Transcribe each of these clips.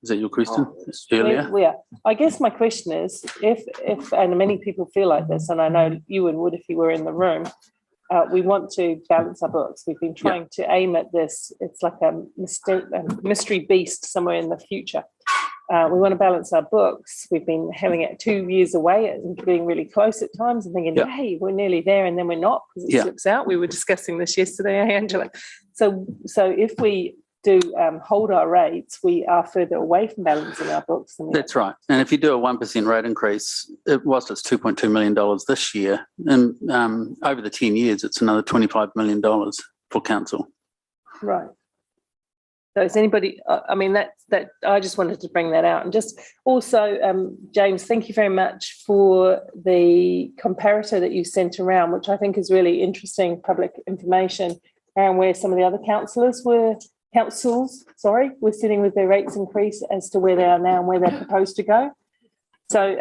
Is that your question earlier? Yeah. I guess my question is, if and many people feel like this, and I know Ewan would if you were in the room, we want to balance our books. We've been trying to aim at this. It's like a mystery beast somewhere in the future. We want to balance our books. We've been having it 2 years away and getting really close at times and thinking, hey, we're nearly there, and then we're not because it slips out. We were discussing this yesterday, Angela. So if we do hold our rates, we are further away from balancing our books. That's right. And if you do a 1% rate increase, whilst it's $2.2 million this year, and over the 10 years, it's another $25 million for council. Right. So is anybody, I mean, that I just wanted to bring that out. And just also, James, thank you very much for the comparator that you sent around, which I think is really interesting public information, and where some of the other councils were sitting with their rates increase as to where they are now and where they're proposed to go. So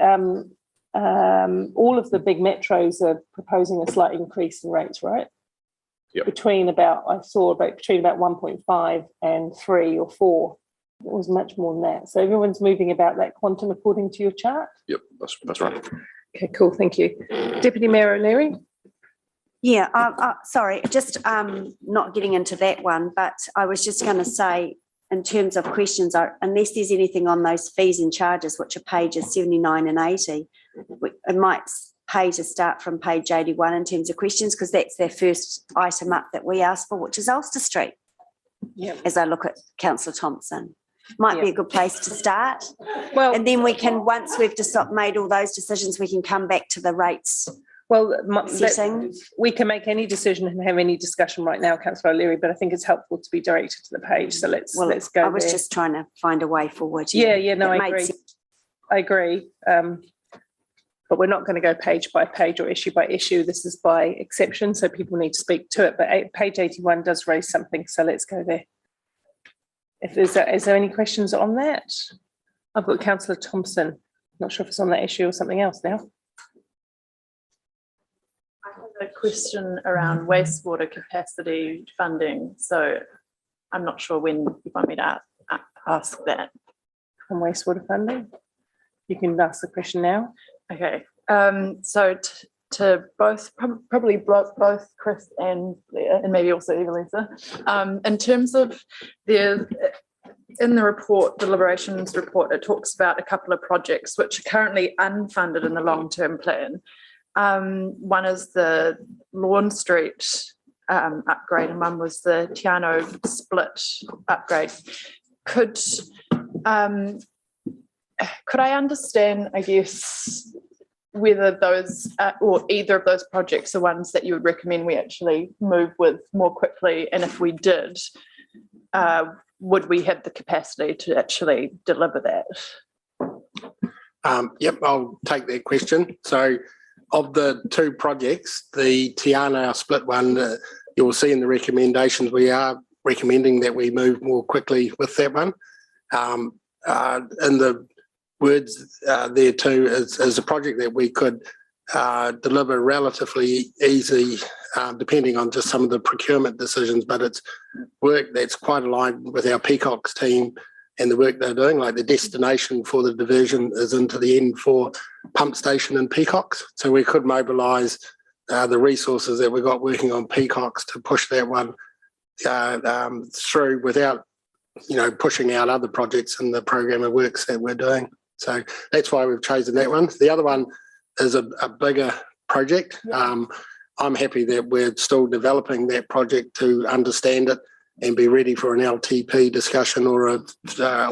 all of the big metros are proposing a slight increase in rates, right? Yep. Between about 1.5 and 3 or 4. It was much more than that. So everyone's moving about that quantum according to your chart? Yep, that's right. Okay, cool, thank you. Deputy Mayor O'Leary? Yeah, sorry, just not getting into that one, but I was just going to say, in terms of questions, unless there's anything on those fees and charges, which are pages 79 and 80, I might pay to start from page 81 in terms of questions, because that's their first item up that we asked for, which is Ulster Street. Yep. As I look at Councillor Thompson. Might be a good place to start. Well, and then we can, once we've made all those decisions, we can come back to the rates. Well, setting. We can make any decision and have any discussion right now, Councillor O'Leary, but I think it's helpful to be directed to the page. So let's go. I was just trying to find a way forward. No, I agree. I agree. But we're not going to go page by page or issue by issue. This is by exception, so people need to speak to it. But page 81 does raise something, so let's go there. Is there any questions on that? I've got Councillor Thompson. Not sure if it's on that issue or something else now. I have a question around wastewater capacity funding. So I'm not sure when you want me to ask that. On wastewater funding? You can ask the question now. Okay. So to probably both Chris and Leah, and maybe also Evelisa, in terms of in the report, Deliberations report, it talks about a couple of projects which are currently unfunded in the long-term plan. One is the Boon Street upgrade, and one was the Tiano split upgrade. Could I understand, I guess, whether those or either of those projects are ones that you would recommend we actually move with more quickly, and if we did, would we have the capacity to actually deliver that? Yep, I'll take that question. So of the two projects, the Tiana split one, you'll see in the recommendations we are recommending that we move more quickly with that one. In the words there too is a project that we could deliver relatively easy, depending on just some of the procurement decisions, but it's work that's quite aligned with our Peacocks team and the work they're doing. Like the destination for the diversion is into the N4 pump station in Peacocks, so we could mobilise the resources that we got working on Peacocks to push that one through without pushing out other projects in the program of works that we're doing. So that's why we've chosen that one. The other one is a bigger project. I'm happy that we're still developing that project to understand it and be ready for an LTP discussion or a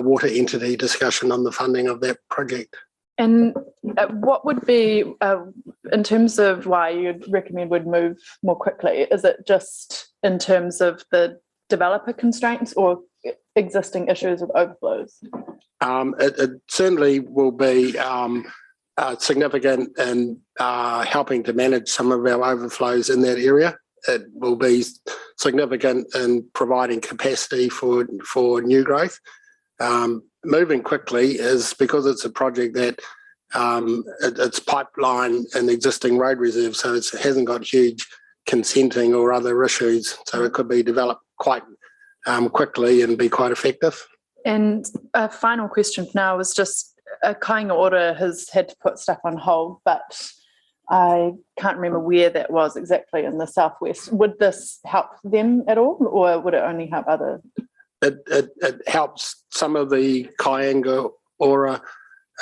water entity discussion on the funding of that project. And what would be, in terms of why you'd recommend we'd move more quickly, is it just in terms of the developer constraints or existing issues of overflows? It certainly will be significant in helping to manage some of our overflows in that area. It will be significant in providing capacity for new growth. Moving quickly is because it's a project that it's pipeline and existing road reserve, so it hasn't got huge consenting or other issues, so it could be developed quite quickly and be quite effective. And a final question for now was just a Kāinga order has had to put stuff on hold, but I can't remember where that was exactly in the southwest. Would this help them at all, or would it only help other? It helps some of the Kāinga or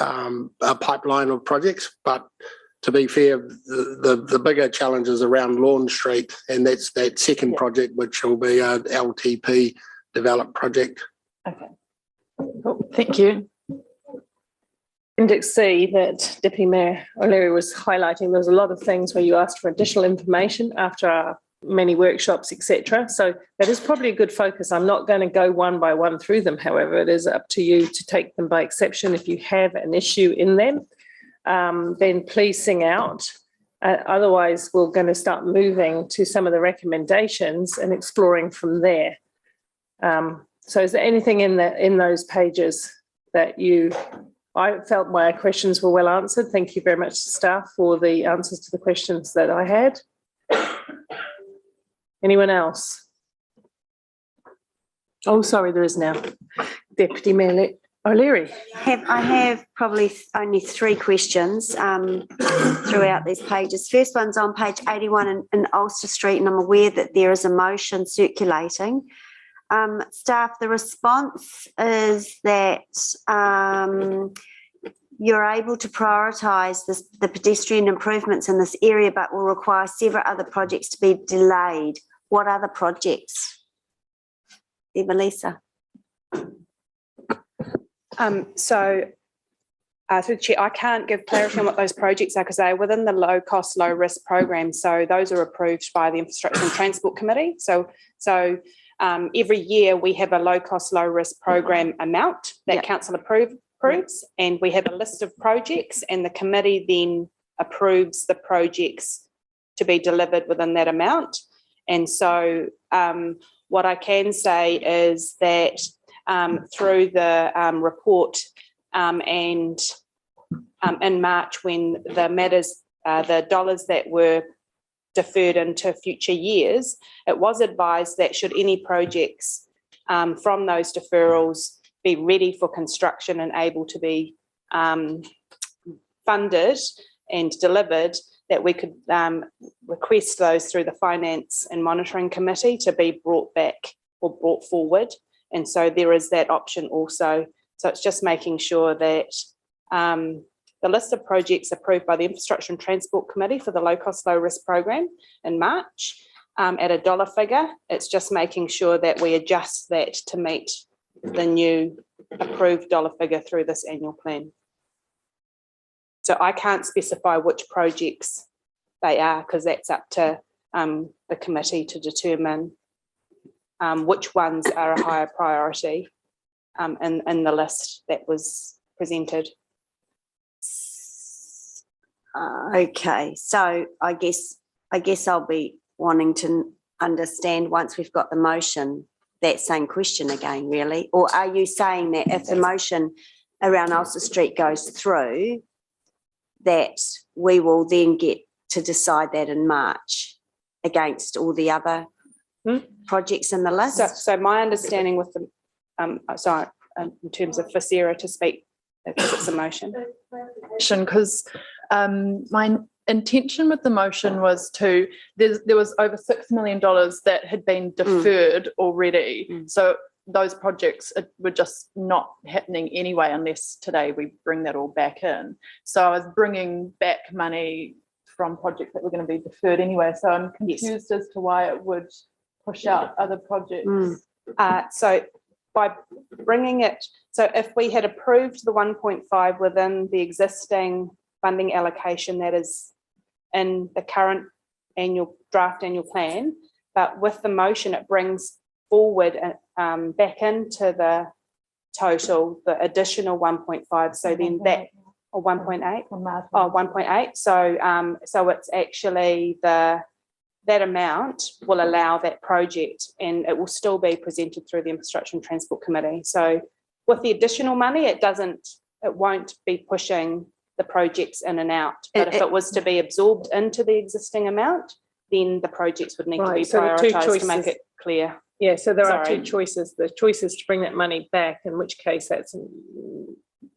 a pipeline of projects, but to be fair, the bigger challenge is around Lawn Street, and that's that second project, which will be a LTP developed project. Okay, cool. Thank you. Appendix C that Deputy Mayor O'Leary was highlighting, there's a lot of things where you asked for additional information after our many workshops, etc. So that is probably a good focus. I'm not going to go one by one through them. However, it is up to you to take them by exception. If you have an issue in them, then please sing out. Otherwise, we're going to start moving to some of the recommendations and exploring from there. So is there anything in those pages that I felt my questions were well answered. Thank you very much to staff for the answers to the questions that I had. Anyone else? Oh, sorry, there is now. Deputy Mayor O'Leary. I have probably only 3 questions throughout these pages. First one's on page 81 in Ulster Street, and I'm aware that there is a motion circulating. Staff, the response is that you're able to prioritise the pedestrian improvements in this area, but will require several other projects to be delayed. What other projects? Evelisa. Through the chair, I can't give clarity on what those projects are because they are within the low cost, low risk program. So those are approved by the Infrastructure and Transport Committee. So every year we have a low cost, low risk program amount that council approves, and we have a list of projects, and the committee then approves the projects to be delivered within that amount. And so what I can say is that through the report and in March, when the matters, the dollars that were deferred into future years, it was advised that should any projects from those deferrals be ready for construction and able to be funded and delivered, that we could request those through the Finance and Monitoring Committee to be brought back or brought forward. And so there is that option also. So it's just making sure that the list of projects approved by the Infrastructure and Transport Committee for the low cost, low risk program in March at a dollar figure, it's just making sure that we adjust that to meet the new approved dollar figure through this annual plan. So I can't specify which projects they are because that's up to the committee to determine which ones are a higher priority in the list that was presented. Okay, so I guess I'll be wanting to understand once we've got the motion, that same question again, really. Or are you saying that if the motion around Ulster Street goes through, that we will then get to decide that in March against all the other projects in the list? So my understanding with the, in terms of for Sarah to speak, because it's a motion. Because my intention with the motion was there was over $6 million that had been deferred already. So those projects were just not happening anyway unless today we bring that all back in. So I was bringing back money from projects that were going to be deferred anyway. So I'm confused as to why it would push out other projects. So by bringing it, so if we had approved the 1.5 within the existing funding allocation that is in the current draft annual plan, but with the motion it brings forward back into the total the additional 1.5. So then that, or 1.8, 1.8. So it's actually that amount will allow that project, and it will still be presented through the Infrastructure and Transport Committee. So with the additional money, it won't be pushing the projects in and out. But if it was to be absorbed into the existing amount, then the projects would need to be prioritised to make it clear. Yeah, so there are Sorry. two choices. The choice is to bring that money back, in which case that's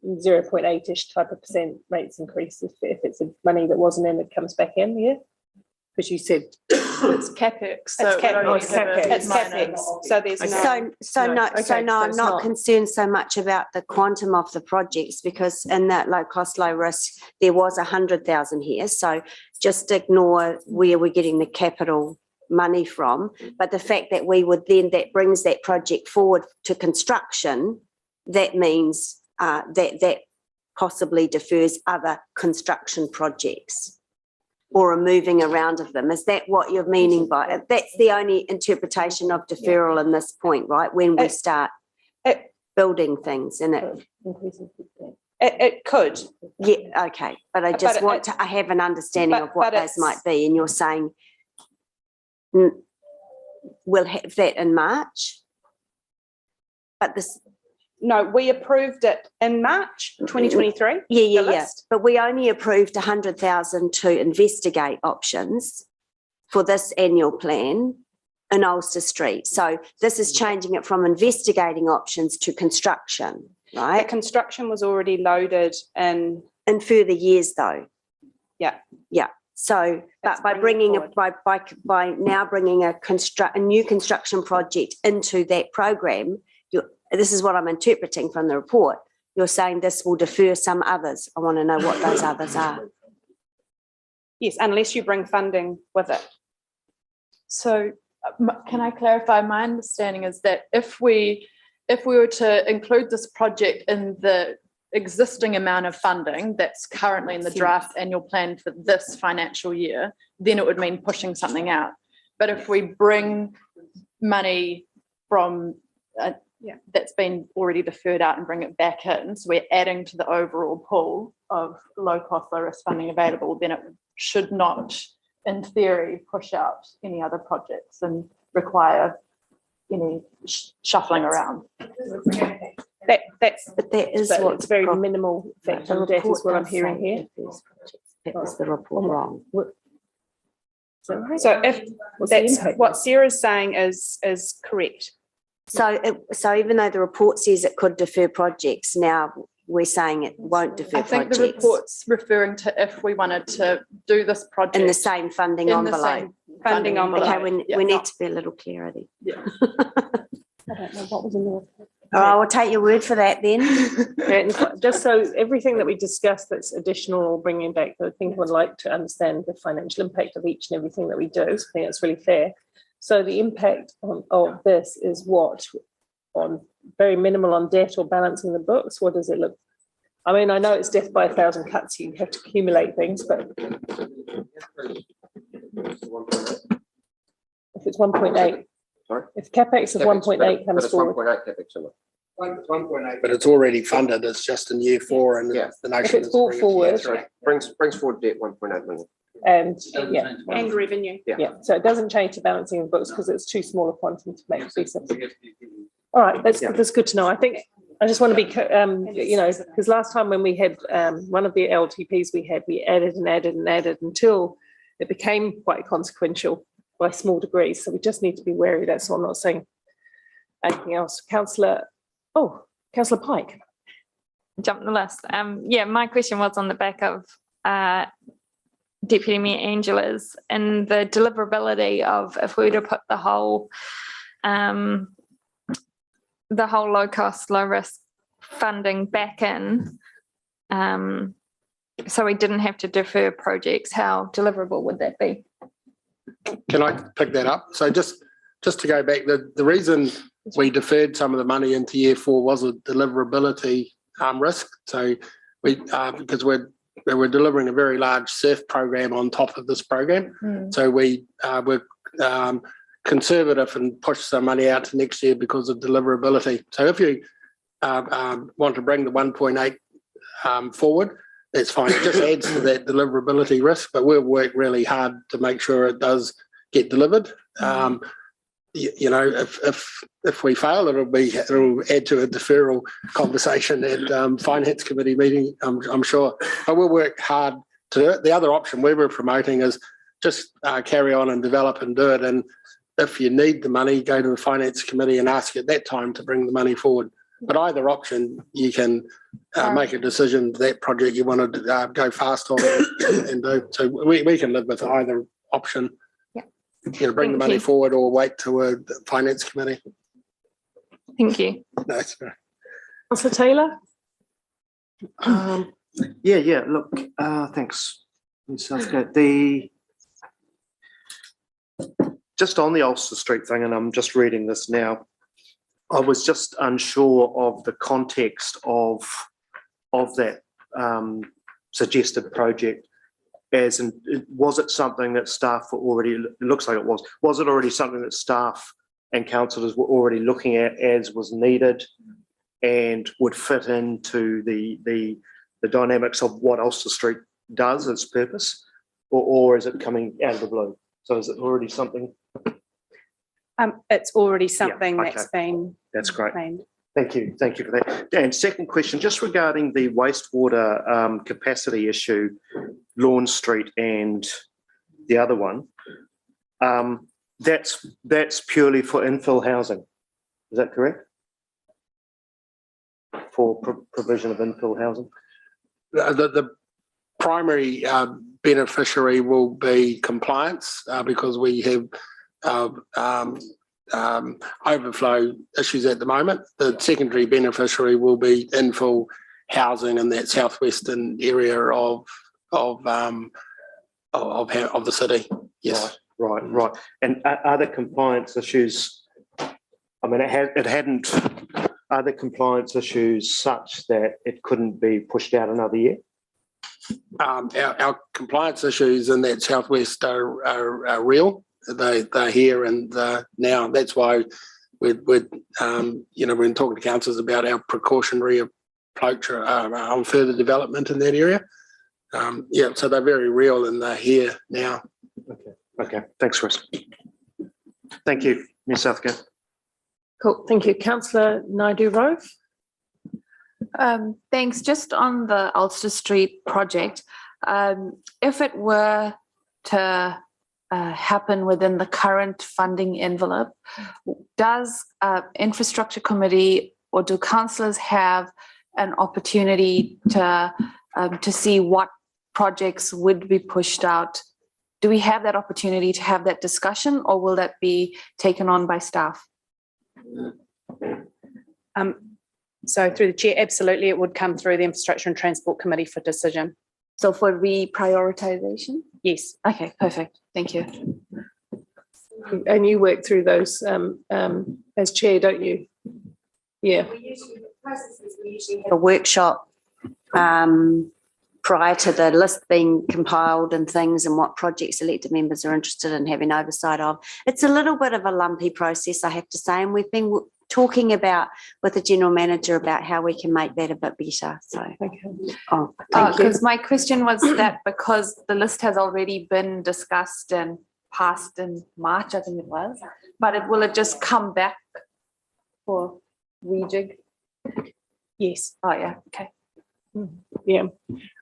0.8-ish type of percent rates increase. If it's money that wasn't in, it comes back in, yeah? Because you said It's CapEx. So It's it would CapEx. only It's have a CapEx. It's minor- CapEx, so there's no. Okay, I'm so not it's concerned so much about the quantum of the projects, because in that low cost, low risk, there was 100,000 here. So just ignore where we're getting the capital money from. But the fact that we would then, that brings that project forward to construction, that means that possibly defers other construction projects or a moving around of them. Is that what you're meaning by it? That's the only interpretation of deferral in this point, right? When we start building things in it. It could, Yeah, okay. But I just want to have an understanding of what but those might be. And you're saying we'll have that in March? But this, no, we approved it in March 2023. yeah. the list. But we only approved 100,000 to investigate options for this annual plan in Ulster Street. So this is changing it from investigating options to construction, The right? construction was already loaded and In further years though. Yeah. Yeah. So, Let's but by bring it bringing by now bringing a new construction project into that program, this is what I'm interpreting from the report. You're saying this will defer some others. I want to know what those others are. yes, unless you bring funding with it. So can I clarify? My understanding is that if we were to include this project in the existing amount of funding that's currently in the draft annual plan for this financial year, then it would mean pushing something out. But if we bring money from that's been already deferred out and bring it back in, so we're adding to the overall pool of low cost, low risk funding available, then it should not, in theory, push out any other projects and require any shuffling around. That's But that is But what it's very minimal effect on debt is what I'm hearing here. That was the report wrong. so if What's the that's impact? what Sarah's saying is correct. So even though the report says it could defer projects, now we're saying it won't defer I think projects the report's referring to if we wanted to do this project in the same funding in the envelope. same Funding envelope. Okay, we need to be a little clearer then. Yeah. I don't know what was in the report. All right, we'll take your word for that then. And just so everything that we discussed that's additional or bringing back, I think I would like to understand the financial impact of each and everything that we do. I think it's really fair. So the impact of this is what? On very minimal on debt or balancing the books? What does it look? I mean, I know it's death by 1,000 cuts. You have to accumulate things, but if it's 1.8, Sorry? if capex of 1.8 comes forward, 1.8 capex, isn't it? 1.8, but it's already funded. It's just in year 4, and Yeah. the if notion it's is brought to bring it to year forward, three. Brings forward debt 1.8 million. and yeah, And revenue. yeah. So it doesn't change the balancing of the books because it's too small a quantum to make decent. All right, that's good to know. I think I just want to be, because last time when we had one of the LTPs we added and added and added until it became quite consequential by small degrees. So we just need to be wary. That's all. I'm not saying anything else. Councillor Pike. Jump the list. My question was on the back of Deputy Mayor Angela's and the deliverability of if we were to put the whole low cost, low risk funding back in, so we didn't have to defer projects, how deliverable would that be? Can I pick that up? So just to go back, the reason we deferred some of the money into year 4 was a deliverability risk. So because we're delivering a very large surf program on top of this program. So we were conservative and pushed some money out to next year because of deliverability. So if you want to bring the 1.8 forward, that's fine. It just adds to that deliverability risk, but we'll work really hard to make sure it does get delivered. If we fail, it'll add to a deferral conversation at Finance Committee meeting, I'm sure. But we'll work hard to do it. The other option we were promoting is just carry on and develop and do it. And if you need the money, go to the finance committee and ask at that time to bring the money forward. But either option, you can make a decision that project you want to go fast on and do. So we can live with either option. Yeah. You know, bring the Thank money you. forward or wait to a finance committee. Thank you. No, it's all right. Councillor Taylor? Yeah, look, thanks, Ms. Southgate. Just on the Ulster Street thing, and I'm just reading this now, I was just unsure of the context of that suggested project, as in, was it something that staff were already, it looks like it was it already something that staff and councillors were already looking at as was needed and would fit into the dynamics of what Ulster Street does, its purpose, or is it coming out of the blue? So is it already something? It's already something okay. that's been That's great. planned. Thank you for that. And second question, just regarding the wastewater capacity issue, Lawn Street and the other one, that's purely for infill housing. Is that correct? For provision of infill housing? The primary beneficiary will be compliance because we have overflow issues at the moment. The secondary beneficiary will be infill housing in that southwestern area of the city. Yes. Right. And are there compliance issues? I mean, it hadn't. Are there compliance issues such that it couldn't be pushed out another year? Our compliance issues in that southwest are real. They're here and now. That's why we're talking to councillors about our precautionary approach on further development in that area. So they're very real and they're here now. Okay. Thanks, Chris. Thank you, Ms. Southgate. Cool, thank you. Councillor Naidu-Rove? Thanks. Just on the Ulster Street project, if it were to happen within the current funding envelope, does infrastructure committee or do councillors have an opportunity to see what projects would be pushed out? Do we have that opportunity to have that discussion, or will that be taken on by staff? So through the chair, absolutely, it would come through the Infrastructure and Transport Committee for decision. So for reprioritization? Yes. Okay, perfect. Thank you. And you work through those as chair, don't you? Yeah. We usually have a workshop prior to the list being compiled and things, and what projects elected members are interested in having oversight of. It's a little bit of a lumpy process, I have to say, and we've been talking about with the general manager about how we can make that a bit better. So, Okay. Thank you. Because my question was that because the list has already been discussed and passed in March, I think it was, but will it just come back for rejig? Yes. Oh yeah, okay. Yeah,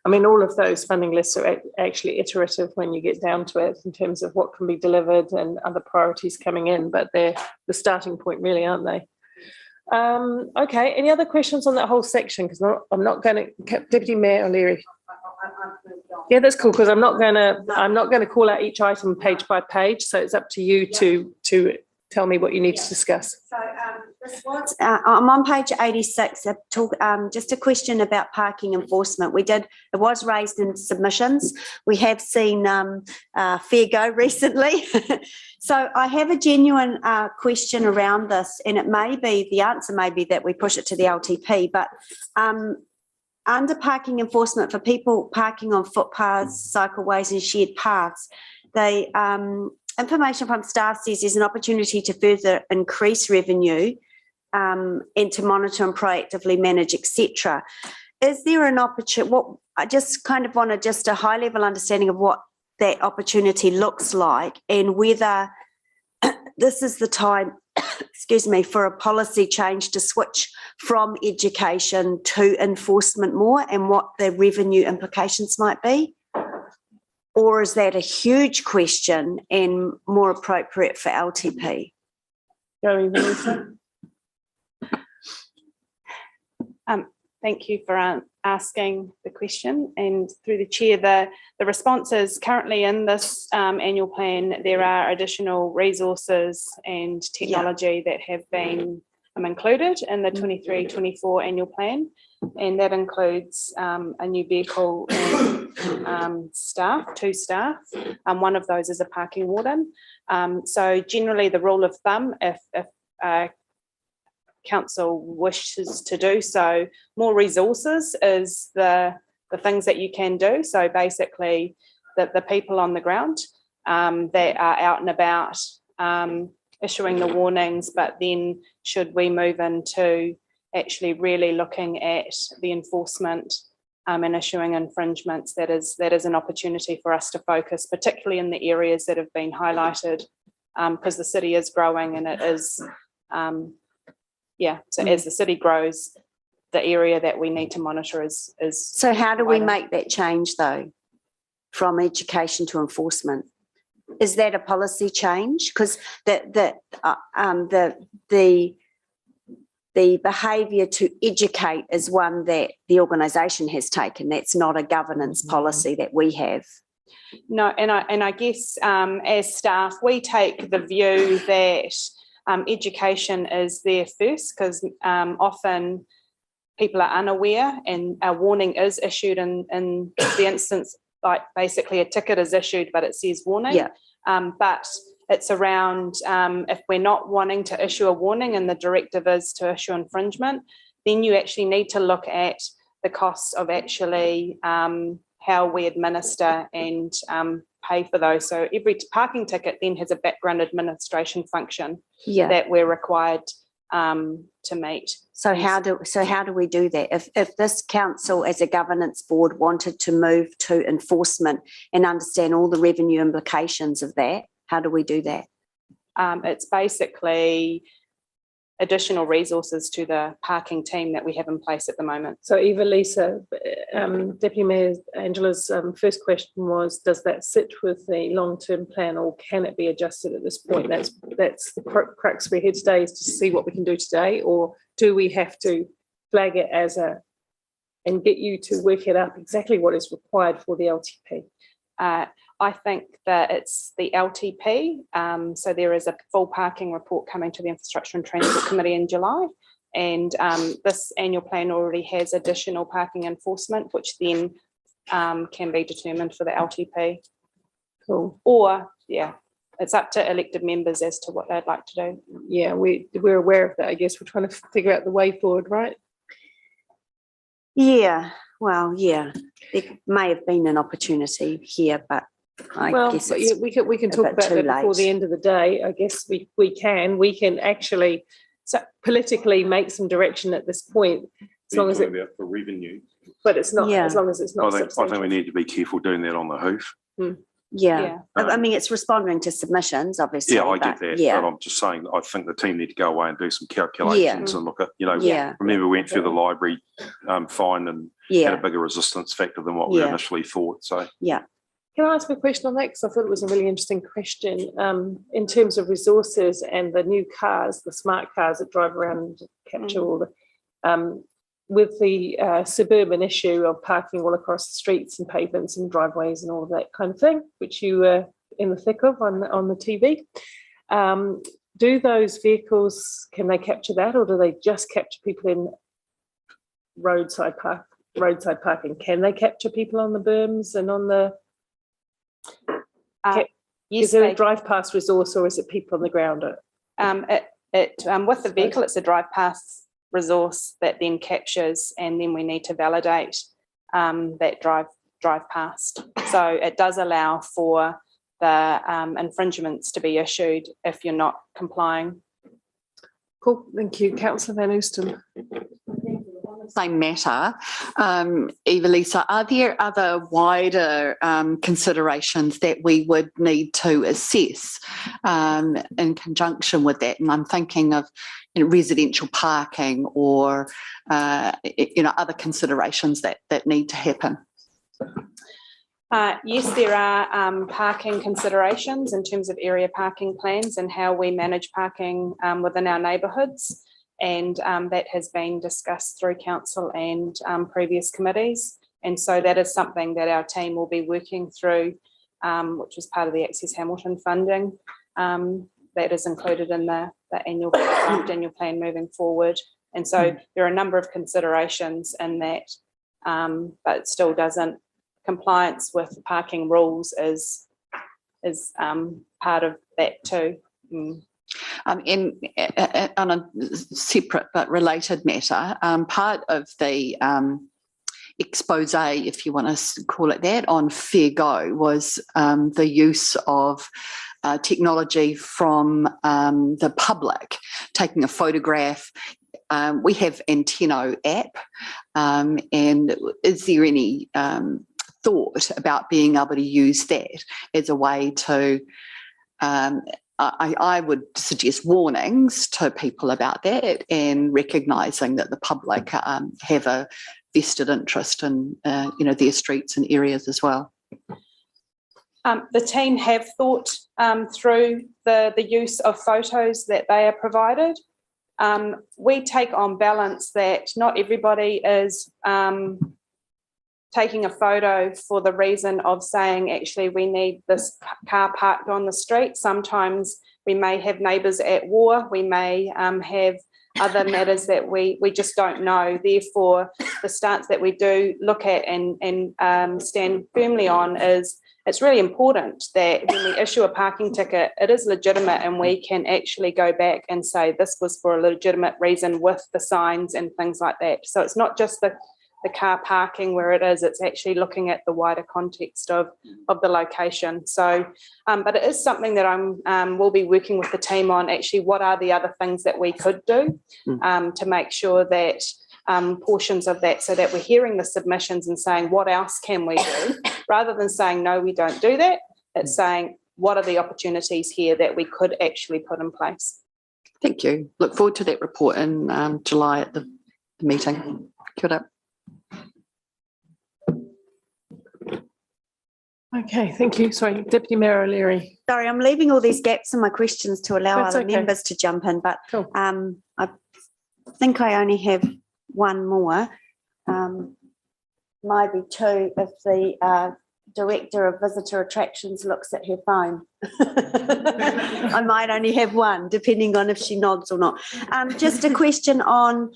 I mean, all of those funding lists are actually iterative when you get down to it in terms of what can be delivered and other priorities coming in, but they're the starting point really, aren't they? Okay, any other questions on that whole section? Because I'm not going to, Deputy Mayor O'Leary. Yeah, that's cool, because I'm not going to call out each item page by page, so it's up to you to tell me what you need to discuss. So I'm on page 86. Just a question about parking enforcement. It was raised in submissions. We have seen fair go recently. So I have a genuine question around this, and the answer may be that we push it to the LTP, but under parking enforcement for people parking on footpaths, cycleways and shared paths, information from staff says there's an opportunity to further increase revenue and to monitor and proactively manage, etc. Is there an opportunity? I just kind of want just a high level understanding of what that opportunity looks like, and whether this is the time, excuse me, for a policy change to switch from education to enforcement more, and what the revenue implications might be. Or is that a huge question and more appropriate for LTP? Gary, Melissa? Thank you for asking the question, and through the chair, the response is currently in this annual plan, there are additional resources and technology that have been included in the 23-24 annual plan, and that includes a new vehicle and two staff. One of those is a parking warden. So generally the rule of thumb, if council wishes to do so, more resources is the things that you can do. So basically the people on the ground that are out and about issuing the warnings, but then should we move into actually really looking at the enforcement and issuing infringements, that is an opportunity for us to focus, particularly in the areas that have been highlighted, because the city is growing and it is so as the city grows, the area that we need to monitor is So how do we wider. make that change though, from education to enforcement? Is that a policy change? Because the behaviour to educate is one that the organisation has taken. That's not a governance policy that we have. No, and I guess as staff, we take the view that education is there first, because often people are unaware and a warning is issued in the instance, like basically a ticket is issued but it says warning. Yeah. But it's around if we're not wanting to issue a warning and the directive is to issue infringement, then you actually need to look at the costs of actually how we administer and pay for those. So every parking ticket then has a background administration function that we're required to meet. So how do we do that? If this council as a governance board wanted to move to enforcement and understand all the revenue implications of that, how do we do that? It's basically additional resources to the parking team that we have in place at the moment. So Eva Lisa, Deputy Mayor Angela's first question was, does that sit with the long-term plan or can it be adjusted at this point? That's the crux we're here today, is to see what we can do today, or do we have to flag it as and get you to work it up exactly what is required for the LTP? I think that it's the LTP. So there is a full parking report coming to the Infrastructure and Transport Committee in July. And this annual plan already has additional parking enforcement, which then can be determined for the LTP. Cool. Or, it's up to elected members as to what they'd like to do. Yeah, we're aware of that. I guess we're trying to figure out the way forward, right? Yeah, well, yeah, there may have been an opportunity here, but I guess it's we can talk bit about too that before late. the end of the day. I guess we can actually politically make some direction at this point, as long as it, about for revenue. but it's not, Yeah. as long as it's not I think we substantial. need to be careful doing that on the hoof. Yeah. I mean, it's responding to submissions, obviously. Yeah, I but get that. Yeah, But I'm just saying, I think the team need to go away and do some calculations and look at, yeah, remember we went through the library fine and had yeah, a bigger resistance factor than what we Yeah. initially thought. So Can I ask a question on that? Because I thought it was a really interesting question. In terms of resources and the new cars, the smart cars that drive around and capture all the, with the suburban issue of parking all across the streets and pavements and driveways and all of that kind of thing, which you were in the thick of on the TV. Do those vehicles, can they capture that, or do they just capture people in roadside parking? Can they capture people on the berms and on the... Yes, is there a they- drive past resource, or is it people on the ground? with the vehicle, it's a drive past resource that then captures, and then we need to validate that drive past. So it does allow for the infringements to be issued if you're not complying. Cool, thank you. Councillor Van Oosten. Same matter, Eva Lisa, are there other wider considerations that we would need to assess in conjunction with that? And I'm thinking of residential parking or other considerations that need to happen. Yes, there are parking considerations in terms of area parking plans and how we manage parking within our neighbourhoods. And that has been discussed through council and previous committees. And so that is something that our team will be working through, which is part of the Access Hamilton funding. That is included in the annual plan moving forward. And so there are a number of considerations in that, but it still doesn't. Compliance with parking rules is part of that too. On a separate but related matter, part of the expose, if you want to call it that, on Fair Go was the use of technology from the public, taking a photograph. We have Antenno app, and is there any thought about being able to use that as a way to I would suggest warnings to people about that, and recognising that the public have a vested interest in their streets and areas as well. The team have thought through the use of photos that they are provided. We take on balance that not everybody is taking a photo for the reason of saying, actually, we need this car parked on the street. Sometimes we may have neighbours at war. We may have other matters that we just don't know. Therefore, the stance that we do look at and stand firmly on is it's really important that when we issue a parking ticket, it is legitimate and we can actually go back and say this was for a legitimate reason with the signs and things like that. So it's not just the car parking where it is, it's actually looking at the wider context of the location. So, but it is something that we'll be working with the team on, actually, what are the other things that we could do to make sure that portions of that, so that we're hearing the submissions and saying, what else can we do? Rather than saying, no, we don't do that, it's saying, what are the opportunities here that we could actually put in place? Thank you. Look forward to that report in July at the meeting. Kia ora. Okay, thank you. Sorry, Deputy Mayor O'Leary. Sorry, I'm leaving all these gaps in my questions to allow That's other okay. members to jump in, but Cool. I think I only have one more. Might be two if the Director of Visitor Attractions looks at her phone. I might only have one, depending on if she nods or not. Just a question on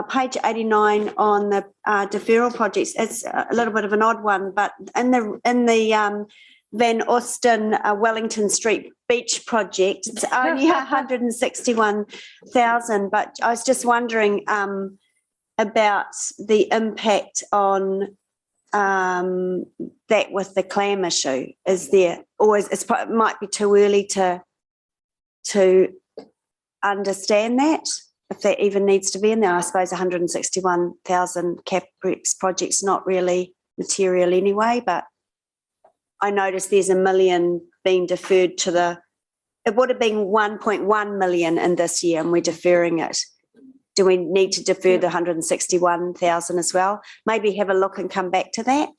page 89 on the deferral projects. It's a little bit of an odd one, but in the Van Austin Wellington Street beach project, it's only 161,000. But I was just wondering about the impact on that with the clam issue. Is there, or it might be too early to understand that, if that even needs to be in there? I suppose 161,000 CapEx project's not really material anyway, but I noticed there's $1 million being deferred to it would have been 1.1 million in this year and we're deferring it. Do we need to defer the 161,000 as well? Maybe have a look and come back to that,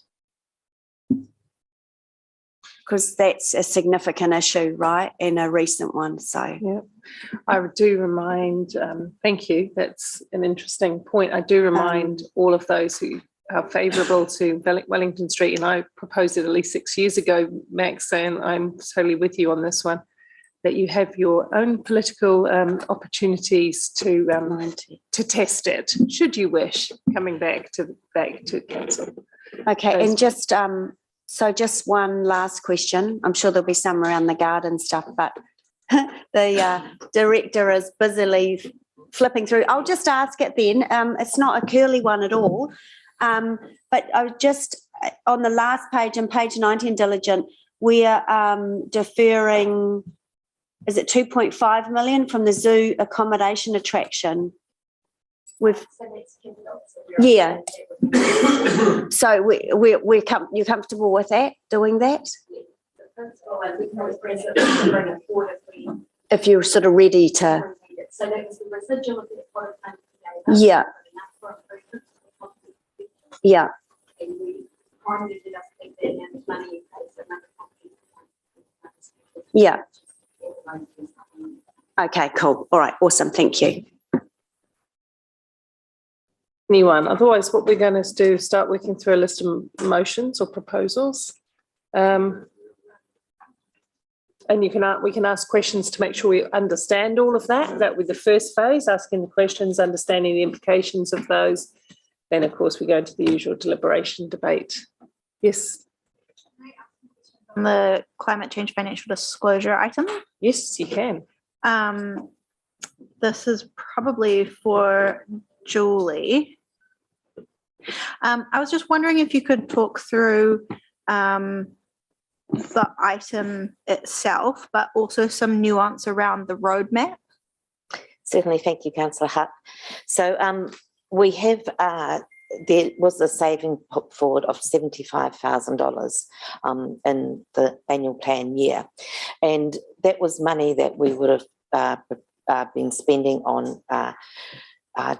because that's a significant issue, right, and a recent one. So yeah, I do remind, thank you, that's an interesting point. I do remind all of those who are favourable to Wellington Street, and I proposed it at least 6 years ago, Max, and I'm totally with you on this one, that you have your own political opportunities to test it, should you wish, coming back to council. okay, and just so just one last question. I'm sure there'll be some around the garden stuff, but the director is busily flipping through. I'll just ask it then. It's not a curly one at all, but I was just on the last page, on page 19, diligent, we are deferring, is it 2.5 million from the zoo accommodation attraction? Yeah. So you're comfortable with that, doing that? If you're sort of ready to. So that was the residual of the Yeah. Yeah. primary doesn't think that and money in place for another property. Yeah. Okay, cool. All right, awesome. Thank you. Anyone? Otherwise, what we're going to do is start working through a list of motions or proposals. And we can ask questions to make sure we understand all of that. That would be the first phase, asking the questions, understanding the implications of those. Then, of course, we go into the usual deliberation debate. Yes. On the climate change financial disclosure item. Yes, you can. This is probably for Julie. I was just wondering if you could talk through the item itself, but also some nuance around the roadmap. Certainly, thank you, Councillor Hutt. So we have, there was a saving put forward of $75,000 in the annual plan year. And that was money that we would have been spending on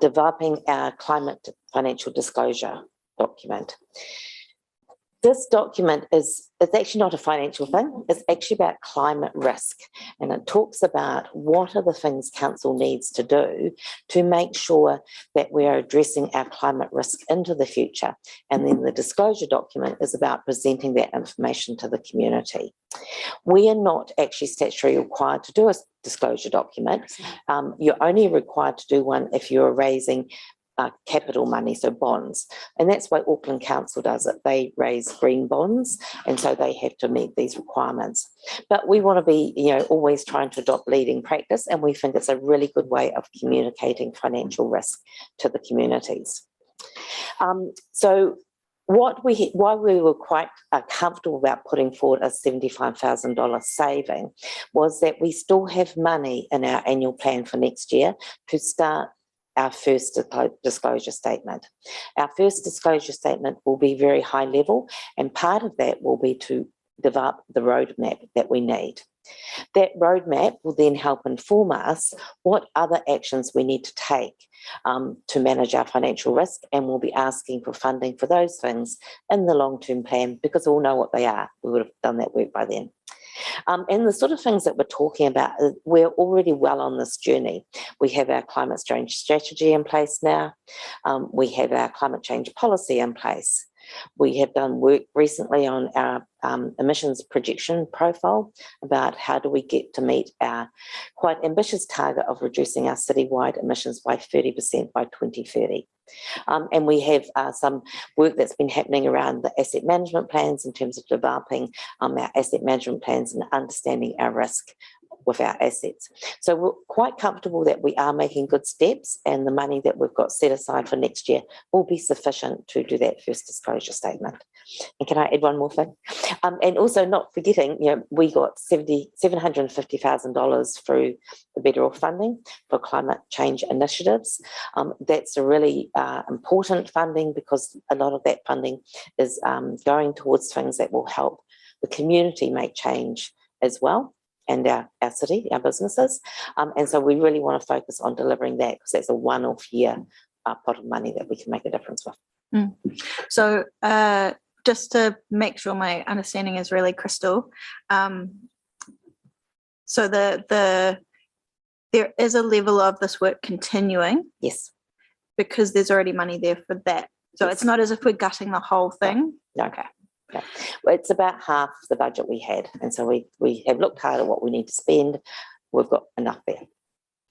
developing our climate financial disclosure document. This document it's actually not a financial thing, it's actually about climate risk, and it talks about what are the things council needs to do to make sure that we are addressing our climate risk into the future. And then the disclosure document is about presenting that information to the community. We are not actually statutorily required to do a disclosure document. You're only required to do one if you're raising capital money, so bonds. And that's why Auckland Council does it. They raise green bonds, and so they have to meet these requirements. But we want to be, always trying to adopt leading practice, and we think it's a really good way of communicating financial risk to the communities. So why we were quite comfortable about putting forward a $75,000 saving was that we still have money in our annual plan for next year to start our first disclosure statement. Our first disclosure statement will be very high level, and part of that will be to develop the roadmap that we need. That roadmap will then help inform us what other actions we need to take to manage our financial risk, and we'll be asking for funding for those things in the long-term plan because we'll know what they are. We would have done that work by then. And the sort of things that we're talking about, we're already well on this journey. We have our climate change strategy in place now. We have our climate change policy in place. We have done work recently on our emissions projection profile about how do we get to meet our quite ambitious target of reducing our citywide emissions by 30% by 2030. And we have some work that's been happening around the asset management plans in terms of developing our asset management plans and understanding our risk with our assets. So we're quite comfortable that we are making good steps, and the money that we've got set aside for next year will be sufficient to do that first disclosure statement. And can I add one more thing? And also not forgetting, we got $750,000 through the federal funding for climate change initiatives. That's a really important funding because a lot of that funding is going towards things that will help the community make change as well, and our city, our businesses. And so we really want to focus on delivering that because that's a one-off year pot of money that we can make a difference with. So just to make sure my understanding is really crystal, so there is a level of this work continuing? Yes. Because there's already money there for that. So it's not as if we're gutting the whole thing? No. Okay. Okay. Well, it's about half the budget we had, and so we have looked hard at what we need to spend. We've got enough there.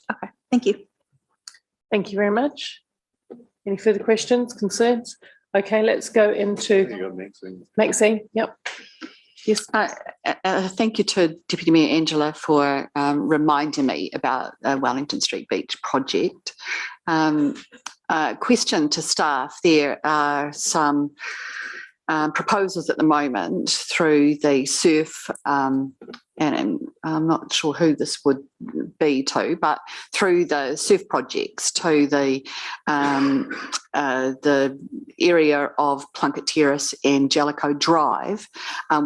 Okay, thank you. Thank you very much. Any further questions, concerns? Okay, let's go into Maxine. Yep. Yes. Thank you to Deputy Mayor Angela for reminding me about the Wellington Street Beach project. Question to staff: there are some proposals at the moment through the surf, and I'm not sure who this would be to, but through the surf projects to the area of Plunkett Terrace and Jellicoe Drive,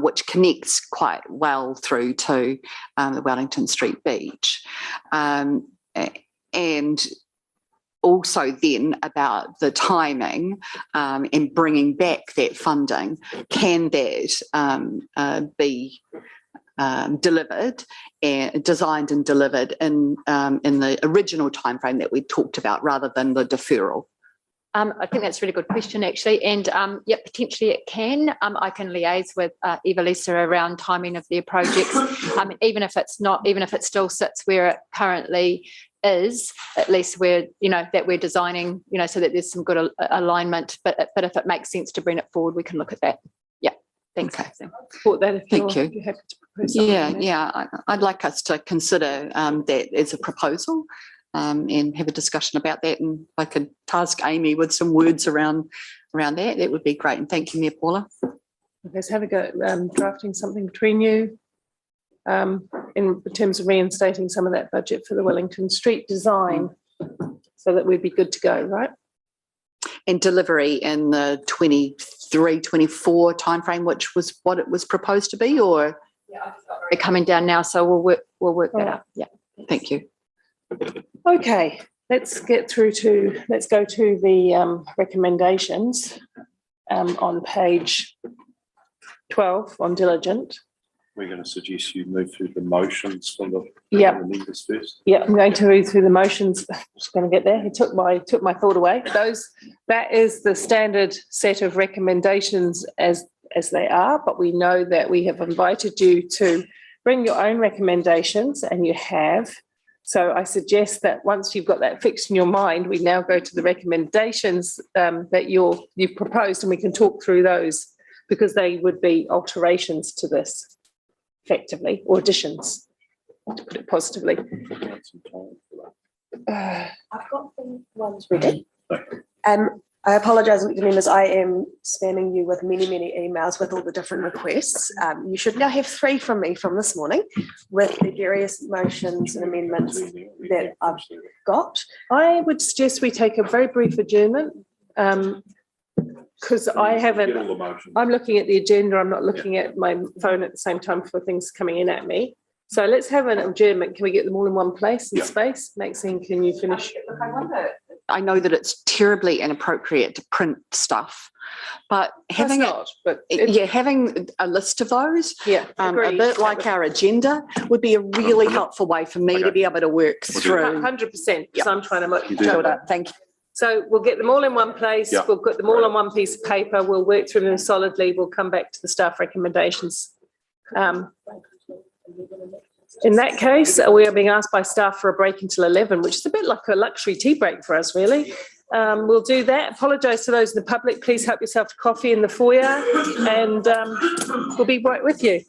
which connects quite well through to the Wellington Street Beach. And also then about the timing and bringing back that funding. Can that be delivered and designed and delivered in the original timeframe that we talked about, rather than the deferral? I think that's a really good question, actually, and yeah, potentially it can. I can liaise with Eva-Lisa around timing of their projects. Even if it's not, even if it still sits where it currently is, at least we're, that we're designing, so that there's some good alignment. But if it makes sense to bring it forward, we can look at that. Yeah, thanks. Okay. Support that if Thank you're, you. you're happy to propose something. I'd like us to consider that as a proposal. And have a discussion about that, and I could task Amy with some words around that would be great. And thank you, Mayor Paula. Okay, so have a go drafting something between you in terms of reinstating some of that budget for the Wellington Street design, so that we'd be good to go, right? And delivery in the 23-24 timeframe, which was what it was proposed to be, or We're coming down now, so we'll work that out. Yeah. thank you. Okay, let's go to the recommendations on page 12 on diligent. We're going to suggest you move through the motions from the members first. Yeah, I'm going to read through the motions. Just going to get there. He took my thought away. That is the standard set of recommendations as they are, but we know that we have invited you to bring your own recommendations, and you have. So I suggest that once you've got that fixed in your mind, we now go to the recommendations that you've proposed, and we can talk through those, because they would be alterations to this, effectively, or additions, to put it positively. I've got the ones ready. I apologise, members, I am spamming you with many emails with all the different requests. You should now have 3 from me from this morning with the various motions and amendments that I've got. I would suggest we take a very brief adjournment, because I'm looking at the agenda, I'm not looking at my phone at the same time for things coming in at me. So let's have an adjournment. Can we get them all in one place in space? Maxine, can you finish? I know that it's terribly inappropriate to print stuff, but having having a list of those, a bit like our agenda, would be a really helpful way for me to be able to work through. 100%, because I'm trying to build up. Thank you. So we'll get them all in one place. We'll put them all on one piece of paper. We'll work through them solidly. We'll come back to the staff recommendations. In that case, we are being asked by staff for a break until 11, which is a bit like a luxury tea break for us, really. We'll do that. Apologise to those in the public. Please help yourself to coffee in the foyer, and we'll be right with you.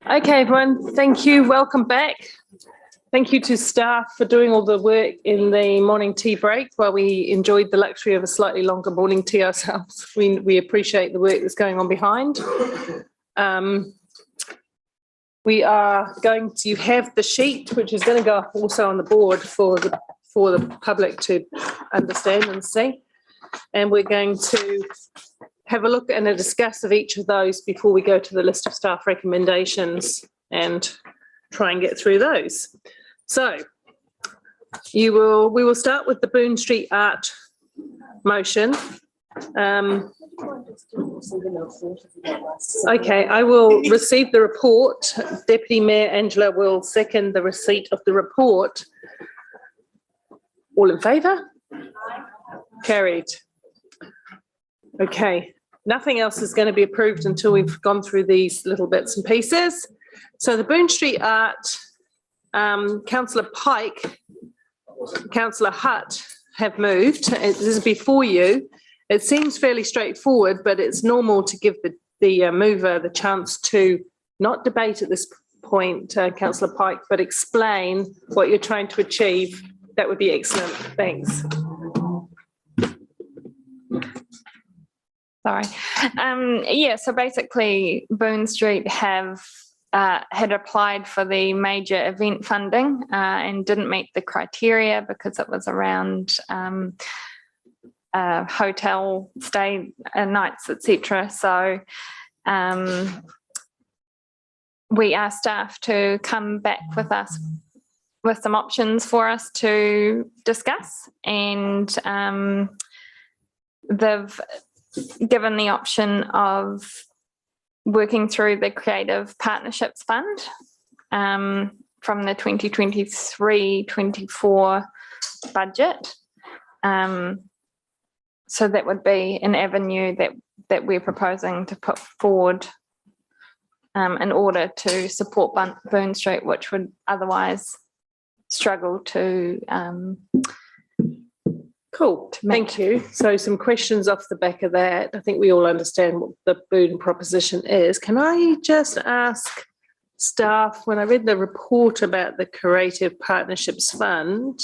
Okay, everyone, thank you. Welcome back. Thank you to staff for doing all the work in the morning tea break while we enjoyed the luxury of a slightly longer morning tea ourselves. We appreciate the work that's going on behind. We are going to have the sheet, which is going to go up also on the board for the public to understand and see. And we're going to have a look and a discuss of each of those before we go to the list of staff recommendations and try and get through those. So we will start with the Boon Street art motion. Okay, I will receive the report. Deputy Mayor Angela will second the receipt of the report. All in favour? Carried. Okay, nothing else is going to be approved until we've gone through these little bits and pieces. So the Boon Street art, Councillor Pike, Councillor Hutt have moved. This is before you. It seems fairly straightforward, but it's normal to give the mover the chance to not debate at this point, Councillor Pike, but explain what you're trying to achieve. That would be excellent. Thanks. Sorry. Yeah, so basically Boon Street had applied for the major event funding and didn't meet the criteria because it was around hotel stay nights, etc. So we asked staff to come back with us with some options for us to discuss, and they've given the option of working through the Creative Partnerships Fund from the 2023-24 budget. So that would be an avenue that we're proposing to put forward in order to support Boon Street, which would otherwise struggle to Cool, thank you. So some questions off the back of that. I think we all understand what the Boon proposition is. Can I just ask staff, when I read the report about the Creative Partnerships Fund,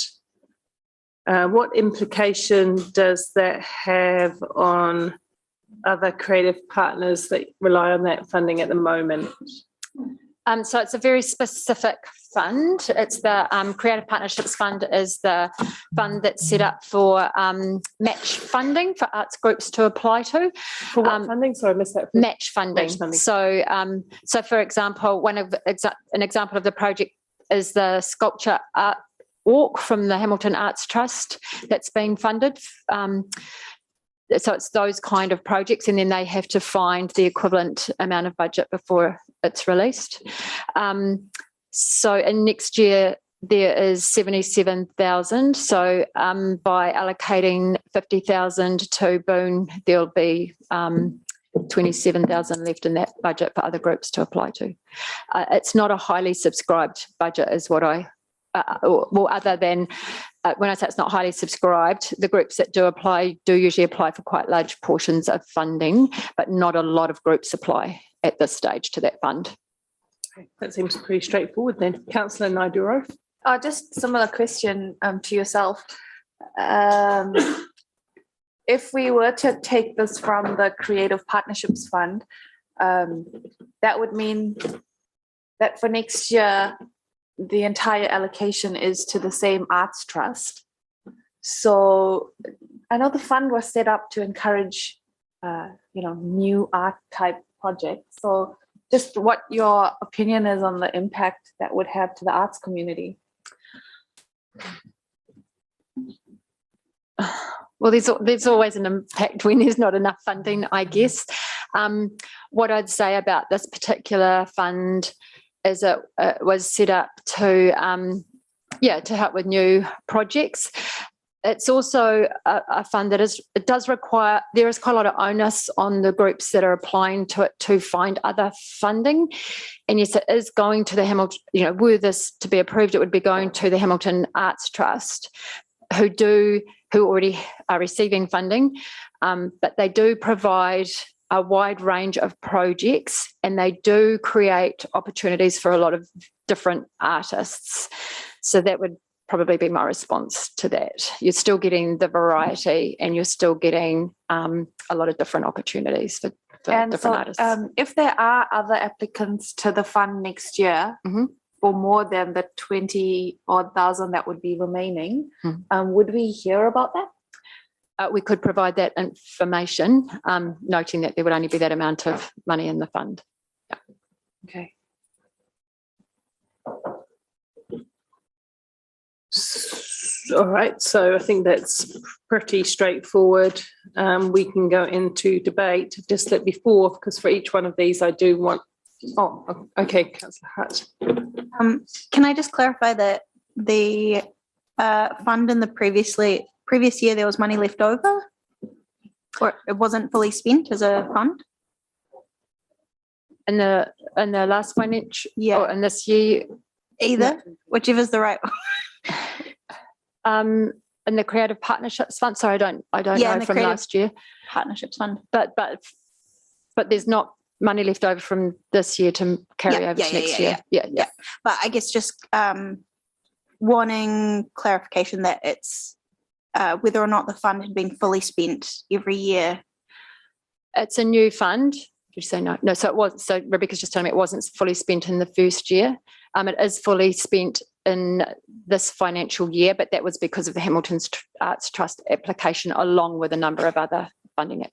what implication does that have on other creative partners that rely on that funding at the moment? So it's a very specific fund. It's the Creative Partnerships Fund is the fund that's set up for match funding for arts groups to apply to. For what funding? Sorry, I missed that. Match funding. Match funding. So, so for example, an example of the project is the sculpture art walk from the Hamilton Arts Trust that's been funded. So it's those kind of projects, and then they have to find the equivalent amount of budget before it's released. So in next year there is 77,000. So by allocating 50,000 to Boon, there'll be 27,000 left in that budget for other groups to apply to. It's not a highly subscribed budget, is what I. Well, other than when I say it's not highly subscribed, the groups that do apply do usually apply for quite large portions of funding, but not a lot of groups apply at this stage to that fund. That seems pretty straightforward then. Councillor Naiduro. Just similar question to yourself. If we were to take this from the Creative Partnerships Fund, that would mean that for next year, the entire allocation is to the same arts trust. So I know the fund was set up to encourage, new art type projects. So just what your opinion is on the impact that would have to the arts community. Well, there's always an impact when there's not enough funding, I guess. What I'd say about this particular fund is it was set up to help with new projects. It's also a fund that does require, there is quite a lot of onus on the groups that are applying to it to find other funding. And yes, it is going to the Hamilton, were this to be approved, it would be going to the Hamilton Arts Trust, who already are receiving funding, but they do provide a wide range of projects, and they do create opportunities for a lot of different artists. So that would probably be my response to that. You're still getting the variety, and you're still getting a lot of different opportunities for different artists. If there are other applicants to the fund next year for more than the 20-odd thousand that would be remaining, would we hear about that? We could provide that information, noting that there would only be that amount of money in the fund. Yeah. Okay. All right, so I think that's pretty straightforward. We can go into debate just like before, because for each one of these I do want, oh, okay, Councillor Hutt. Can I just clarify that the fund in the previous year there was money left over, or it wasn't fully spent as a fund? In the last financial, or in this year, either, whichever's the right. In the Creative Partnerships Fund. Sorry, I don't know from last year. Partnerships Fund. But there's not money left over from this year to carry over to next year. Yeah. But I guess just wanting clarification that it's whether or not the fund had been fully spent every year. It's a new fund. Did you say no? No, so it was. So Rebecca's just telling me it wasn't fully spent in the first year. It is fully spent in this financial year, but that was because of the Hamilton Arts Trust application, along with a number of other funding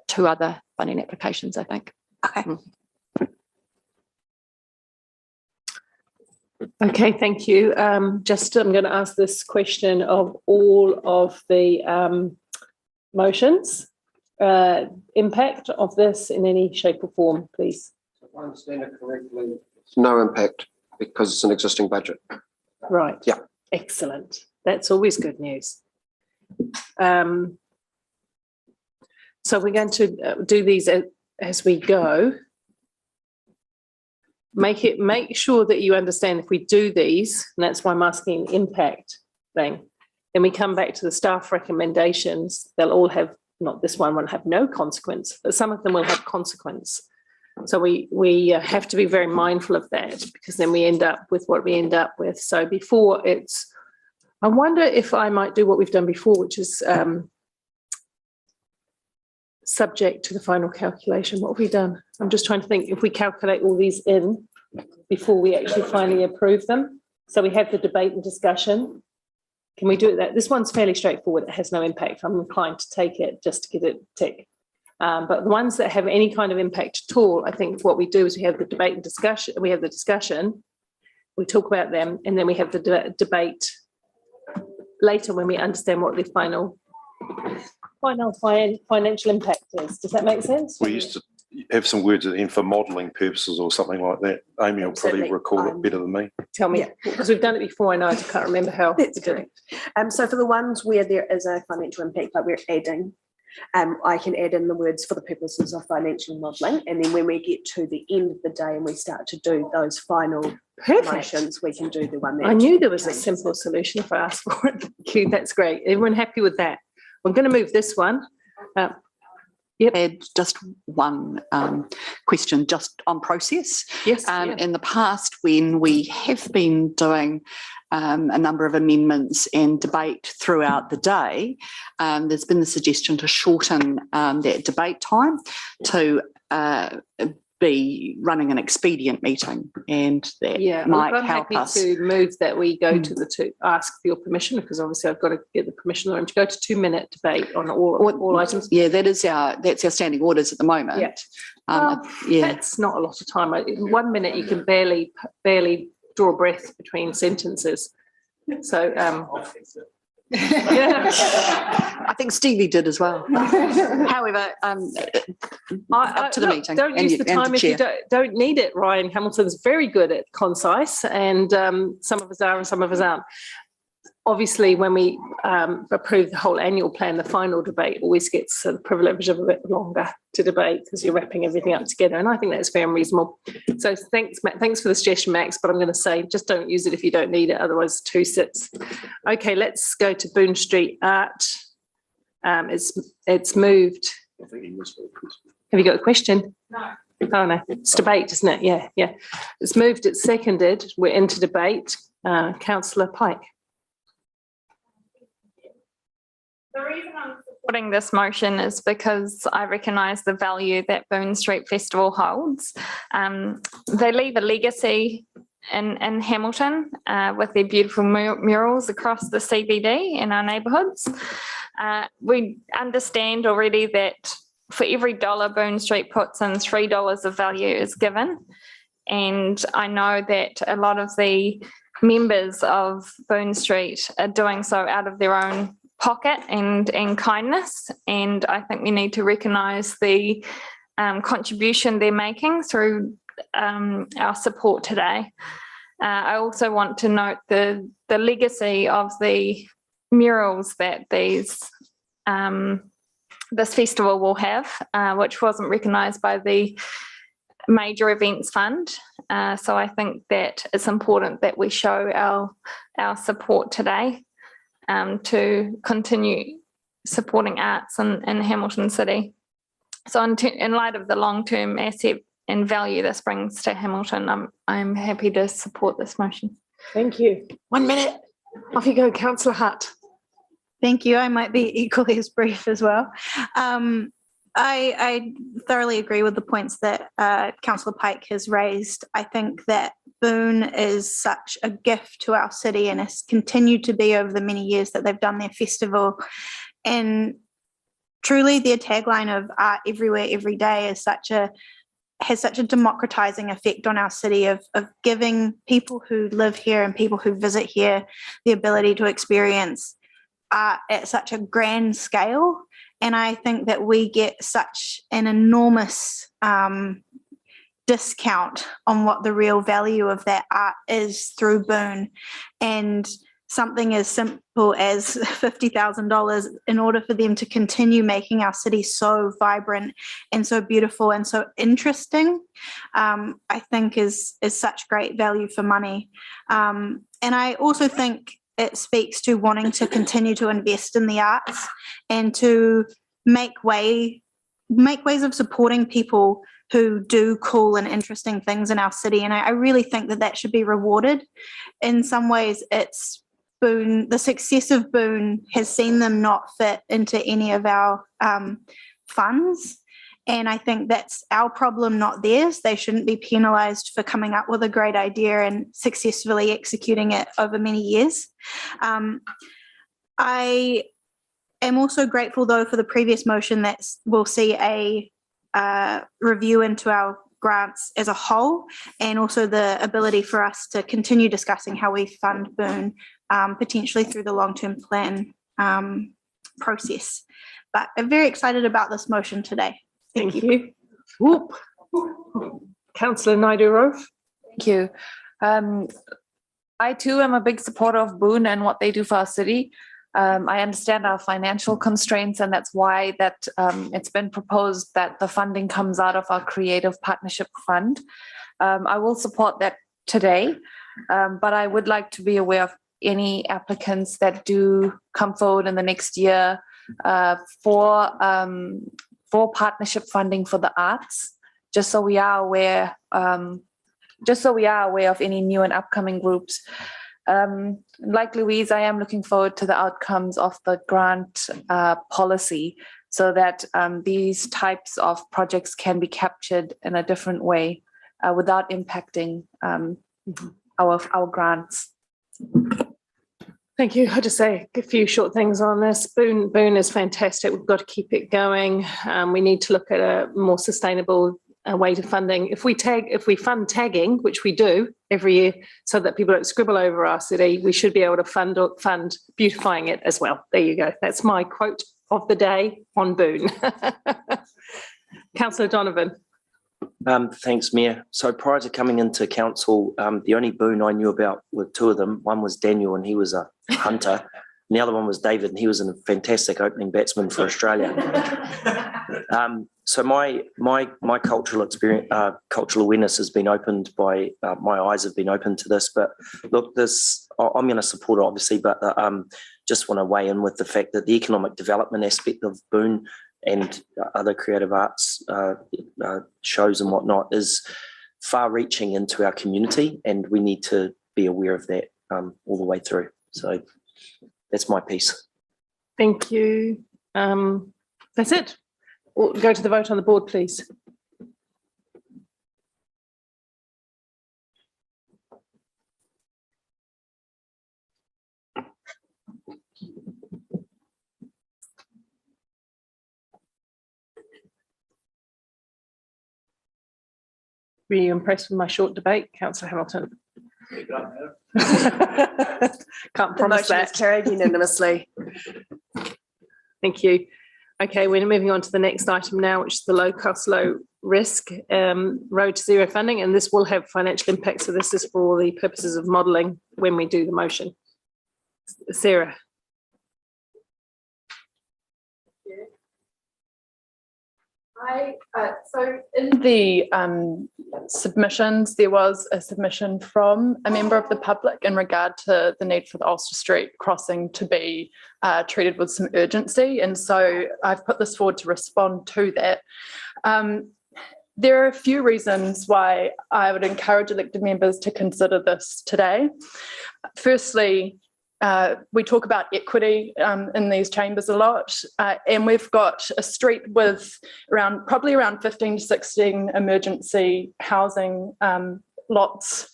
two other funding applications, I think. Okay. Okay, thank you. I'm going to ask this question of all of the motions. Impact of this in any shape or form, please. If I understand it correctly, no impact because it's an existing budget. Right. Yeah. Excellent. That's always good news. So we're going to do these as we go. Make sure that you understand if we do these, and that's why I'm asking impact thing. Then we come back to the staff recommendations. They'll all have, not this one will have no consequence, but some of them will have consequence. So we have to be very mindful of that, because then we end up with what we end up with. So before I wonder if I might do what we've done before, which is subject to the final calculation. What have we done? I'm just trying to think if we calculate all these in before we actually finally approve them. So we have the debate and discussion. Can we do it that? This one's fairly straightforward. It has no impact. I'm inclined to take it just to get it tick. But the ones that have any kind of impact at all, I think what we do is we have the debate and discussion. We have the discussion, we talk about them, and then we have the debate later when we understand what the final financial impact is. Does that make sense? We used to have some words at the end for modelling purposes or something like that. Amy will probably recall it better than me. Tell me, because we've done it before and I can't remember how. That's correct. So for the ones where there is a financial impact, like we're adding, I can add in the words for the purposes of financial modelling, and then when we get to the end of the day and we start to do those final motions, we can do the one that I knew there was a simple solution if I asked for it. Thank you. That's great. Everyone happy with that? I'm going to move this one. Add just one question just on process. Yes. In the past, when we have been doing a number of amendments and debate throughout the day, there's been the suggestion to shorten that debate time to be running an expedient meeting, and that might help us. I'm happy to move that we go to the ask for your permission, because obviously I've got to get the permission of the room to go to 2-minute debate on all items. Yeah, that's our standing orders at the moment. That's not a lot of time. 1 minute you can barely draw a breath between sentences. So I think Stevie did as well. However, up to the meeting. Don't use the time if you don't need it. Ryan Hamilton's very good at concise, and some of us are and some of us aren't. Obviously, when we approve the whole annual plan, the final debate always gets the privilege of a bit longer to debate, because you're wrapping everything up together, and I think that's fair and reasonable. So thanks for the suggestion, Max, but I'm going to say just don't use it if you don't need it, otherwise 2 sits. Okay, let's go to Boon Street Art. It's moved. Have you got a question? No. Oh, no, it's debate, isn't it? Yeah, yeah. It's moved, it's seconded. We're into debate. Councillor Pike. The reason I'm supporting this motion is because I recognise the value that Boon Street Festival holds. They leave a legacy in Hamilton with their beautiful murals across the CBD in our neighbourhoods. We understand already that for every dollar Boon Street puts in, $3 of value is given. And I know that a lot of the members of Boon Street are doing so out of their own pocket and kindness. And I think we need to recognise the contribution they're making through our support today. I also want to note the legacy of the murals that this festival will have, which wasn't recognised by the Major Events Fund. So I think that it's important that we show our support today to continue supporting arts in Hamilton City. So in light of the long-term asset and value this brings to Hamilton, I'm happy to support this motion. Thank you. 1 minute. Off you go, Councillor Hutt. Thank you. I might be equally as brief as well. I thoroughly agree with the points that Councillor Pike has raised. I think that Boon is such a gift to our city and has continued to be over the many years that they've done their festival. And truly their tagline of art everywhere, every day has such a democratizing effect on our city of giving people who live here and people who visit here the ability to experience art at such a grand scale. And I think that we get such an enormous discount on what the real value of that art is through Boon. And something as simple as $50,000 in order for them to continue making our city so vibrant and so beautiful and so interesting, I think is such great value for money. And I also think it speaks to wanting to continue to invest in the arts and to make ways of supporting people who do cool and interesting things in our city. And I really think that should be rewarded. In some ways, it's Boon, the success of Boon has seen them not fit into any of our funds. And I think that's our problem, not theirs. They shouldn't be penalised for coming up with a great idea and successfully executing it over many years. I am also grateful, though, for the previous motion that we'll see a review into our grants as a whole, and also the ability for us to continue discussing how we fund Boon, potentially through the long-term plan process. But I'm very excited about this motion today. Thank you. Whoop. Councillor Naidu-Rove. Thank you. I too am a big supporter of Boon and what they do for our city. I understand our financial constraints, and that's why it's been proposed that the funding comes out of our Creative Partnership Fund. I will support that today, but I would like to be aware of any applicants that do come forward in the next year for partnership funding for the arts, just so we are aware of any new and upcoming groups. Like Louise, I am looking forward to the outcomes of the grant policy, so that these types of projects can be captured in a different way without impacting our grants. Thank you. I'll just say a few short things on this. Boon is fantastic. We've got to keep it going. We need to look at a more sustainable way to funding. If we fund tagging, which we do every year, so that people don't scribble over our city, we should be able to fund beautifying it as well. There you go. That's my quote of the day on Boon. Councillor Donovan. Thanks, Mayor. So prior to coming into council, the only Boon I knew about were two of them. One was Daniel, and he was a hunter. And the other one was David, and he was a fantastic opening batsman for Australia. So my cultural experience, cultural awareness has been opened by, my eyes have been opened to this. But look, I'm going to support it, obviously, but just want to weigh in with the fact that the economic development aspect of Boon and other creative arts shows and whatnot is far-reaching into our community, and we need to be aware of that all the way through. So that's my piece. Thank you. That's it. We'll go to the vote on the board, please. Were you impressed with my short debate, Councillor Hamilton? Can't promise The motion is that. carried unanimously. Thank you. Okay, we're moving on to the next item now, which is the low cost, low risk road to zero funding, and this will have financial impacts. So this is for the purposes of modelling when we do the motion. Sarah. So in the submissions, there was a submission from a member of the public in regard to the need for the Ulster Street crossing to be treated with some urgency. And so I've put this forward to respond to that. There are a few reasons why I would encourage elected members to consider this today. Firstly, we talk about equity in these chambers a lot, and we've got a street with probably around 15 to 16 emergency housing lots,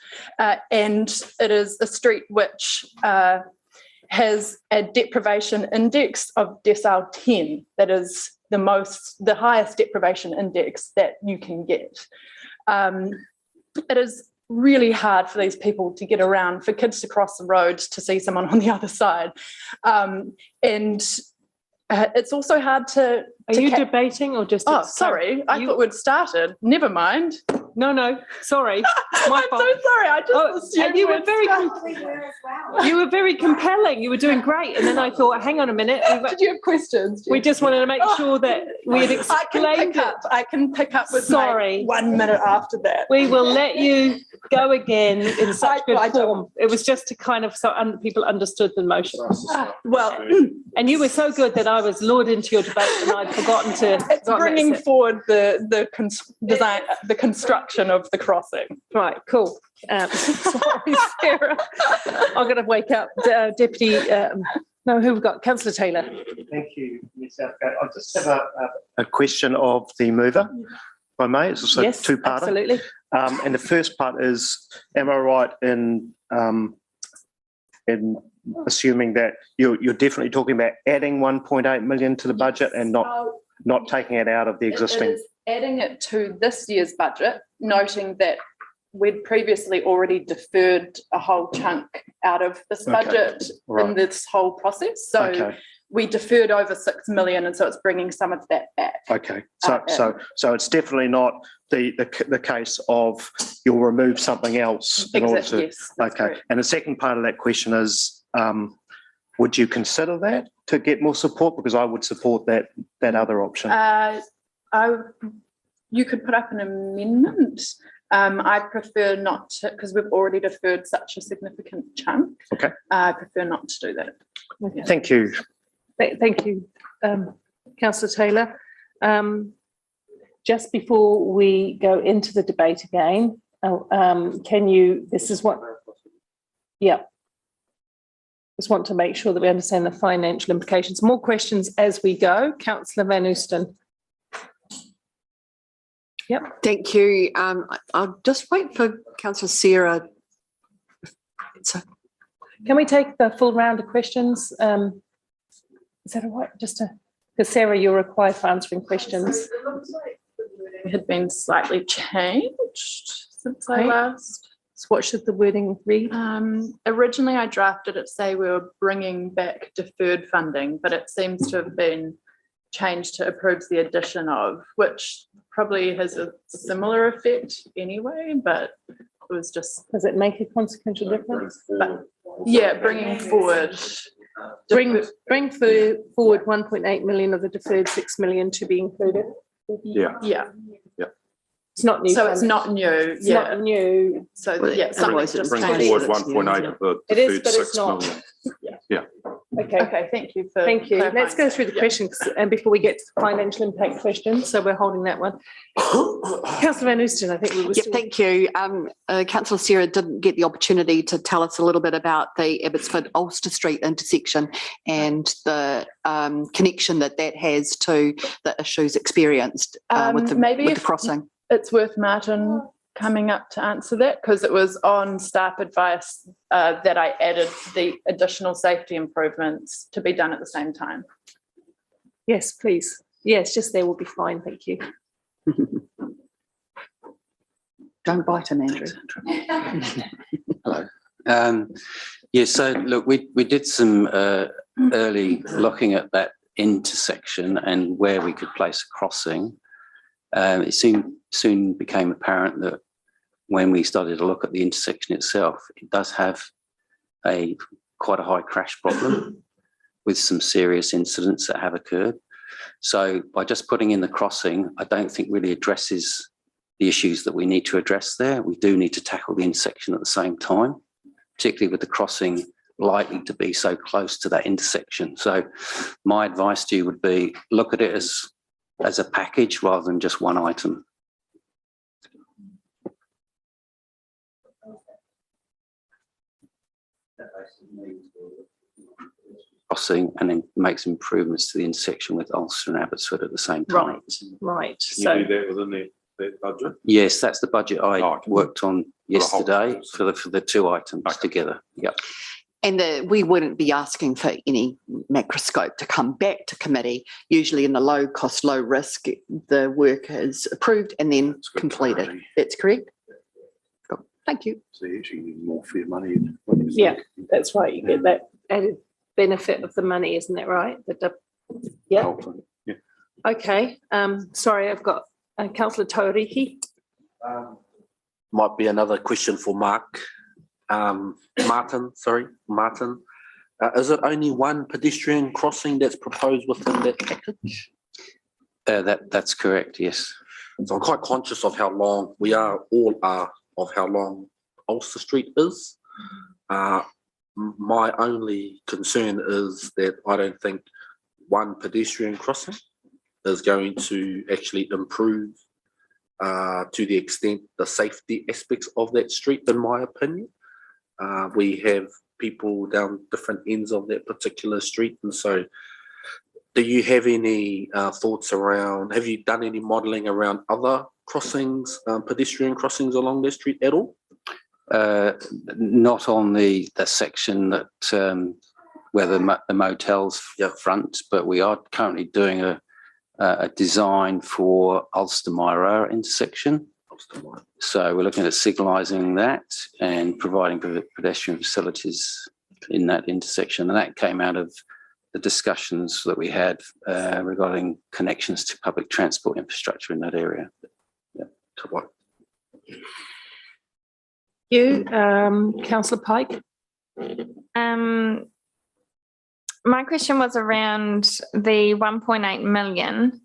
and it is a street which has a deprivation index of decile 10. That is the highest deprivation index that you can get. It is really hard for these people to get around, for kids to cross the road to see someone on the other side. And it's also hard to... Are you debating or just... Oh, sorry. I thought we'd started. Never mind. No, sorry. My fault. I'm so sorry. I just assumed you were very compelling. You were doing great. And then I thought, hang on a minute. Did you have questions? We just wanted to make sure that we had explained it. I can pick up with Sorry. 1 minute after that. We will let you go again in such good form. It was just to kind of so people understood the motion. Well, and you were so good that I was lured into your debate and I'd forgotten to... It's bringing forward the construction of the crossing. Right, cool. Sorry, Sarah. I'm going to wake up Deputy... no, who we've got? Councillor Taylor. Thank you, Ms. Southgate. I just have a question of the mover, if I may. It's also Yes, two-parter. absolutely. And the first part is, am I right in assuming that you're definitely talking about adding 1.8 million to the budget and not taking it out of the existing? It is adding it to this year's budget, noting that we'd previously already deferred a whole chunk out of this budget in this whole process. So we deferred over 6 million, and so it's bringing some of that back. Okay, so it's definitely not the case of you'll remove something else in order to. Yes, that's correct. And the second part of that question is, would you consider that to get more support? Because I would support that other option. You could put up an amendment. I prefer not to, because we've already deferred such a significant chunk. Okay. I prefer not to do that. Okay. Thank you. Thank you, Councillor Taylor. Just before we go into the debate again, this is what... Yeah. Just want to make sure that we understand the financial implications. More questions as we go. Councillor Van Oosten. Yep. Thank you. I'll just wait for Councillor Sarah. Can we take the full round of questions? Is that all right? Because Sarah, you're required for answering questions. It looks like it had been slightly changed since I last. So what should the wording read? Originally, I drafted it say we were bringing back deferred funding, but it seems to have been changed to approves the addition of, which probably has a similar effect anyway, but it was just... Does it make a consequential difference? But, yeah, bringing forward... Bring forward 1.8 million of the deferred 6 million to be included. Yeah. It's not new. So it's not new. It's not new. So yeah, Bring forward 1.8 of the It is, deferred but 6 it's not. million. Yeah. Okay, thank you for. thank you. Let's clarifying go that. through the Yeah. questions and before we get to the financial impact question. So we're holding that one. Councillor Van Oosten, I think we were. Yep, thank you. Councillor Sarah didn't get the opportunity to tell us a little bit about the Abbotsford Ulster Street intersection and the connection that has to the issues experienced with the crossing. It's worth Martin coming up to answer that, because it was on staff advice that I added the additional safety improvements to be done at the same time. Yes, please. Yes, just there will be fine. Thank you. Don't bite him, Andrew. Hello. So look, we did some early looking at that intersection and where we could place a crossing. It soon became apparent that when we started to look at the intersection itself, it does have quite a high crash problem with some serious incidents that have occurred. So by just putting in the crossing, I don't think really addresses the issues that we need to address there. We do need to tackle the intersection at the same time, particularly with the crossing likely to be so close to that intersection. So my advice to you would be look at it as a package rather than just one item. Crossing and then make some improvements to the intersection with Ulster and Abbotsford at the same time. Right. Can you do that within that budget? Yes, that's the budget I worked on yesterday for the two items together. Yep. And we wouldn't be asking for any macroscope to come back to committee. Usually in the low cost, low risk, the work is approved and then completed. That's correct? Cool. Thank you. So you actually need more for your money. Yeah, that's right. You get that added benefit of the money, isn't that right? Yeah. Okay. Sorry, I've got Councillor Tauriki. Might be another question for Martin. Is it only one pedestrian crossing that's proposed within that package? That's correct, yes. So I'm quite conscious of how long of how long Ulster Street is. My only concern is that I don't think one pedestrian crossing is going to actually improve to the extent the safety aspects of that street, in my opinion. We have people down different ends of that particular street. And so do you have any thoughts around, have you done any modelling around other crossings, pedestrian crossings along that street at all? Not on the section that where the motel's front, but we are currently doing a design for Ulster intersection. So we're looking at signalising that and providing pedestrian facilities in that intersection. And that came out of the discussions that we had regarding connections to public transport infrastructure in that area. Yeah. You, Councillor Pike. My question was around the 1.8 million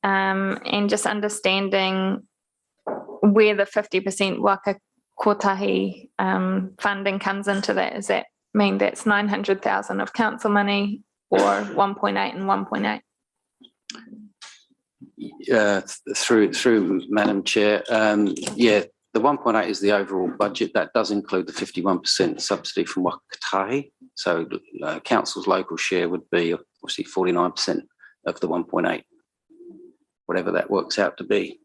and just understanding where the 50% Waka Kotahi funding comes into that. Does that mean that's 900,000 of council money or 1.8 and 1.8? Through Madam Chair, the 1.8 is the overall budget. That does include the 51% subsidy from Waka Kotahi. So council's local share would be obviously 49% of the 1.8, whatever that works out to be.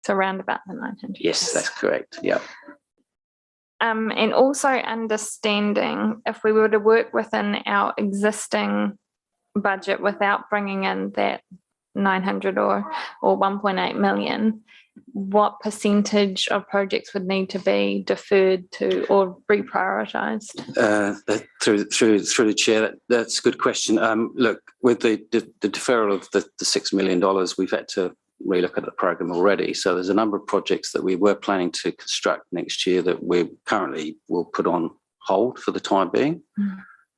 So around about the 900. Yes, that's correct. Yeah. And also understanding if we were to work within our existing budget without bringing in that 900 or 1.8 million, what percentage of projects would need to be deferred to or reprioritised? Through the chair, that's a good question. Look, with the deferral of the $6 million, we've had to relook at the program already. So there's a number of projects that we were planning to construct next year that we currently will put on hold for the time being.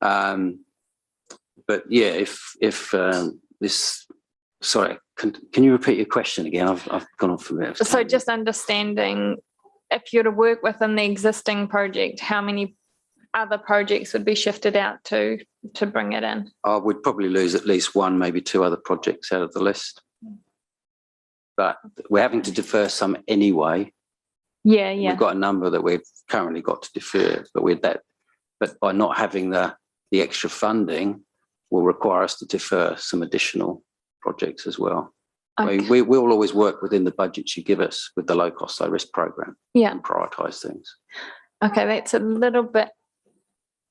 But yeah, if this, sorry, can you repeat your question again? I've gone off from there. So just understanding if you're to work within the existing project, how many other projects would be shifted out to bring it in? We'd probably lose at least one, maybe two other projects out of the list. But we're having to defer some anyway. Yeah. We've got a number that we've currently got to defer, but by not having the extra funding will require us to defer some additional projects as well. Okay. We will always work within the budgets you give us with the low cost, low risk program. Yeah. And prioritise things. Okay, that's a little bit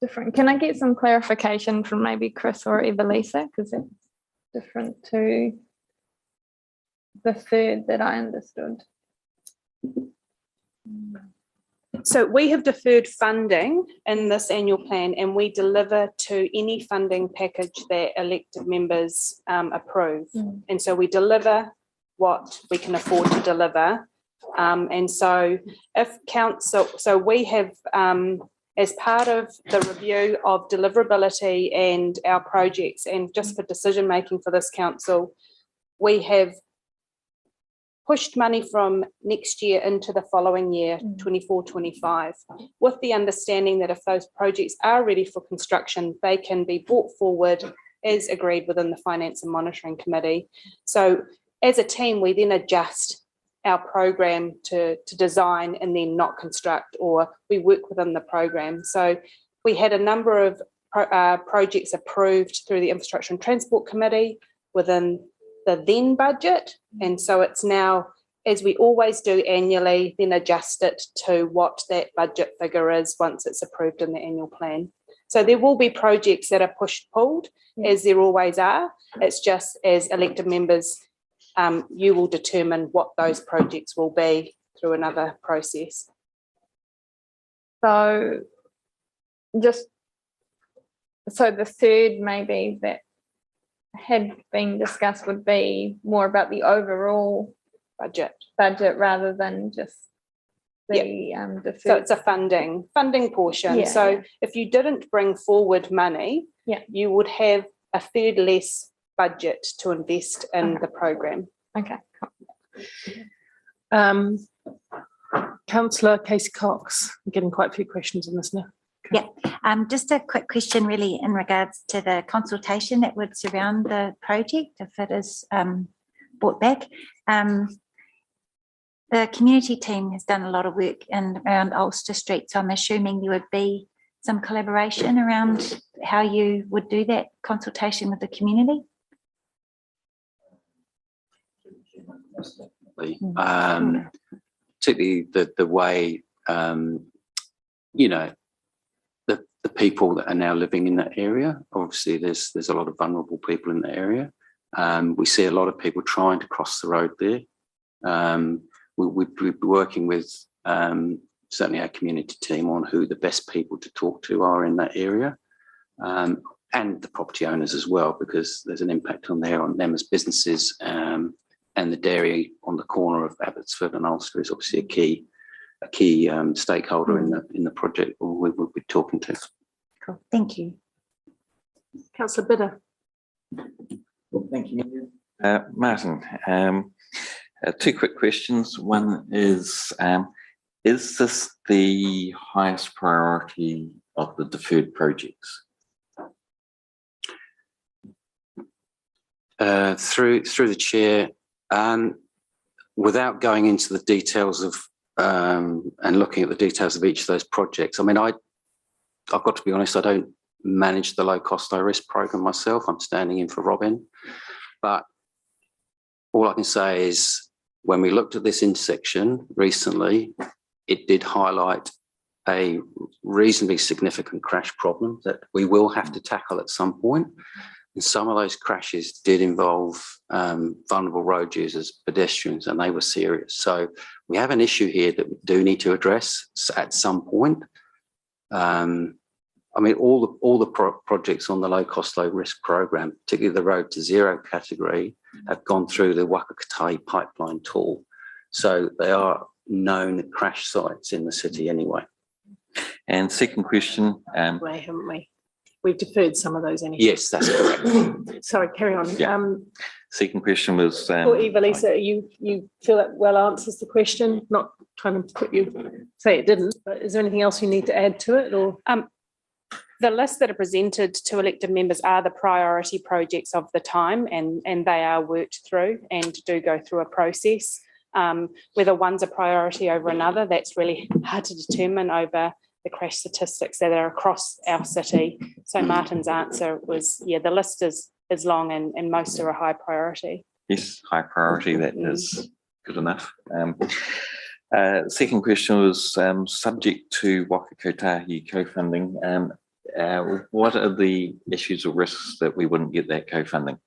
different. Can I get some clarification from maybe Chris or Evelisa? Because it's different to the third that I understood. So we have deferred funding in this annual plan, and we deliver to any funding package that elected members approve. And so we deliver what we can afford to deliver. And so if council, so we have, as part of the review of deliverability and our projects, and just for decision making for this council, we have pushed money from next year into the following year, 24-25, with the understanding that if those projects are ready for construction, they can be brought forward as agreed within the Finance and Monitoring Committee. So as a team, we then adjust our program to design and then not construct, or we work within the program. So we had a number of projects approved through the Infrastructure and Transport Committee within the then budget, and so it's now, as we always do annually, then adjust it to what that budget figure is once it's approved in the annual plan. So there will be projects that are pulled, as there always are. It's just as elected members, you will determine what those projects will be through another process. So the third maybe that had been discussed would be more about the overall budget rather than just the deferred. So it's a funding portion. So if you didn't bring forward money, you would have a third less budget to invest in the program. Okay. Councillor Casey Cox, I'm getting quite a few questions on this now. Yeah, just a quick question really in regards to the consultation that would surround the project if it is brought back. The community team has done a lot of work around Ulster Street, so I'm assuming there would be some collaboration around how you would do that consultation with the community. Particularly the way, the people that are now living in that area. Obviously, there's a lot of vulnerable people in the area. We see a lot of people trying to cross the road there. We'd be working with certainly our community team on who the best people to talk to are in that area, and the property owners as well, because there's an impact on them as businesses, and the dairy on the corner of Abbotsford and Ulster is obviously a key stakeholder in the project we will be talking to. Cool, thank you. Councillor Bidder. Well, thank you, Martin. Two quick questions. One is this the highest priority of the deferred projects? Through the chair, without going into the details of and looking at the details of each of those projects, I mean, I've got to be honest, I don't manage the low cost, low risk program myself. I'm standing in for Robin. But all I can say is when we looked at this intersection recently, it did highlight a reasonably significant crash problem that we will have to tackle at some point. And some of those crashes did involve vulnerable road users, pedestrians, and they were serious. So we have an issue here that we do need to address at some point. I mean, all the projects on the low cost, low risk program, particularly the road to zero category, have gone through the Wakakatai pipeline tool. So they are known crash sites in the city anyway. And second question. Way, haven't we? We've deferred some of those anyway. Yes, that's correct. Sorry, carry on. Yeah. Second question was. Or Evelisa, you feel that well answers the question? Not trying to put you, say it didn't, but is there anything else you need to add to it? Or The lists that are presented to elected members are the priority projects of the time, and they are worked through and do go through a process. Whether one's a priority over another, that's really hard to determine over the crash statistics that are across our city. So Martin's answer was, yeah, the list is long and most are a high priority. Yes, high priority, that is good enough. Second question was subject to Waka Kotahi co-funding. What are the issues or risks that we wouldn't get that co-funding?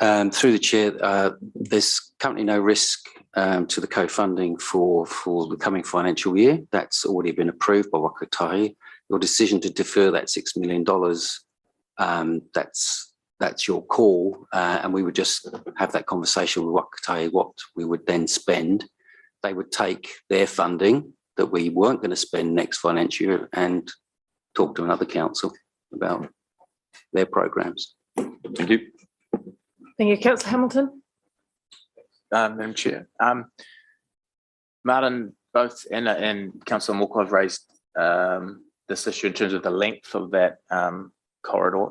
Through the chair, there's currently no risk to the co-funding for the coming financial year. That's already been approved by Waka Kotahi. Your decision to defer that $6 million, that's your call, and we would just have that conversation with Waka Kotahi, what we would then spend. They would take their funding that we weren't going to spend next financial year and talk to another council about their programs. Thank you. Thank you, Councillor Hamilton. Madam Chair. Martin, both and Councillor Moko have raised this issue in terms of the length of that corridor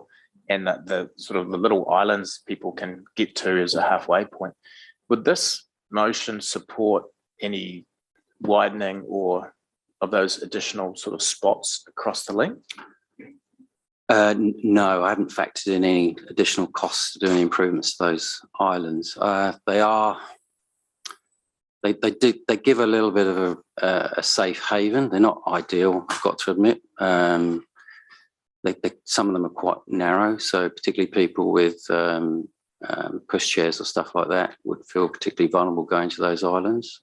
and the sort of the little islands people can get to as a halfway point. Would this motion support any widening or of those additional sort of spots across the length? No, I haven't factored in any additional costs to do any improvements to those islands. They give a little bit of a safe haven. They're not ideal, I've got to admit. Some of them are quite narrow, so particularly people with pushchairs or stuff like that would feel particularly vulnerable going to those islands.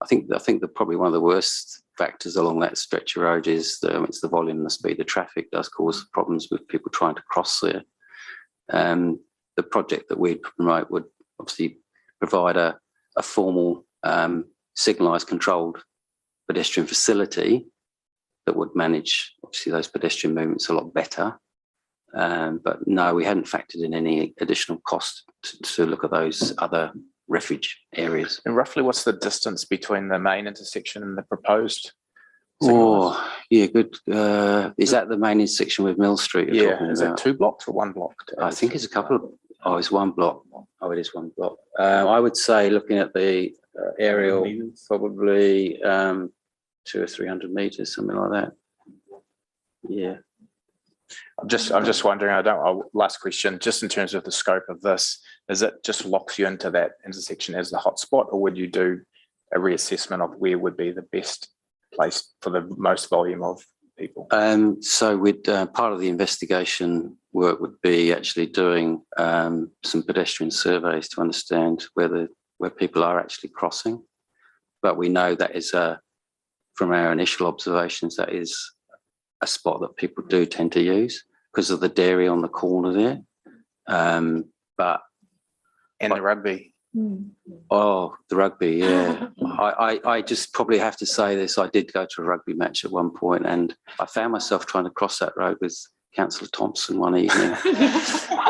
I think probably one of the worst factors along that stretch of road is it's the volume and the speed of traffic does cause problems with people trying to cross there. The project that we'd promote would obviously provide a formal signalised controlled pedestrian facility that would manage obviously those pedestrian movements a lot better. But no, we hadn't factored in any additional cost to look at those other refuge areas. And roughly what's the distance between the main intersection and the proposed? Oh, yeah, good. Is that the main intersection with Mill Street? Yeah, is it 2 blocks or 1 block? I think it's a couple of, it's 1 block. Oh, it is 1 block. I would say looking at the aerial, probably 200 or 300 metres, something like that. Yeah. I'm just wondering, last question, just in terms of the scope of this, is it just locks you into that intersection as the hotspot, or would you do a reassessment of where would be the best place for the most volume of people? So we'd part of the investigation work would be actually doing some pedestrian surveys to understand where people are actually crossing. But we know that is from our initial observations, that is a spot that people do tend to use because of the dairy on the corner there. And the rugby. Oh, the rugby, yeah. I just probably have to say this. I did go to a rugby match at one point and I found myself trying to cross that road with Councillor Thompson one evening.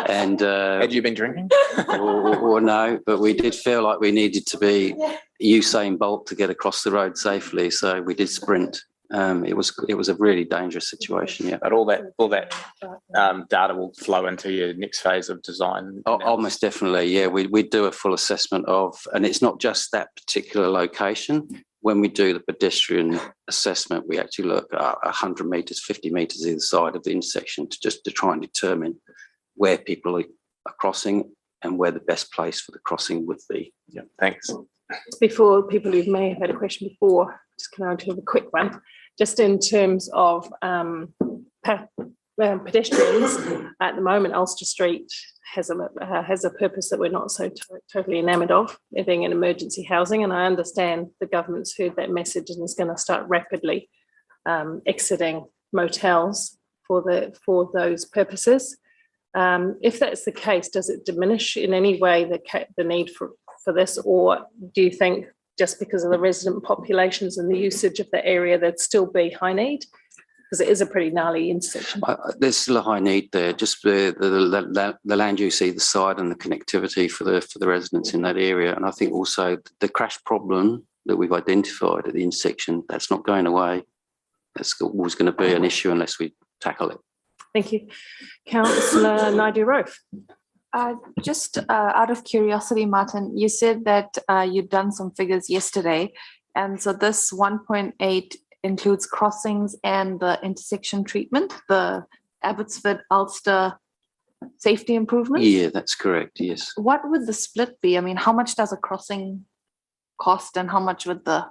And had you been drinking? or no, but we did feel like we needed to be Usain Bolt to get across the road safely. So we did sprint. It was a really dangerous situation. Yeah, but all that data will flow into your next phase of design. Almost definitely, yeah. We do a full assessment of, and it's not just that particular location. When we do the pedestrian assessment, we actually look at 100 metres, 50 metres either side of the intersection to try and determine where people are crossing and where the best place for the crossing would be. Yeah, thanks. Before people who may have had a question before, just can I have a quick one? Just in terms of pedestrians, at the moment, Ulster Street has a purpose that we're not so totally enamoured of, it being an emergency housing. And I understand the government's heard that message and is going to start rapidly exiting motels for those purposes. If that's the case, does it diminish in any way the need for this, or do you think just because of the resident populations and the usage of the area, there'd still be high need? Because it is a pretty gnarly intersection. There's still a high need there, just the land use either side and the connectivity for the residents in that area. And I think also the crash problem that we've identified at the intersection, that's not going away. That's always going to be an issue unless we tackle it. Thank you. Councillor Nadia Rofe. Just out of curiosity, Martin, you said that you'd done some figures yesterday. And so this 1.8 includes crossings and the intersection treatment, the Abbotsford Ulster safety improvements? Yeah, that's correct. Yes. What would the split be? I mean, how much does a crossing cost and how much would the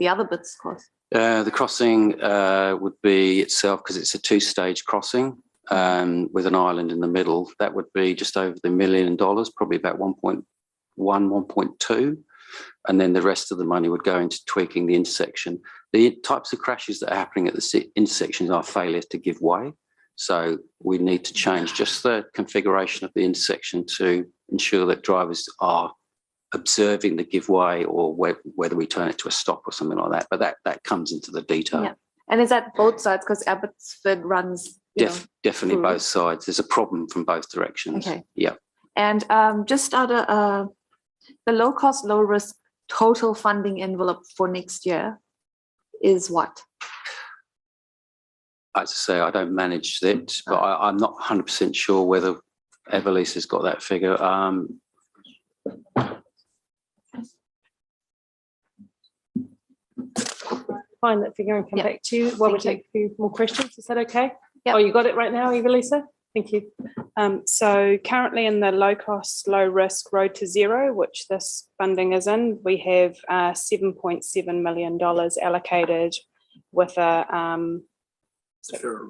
other bits cost? The crossing would be itself, because it's a two-stage crossing with an island in the middle. That would be just over $1 million, probably about 1.1, 1.2. And then the rest of the money would go into tweaking the intersection. The types of crashes that are happening at the intersections are failure to give way. So we need to change just the configuration of the intersection to ensure that drivers are observing the give way, or whether we turn it to a stop or something like that. But that comes into the detail. Yeah. And is that both sides? Because Abbotsford runs Definitely through. both sides. There's a problem from both directions. Okay. Yeah. And just out of the low cost, low risk total funding envelope for next year is what? As I say, I don't manage that, but I'm not 100% sure whether Evelise has got that figure. Find that figure and come back to you while we take a few more questions. Is that okay? Yep. Oh, you got it right now, Evelisa? Thank you. So currently in the low cost, low risk Road to Zero, which this funding is in, we have $7.7 million allocated with a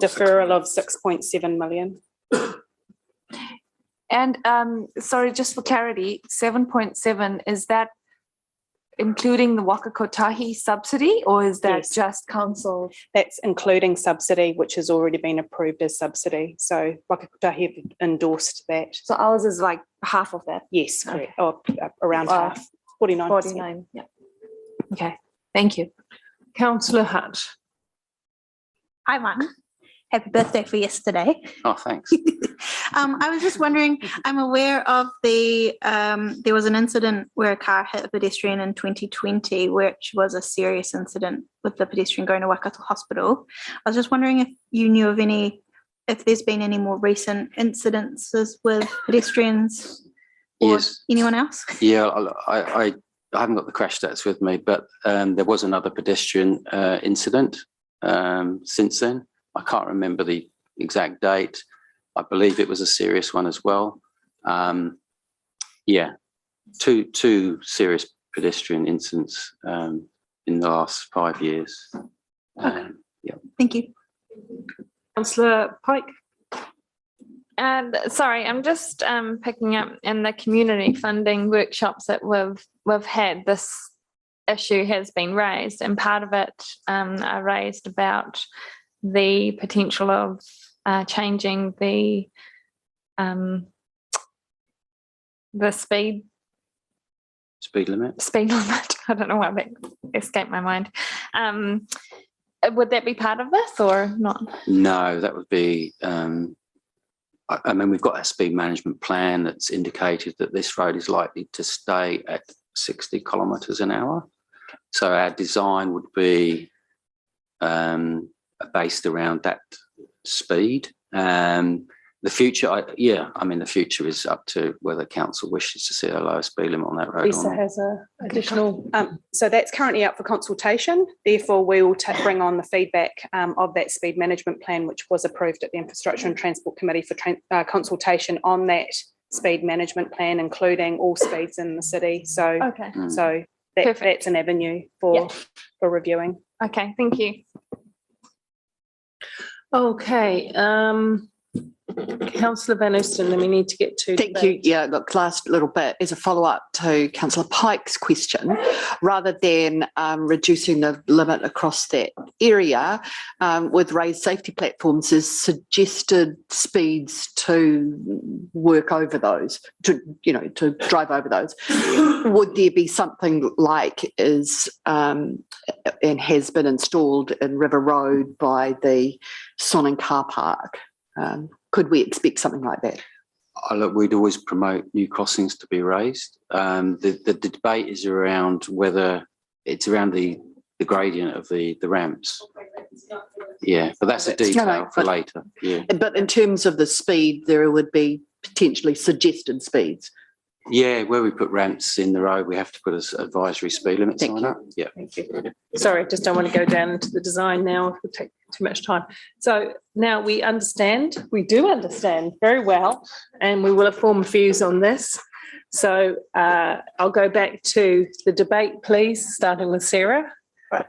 deferral of 6.7 million. And sorry, just for clarity, 7.7, is that including the Waka Kotahi subsidy, or is that just council? That's including subsidy, which has already been approved as subsidy. So Waka Kotahi have endorsed that. So ours is like half of that? Yes, correct. Oh, around half, 49%. 49, yeah. Okay, thank you. Councillor Hutt. Hi, Martin. Happy birthday for yesterday. Oh, thanks. I was just wondering, I'm aware of there was an incident where a car hit a pedestrian in 2020, which was a serious incident with the pedestrian going to Waikato Hospital. I was just wondering if you knew of if there's been any more recent incidences with pedestrians or anyone else? Yeah, I haven't got the crash stats with me, but there was another pedestrian incident since then. I can't remember the exact date. I believe it was a serious one as well. Yeah, two serious pedestrian incidents in the last 5 years. Okay. Yeah. Thank you. Councillor Pike. And sorry, I'm just picking up in the community funding workshops that we've had. This issue has been raised, and part of it I raised about the potential of changing the speed limit. I don't know why that escaped my mind. Would that be part of this or not? No, that would be. I mean, we've got a speed management plan that's indicated that this road is likely to stay at 60 kilometres an hour. So our design would be based around that speed. The future, the future is up to whether council wishes to see a lower speed limit on that road. Lisa has a additional. So that's currently up for consultation. Therefore, we will bring on the feedback of that speed management plan, which was approved at the Infrastructure and Transport Committee for consultation on that speed management plan, including all speeds in the city. So, so that's an avenue for reviewing. Okay, thank you. Okay, Councillor Van Oosten, then we need to get to. Thank you. Yeah, look, last little bit is a follow-up to Councillor Pike's question. Rather than reducing the limit across that area with raised safety platforms, is suggested speeds to work over those, to drive over those. Would there be something like is and has been installed in River Road by the Sonning car park? Could we expect something like that? Look, we'd always promote new crossings to be raised. The debate is around whether it's around the gradient of the ramps. Yeah, but that's a detail for later. Yeah. But in terms of the speed, there would be potentially suggested speeds. Yeah, where we put ramps in the road, we have to put as advisory speed limits on that. Yeah. Thank you. Sorry, I just don't want to go down into the design now. It would take too much time. So now we do understand very well, and we will have formed views on this. So I'll go back to the debate, please, starting with Sarah. Right.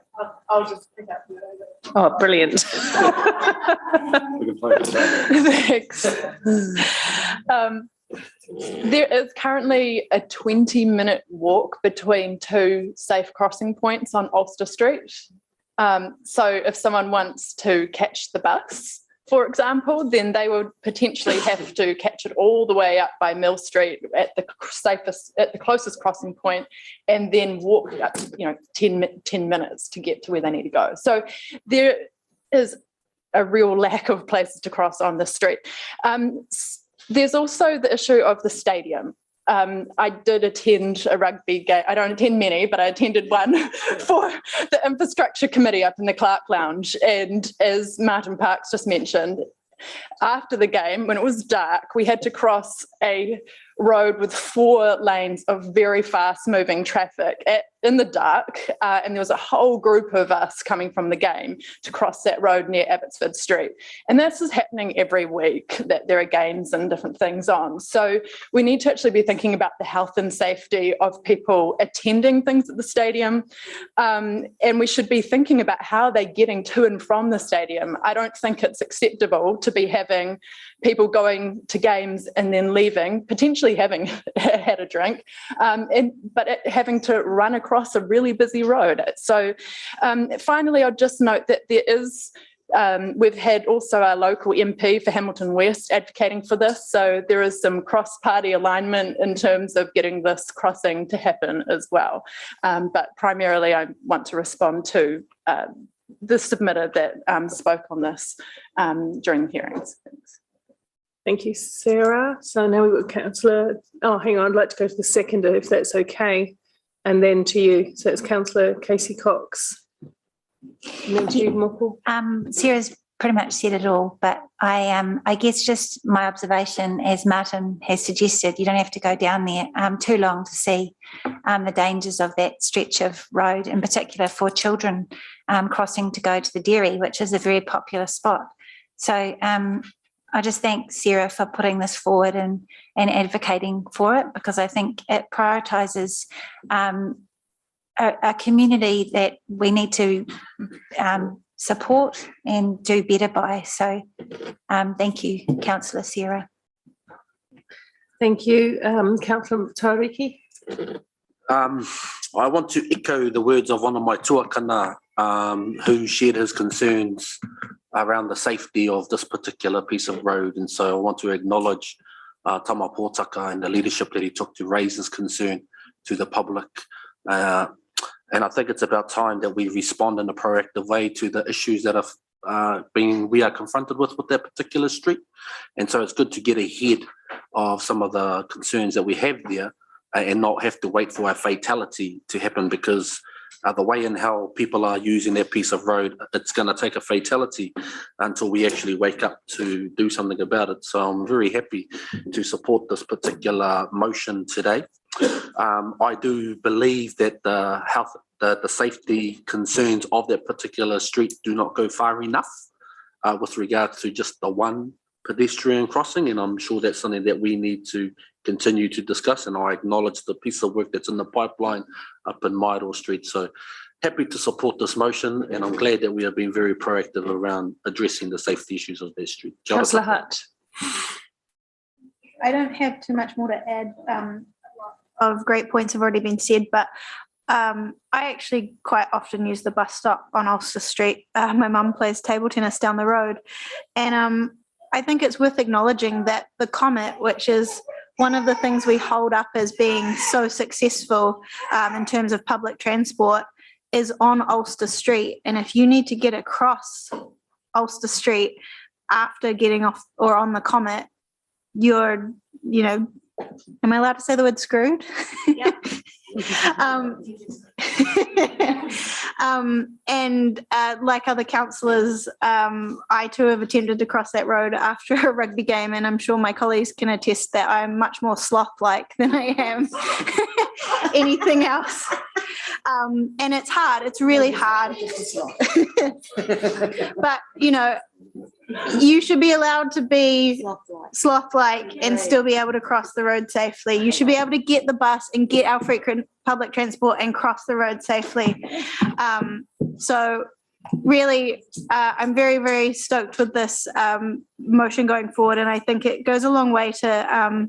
I'll just pick up. Oh, brilliant. Thanks. There is currently a 20-minute walk between two safe crossing points on Ulster Street. So if someone wants to catch the bus, for example, then they would potentially have to catch it all the way up by Mill Street at the closest crossing point, and then walk up, 10 minutes to get to where they need to go. So there is a real lack of places to cross on the street. There's also the issue of the stadium. I did attend a rugby game. I don't attend many, but I attended one for the infrastructure committee up in the Clark Lounge. And as Martin Parks just mentioned, after the game, when it was dark, we had to cross a road with 4 lanes of very fast moving traffic in the dark, and there was a whole group of us coming from the game to cross that road near Abbotsford Street. And this is happening every week, that there are games and different things on. So we need to actually be thinking about the health and safety of people attending things at the stadium, and we should be thinking about how they're getting to and from the stadium. I don't think it's acceptable to be having people going to games and then leaving, potentially having had a drink, but having to run across a really busy road. So finally, I'll just note that there is, we've had also our local MP for Hamilton West advocating for this. So there is some cross-party alignment in terms of getting this crossing to happen as well. But primarily, I want to respond to the submitter that spoke on this during the hearings. Thanks. Thank you, Sarah. So now we've got Councillor, hang on, I'd like to go to the seconder if that's okay, and then to you. So it's Councillor Casey Cox. And then to you, Moko. Sarah's pretty much said it all, but I guess just my observation, as Martin has suggested, you don't have to go down there too long to see the dangers of that stretch of road, in particular for children crossing to go to the dairy, which is a very popular spot. So I just thank Sarah for putting this forward and advocating for it, because I think it prioritises a community that we need to support and do better by. So thank you, Councillor Sarah. Thank you, Councillor Tauriki. I want to echo the words of one of my tuakana who shared his concerns around the safety of this particular piece of road. And so I want to acknowledge Tama Pōtaka and the leadership that he took to raise his concern to the public. And I think it's about time that we respond in a proactive way to the issues that we are confronted with that particular street. And so it's good to get ahead of some of the concerns that we have there and not have to wait for a fatality to happen, because the way in how people are using that piece of road, it's going to take a fatality until we actually wake up to do something about it. So I'm very happy to support this particular motion today. I do believe that the safety concerns of that particular street do not go far enough with regards to just the one pedestrian crossing, and I'm sure that's something that we need to continue to discuss, and I acknowledge the piece of work that's in the pipeline up in Myrtle Street. So happy to support this motion, and I'm glad that we have been very proactive around addressing the safety issues of that street. Councillor Hutt. I don't have too much more to add. Of great points have already been said, but I actually quite often use the bus stop on Ulster Street. My mum plays table tennis down the road, and I think it's worth acknowledging that the Comet, which is one of the things we hold up as being so successful in terms of public transport, is on Ulster Street. And if you need to get across Ulster Street after getting off or on the Comet, you're, am I allowed to say the word screwed? Yep. And like other councillors, I too have attempted to cross that road after a rugby game, and I'm sure my colleagues can attest that I'm much more sloth-like than I am anything else. And it's hard, it's really hard. But, you know, you should be allowed to be sloth-like and still be able to cross the road safely. You should be able to get the bus and get our frequent public transport and cross the road safely. So really, I'm very, very stoked with this motion going forward, and I think it goes a long way to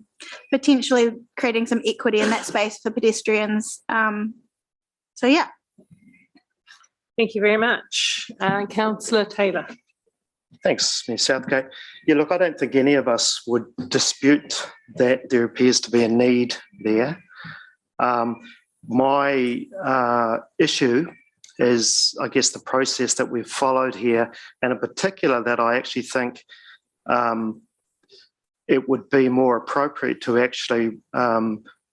potentially creating some equity in that space for pedestrians. So yeah. Thank you very much. Councillor Taylor. Thanks, Ms Southgate. Yeah, look, I don't think any of us would dispute that there appears to be a need there. My issue is, I guess, the process that we've followed here, and in particular that I actually think it would be more appropriate to actually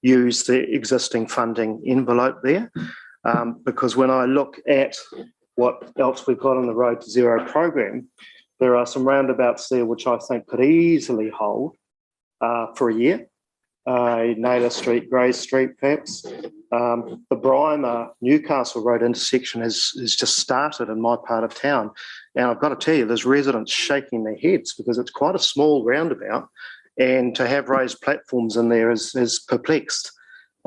use the existing funding envelope there, because when I look at what else we've got on the Road to Zero program, there are some roundabouts there which I think could easily hold for a year. Naylor Street, Grey Street, perhaps. The Brymer Newcastle Road intersection has just started in my part of town. And I've got to tell you, there's residents shaking their heads because it's quite a small roundabout, and to have raised platforms in there has perplexed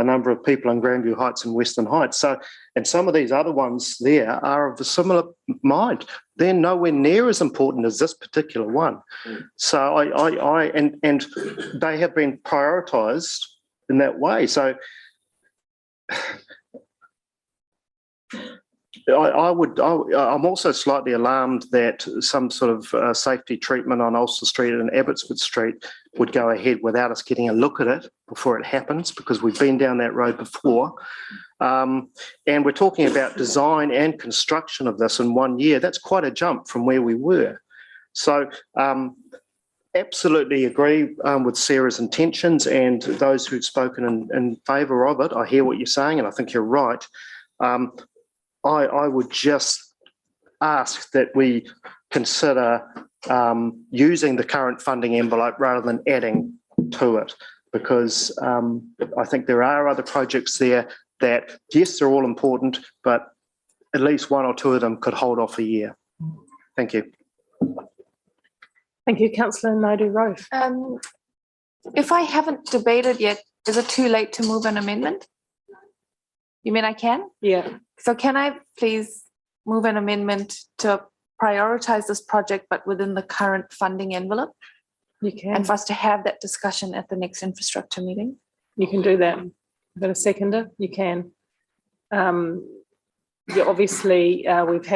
a number of people in Grandview Heights and Western Heights. So, and some of these other ones there are of a similar mind. They're nowhere near as important as this particular one. So and they have been prioritised in that way. So I'm also slightly alarmed that some sort of safety treatment on Ulster Street and Abbotsford Street would go ahead without us getting a look at it before it happens, because we've been down that road before. And we're talking about design and construction of this in 1 year. That's quite a jump from where we were. So absolutely agree with Sarah's intentions and those who've spoken in favour of it. I hear what you're saying, and I think you're right. I would just ask that we consider using the current funding envelope rather than adding to it, because I think there are other projects there that, yes, they're all important, but at least one or two of them could hold off a year. Thank you. Thank you, Councillor Naidu-Rofe. If I haven't debated yet, is it too late to move an amendment? You mean I can? Yeah. So can I please move an amendment to prioritise this project, but within the current funding envelope? You can. And for us to have that discussion at the next infrastructure meeting? You can do that. I've got a seconder. You can. Yeah, obviously, we've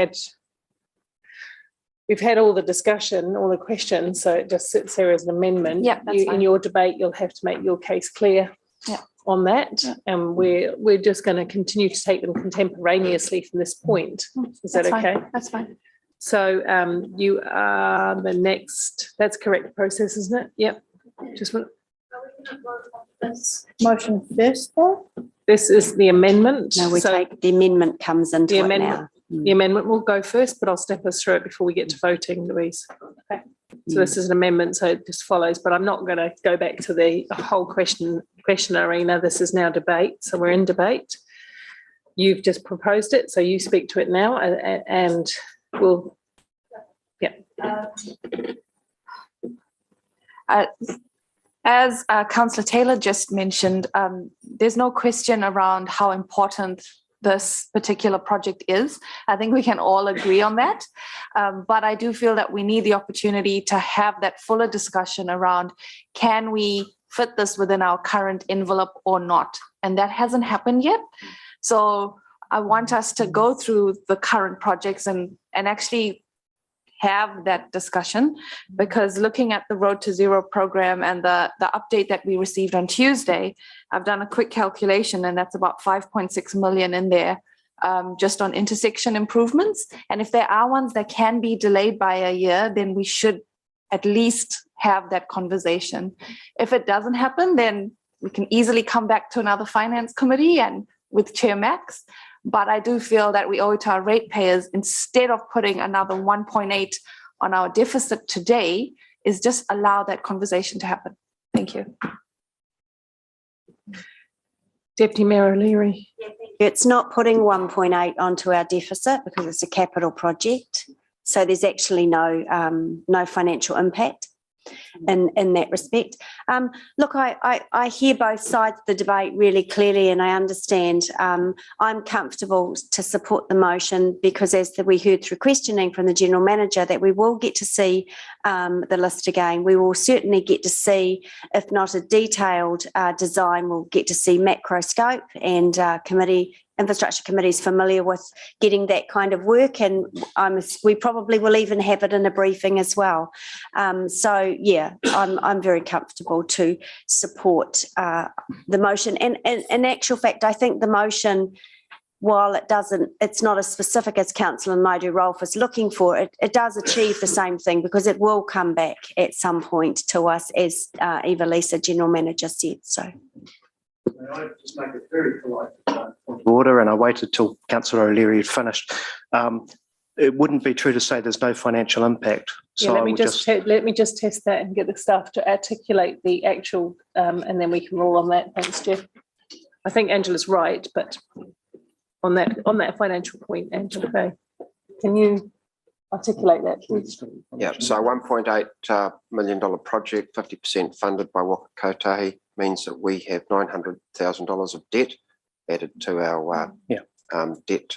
had all the discussion, all the questions, so it just sits there as an amendment. Yeah, that's fine. In your debate, you'll have to make your case clear. Yeah. On that, and we're just going to continue to take them contemporaneously from this point. Is that okay? That's fine. So you are the next. That's correct process, isn't it? Yep. Just want This motion first, though. This is the amendment. No, the amendment comes into it now. The amendment will go first, but I'll step us through it before we get to voting, Louise. Okay. So this is an amendment, so it just follows, but I'm not going to go back to the whole question arena. This is now debate, so we're in debate. You've just proposed it, so you speak to it now, and we'll, yeah. As Councillor Taylor just mentioned, there's no question around how important this particular project is. I think we can all agree on that. But I do feel that we need the opportunity to have that fuller discussion around, can we fit this within our current envelope or not? And that hasn't happened yet. So I want us to go through the current projects and actually have that discussion, because looking at the Road to Zero program and the update that we received on Tuesday, I've done a quick calculation, and that's about 5.6 million in there just on intersection improvements. And if there are ones that can be delayed by a year, then we should at least have that conversation. If it doesn't happen, then we can easily come back to another finance committee and with Chair Max, but I do feel that we owe it to our ratepayers, instead of putting another 1.8 on our deficit today, is just allow that conversation to happen. Thank you. Deputy Mayor O'Leary. It's not putting 1.8 onto our deficit because it's a capital project. So there's actually no financial impact in that respect. Look, I hear both sides of the debate really clearly, and I understand. I'm comfortable to support the motion because, as we heard through questioning from the General Manager, that we will get to see the list again. We will certainly get to see, if not a detailed design, we'll get to see macro scope, and infrastructure committees familiar with getting that kind of work, and we probably will even have it in a briefing as well. So yeah, I'm very comfortable to support the motion. And in actual fact, I think the motion, while it's not as specific as Councillor Naidu Rolfe is looking for, it does achieve the same thing, because it will come back at some point to us, as Eva-Lisa, General Manager, said. So. I just make it very polite order, and I waited till Councillor O'Leary had finished. It wouldn't be true to say there's no financial impact. So let me just test that and get the staff to articulate the actual, and then we can roll on that. Thanks, Jeff. I think Angela's right, but on that financial point, Angela, can you articulate that, please? Yeah, so $1.8 million project, 50% funded by Waka Kotahi, means that we have $900,000 of debt added to our debt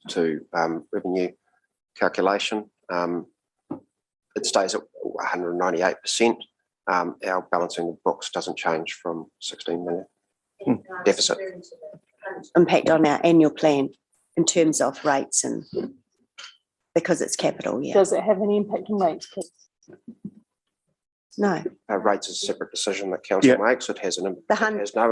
to revenue calculation. It stays at 198%. Our balancing the books doesn't change from 16 million deficit. Impact on our annual plan in terms of rates, and because it's capital, yeah. Does it have any impact on rates, please? No. Rates is a separate decision that council makes. It has no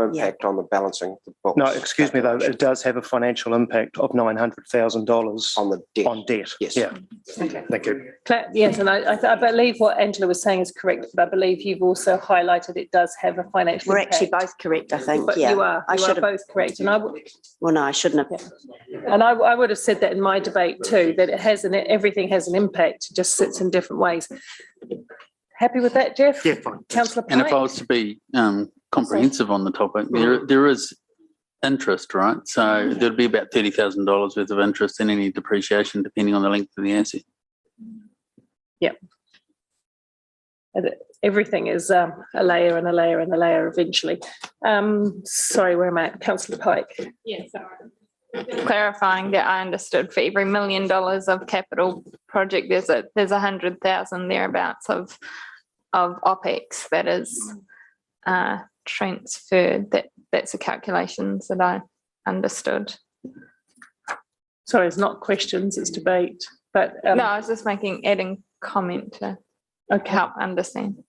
impact on the balancing the books. No, excuse me though, it does have a financial impact of $900,000 on the debt. On debt. Yes. Yeah. Okay. Thank you. Yes, and I believe what Angela was saying is correct, but I believe you've also highlighted it does have a financial We're impact. actually both correct, I think. But yeah. you are both correct, and well, no, I shouldn't have. And I would have said that in my debate too, that everything has an impact, it just sits in different ways. Happy with that, Jeff? Yeah, fine. Councillor Pike? And if I was to be comprehensive on the topic, there is interest, right? So there'd be about $30,000 worth of interest in any depreciation, depending on the length of the asset. Yeah. Everything is a layer and a layer and a layer eventually. Sorry, where am I at? Councillor Pike. Yes, sorry. Clarifying that I understood, for every $1 million of capital project, there's 100,000 thereabouts of OPEX that is transferred. That's the calculations that I understood. Sorry, it's not questions, it's debate. But no, I was just adding comment to help understand.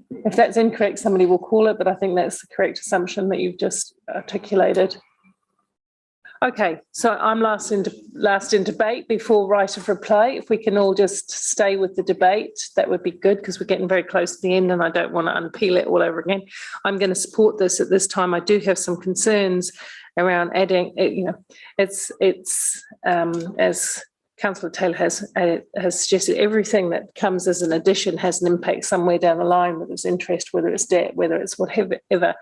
If that's incorrect, somebody will call it, but I think that's the correct assumption that you've just articulated. Okay, so I'm last in debate before right of reply. If we can all just stay with the debate, that would be good, because we're getting very close to the end and I don't want to unpeel it all over again. I'm going to support this at this time. I do have some concerns around adding, it's as Councillor Taylor has suggested, everything that comes as an addition has an impact somewhere down the line, whether it's interest, whether it's debt, whether it's whatever.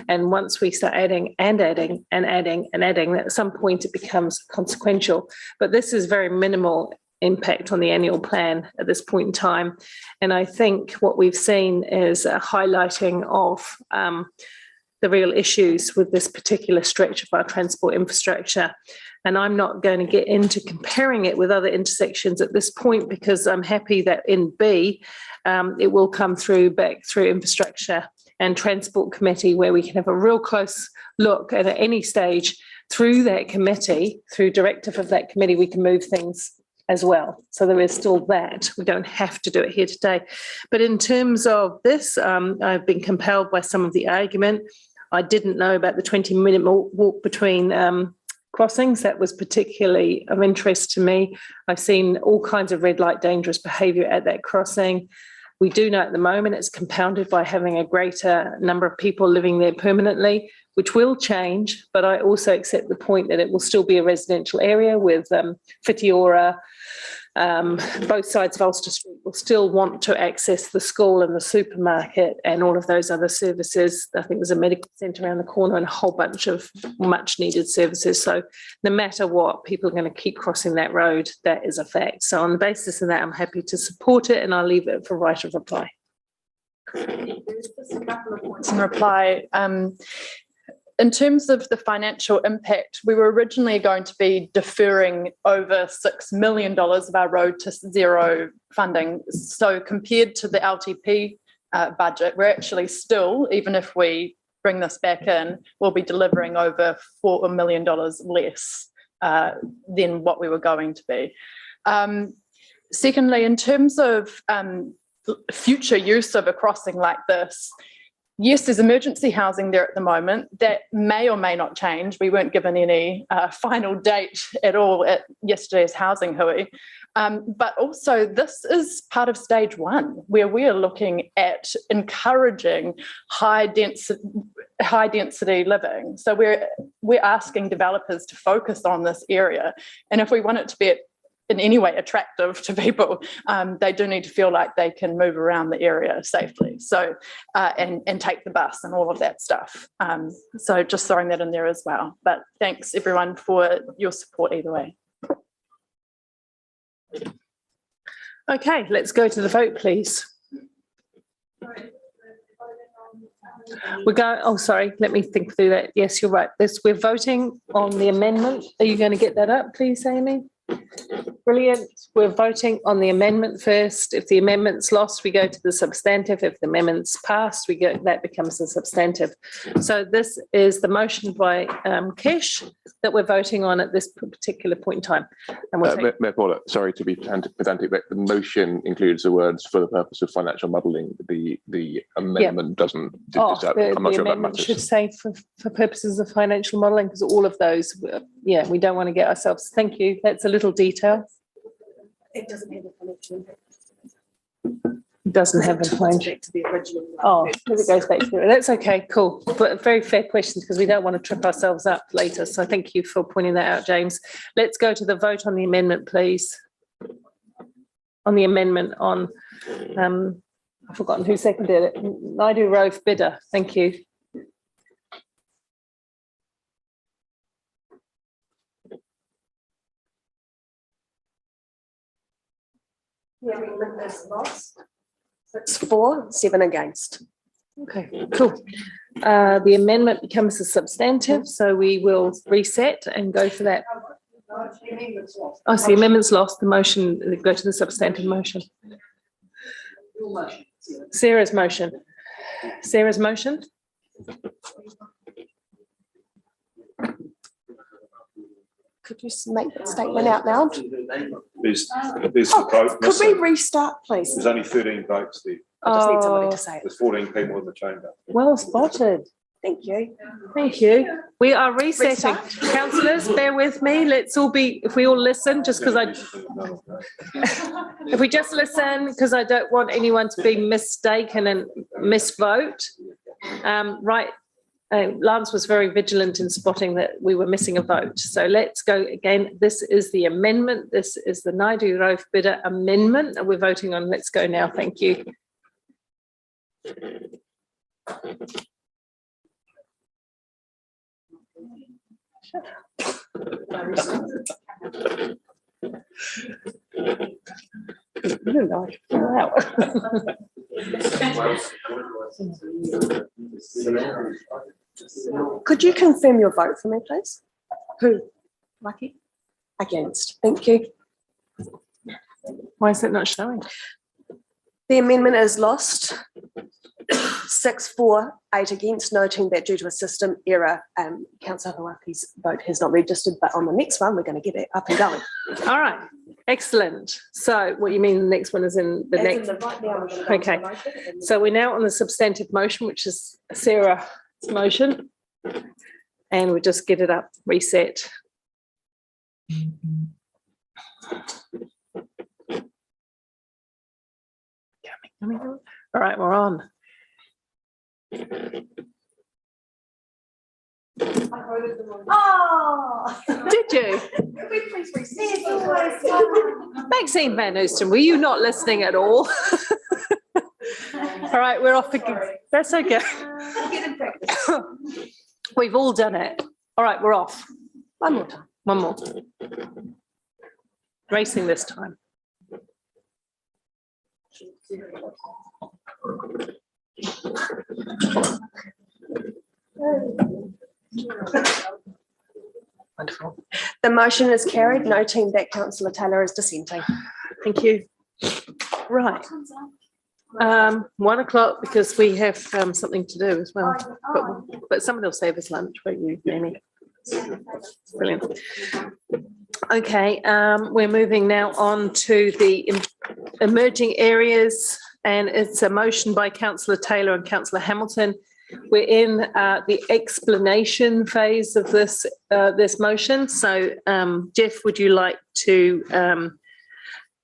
And once we start adding and adding and adding and adding, at some point it becomes consequential. But this is very minimal impact on the annual plan at this point in time. And I think what we've seen is a highlighting of the real issues with this particular stretch of our transport infrastructure. And I'm not going to get into comparing it with other intersections at this point, because I'm happy that in B, it will come back through infrastructure and transport committee, where we can have a real close look at any stage through that committee, through directive of that committee, we can move things as well. So there is still that. We don't have to do it here today. But in terms of this, I've been compelled by some of the argument. I didn't know about the 20-minute walk between crossings. That was particularly of interest to me. I've seen all kinds of red light dangerous behaviour at that crossing. We do know at the moment it's compounded by having a greater number of people living there permanently. which will change, but I also accept the point that it will still be a residential area with Whitiora. Both sides of Ulster Street will still want to access the school and the supermarket and all of those other services. I think there's a medical centre around the corner and a whole bunch of much needed services. So no matter what, people are going to keep crossing that road. That is a fact. So on the basis of that, I'm happy to support it, and I'll leave it for right of reply. Just a couple of points in reply. In terms of the financial impact, we were originally going to be deferring over $6 million of our road to zero funding. So compared to the LTP budget, we're actually still, even if we bring this back in, we'll be delivering over $4 million less than what we were going to be. Secondly, in terms of future use of a crossing like this, yes, there's emergency housing there at the moment. That may or may not change. We weren't given any final date at all at yesterday's housing hui. But also this is part of stage one, where we are looking at encouraging high density living. So we're asking developers to focus on this area. And if we want it to be in any way attractive to people, they do need to feel like they can move around the area safely. So, and take the bus and all of that stuff. So just throwing that in there as well. But thanks everyone for your support either way. Okay, let's go to the vote, please. We're going, oh, sorry, let me think through that. Yes, you're right. We're voting on the amendment. Are you going to get that up, please, Amy? Brilliant. We're voting on the amendment first. If the amendment's lost, we go to the substantive. If the amendment's passed, that becomes the substantive. So this is the motion by Kesh that we're voting on at this particular point in time. And we'll Mayor Paula, sorry to be pedantic, but the motion includes the words for the purpose of financial modelling. The amendment doesn't. I'm not sure that matters. Should say for purposes of financial modelling, because all of those, yeah, we don't want to get ourselves. Thank you. That's a little detail. It doesn't have a financial impact. It doesn't have a financial. To the original. Oh, it goes back to it. That's okay, cool. But very fair questions, because we don't want to trip ourselves up later. So thank you for pointing that out, James. Let's go to the vote on the amendment, please. On the amendment on, I've forgotten who seconded it. Naidu Rove Bidder. Thank you. The amendment is lost. 6 for, 7 against. Okay, cool. The amendment becomes a substantive, so we will reset and go for that. Oh, so the amendment's lost. The motion, go to the substantive motion. Sarah's motion. Sarah's motion. Could you make that statement out loud? There's the vote. Could we restart, please? There's only 13 votes there. I just need somebody to say it. There's 14 people in the chamber. Well spotted. Thank you. Thank you. We are resetting. Councillors, bear with me. Let's all be, if we all listen, just because if we just listen, because I don't want anyone to be mistaken and misvote. Right. Lance was very vigilant in spotting that we were missing a vote. So let's go again. This is the amendment. This is the Naidu Rove Bidder amendment that we're voting on. Let's go now. Thank you. Wow. Could you confirm your vote for me, please? Who? Lucky? Against. Thank you. Why is it not showing? The amendment is lost. 6 for, 8 against, noting that due to a system error, Councillor Hawaki's vote has not registered, but on the next one, we're going to get it up and going. All right, excellent. So what you mean the next one is in the next? Right now, we're going to go okay, so we're now on the substantive motion, which is Sarah's motion, and we just get it up, reset. All right, we're on. Oh, did you? Maxine Van Oosten, were you not listening at all? All right, we're off again. That's okay. We've all done it. All right, we're off. One more time. One more. Racing this time. Wonderful. The motion is carried, noting that Councillor Taylor is dissenting. Thank you. Right. 1 o'clock, because we have something to do as well. But somebody will save us lunch, won't you, Amy? Brilliant. Okay, we're moving now on to the emerging areas, and it's a motion by Councillor Taylor and Councillor Hamilton. We're in the explanation phase of this motion. So, Jeff, would you like to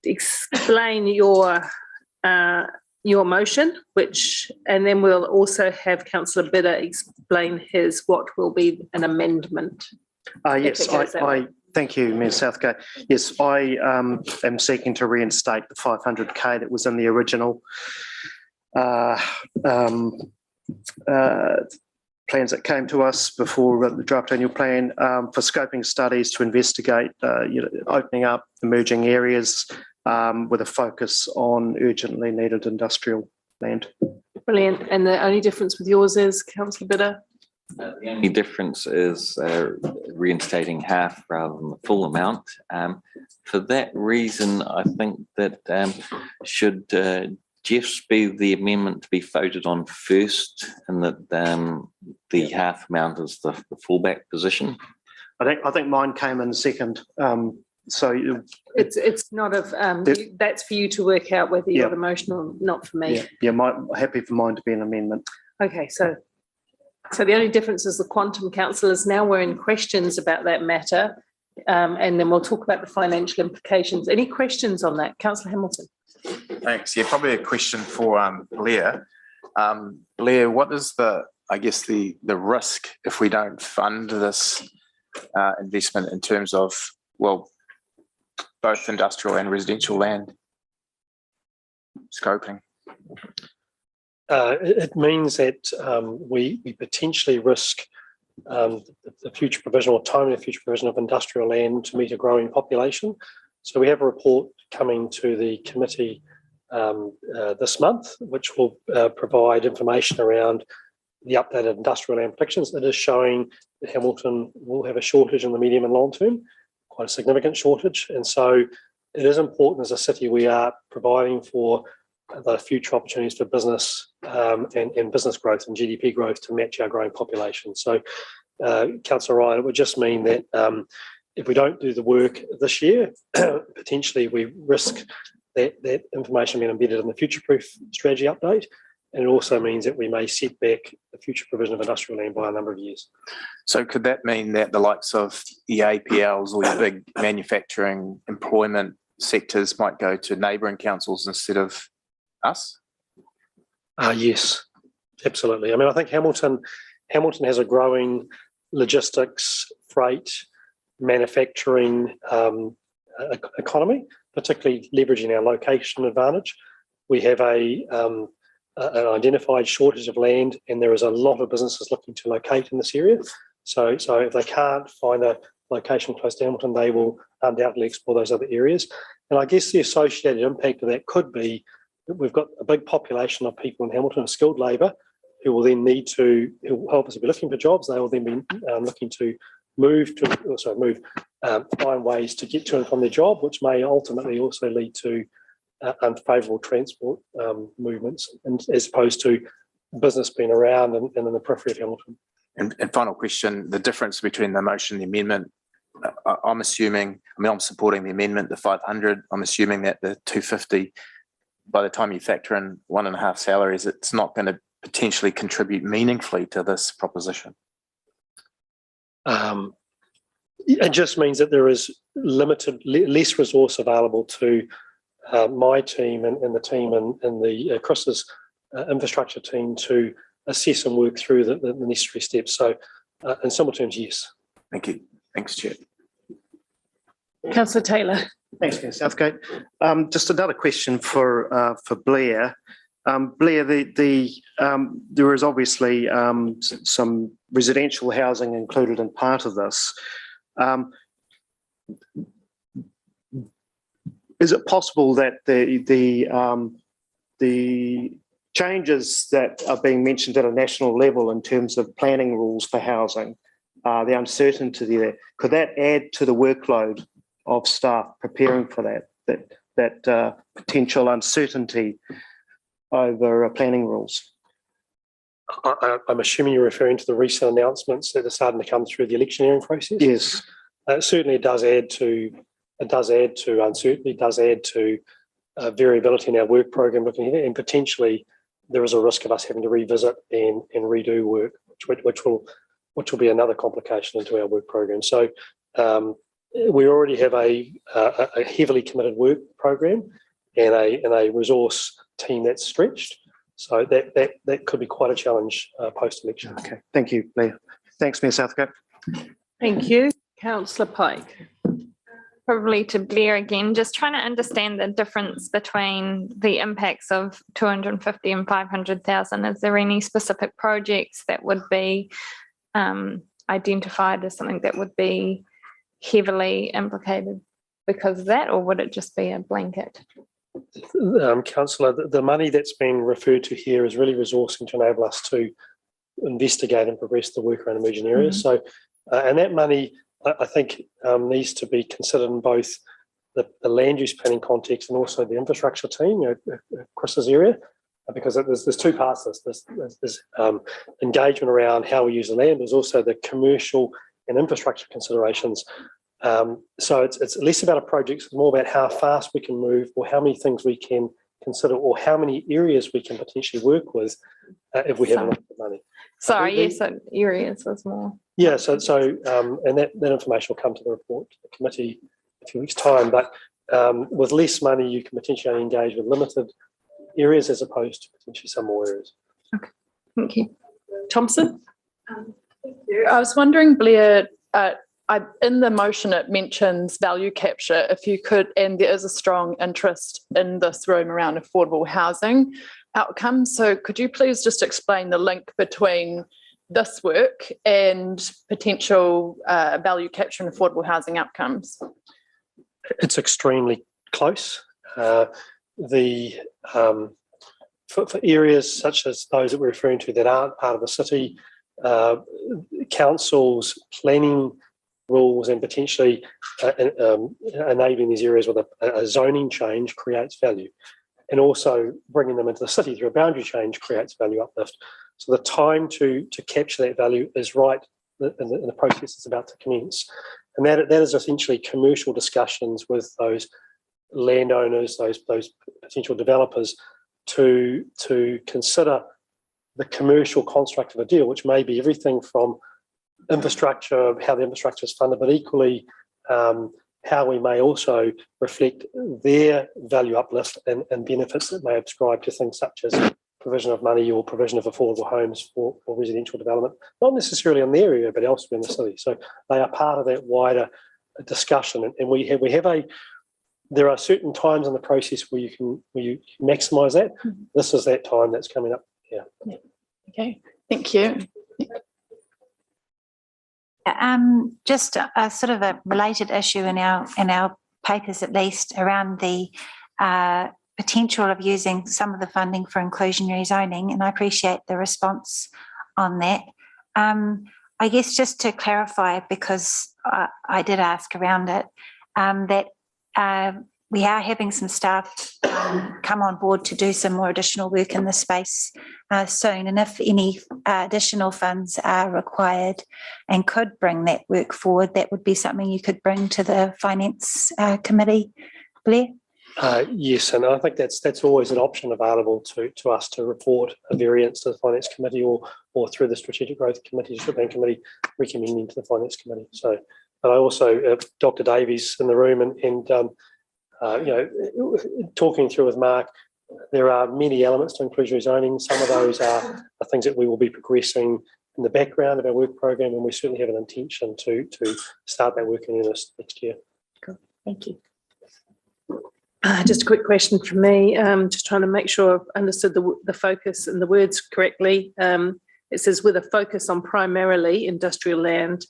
explain your motion, and then we'll also have Councillor Bidder explain what will be an amendment. Yes, I thank you, Ms. Southgate. Yes, I am seeking to reinstate the 500K that was in the original plans that came to us before the draft annual plan for scoping studies to investigate opening up emerging areas with a focus on urgently needed industrial land. Brilliant. And the only difference with yours is, Councillor Bidder? The only difference is reinstating half rather than the full amount. For that reason, I think that should Jeff's be the amendment to be voted on first, and that the half amount is the fallback position. I think mine came in second. So it's not of that's for you to work out whether you're emotional, not for me. Happy for mine to be an amendment. Okay, so the only difference is the quantum. Councillors, now we're in questions about that matter, and then we'll talk about the financial implications. Any questions on that, Councillor Hamilton? Thanks. Yeah, probably a question for Blair. Blair, what is the risk if we don't fund this investment in terms of, well, both industrial and residential land scoping? It means that we potentially risk the future provision or timing of future provision of industrial land to meet a growing population. So we have a report coming to the committee this month, which will provide information around the updated industrial land predictions. It is showing that Hamilton will have a shortage in the medium and long term, quite a significant shortage. And so it is important as a city we are providing for the future opportunities for business and business growth and GDP growth to match our growing population. So, Councillor Ryan, it would just mean that if we don't do the work this year, potentially we risk that information being embedded in the future-proof strategy update. And it also means that we may set back the future provision of industrial land by a number of years. So could that mean that the likes of the APLs or the big manufacturing employment sectors might go to neighbouring councils instead of us? Yes, absolutely. I mean, I think Hamilton has a growing logistics, freight, manufacturing economy, particularly leveraging our location advantage. We have an identified shortage of land, and there is a lot of businesses looking to locate in this area. So if they can't find a location close to Hamilton, they will undoubtedly explore those other areas. And I guess the associated impact of that could be that we've got a big population of people in Hamilton, skilled labour, who will then who will obviously be looking for jobs. They will then be looking to find ways to get to and from their job, which may ultimately also lead to unfavourable transport movements, and as opposed to business being around and in the periphery of Hamilton. And final question, the difference between the motion and the amendment, I'm supporting the amendment, the 500. I'm assuming that the 250, by the time you factor in 1.5 salaries, it's not going to potentially contribute meaningfully to this proposition. It just means that there is less resource available to my team and the team and the Chris's infrastructure team to assess and work through the necessary steps. So in simple terms, yes. Thank you. Thanks, Chair. Councillor Taylor. Thanks, Ken Southgate. Just another question for Blair. Blair, there is obviously some residential housing included in part of this. Is it possible that the changes that are being mentioned at a national level in terms of planning rules for housing, the uncertainty there, could that add to the workload of staff preparing for that potential uncertainty over planning rules? I'm assuming you're referring to the recent announcements that are starting to come through the electioneering process. Yes, certainly it does add to uncertainty. It does add to variability in our work program looking ahead, and potentially there is a risk of us having to revisit and redo work, which will be another complication into our work program. So we already have a heavily committed work program and a resource team that's stretched. So that could be quite a challenge post-election. Okay, thank you, Blair. Thanks, Mayor Southgate. Thank you. Councillor Pike. Probably to Blair again, just trying to understand the difference between the impacts of 250 and 500,000. Is there any specific projects that would be identified as something that would be heavily implicated because of that, or would it just be a blanket? Councillor, the money that's been referred to here is really resourcing to enable us to investigate and progress the work around emerging areas. So, and that money, I think, needs to be considered in both the land use planning context and also the infrastructure team, Chris's area, because there's two parts of this. There's engagement around how we use the land. There's also the commercial and infrastructure considerations. So it's less about a project, it's more about how fast we can move, or how many things we can consider, or how many areas we can potentially work with if we have enough money. Sorry, yes, so areas was more. Yeah, so and that information will come to the report to the committee in a few weeks' time. But with less money, you can potentially only engage with limited areas as opposed to potentially some more areas. Okay, thank you. Thompson? Thank you. I was wondering, Blair, in the motion it mentions value capture, if you could, and there is a strong interest in this room around affordable housing outcomes. So could you please just explain the link between this work and potential value capture and affordable housing outcomes? It's extremely close. For areas such as those that we're referring to that aren't part of the city, councils' planning rules and potentially enabling these areas with a zoning change creates value. And also bringing them into the city through a boundary change creates value uplift. So the time to capture that value is right in the process is about to commence. And that is essentially commercial discussions with those landowners, those potential developers to consider the commercial construct of a deal, which may be everything from infrastructure, how the infrastructure is funded, but equally how we may also reflect their value uplift and benefits that may ascribe to things such as provision of money or provision of affordable homes for residential development, not necessarily in their area, but elsewhere in the city. So they are part of that wider discussion. And there are certain times in the process where you maximise that. This is that time that's coming up. Yeah. Okay, thank you. Just a sort of a related issue in our papers, at least, around the potential of using some of the funding for inclusionary zoning, and I appreciate the response on that. I guess just to clarify, because I did ask around it, that we are having some staff come on board to do some more additional work in this space soon, and if any additional funds are required and could bring that work forward, that would be something you could bring to the Finance Committee, Blair? Yes, and I think that's always an option available to us to report a variance to the Finance Committee or through the Strategic Growth Committee, Strategic Committee, recommending to the Finance Committee. So, but I also, Dr. Davies in the room and talking through with Mark, there are many elements to inclusionary zoning. Some of those are things that we will be progressing in the background of our work program, and we certainly have an intention to start that work in earnest next year. Cool. Thank you. Just a quick question from me. Just trying to make sure I've understood the focus and the words correctly. It says with a focus on primarily industrial land,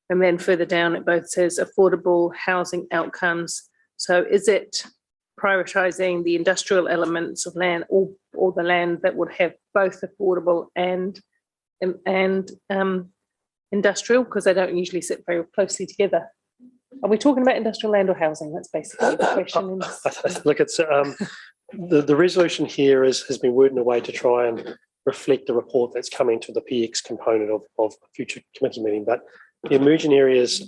and then further down it both says affordable housing outcomes. So is it prioritising the industrial elements of land, or the land that would have both affordable and industrial, because they don't usually sit very closely together? Are we talking about industrial land or housing? That's basically the question. Look, it's the resolution here has been worded in a way to try and reflect the report that's coming to the PX component of a future committee meeting. But the emerging areas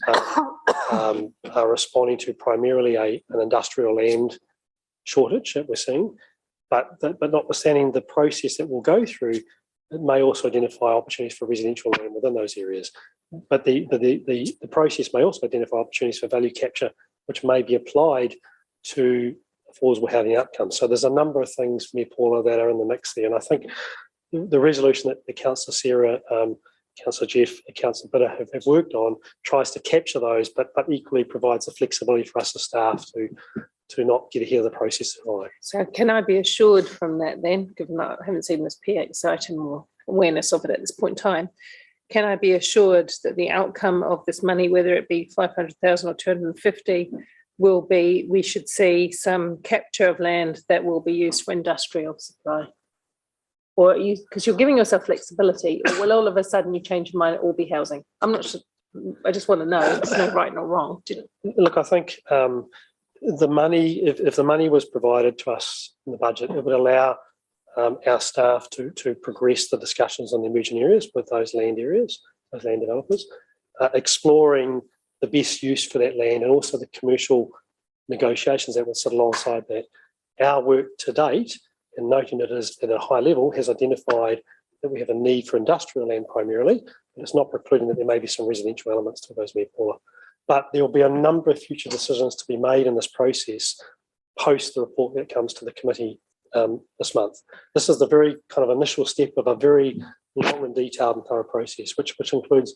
are responding to primarily an industrial land shortage that we're seeing, but notwithstanding the process that we'll go through, it may also identify opportunities for residential land within those areas. But the process may also identify opportunities for value capture, which may be applied to affordable housing outcomes. So there's a number of things, Mayor Paula, that are in the mix there. And I think the resolution that the Councillor Sarah, Councillor Jeff, and Councillor Bitter have worked on tries to capture those, but equally provides the flexibility for us as staff to not get ahead of the process. So can I be assured from that then, given that I haven't seen this PX item or awareness of it at this point in time, can I be assured that the outcome of this money, whether it be 500,000 or 250, will be, we should see some capture of land that will be used for industrial supply? Or because you're giving yourself flexibility, or will all of a sudden you change your mind, it will be housing? I'm not sure. I just want to know. It's not right nor wrong. Look, I think the money, if the money was provided to us in the budget, it would allow our staff to progress the discussions on the emerging areas with those land areas, those land developers, exploring the best use for that land, and also the commercial negotiations that would sit alongside that. Our work to date, and noting it is at a high level, has identified that we have a need for industrial land primarily, but it's not precluding that there may be some residential elements to those, Mayor Paula. But there will be a number of future decisions to be made in this process post the report that comes to the committee this month. This is the very kind of initial step of a very long and detailed and thorough process, which includes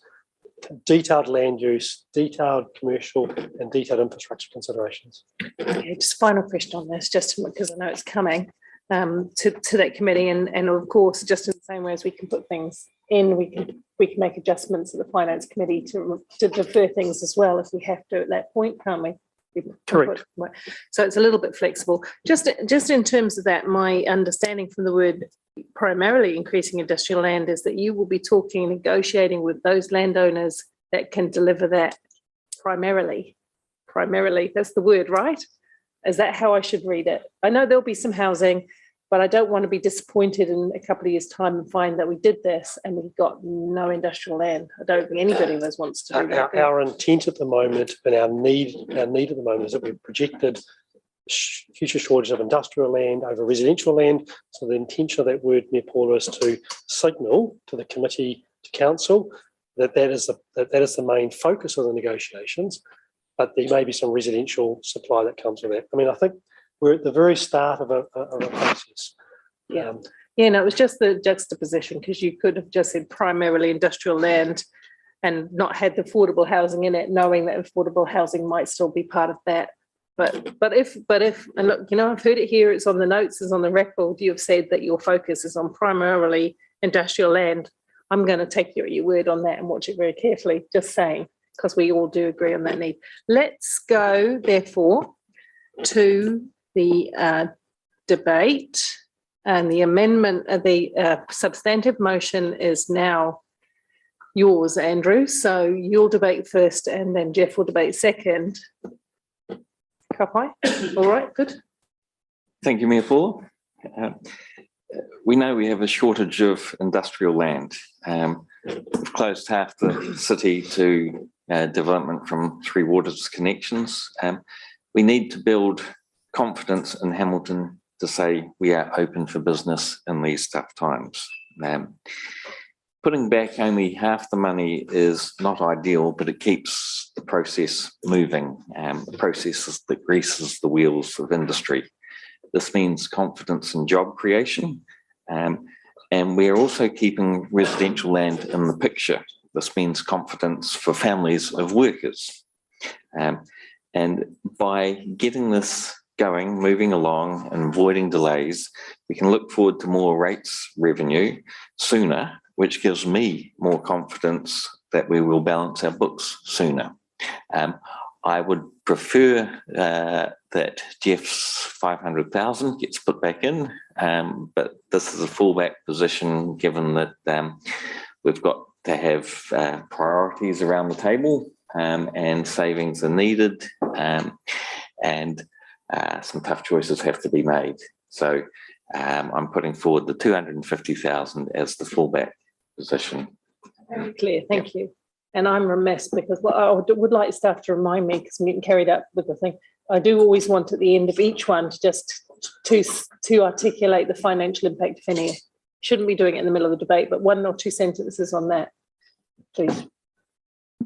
detailed land use, detailed commercial and detailed infrastructure considerations. Okay, just final question on this, just because I know it's coming to that committee, and of course, just in the same way as we can put things in, we can make adjustments at the finance committee to defer things as well if we have to at that point, can't we? Correct. So it's a little bit flexible. Just in terms of that, my understanding from the word primarily increasing industrial land is that you will be talking, negotiating with those landowners that can deliver that primarily. Primarily, that's the word, right? Is that how I should read it? I know there'll be some housing, but I don't want to be disappointed in a couple of years' time and find that we did this and we've got no industrial land. I don't think anybody of us wants to do that. Our intent at the moment and our need at the moment is that we've projected future shortage of industrial land over residential land. So the intention of that word, Mayor Paula, is to signal to the committee, to council, that is the main focus of the negotiations, but there may be some residential supply that comes with that. I mean, I think we're at the very start of a process. Yeah. No, it was just the juxtaposition, because you could have just said primarily industrial land and not had the affordable housing in it, knowing that affordable housing might still be part of that. But if and look, I've heard it here, it's on the notes, it's on the record, you have said that your focus is on primarily industrial land. I'm going to take your word on that and watch it very carefully, just saying, because we all do agree on that need. Let's go, therefore, to the debate, and the amendment, the substantive motion is now yours, Andrew. So you'll debate first and then Jeff will debate second. Kapai? All right, good. Thank you, Mayor Paul. We know we have a shortage of industrial land. We've closed half the city to development from Three Waters connections. We need to build confidence in Hamilton to say we are open for business in these tough times. Putting back only half the money is not ideal, but it keeps the process moving. The process is that greases the wheels of industry. This means confidence in job creation. And we're also keeping residential land in the picture. This means confidence for families of workers. And by getting this going, moving along and avoiding delays, we can look forward to more rates revenue sooner, which gives me more confidence that we will balance our books sooner. I would prefer that Jeff's 500,000 gets put back in, but this is a fallback position given that we've got to have priorities around the table and savings are needed and some tough choices have to be made. So I'm putting forward the 250,000 as the fallback position. Very clear, thank you. And I'm remiss because what I would like staff to remind me, because I'm getting carried up with the thing, I do always want at the end of each one to just to articulate the financial impact, if any. Shouldn't be doing it in the middle of the debate, but 1 or 2 sentences on that, please.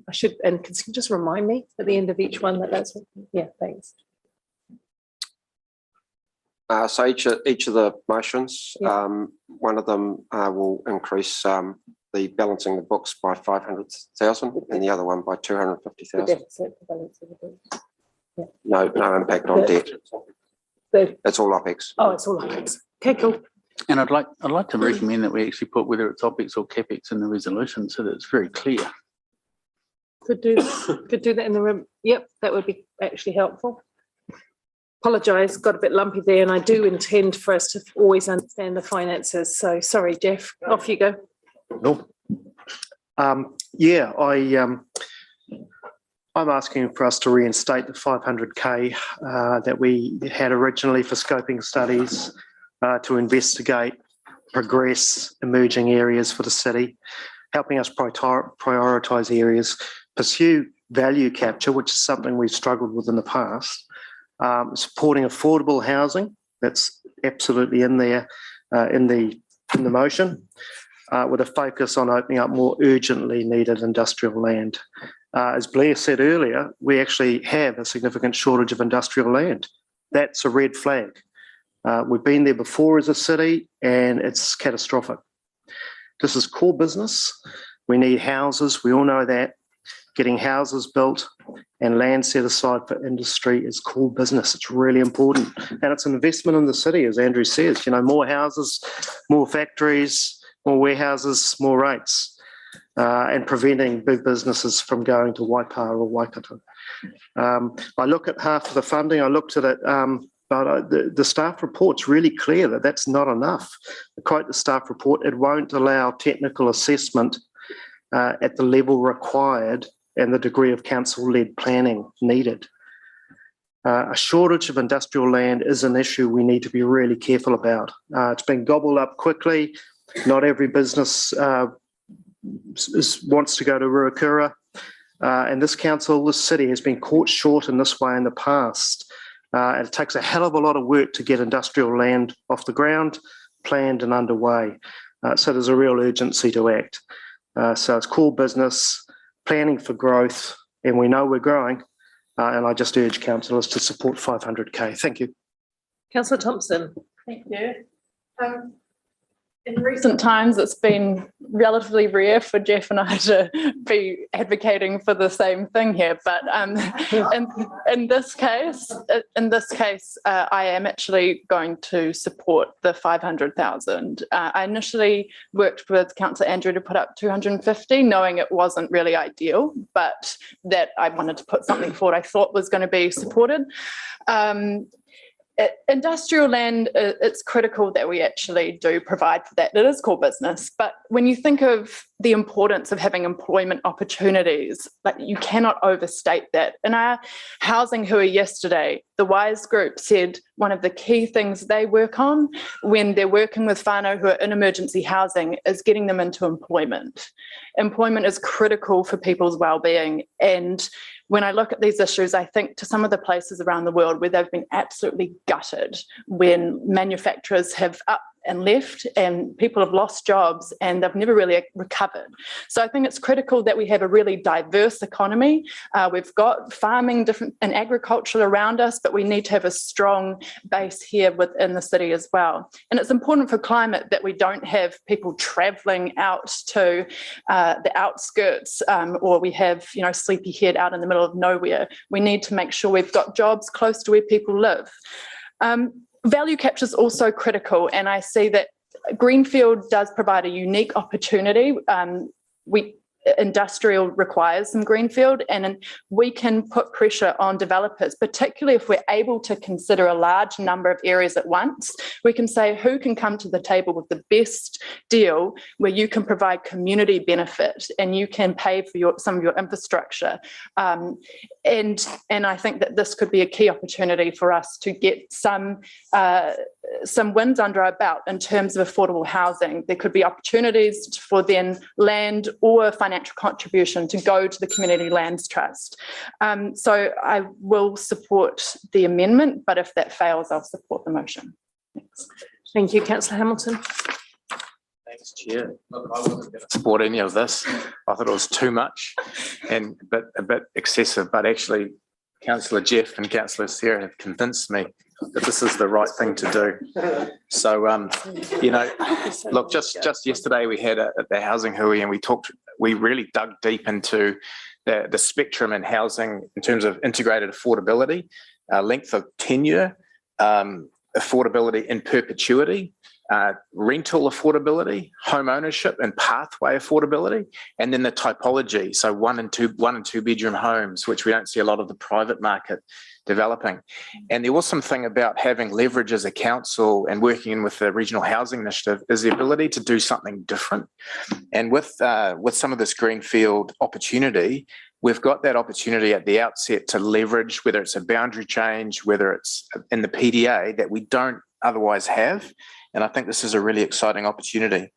I should, and can you just remind me at the end of each one that's, yeah, thanks. So each of the motions, one of them will increase the balancing the books by 500,000 and the other one by 250,000. No impact on debt. It's all OPEX. Oh, it's all OPEX. Okay, cool. And I'd like to recommend that we actually put whether it's OPEX or CAPEX in the resolution so that it's very clear. Could do that in the room. Yep, that would be actually helpful. Apologise, got a bit lumpy there, and I do intend for us to always understand the finances. So sorry, Jeff, off you go. No. I'm asking for us to reinstate the 500k that we had originally for scoping studies to investigate, progress emerging areas for the city, helping us prioritise areas, pursue value capture, which is something we've struggled with in the past, supporting affordable housing, that's absolutely in there in the motion, with a focus on opening up more urgently needed industrial land. As Blair said earlier, we actually have a significant shortage of industrial land. That's a red flag. We've been there before as a city and it's catastrophic. This is core business. We need houses, we all know that. Getting houses built and land set aside for industry is core business. It's really important. And it's an investment in the city, as Andrew says. You know, more houses, more factories, more warehouses, more rates, and preventing big businesses from going to Waipa or Waikato. I look at half of the funding, I looked at it, but the staff report's really clear that that's not enough. To quote the staff report, it won't allow technical assessment at the level required and the degree of council-led planning needed. A shortage of industrial land is an issue we need to be really careful about. It's been gobbled up quickly. Not every business wants to go to Ruakura. And this council, this city has been caught short in this way in the past. And it takes a hell of a lot of work to get industrial land off the ground, planned and underway. So there's a real urgency to act. So it's core business, planning for growth, and we know we're growing. And I just urge councillors to support 500k. Thank you. Councillor Thompson. Thank you. In recent times, it's been relatively rare for Jeff and I to be advocating for the same thing here. But in this case, I am actually going to support the 500,000. I initially worked with Councillor Andrew to put up 250, knowing it wasn't really ideal, but that I wanted to put something forward I thought was going to be supported. Industrial land, it's critical that we actually do provide for that. It is core business. But when you think of the importance of having employment opportunities, like you cannot overstate that. In our housing hui yesterday, the WISE group said one of the key things they work on when they're working with whānau who are in emergency housing is getting them into employment. Employment is critical for people's well-being. And when I look at these issues, I think to some of the places around the world where they've been absolutely gutted when manufacturers have and left, and people have lost jobs and they've never really recovered. So I think it's critical that we have a really diverse economy. We've got farming and agriculture around us, but we need to have a strong base here within the city as well. And it's important for climate that we don't have people travelling out to the outskirts, or we have, sleepyhead out in the middle of nowhere. We need to make sure we've got jobs close to where people live. Value capture is also critical, and I see that Greenfield does provide a unique opportunity. Industrial requires some greenfield, and we can put pressure on developers, particularly if we're able to consider a large number of areas at once. We can say who can come to the table with the best deal where you can provide community benefit and you can pay for some of your infrastructure. And I think that this could be a key opportunity for us to get some wins under our belt in terms of affordable housing. There could be opportunities for then land or financial contribution to go to the Community Lands Trust. So I will support the amendment, but if that fails, I'll support the motion. Thanks. Thank you, Councillor Hamilton. Thanks, Chair. Look, I wasn't going to support any of this. I thought it was too much and a bit excessive, but actually Councillor Jeff and Councillor Sarah have convinced me that this is the right thing to do. So, look, just yesterday we had the housing hui, and we really dug deep into the spectrum in housing in terms of integrated affordability, length of tenure, affordability in perpetuity, rental affordability, home ownership and pathway affordability, and then the typology. So one and two bedroom homes, which we don't see a lot of the private market developing. And the awesome thing about having leverage as a council and working in with the Regional Housing Initiative is the ability to do something different. And with some of this greenfield opportunity, we've got that opportunity at the outset to leverage, whether it's a boundary change, whether it's in the PDA that we don't otherwise have. And I think this is a really exciting opportunity.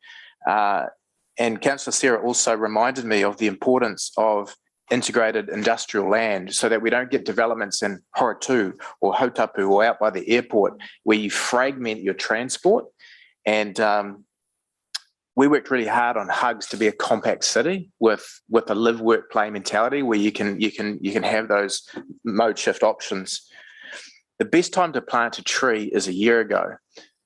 And Councillor Sarah also reminded me of the importance of integrated industrial land so that we don't get developments in Horatu or Hautapu or out by the airport where you fragment your transport. And we worked really hard on Hugs to be a compact city with a live, work, play mentality where you can have those mode shift options. The best time to plant a tree is a year ago.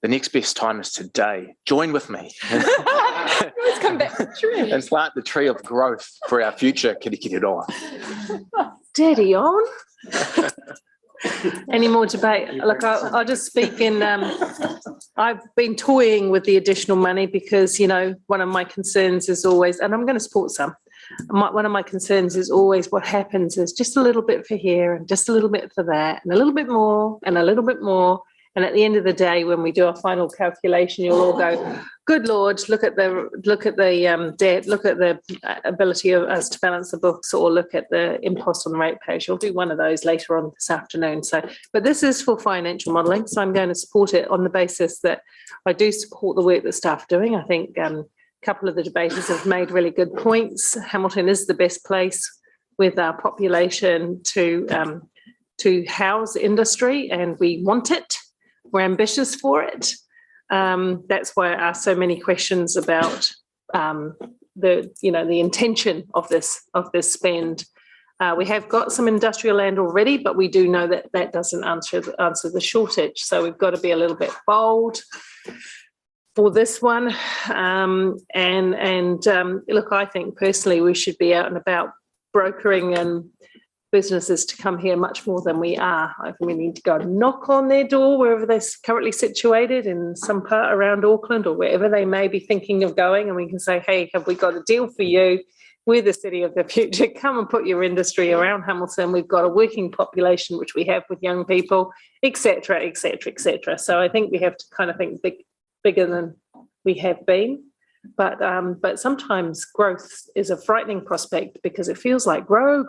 The next best time is today. Join with me. Let's come back to the tree. And plant the tree of growth for our future Kirikiriroa. Daddy on. Any more debate? Look, I'll just speak in, I've been toying with the additional money because, one of my concerns is always, and I'm going to support some, one of my concerns is always what happens is just a little bit for here and just a little bit for that and a little bit more and a little bit more. And at the end of the day, when we do our final calculation, you'll all go, good Lord, look at the debt, look at the ability of us to balance the books, or look at the impost on the rate page. You'll do one of those later on this afternoon. But this is for financial modelling, so I'm going to support it on the basis that I do support the work that staff are doing. I think a couple of the debaters have made really good points. Hamilton is the best place with our population to house industry, and we want it. We're ambitious for it. That's why I asked so many questions about the intention of this spend. We have got some industrial land already, but we do know that doesn't answer the shortage. So we've got to be a little bit bold for this one. Look, I think personally we should be out and about brokering and businesses to come here much more than we are. I think we need to go and knock on their door wherever they're currently situated, in some part around Auckland or wherever they may be thinking of going, and we can say, hey, have we got a deal for you? We're the city of the future. Come and put your industry around Hamilton. We've got a working population, which we have with young people, etc., etc., etc. So I think we have to kind of think bigger than we have been. But sometimes growth is a frightening prospect because it feels like grow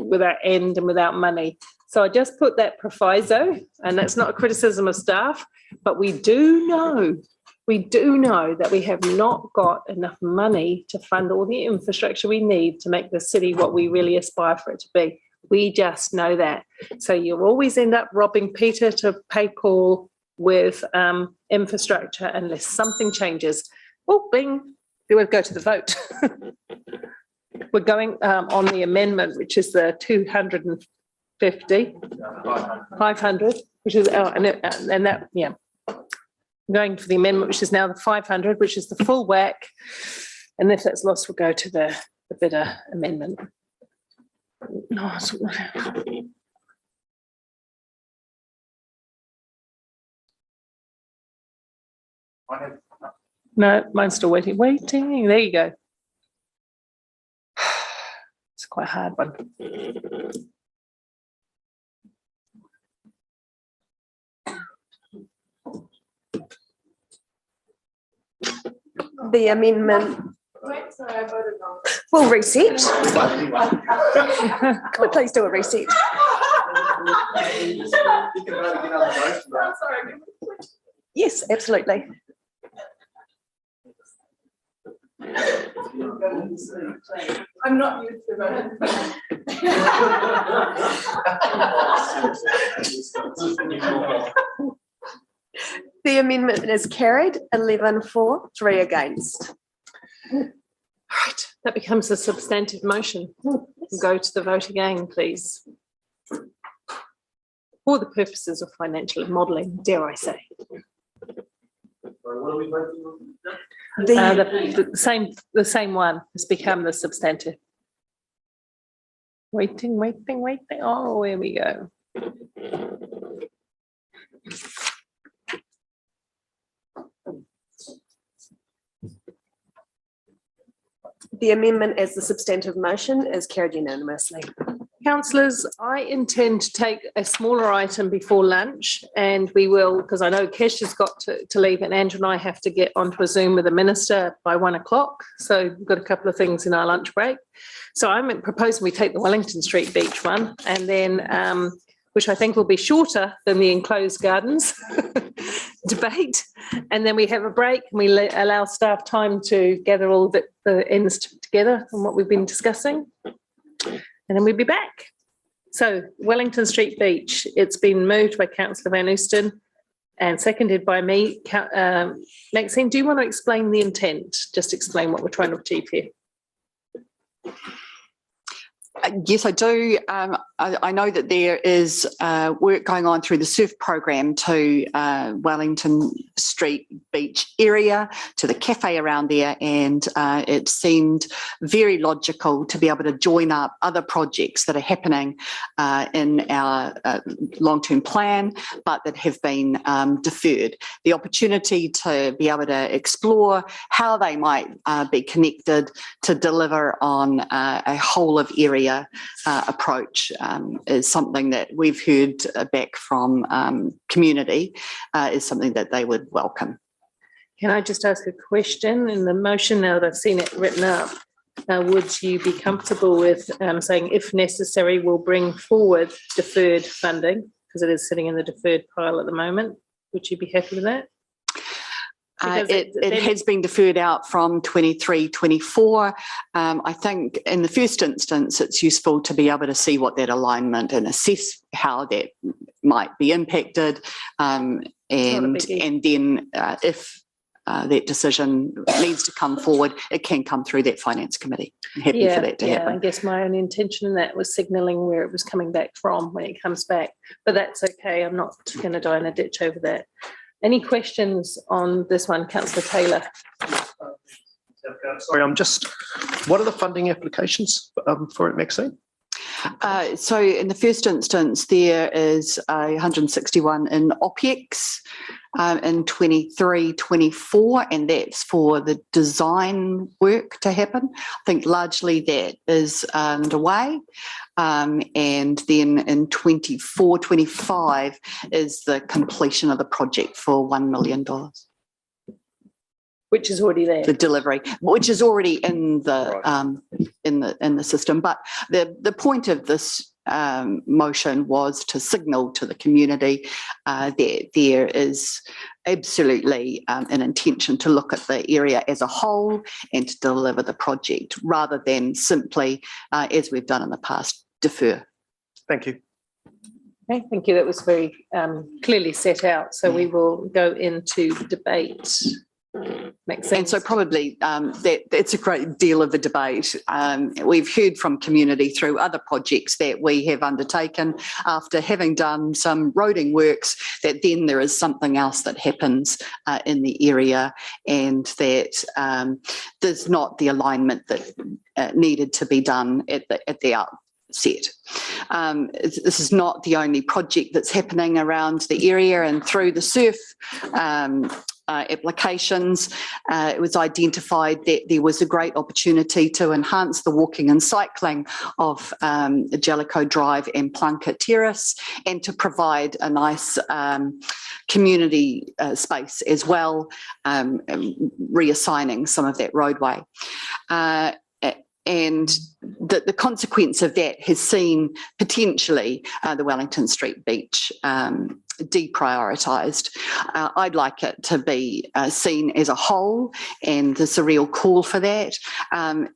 without end and without money. So I just put that proviso, and that's not a criticism of staff, but we do know that we have not got enough money to fund all the infrastructure we need to make the city what we really aspire for it to be. We just know that. So you'll always end up robbing Peter to pay Paul, with infrastructure unless something changes. Oh, bing, we'll go to the vote. We're going on the amendment, which is the 250, 500, which is, and that, yeah. Going for the amendment, which is now the 500, which is the full whack. And if that's lost, we'll go to the bidder amendment. No, no, mine's still waiting. There you go. It's quite a hard one. The amendment. We'll reset. Can we please do a reset? Yes, absolutely. I'm not used to voting. The amendment is carried, 11 for, 3 against. Right, that becomes a substantive motion. We'll go to the vote again, please. For the purposes of financial modelling, dare I say. The same one has become the substantive. Waiting. Oh, here we go. The amendment as the substantive motion is carried unanimously. Councillors, I intend to take a smaller item before lunch, and we will, because I know Kesh has got to leave, and Andrew and I have to get onto a Zoom with the Minister by 1 o'clock. So we've got a couple of things in our lunch break. So I'm proposing we take the Wellington Street beach one, and then, which I think will be shorter than the enclosed gardens debate. And then we have a break and we allow staff time to gather all the ends together on what we've been discussing. And then we'll be back. So Wellington Street Beach, it's been moved by Councillor Van Oosten and seconded by me. Maxine, do you want to explain the intent? Just explain what we're trying to achieve here. Yes, I do. I know that there is work going on through the surf program to Wellington Street beach area, to the cafe around there, and it seemed very logical to be able to join up other projects that are happening in our long-term plan, but that have been deferred. The opportunity to be able to explore how they might be connected to deliver on a whole of area approach is something that we've heard back from community is something that they would welcome. Can I just ask a question? In the motion, now that I've seen it written up, would you be comfortable with saying, if necessary, we'll bring forward deferred funding, because it is sitting in the deferred pile at the moment? Would you be happy with that? It has been deferred out from 23-24. I think in the first instance, it's useful to be able to see what that alignment and assess how that might be impacted. And then if that decision needs to come forward, it can come through that finance committee. I'm happy for that to happen. I guess my own intention in that was signalling where it was coming back from when it comes back, but that's okay. I'm not going to die in a ditch over that. Any questions on this one, Councillor Taylor? Sorry, what are the funding applications for it, Maxine? So in the first instance, there is 161 in OPEX in 23-24, and that's for the design work to happen. I think largely that is underway. And then in 24-25 is the completion of the project for $1 million. Which is already there. The delivery, which is already in the in the system. But the point of this motion was to signal to the community that there is absolutely an intention to look at the area as a whole and to deliver the project, rather than simply, as we've done in the past, defer. Thank you. Okay, thank you. That was very clearly set out. So we will go into debate. And so probably that it's a great deal of the debate. We've heard from community through other projects that we have undertaken after having done some roading works, that then there is something else that happens in the area, and that there's not the alignment that needed to be done at the outset. This is not the only project that's happening around the area and through the surf applications. It was identified that there was a great opportunity to enhance the walking and cycling of Jellicoe Drive and Plunkett Terrace, and to provide a nice community space as well, reassigning some of that roadway. And the consequence of that has seen potentially the Wellington Street beach deprioritised. I'd like it to be seen as a whole, and there's a real call for that.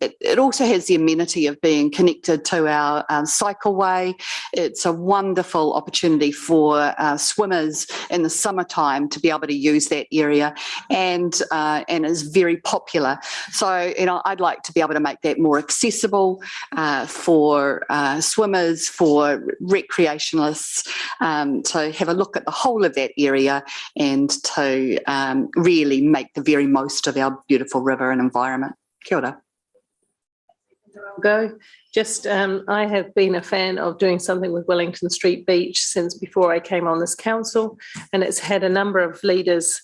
It also has the amenity of being connected to our cycleway. It's a wonderful opportunity for swimmers in the summertime to be able to use that area, and is very popular. So, I'd like to be able to make that more accessible for swimmers, for recreationalists, to have a look at the whole of that area, and to really make the very most of our beautiful river and environment. Kia ora. Go. Just, I have been a fan of doing something with Wellington Street Beach since before I came on this council, and it's had a number of leaders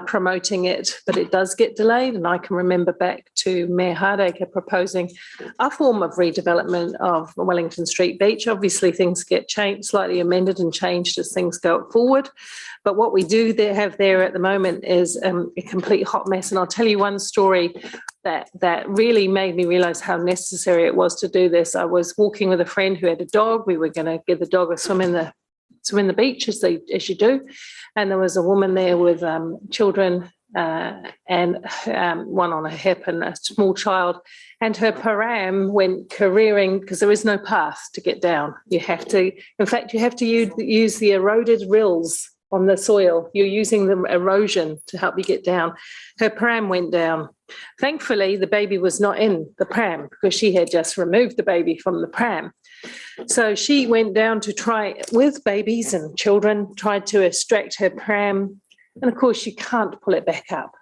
promoting it, but it does get delayed. And I can remember back to Mayor Hardacre proposing a form of redevelopment of Wellington Street Beach. Obviously, things get changed, slightly amended and changed as things go forward. But what we do have there at the moment is a complete hot mess. And I'll tell you one story that really made me realise how necessary it was to do this. I was walking with a friend who had a dog. We were going to give the dog a swim in the beach, as you do, and there was a woman there with children and one on her hip and a small child, and her param went careering because there is no path to get down. You have to use the eroded rills on the soil. You're using the erosion to help you get down. Her pram went down. Thankfully, the baby was not in the pram because she had just removed the baby from the pram. So she went down to try, with babies and children, tried to extract her pram. And of course, you can't pull it back up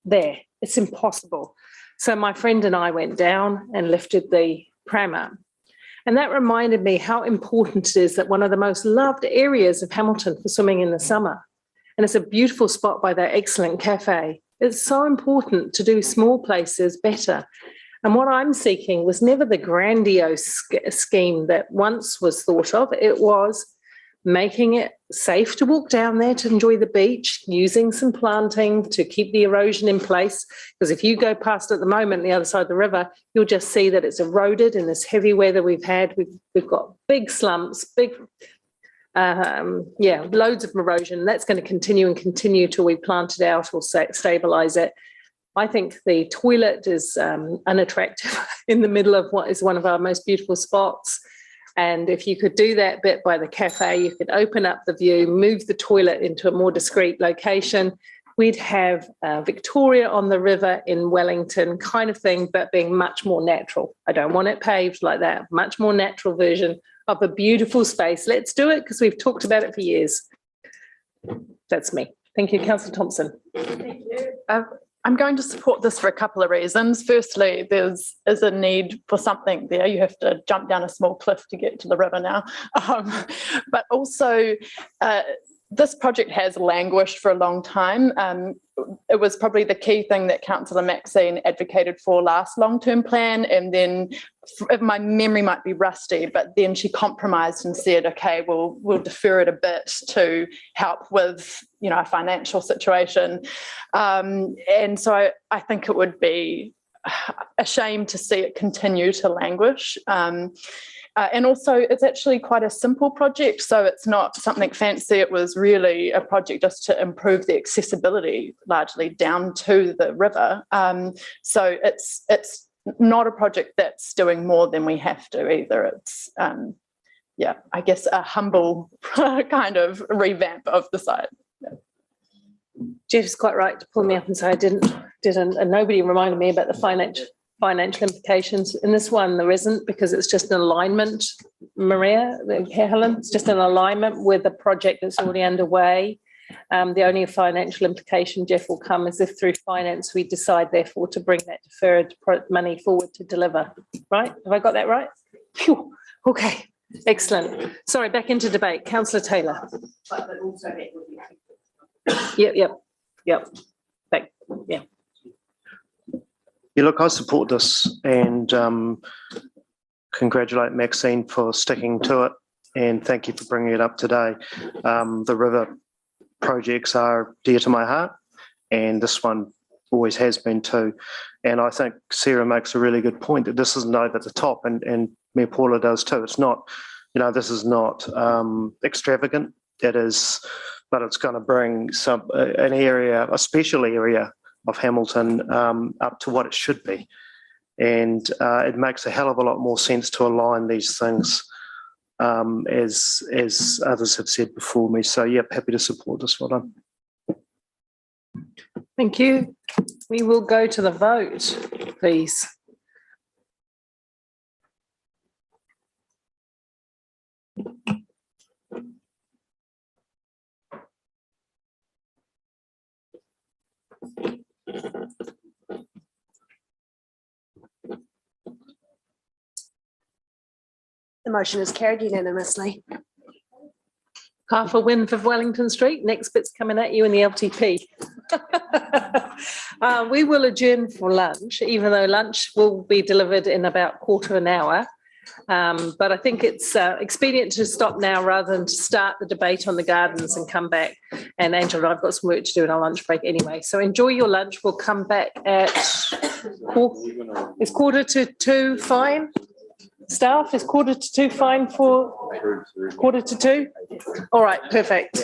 there. It's impossible. So my friend and I went down and lifted the pram up. And that reminded me how important it is that one of the most loved areas of Hamilton for swimming in the summer. And it's a beautiful spot by that excellent cafe. It's so important to do small places better. And what I'm seeking was never the grandiose scheme that once was thought of. It was making it safe to walk down there to enjoy the beach, using some planting to keep the erosion in place. Because if you go past at the moment, the other side of the river, you'll just see that it's eroded in this heavy weather we've had. We've got big slumps, loads of erosion. That's going to continue till we plant it out or stabilise it. I think the toilet is unattractive in the middle of what is one of our most beautiful spots. And if you could do that bit by the cafe, you could open up the view, move the toilet into a more discreet location. We'd have Victoria on the river in Wellington kind of thing, but being much more natural. I don't want it paved like that. Much more natural version of a beautiful space. Let's do it because we've talked about it for years. That's me. Thank you, Councillor Thompson. Thank you. I'm going to support this for a couple of reasons. Firstly, there's a need for something there. You have to jump down a small cliff to get to the river now. But also, this project has languished for a long time. It was probably the key thing that Councillor Maxine advocated for last long-term plan, and then my memory might be rusty, but then she compromised and said, okay, we'll defer it a bit to help with a financial situation. And so I think it would be a shame to see it continue to languish. And also, it's actually quite a simple project, so it's not something fancy. It was really a project just to improve the accessibility, largely down to the river. So it's not a project that's doing more than we have to either. It's yeah, I guess a humble kind of revamp of the site. Jeff's quite right to pull me up and say I didn't, and nobody reminded me about the financial implications. In this one, there isn't, because it's just an alignment, Maria, Helen, it's just an alignment with a project that's already underway. The only financial implication, Jeff, will come is if through finance we decide therefore to bring that deferred money forward to deliver. Right? Have I got that right? Phew. Okay, excellent. Sorry, back into debate. Councillor Taylor. Yep. Back, yeah. Yeah, look, I support this and congratulate Maxine for sticking to it, and thank you for bringing it up today. The river projects are dear to my heart, and this one always has been too. And I think Sarah makes a really good point that this isn't over the top, and Mayor Paula does too. It's not, this is not extravagant. It is, but it's going to bring an area, a special area of Hamilton up to what it should be. And it makes a hell of a lot more sense to align these things as others have said before me. So, yep, happy to support this one. Thank you. We will go to the vote, please. The motion is carried unanimously. Half a win for Wellington Street. Next bit's coming at you in the LTP. We will adjourn for lunch, even though lunch will be delivered in about quarter of an hour. But I think it's expedient to stop now rather than to start the debate on the gardens and come back. And Angela and I've got some work to do in our lunch break anyway. So enjoy your lunch. We'll come back at is 1:45 fine? Staff, is 1:45 fine for 1:45? All right, perfect.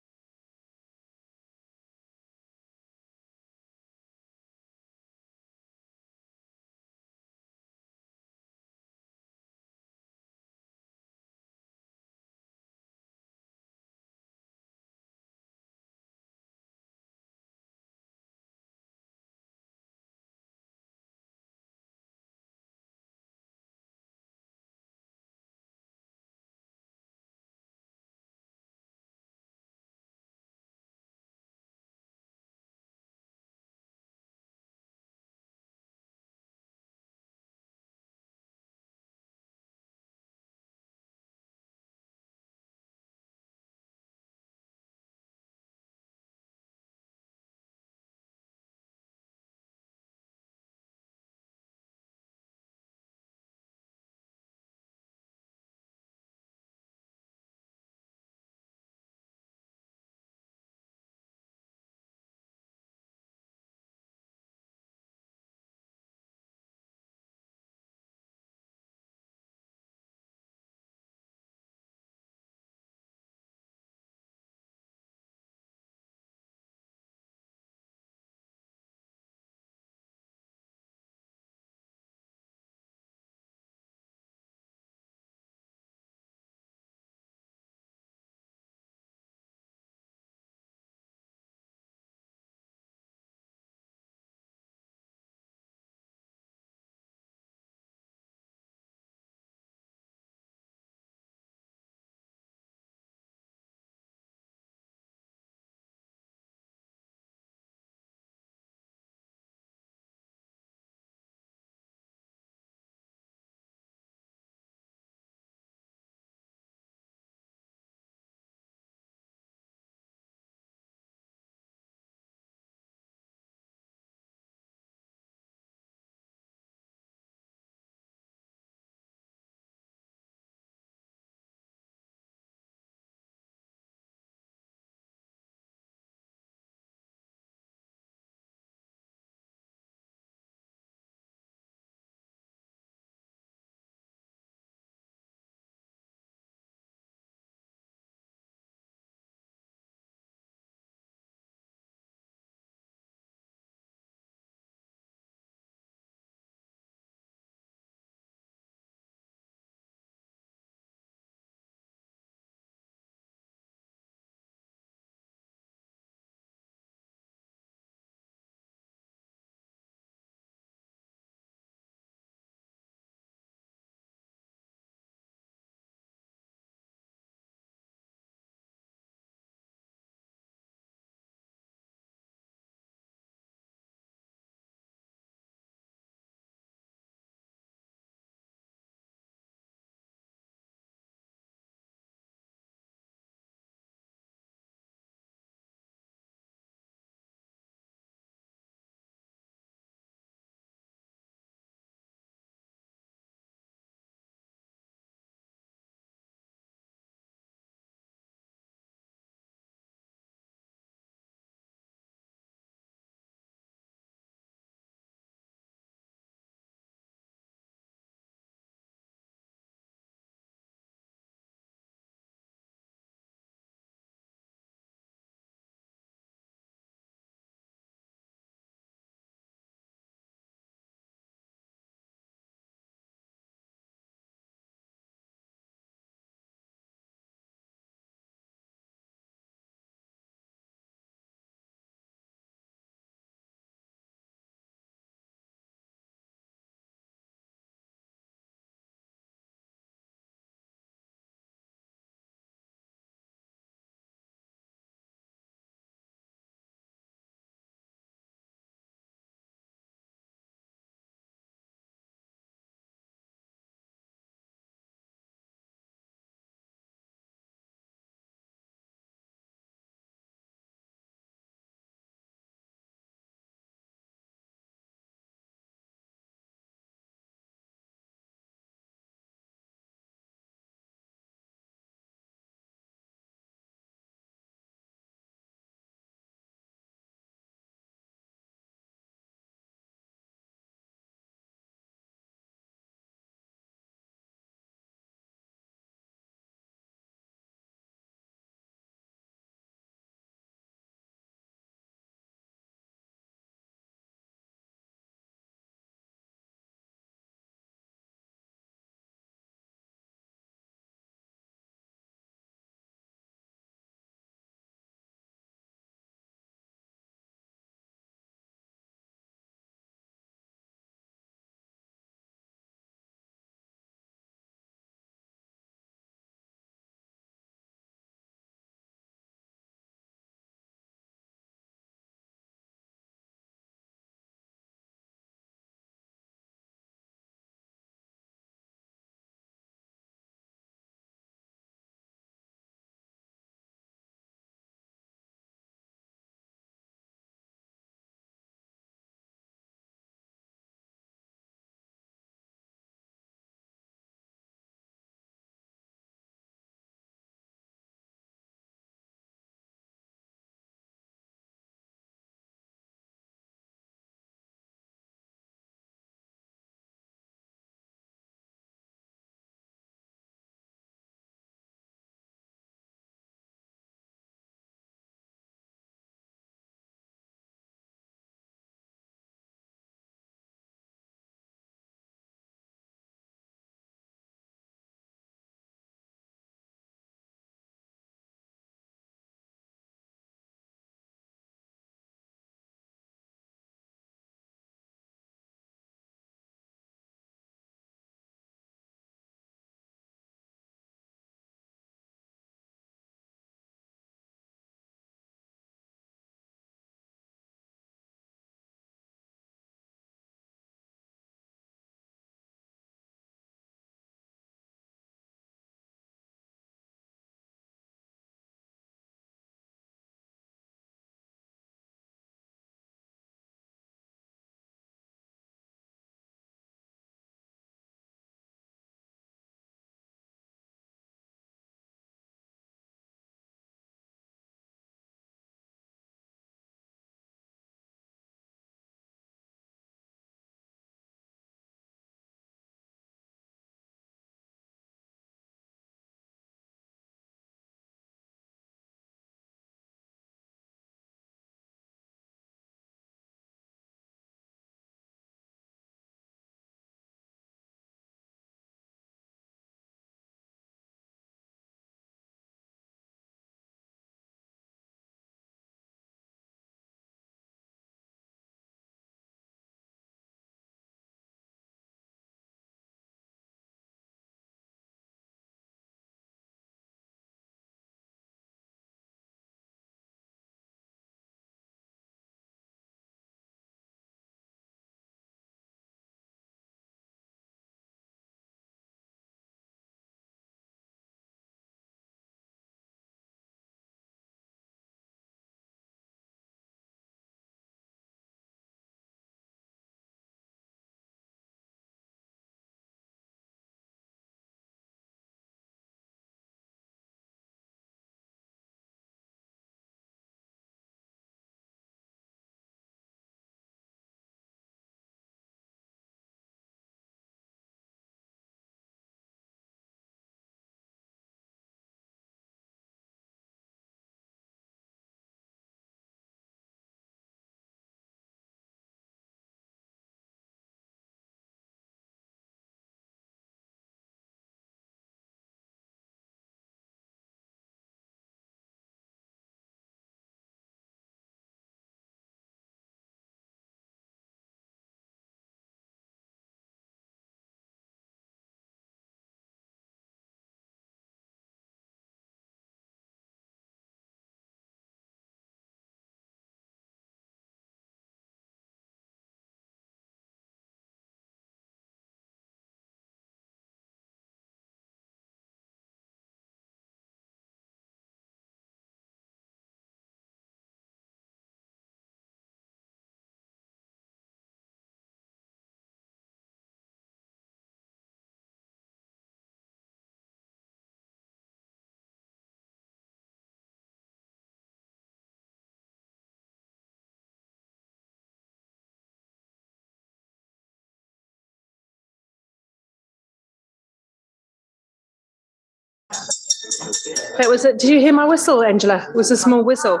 That was it. Did you hear my whistle, Angela? It was a small whistle.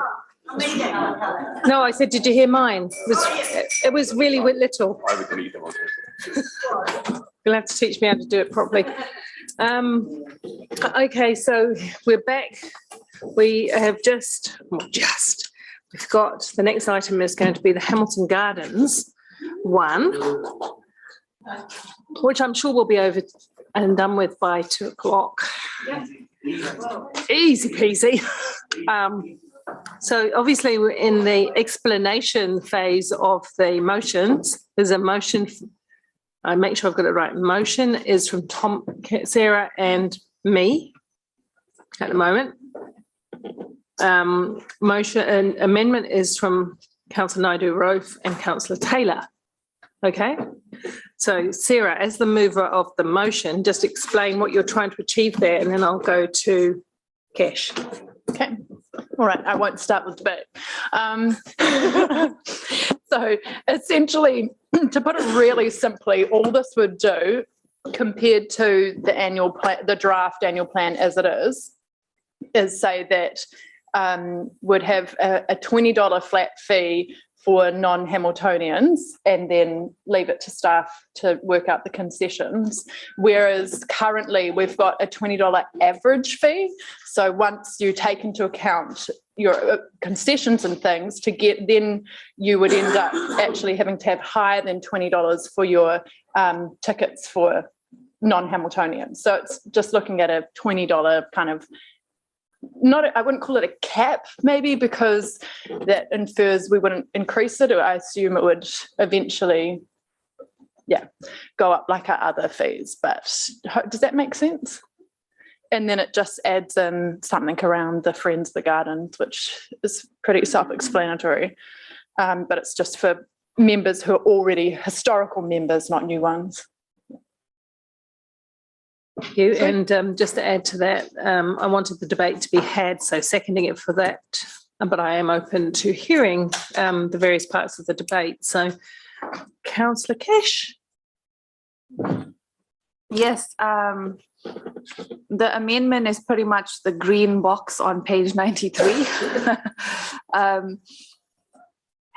No, I said, did you hear mine? It was really little. You'll have to teach me how to do it properly. Okay, so we're back. We have we've got, the next item is going to be the Hamilton Gardens one, which I'm sure will be over and done with by 2 o'clock. Easy peasy. So obviously we're in the explanation phase of the motions. There's a motion, I make sure I've got it right. Motion is from Tom, Sarah and me at the moment. Motion and amendment is from Councillor Naidu-Rofe and Councillor Taylor. Okay, so Sarah, as the mover of the motion, just explain what you're trying to achieve there, and then I'll go to Cash. Okay, all right, I won't start with debate. So essentially, to put it really simply, all this would do compared to the annual plan, the draft annual plan as it is say that would have a $20 flat fee for non-Hamiltonians and then leave it to staff to work out the concessions. Whereas currently we've got a $20 average fee. So once you take into account your concessions and things to get, then you would end up actually having to have higher than $20 for your tickets for non-Hamiltonians. So it's just looking at a $20 kind of, I wouldn't call it a cap maybe, because that infers we wouldn't increase it, or I assume it would eventually, go up like our other fees. But does that make sense? And then it just adds in something around the Friends of the Gardens, which is pretty self-explanatory. But it's just for members who are already historical members, not new ones. Thank you. And just to add to that, I wanted the debate to be had, so seconding it for that, but I am open to hearing the various parts of the debate. So, Councillor Cash. Yes, the amendment is pretty much the green box on page 93.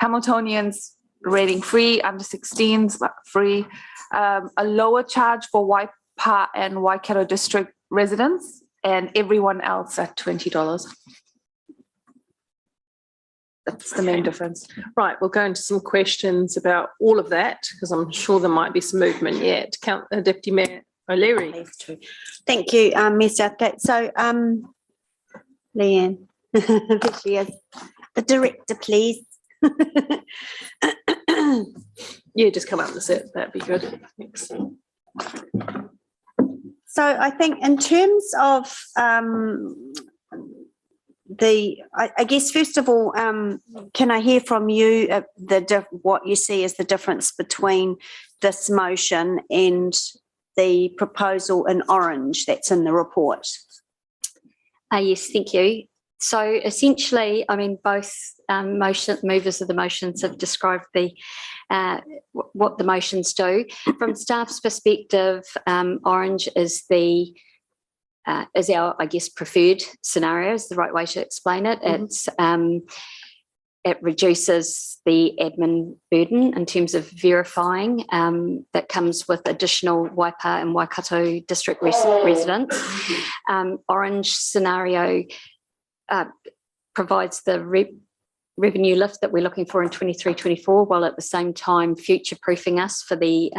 Hamiltonians rating free, under 16s free, a lower charge for Waipa and Waikato district residents, and everyone else at $20. That's the main difference. Right, we'll go into some questions about all of that, because I'm sure there might be some movement yet. Deputy Mayor O'Leary. Thank you, Mayor Southgate. So, Leanne, there she is. The director, please. Yeah, just come up and sit. That'd be good. Thanks. So I think in terms of I guess first of all, can I hear from you what you see as the difference between this motion and the proposal in orange that's in the report? Yes, thank you. So essentially, I mean, both movers of the motions have described what the motions do. From staff's perspective, orange is our, I guess, preferred scenario is the right way to explain it. Mm-hmm. It reduces the admin burden in terms of verifying that comes with additional Waipa and Waikato district residents. Orange scenario provides the revenue lift that we're looking for in 23-24, while at the same time future-proofing us for the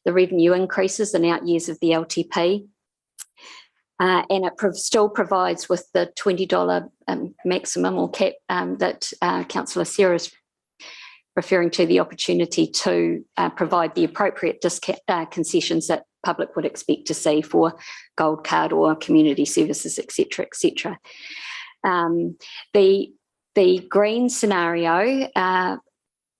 revenue increases in out years of the LTP. And it still provides with the $20 maximum or cap that Councillor Sarah is referring to, the opportunity to provide the appropriate discount concessions that public would expect to see for gold card or community services, etc., etc. The green scenario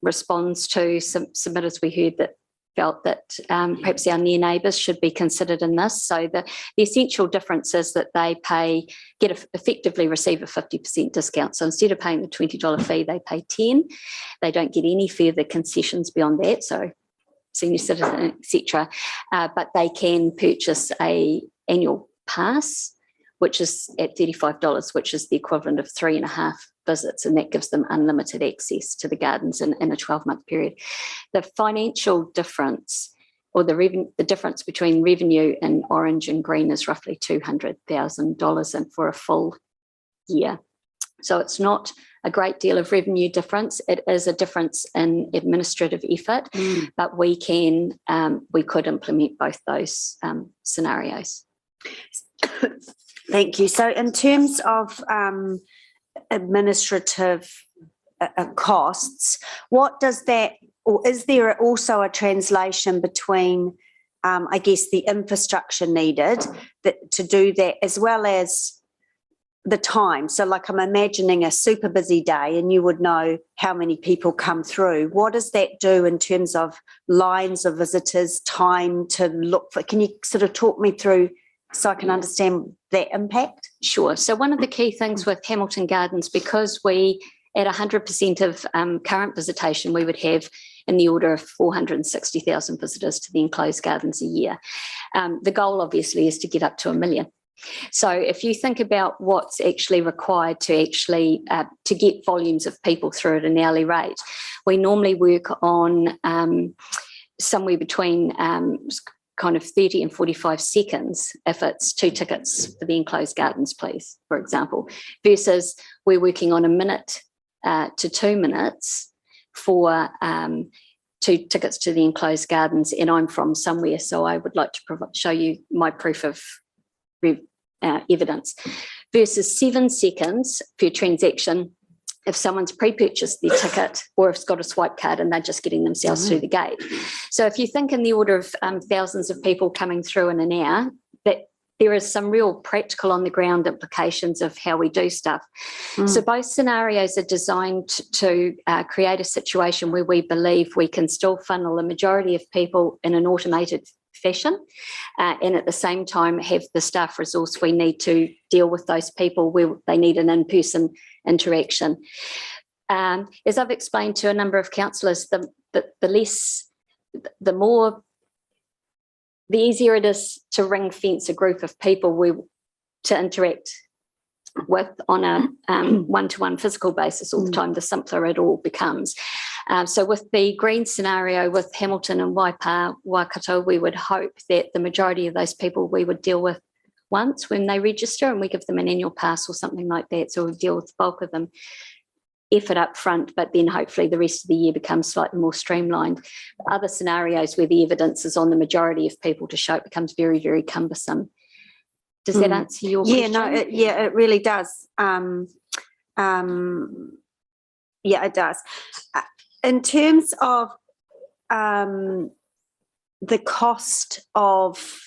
responds to some submitters we heard that felt that perhaps our near neighbours should be considered in this. So the essential difference is that they effectively receive a 50% discount. So instead of paying the $20 fee, they pay $10. They don't get any further concessions beyond that, so senior citizen, etc. But they can purchase an annual pass which is at $35, which is the equivalent of 3.5 visits, and that gives them unlimited access to the gardens in a 12-month period. The financial difference, or the difference between revenue in orange and green, is roughly $200,000 and for a full year. So it's not a great deal of revenue difference. It is a difference in administrative effort, but we could implement both those scenarios. Thank you. So in terms of administrative costs, what does that, or is there also a translation between, I guess, the infrastructure needed to do that, as well as the time? So like, I'm imagining a super busy day and you would know how many people come through. What does that do in terms of lines of visitors, time to look for? Can you sort of talk me through so I can understand that impact? Sure. So one of the key things with Hamilton Gardens, because we at 100% of current visitation, we would have in the order of 460,000 visitors to the enclosed gardens a year. The goal obviously is to get up to 1 million. So if you think about what's actually required to actually to get volumes of people through at an hourly rate, we normally work on somewhere between kind of 30 and 45 seconds if it's 2 tickets for the enclosed gardens, please, for example, versus we're working on 1 minute to 2 minutes for 2 tickets to the enclosed gardens, and I'm from somewhere, so I would like to show you my proof of evidence, versus 7 seconds per transaction if someone's pre-purchased their ticket or if it's got a swipe card and they're just getting themselves through the gate. So if you think in the order of thousands of people coming through in an hour, that there is some real practical on the ground implications of how we do stuff. So both scenarios are designed to create a situation where we believe we can still funnel a majority of people in an automated fashion, and at the same time have the staff resource we need to deal with those people where they need an in-person interaction. As I've explained to a number of councillors, the easier it is to ring fence a group of people to interact with on a one-to-one physical basis all the time, the simpler it all becomes. So with the green scenario with Hamilton and Waipa, Waikato, we would hope that the majority of those people we would deal with once when they register, and we give them an annual pass or something like that, so we deal with the bulk of them, effort up front, but then hopefully the rest of the year becomes slightly more streamlined. Other scenarios where the evidence is on the majority of people to show, it becomes very, very cumbersome. Does that answer your question? It really does. It does. In terms of the cost of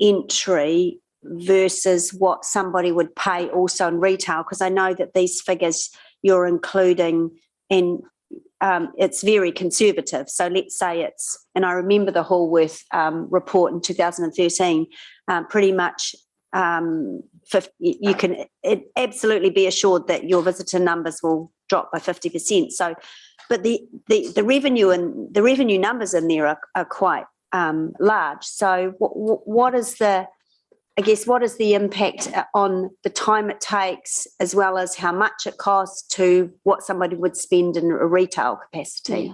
entry versus what somebody would pay also in retail, because I know that these figures you're including in, it's very conservative. So let's say it's, and I remember the Hallworth report in 2013, pretty much you can absolutely be assured that your visitor numbers will drop by 50%. So, but the revenue and the revenue numbers in there are quite large. So what is the, I guess, what is the impact on the time it takes, as well as how much it costs to what somebody would spend in a retail capacity? Yeah.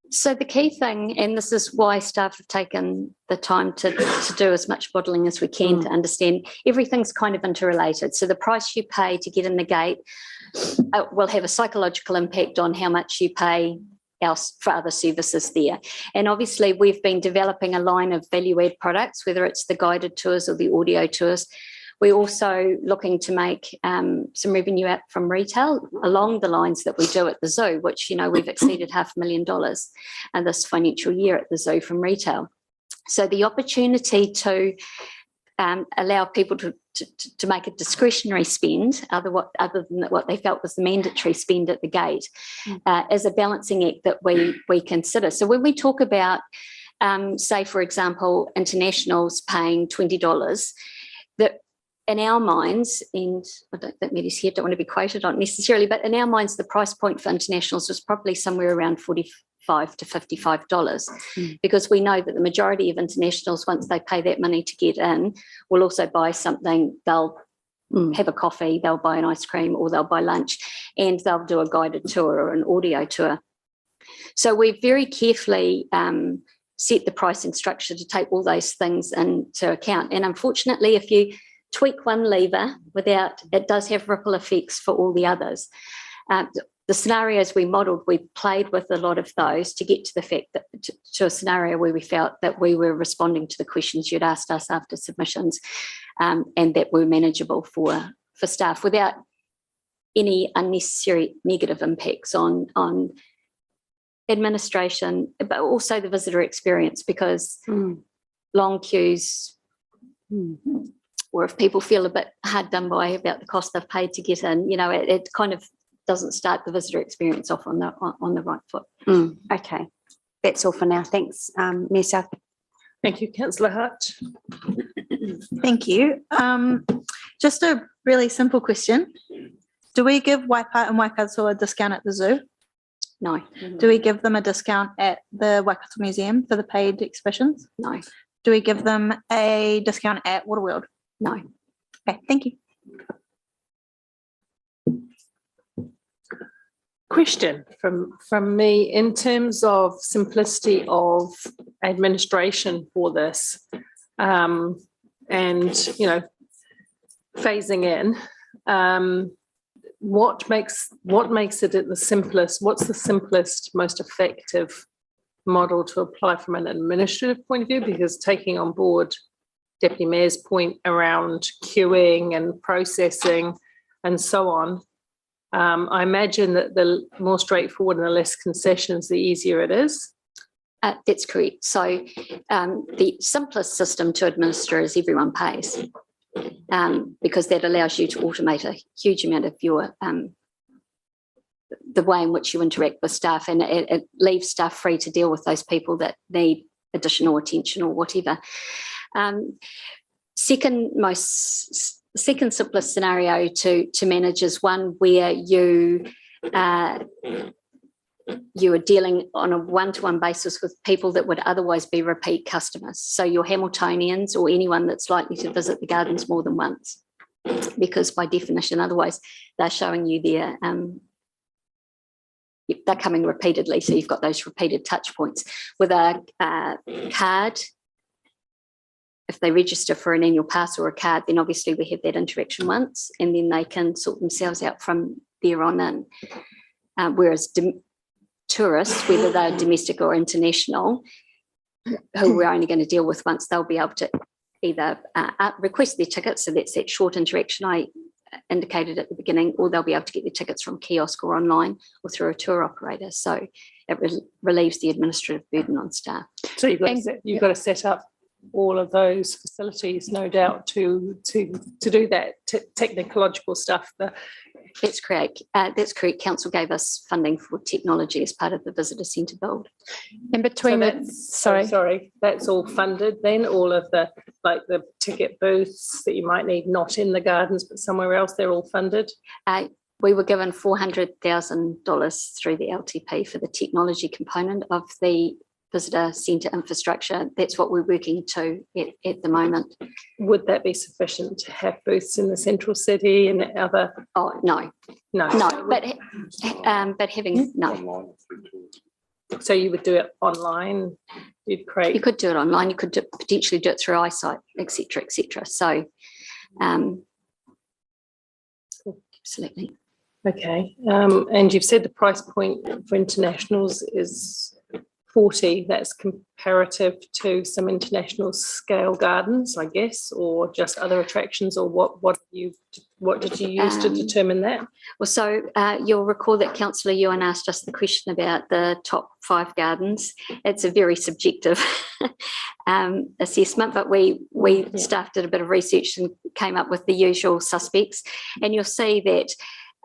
So the key thing, and this is why staff have taken the time to do as much modelling as we can to understand, everything's kind of interrelated. So the price you pay to get in the gate will have a psychological impact on how much you pay else for other services there. And obviously we've been developing a line of value-add products, whether it's the guided tours or the audio tours. We're also looking to make some revenue out from retail along the lines that we do at the zoo, which, you know, we've exceeded $500,000 this financial year at the zoo from retail. So the opportunity to allow people to make a discretionary spend other than what they felt was the mandatory spend at the gate is a balancing act that we consider. So when we talk about, say, for example, internationals paying $20, that in our minds, and I don't think Maddie's here, don't want to be quoted on necessarily, but in our minds, the price point for internationals was probably somewhere around $45 $45 to $55, because we know that the majority of internationals, once they pay that money to get in, will also buy something. They'll have a coffee, they'll buy an ice cream, or they'll buy lunch, and they'll do a guided tour or an audio tour. So we've very carefully set the pricing structure to take all those things into account. And unfortunately, if you tweak one lever it does have ripple effects for all the others. The scenarios we modelled, we played with a lot of those to get to the fact that to a scenario where we felt that we were responding to the questions you'd asked us after submissions, and that were manageable for staff without any unnecessary negative impacts on administration, but also the visitor experience, because long queues, or if people feel a bit hard done by about the cost they've paid to get in, it kind of doesn't start the visitor experience off on the right foot. Okay, that's all for now. Thanks, Mayor South. Thank you, Councillor Hart. Thank you. Just a really simple question. Do we give Waipā and Waikato a discount at the zoo? No. Do we give them a discount at the Waikato Museum for the paid exhibitions? No. Do we give them a discount at Waterworld? No. Okay, thank you. Question from me in terms of simplicity of administration for this, and phasing in. What makes it the simplest? What's the simplest, most effective model to apply from an administrative point of view? Because taking on board Deputy Mayor's point around queuing and processing and so on, I imagine that the more straightforward and the less concessions, the easier it is. That's correct. So the simplest system to administer is everyone pays, because that allows you to automate a huge amount of your the way in which you interact with staff, and it leaves staff free to deal with those people that need additional attention or whatever. Second simplest scenario to manage is one where you are dealing on a one-to-one basis with people that would otherwise be repeat customers. So your Hamiltonians or anyone that's likely to visit the gardens more than once, because by definition, otherwise they're showing you they're coming repeatedly. So you've got those repeated touch points. With a card, if they register for an annual pass or a card, then obviously we have that interaction once, and then they can sort themselves out from there on in. Whereas tourists, whether they're domestic or international, who we're only going to deal with once, they'll be able to either request their tickets, so that's that short interaction I indicated at the beginning, or they'll be able to get their tickets from kiosk or online or through a tour operator. So it relieves the administrative burden on staff. So you've got to set up all of those facilities, no doubt, to do that technological stuff. That's correct. Council gave us funding for technology as part of the visitor centre build. In between sorry, that's all funded then, all of the ticket booths that you might need not in the gardens but somewhere else, they're all funded? We were given $400,000 through the LTP for the technology component of the visitor centre infrastructure. That's what we're working to at the moment. Would that be sufficient to have booths in the central city and other? Oh, no. But having no. So you would do it online? You could do it online. You could potentially do it through iSight, etc., etc. So, absolutely. Okay, and you've said the price point for internationals is 40. That's comparative to some international scale gardens, I guess, or just other attractions, or what did you use to determine that? Well, so you'll recall that Councillor Ewan asked us the question about the top 5 gardens. It's a very subjective assessment, but we staff did a bit of research and came up with the usual suspects, and you'll see that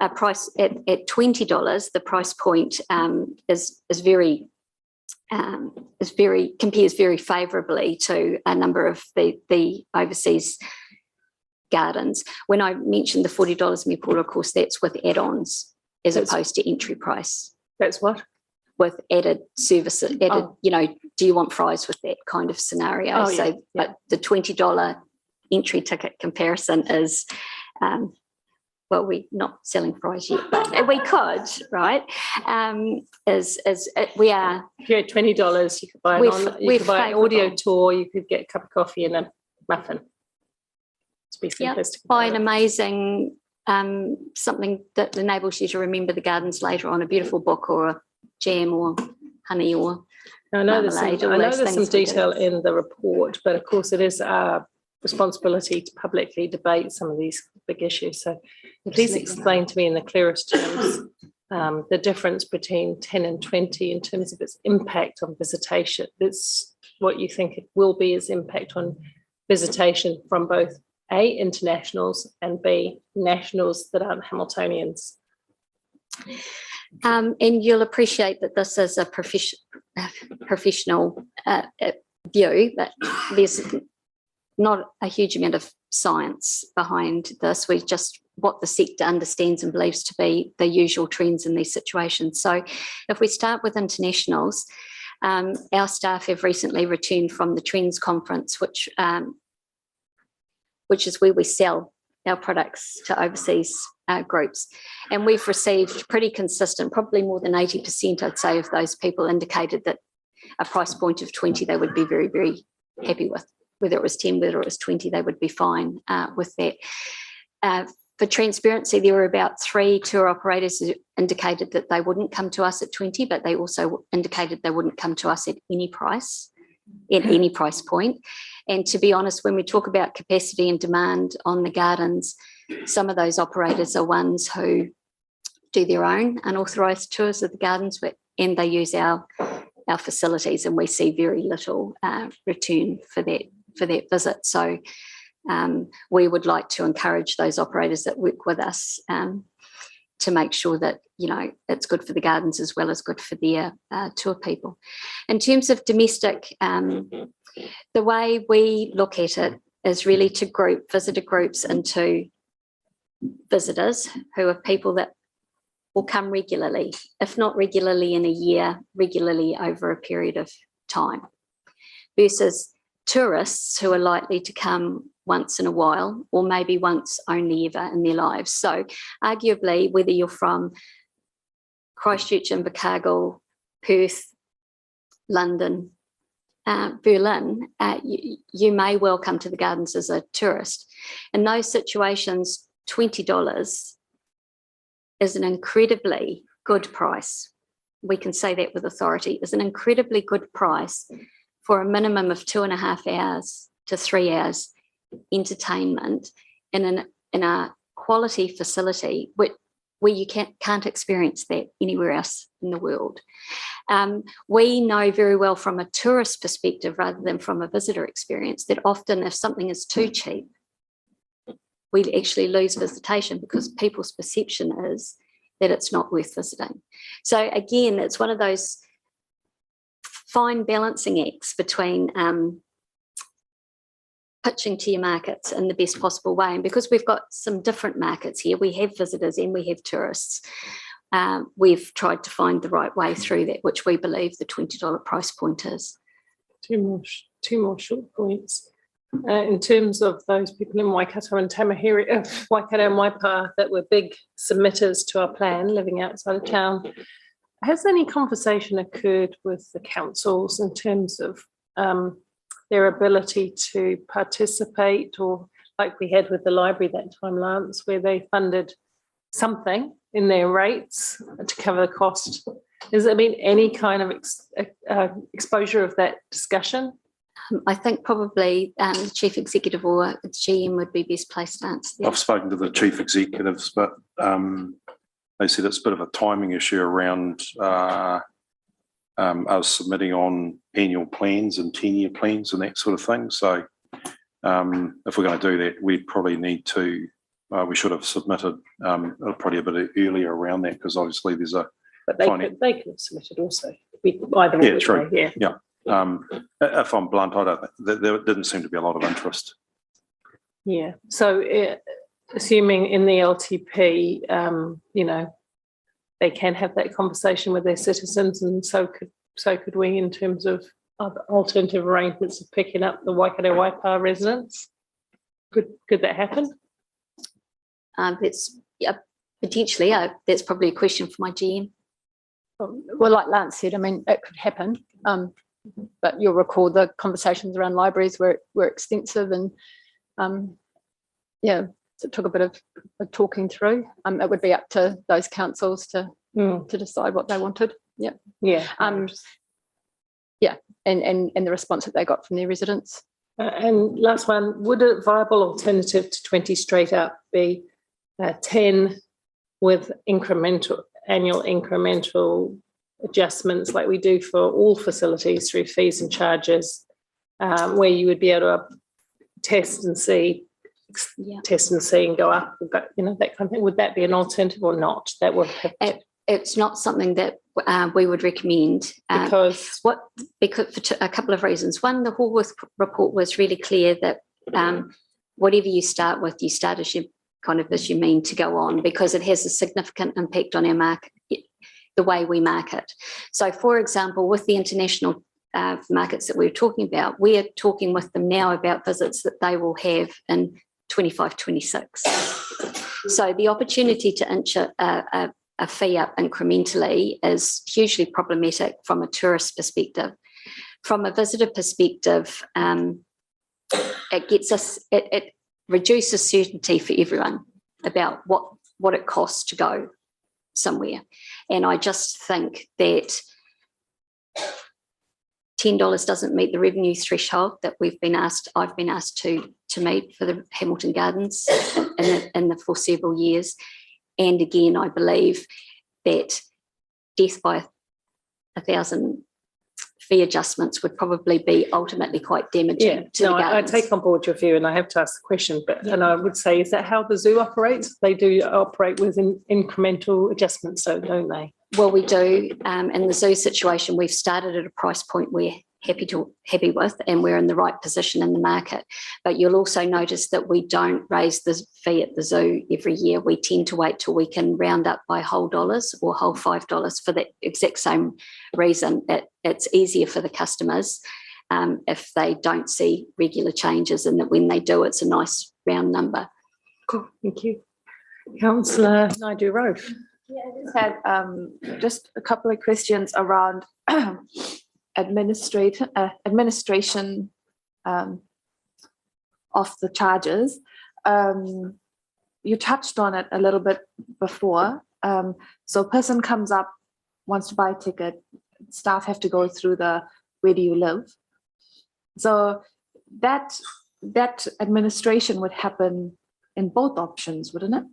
a price at $20, the price point compares very favourably to a number of the overseas gardens. When I mentioned the $40 Mepula, of course, that's with add-ons as opposed to entry price. That's what? with added services, added, you know, do you want fries with that kind of scenario? But the $20 entry ticket comparison is, well, we're not selling fries yet, but we could, right? We are. If you're at $20, you could buy an audio tour, you could get a cup of coffee and a muffin. To be simplistic. Buy an amazing something that enables you to remember the gardens later on, a beautiful book or a jam or honey or I know there's marmalade, some detail in the report, but of course it is our responsibility to publicly debate some of these big issues. So please explain to me in the clearest terms the difference between 10 and 20 in terms of its impact on visitation. That's what you think it will be, its impact on visitation from both A, internationals, and B, nationals that aren't Hamiltonians. And you'll appreciate that this is a professional view, but there's not a huge amount of science behind this. We just what the sector understands and believes to be the usual trends in these situations. So if we start with internationals, our staff have recently returned from the Trends Conference, which is where we sell our products to overseas groups. And we've received pretty consistent, probably more than 80%, I'd say, of those people indicated that a price point of 20 they would be very, very happy with. Whether it was 10, whether it was 20, they would be fine with that. For transparency, there were about 3 tour operators who indicated that they wouldn't come to us at 20, but they also indicated they wouldn't come to us at any price, at any price point. And to be honest, when we talk about capacity and demand on the gardens, some of those operators are ones who do their own unauthorised tours of the gardens, and they use our facilities, and we see very little return for that visit. So we would like to encourage those operators that work with us to make sure that, you know, it's good for the gardens as well as good for their tour people. In terms of domestic, the way we look at it is really to group visitor groups into visitors who are people that will come regularly, if not regularly in a year, regularly over a period of time, versus tourists who are likely to come once in a while, or maybe once only ever in their lives. So arguably, whether you're from Christchurch, Invercargill, Perth, London, Berlin, you may well come to the gardens as a tourist. In those situations, $20 is an incredibly good price. We can say that with authority, is an incredibly good price for a minimum of 2.5 hours to 3 hours entertainment in a quality facility where you can't experience that anywhere else in the world. We know very well from a tourist perspective rather than from a visitor experience that often if something is too cheap, we actually lose visitation because people's perception is that it's not worth visiting. So again, it's one of those fine balancing acts between pitching to your markets in the best possible way. And because we've got some different markets here, we have visitors and we have tourists, we've tried to find the right way through that, which we believe the $20 price point is. Two more short points. In terms of those people in Waikato and Waikato and Waipa that were big submitters to our plan living outside of town, has any conversation occurred with the councils in terms of their ability to participate, or like we had with the library that time, Lance, where they funded something in their rates to cover the cost? Has there been any kind of exposure of that discussion? I think probably the chief executive or the GM would be best placed to answer that. I've spoken to the chief executives, but they said it's a bit of a timing issue around us submitting on annual plans and 10-year plans and that sort of thing. So if we're going to do that, we probably need to, we should have submitted probably a bit earlier around that, because obviously there's a... But they could have submitted also. Either way, true. Yeah. If I'm blunt, I don't think there didn't seem to be a lot of interest. Yeah. So assuming in the LTP, they can have that conversation with their citizens, and so could we in terms of other alternative arrangements of picking up the Waikato Waipa residents. Could that happen? That's potentially. That's probably a question for my GM. Well, like Lance said, I mean, it could happen. But you'll recall the conversations around libraries were extensive, and so it took a bit of talking through. It would be up to those councils to decide what they wanted. And the response that they got from their residents. And last one, would a viable alternative to 20 straight up be 10 with annual incremental adjustments like we do for all facilities through fees and charges, where you would be able to test and see and go up, that kind of thing? Would that be an alternative or not? That would have it's not something that we would recommend because for a couple of reasons. One, the Hallworth report was really clear that whatever you start with, you start as you kind of as you mean to go on, because it has a significant impact on our market, the way we market. So, for example, with the international markets that we were talking about, we are talking with them now about visits that they will have in 25, 26. So the opportunity to inch a fee up incrementally is hugely problematic from a tourist perspective. From a visitor perspective, it reduces certainty for everyone about what it costs to go somewhere. And I just think that $10 doesn't meet the revenue threshold that I've been asked to meet for the Hamilton Gardens in the foreseeable years. And again, I believe that death by 1,000 fee adjustments would probably be ultimately quite damaging to the gardens. I take on board your view, and I have to ask the question, and I would say, is that how the zoo operates? They do operate with incremental adjustments, so don't they? Well, we do. In the zoo situation, we've started at a price point we're happy with, and we're in the right position in the market. But you'll also notice that we don't raise the fee at the zoo every year. We tend to wait till we can round up by whole dollars or whole $5 for the exact same reason. It's easier for the customers if they don't see regular changes, and that when they do, it's a nice round number. Cool, thank you. Councillor Naidu-Rowe. Yeah, I just had just a couple of questions around administration of the charges. You touched on it a little bit before. So a person comes up, wants to buy a ticket, staff have to go through the where do you live? So that administration would happen in both options, wouldn't it?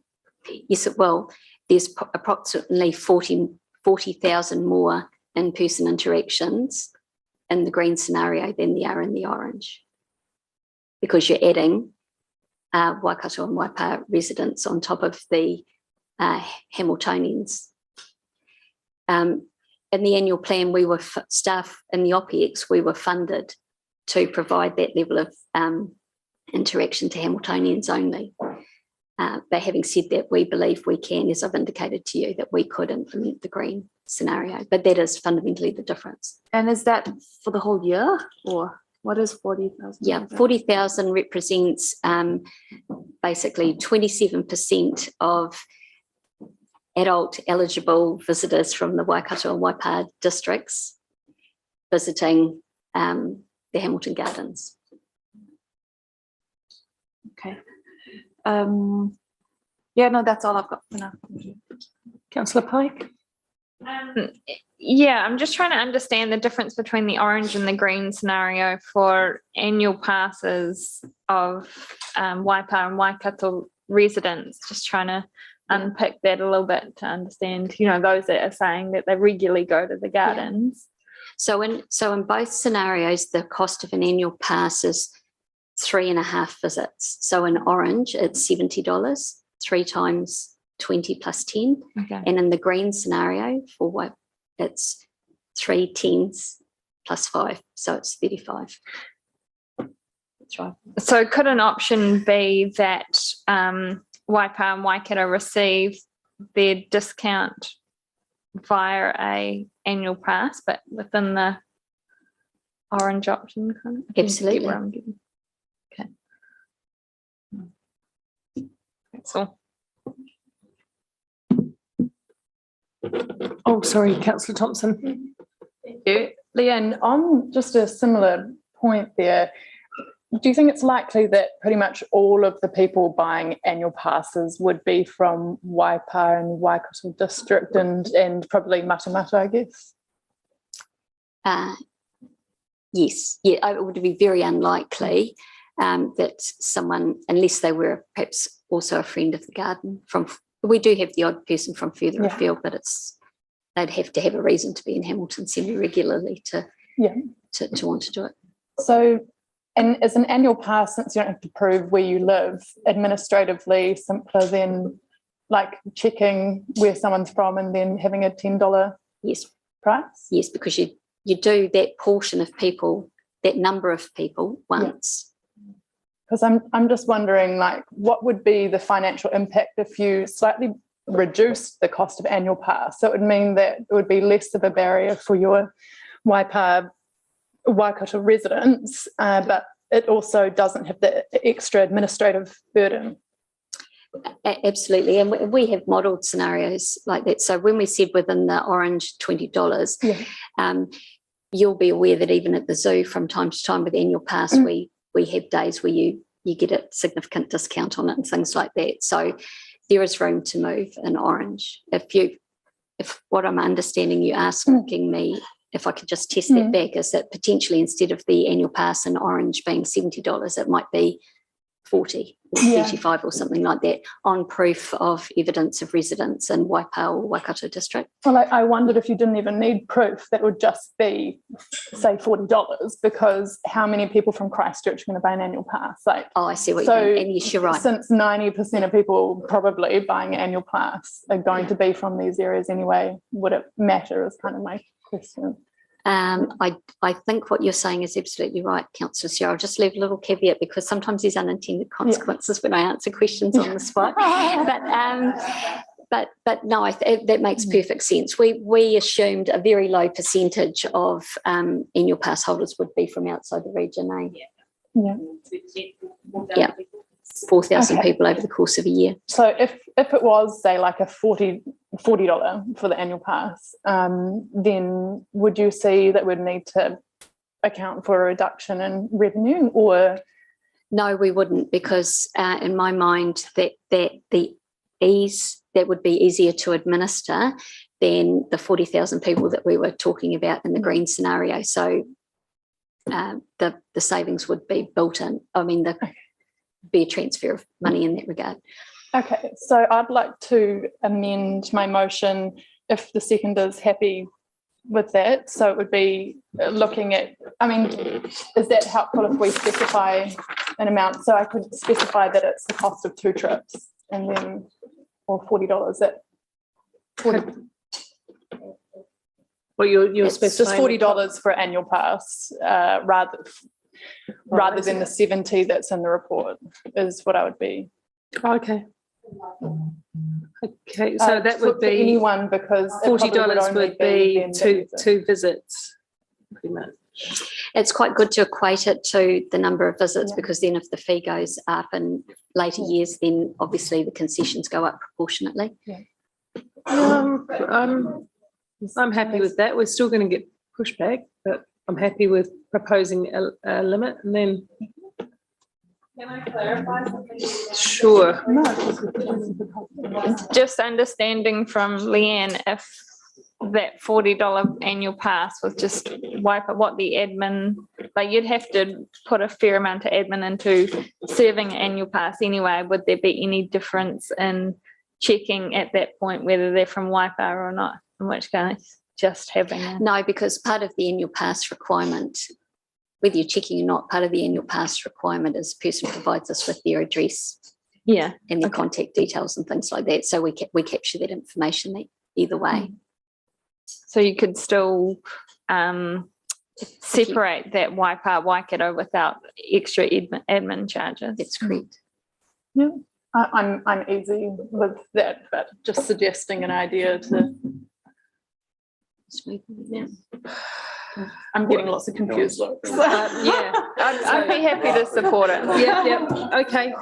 Yes, it will. There's approximately 40,000 more in-person interactions in the green scenario than there are in the orange, because you're adding Waikato and Waipa residents on top of the Hamiltonians. In the annual plan, we were staff in the OPEX, we were funded to provide that level of interaction to Hamiltonians only. But having said that, we believe we can, as I've indicated to you, that we could implement the green scenario, but that is fundamentally the difference. And is that for the whole year, or what is 40,000? Yeah, 40,000 represents basically 27% of adult eligible visitors from the Waikato and Waipa districts visiting the Hamilton Gardens. Okay. No, that's all I've got for now. Councillor Pike. Yeah, I'm just trying to understand the difference between the orange and the green scenario for annual passes of Waipa and Waikato residents. Just trying to unpick that a little bit to understand, those that are saying that they regularly go to the gardens. Yeah. So in both scenarios, the cost of an annual pass is 3.5 visits. So in orange, it's $70, 3 times 20 plus 10. Okay. And in the green scenario, for what it's 3 10s plus 5, so it's 35. That's right. So could an option be that Waipa and Waikato receive their discount via a annual pass, but within the orange option kind of? Absolutely. Get where I'm getting. Okay. That's all. Oh, sorry, Councillor Thompson. Thank you. Leanne, on just a similar point there, do you think it's likely that pretty much all of the people buying annual passes would be from Waipa and Waikato district and probably Matamata, I guess? Yes, yeah, it would be very unlikely that someone, unless they were perhaps also a friend of the garden we do have the odd person from further afield, but they'd have to have a reason to be in Hamilton semi-regularly to want to do it. So, and as an annual pass, since you don't have to prove where you live, administratively simpler than like checking where someone's from and then having a $10 price? Yes, because you do that portion of people, that number of people once. Because I'm just wondering, like, what would be the financial impact if you slightly reduced the cost of annual pass? So it would mean that it would be less of a barrier for your Waikato residents, but it also doesn't have the extra administrative burden. Absolutely, and we have modelled scenarios like that. So when we said within the orange $20, you'll be aware that even at the zoo from time to time with annual pass, we have days where you get a significant discount on it and things like that. So there is room to move in orange. If what I'm understanding you asking me, if I could just test that back, is that potentially instead of the annual pass in orange being $70, it might be 40 or 35 or something like that on proof of evidence of residence in Waipa or Waikato district. Well, I wondered if you didn't even need proof, that would just be, say, $40, because how many people from Christchurch are going to buy an annual pass? Like, I see what you mean, and yes, you're right. Since 90% of people probably buying an annual pass are going to be from these areas anyway, would it matter is kind of my question. I think what you're saying is absolutely right, Councillor Sierra. I'll just leave a little caveat because sometimes there's unintended consequences when I answer questions on the spot. But no, that makes perfect sense. We assumed a very low percentage of annual pass holders would be from outside the region. Yeah. 4,000 people over the course of a year. So if it was, say, like a $40 for the annual pass, then would you see that we'd need to account for a reduction in revenue, or? No, we wouldn't, because in my mind that would be easier to administer than the 40,000 people that we were talking about in the green scenario. So the savings would be built in. I mean, be a transfer of money in that regard. Okay, so I'd like to amend my motion if the seconder is happy with that. So it would be looking at, I mean, is that helpful if we specify an amount? So I could specify that it's the cost of 2 trips and then, or $40 at 40. Well, you're specifying just $40 for annual pass, rather than the 70 that's in the report is what I would be. Okay, so that would be anyone, because $40 would be two visits, pretty much. It's quite good to equate it to the number of visits, because then if the fee goes up in later years, then obviously the concessions go up proportionately. I'm happy with that. We're still going to get pushback, but I'm happy with proposing a limit. And then, can I clarify something? Sure. Just understanding from Leanne, if that $40 annual pass was just wipe out what the admin, like you'd have to put a fair amount of admin into serving an annual pass anyway. Would there be any difference in checking at that point whether they're from Waipa or not? In which case, just having No, because part of the annual pass requirement, whether you're checking or not, part of the annual pass requirement is the person provides us with their address, and their contact details and things like that. So we capture that information either way. So you could still separate that Waipa Waikato without extra admin charges. That's correct. Yeah, I'm easy with that, but just suggesting an idea to I'm getting lots of confused looks. Yeah, I'd be happy to support it. yeah. Okay,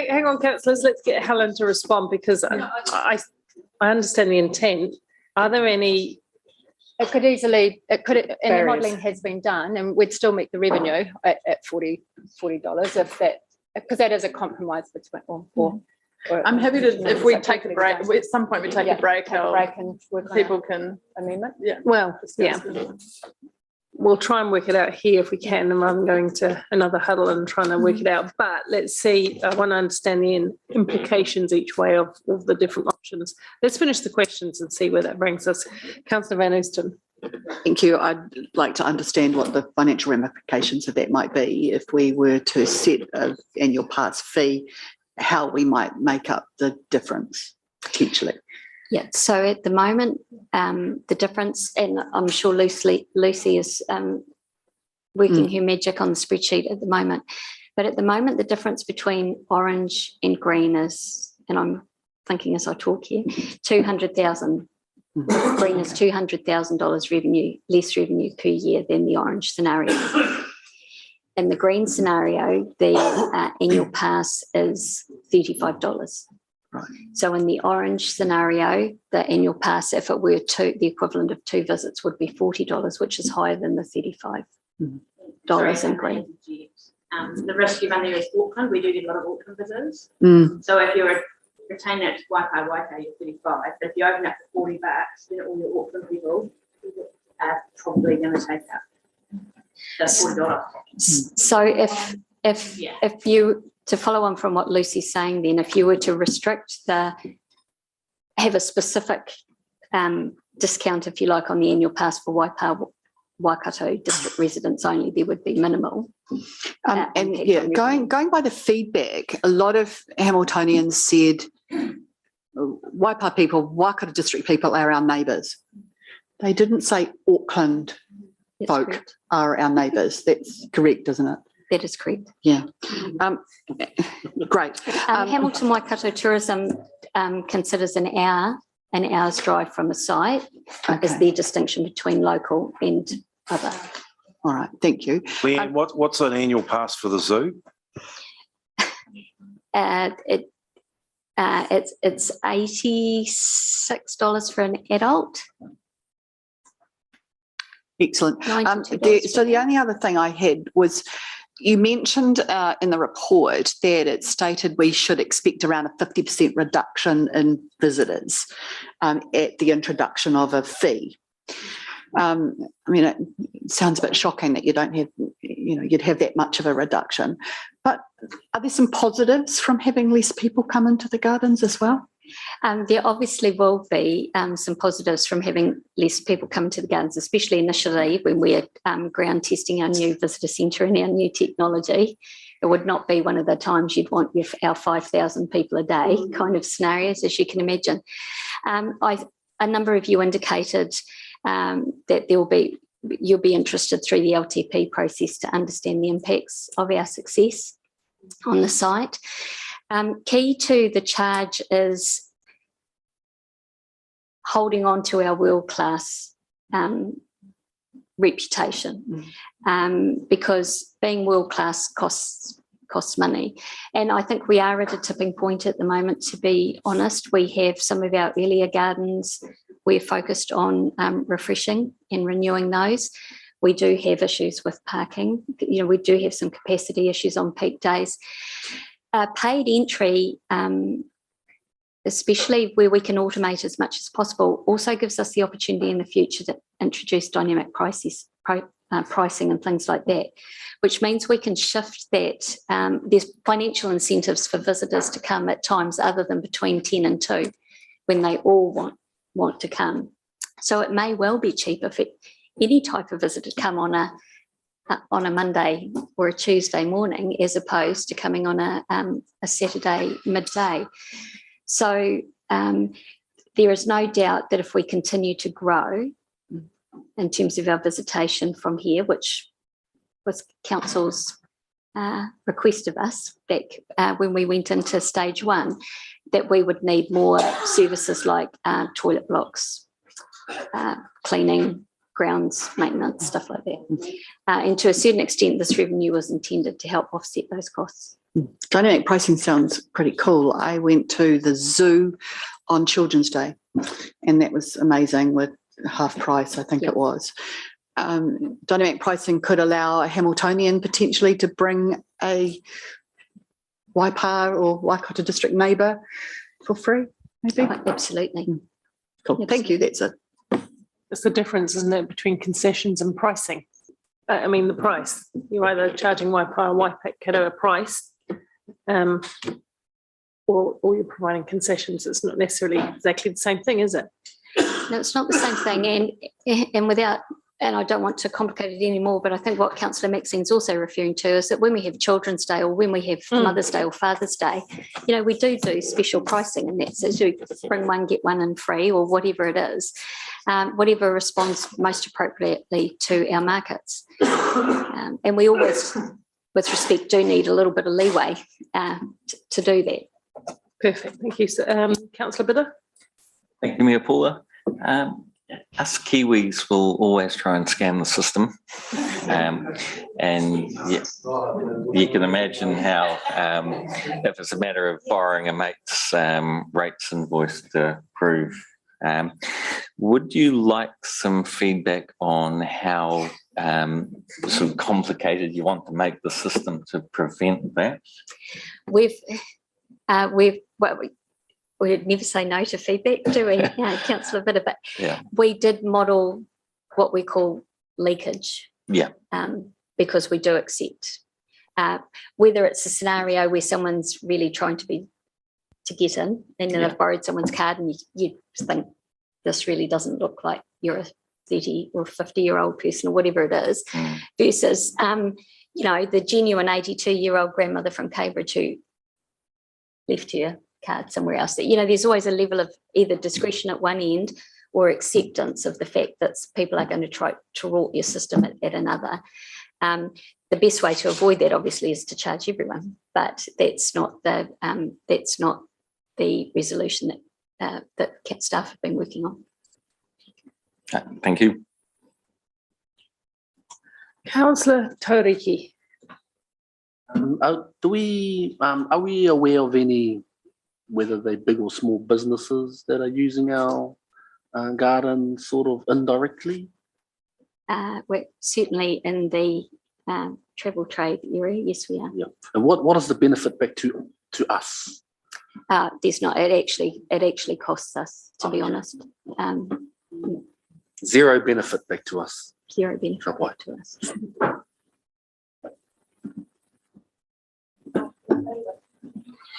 hang on, councillors. Let's get Helen to respond because I understand the intent. Are there any? It could easily, and the Barriers. modelling has been done, and we'd still meet the revenue at $40 if that, because that is a compromise between or I'm happy to, if we take a break, at some point we take a break, and people can amendment. Yeah. Well, yeah. We'll try and work it out here if we can, and rather than going to another huddle and trying to work it out. But let's see, I want to understand the implications each way of the different options. Let's finish the questions and see where that brings us. Councillor Van Ooston. Thank you. I'd like to understand what the financial ramifications of that might be if we were to set an annual pass fee, how we might make up the difference potentially. Yeah, so at the moment, the difference, and I'm sure Lucy is working her magic on the spreadsheet at the moment, but at the moment, the difference between orange and green is, and I'm thinking as I talk here, 200,000. Green is $200,000 revenue, less revenue per year than the orange scenario. In the green scenario, the annual pass is $35. Right. So in the orange scenario, the annual pass, if it were the equivalent of 2 visits, would be $40, which is higher than the $35 in green. The risk you run there is Auckland. We do get a lot of Auckland visitors. So if you're retaining it to Waikato, you're 35. But if you open up for $40, then all your Auckland people are probably going to take up the $40. So if you, to follow on from what Lucy's saying, then if you were to have a specific discount, if you like, on the annual pass for Waikato district residents only, there would be minimal. Going by the feedback, a lot of Hamiltonians said Waipa people, Waikato district people are our neighbours. They didn't say Auckland folk are our neighbours. That's correct, isn't it? That is correct. Yeah. Great. Hamilton Waikato Tourism considers an hour's drive from a site is the distinction between local and other. All right, thank you. Leanne, what's an annual pass for the zoo? It's $86 for an adult. Excellent. So the only other thing I had was, you mentioned in the report that it stated we should expect around a 50% reduction in visitors at the introduction of a fee. I mean, it sounds a bit shocking that you don't have, you'd have that much of a reduction. But are there some positives from having less people come into the gardens as well? There obviously will be some positives from having less people come to the gardens, especially initially when we're ground testing our new visitor centre and our new technology. It would not be one of the times you'd want our 5,000 people a day kind of scenarios, as you can imagine. A number of you indicated that you'll be interested through the LTP process to understand the impacts of our success on the site. Key to the charge is holding on to our world-class reputation, because being world-class costs money. And I think we are at a tipping point at the moment, to be honest. We have some of our earlier gardens, we're focused on refreshing and renewing those. We do have issues with parking. We do have some capacity issues on peak days. Paid entry, especially where we can automate as much as possible, also gives us the opportunity in the future to introduce dynamic pricing and things like that, which means we can shift that. There's financial incentives for visitors to come at times other than between 10 and 2 when they all want to come. So it may well be cheaper for any type of visitor to come on a Monday or a Tuesday morning, as opposed to coming on a Saturday midday. So there is no doubt that if we continue to grow in terms of our visitation from here, which was Council's request of us back when we went into stage 1, that we would need more services like toilet blocks, cleaning, grounds maintenance, stuff like that. And to a certain extent, this revenue was intended to help offset those costs. Dynamic pricing sounds pretty cool. I went to the zoo on Children's Day, and that was amazing with half price, I think it was. Dynamic pricing could allow a Hamiltonian potentially to bring a Waipa or Waikato district neighbour for free, maybe? Absolutely. Cool, thank you, that's it. It's the difference, isn't it, between concessions and pricing? I mean, the price. You're either charging Waipa or Waikato a price, or you're providing concessions. It's not necessarily exactly the same thing, is it? No, it's not the same thing. And I don't want to complicate it anymore, but I think what Councillor Maxine's also referring to is that when we have Children's Day or when we have Mother's Day or Father's Day, you know, we do special pricing, and that's as you bring one, get one in free, or whatever it is, whatever responds most appropriately to our markets. And we always, with respect, do need a little bit of leeway to do that. Perfect, thank you. Councillor Bidder? Thank you, Mayor Paula. Us Kiwis will always try and scam the system. And yeah, you can imagine how, if it's a matter of borrowing a mate's rates invoice to prove, would you like some feedback on how sort of complicated you want to make the system to prevent that? We'd never say no to feedback, do we, Councillor Bidder? But we did model what we call leakage. Yeah. Because we do accept whether it's a scenario where someone's really trying to get in, and then they've borrowed someone's card, and you think this really doesn't look like you're a 30 or 50-year-old person or whatever it is, versus you know, the genuine 82-year-old grandmother from Cambridge who left her card somewhere else. That, you know, there's always a level of either discretion at one end or acceptance of the fact that people are going to try to rort your system at another. The best way to avoid that, obviously, is to charge everyone, but that's not the resolution that staff have been working on. Thank you. Councillor Tauriki. Are we aware of any, whether they're big or small businesses that are using our garden sort of indirectly? We're certainly in the travel trade area, yes we are. Yeah. And what is the benefit back to us? There's not, it actually costs us, to be honest. Zero benefit back to us. Zero benefit back to us.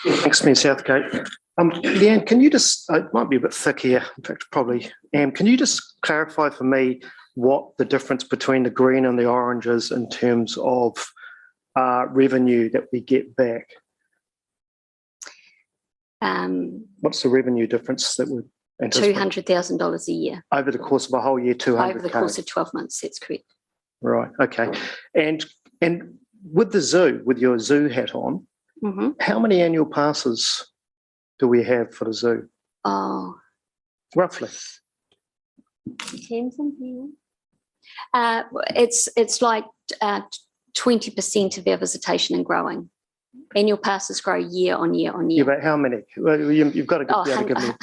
Thanks, Mayor Southgate. Leanne, can you just, it might be a bit thick here, in fact, probably, can you just clarify for me what the difference between the green and the orange is in terms of revenue that we get back? What's the revenue difference that would $200,000 a year. Over the course of a whole year, 200K? Over the course of 12 months, that's correct. Right, okay. And with the zoo, with your zoo hat on, how many annual passes do we have for the zoo? Oh. Roughly. 10 something. It's like 20% of our visitation and growing. Annual passes grow year on year on year. Yeah, but how many? Well, you've got to give me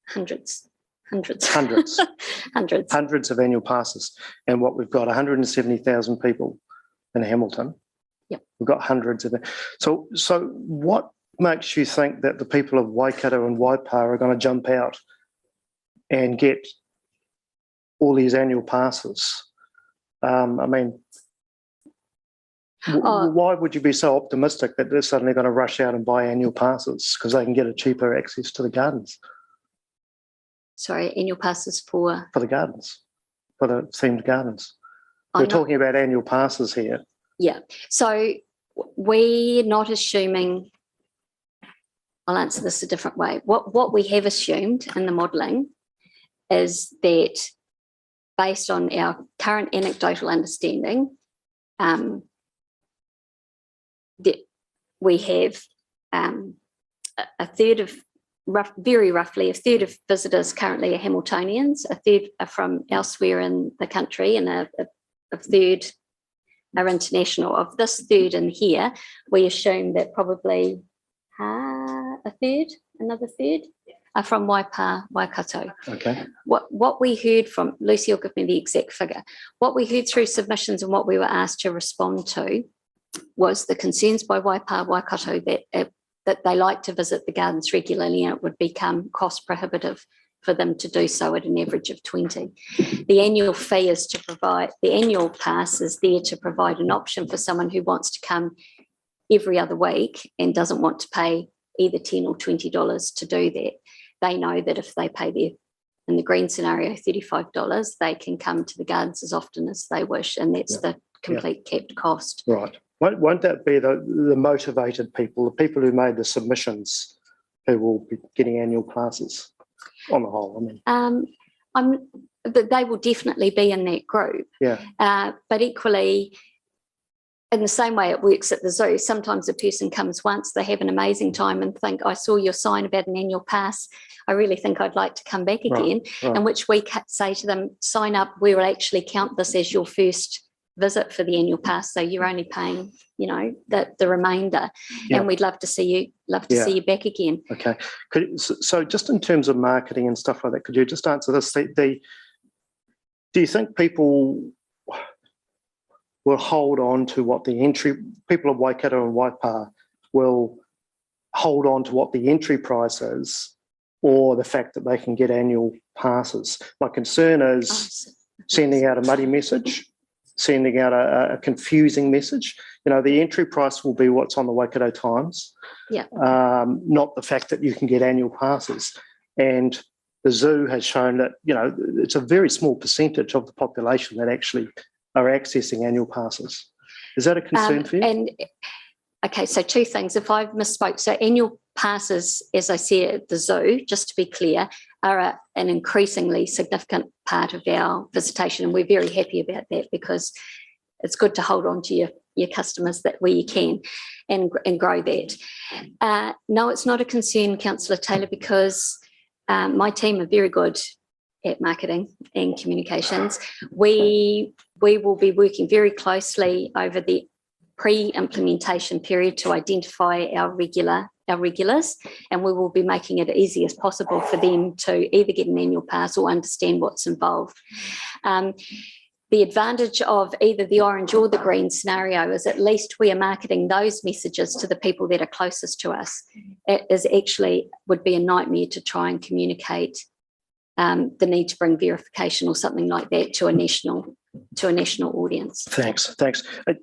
hundreds. Hundreds of annual passes. And what we've got, 170,000 people in Hamilton. Yep. We've got hundreds of them. So what makes you think that the people of Waikato and Waipa are going to jump out and get all these annual passes? I mean, why would you be so optimistic that they're suddenly going to rush out and buy annual passes because they can get a cheaper access to the gardens? Sorry, annual passes for? For the gardens, for the themed gardens. We're talking about annual passes here. Yeah, so we're not assuming, I'll answer this a different way. What we have assumed in the modelling is that based on our current anecdotal understanding, that we have a third of very roughly, a third of visitors currently are Hamiltonians, a third are from elsewhere in the country, and a third are international. Of this third in here, we assume that probably another third are from Waipa, Waikato. Okay. What we heard from, Lucy will give me the exact figure, what we heard through submissions and what we were asked to respond to was the concerns by Waipa, Waikato that they like to visit the gardens regularly and it would become cost prohibitive for them to do so at an average of 20. The annual fee is to provide, the annual pass is there to provide an option for someone who wants to come every other week and doesn't want to pay either $10 or $20 to do that. They know that if they pay in the green scenario, $35, they can come to the gardens as often as they wish, and that's the complete capped cost. Right. Won't that be the motivated people, the people who made the submissions, who will be getting annual passes on the whole? I mean, they will definitely be in that group. Yeah. But equally, in the same way it works at the zoo, sometimes a person comes once, they have an amazing time and think, I saw your sign about an annual pass, I really think I'd like to come back again. Right. In which we say to them, sign up, we will actually count this as your first visit for the annual pass, so you're only paying, the remainder. Yeah. And we'd love to see you, see you back again. Okay. So just in terms of marketing and stuff like that, could you just answer this? Do you think people will hold on to what the entry, people of Waikato and Waipa will hold on to what the entry price is, or the fact that they can get annual passes? My concern is sending out a muddy message, sending out a confusing message. The entry price will be what's on the Waikato Times, not the fact that you can get annual passes. And the zoo has shown that, it's a very small percentage of the population that actually are accessing annual passes. Is that a concern for you? Okay, so two things. If I've misspoke, so annual passes, as I said at the zoo, just to be clear, are an increasingly significant part of our visitation, and we're very happy about that because it's good to hold on to your customers where you can and grow that. No, it's not a concern, Councillor Taylor, because my team are very good at marketing and communications. We will be working very closely over the pre-implementation period to identify our regulars, and we will be making it as easy as possible for them to either get an annual pass or understand what's involved. The advantage of either the orange or the green scenario is at least we are marketing those messages to the people that are closest to us. It is actually would be a nightmare to try and communicate the need to bring verification or something like that to a national audience. Thanks.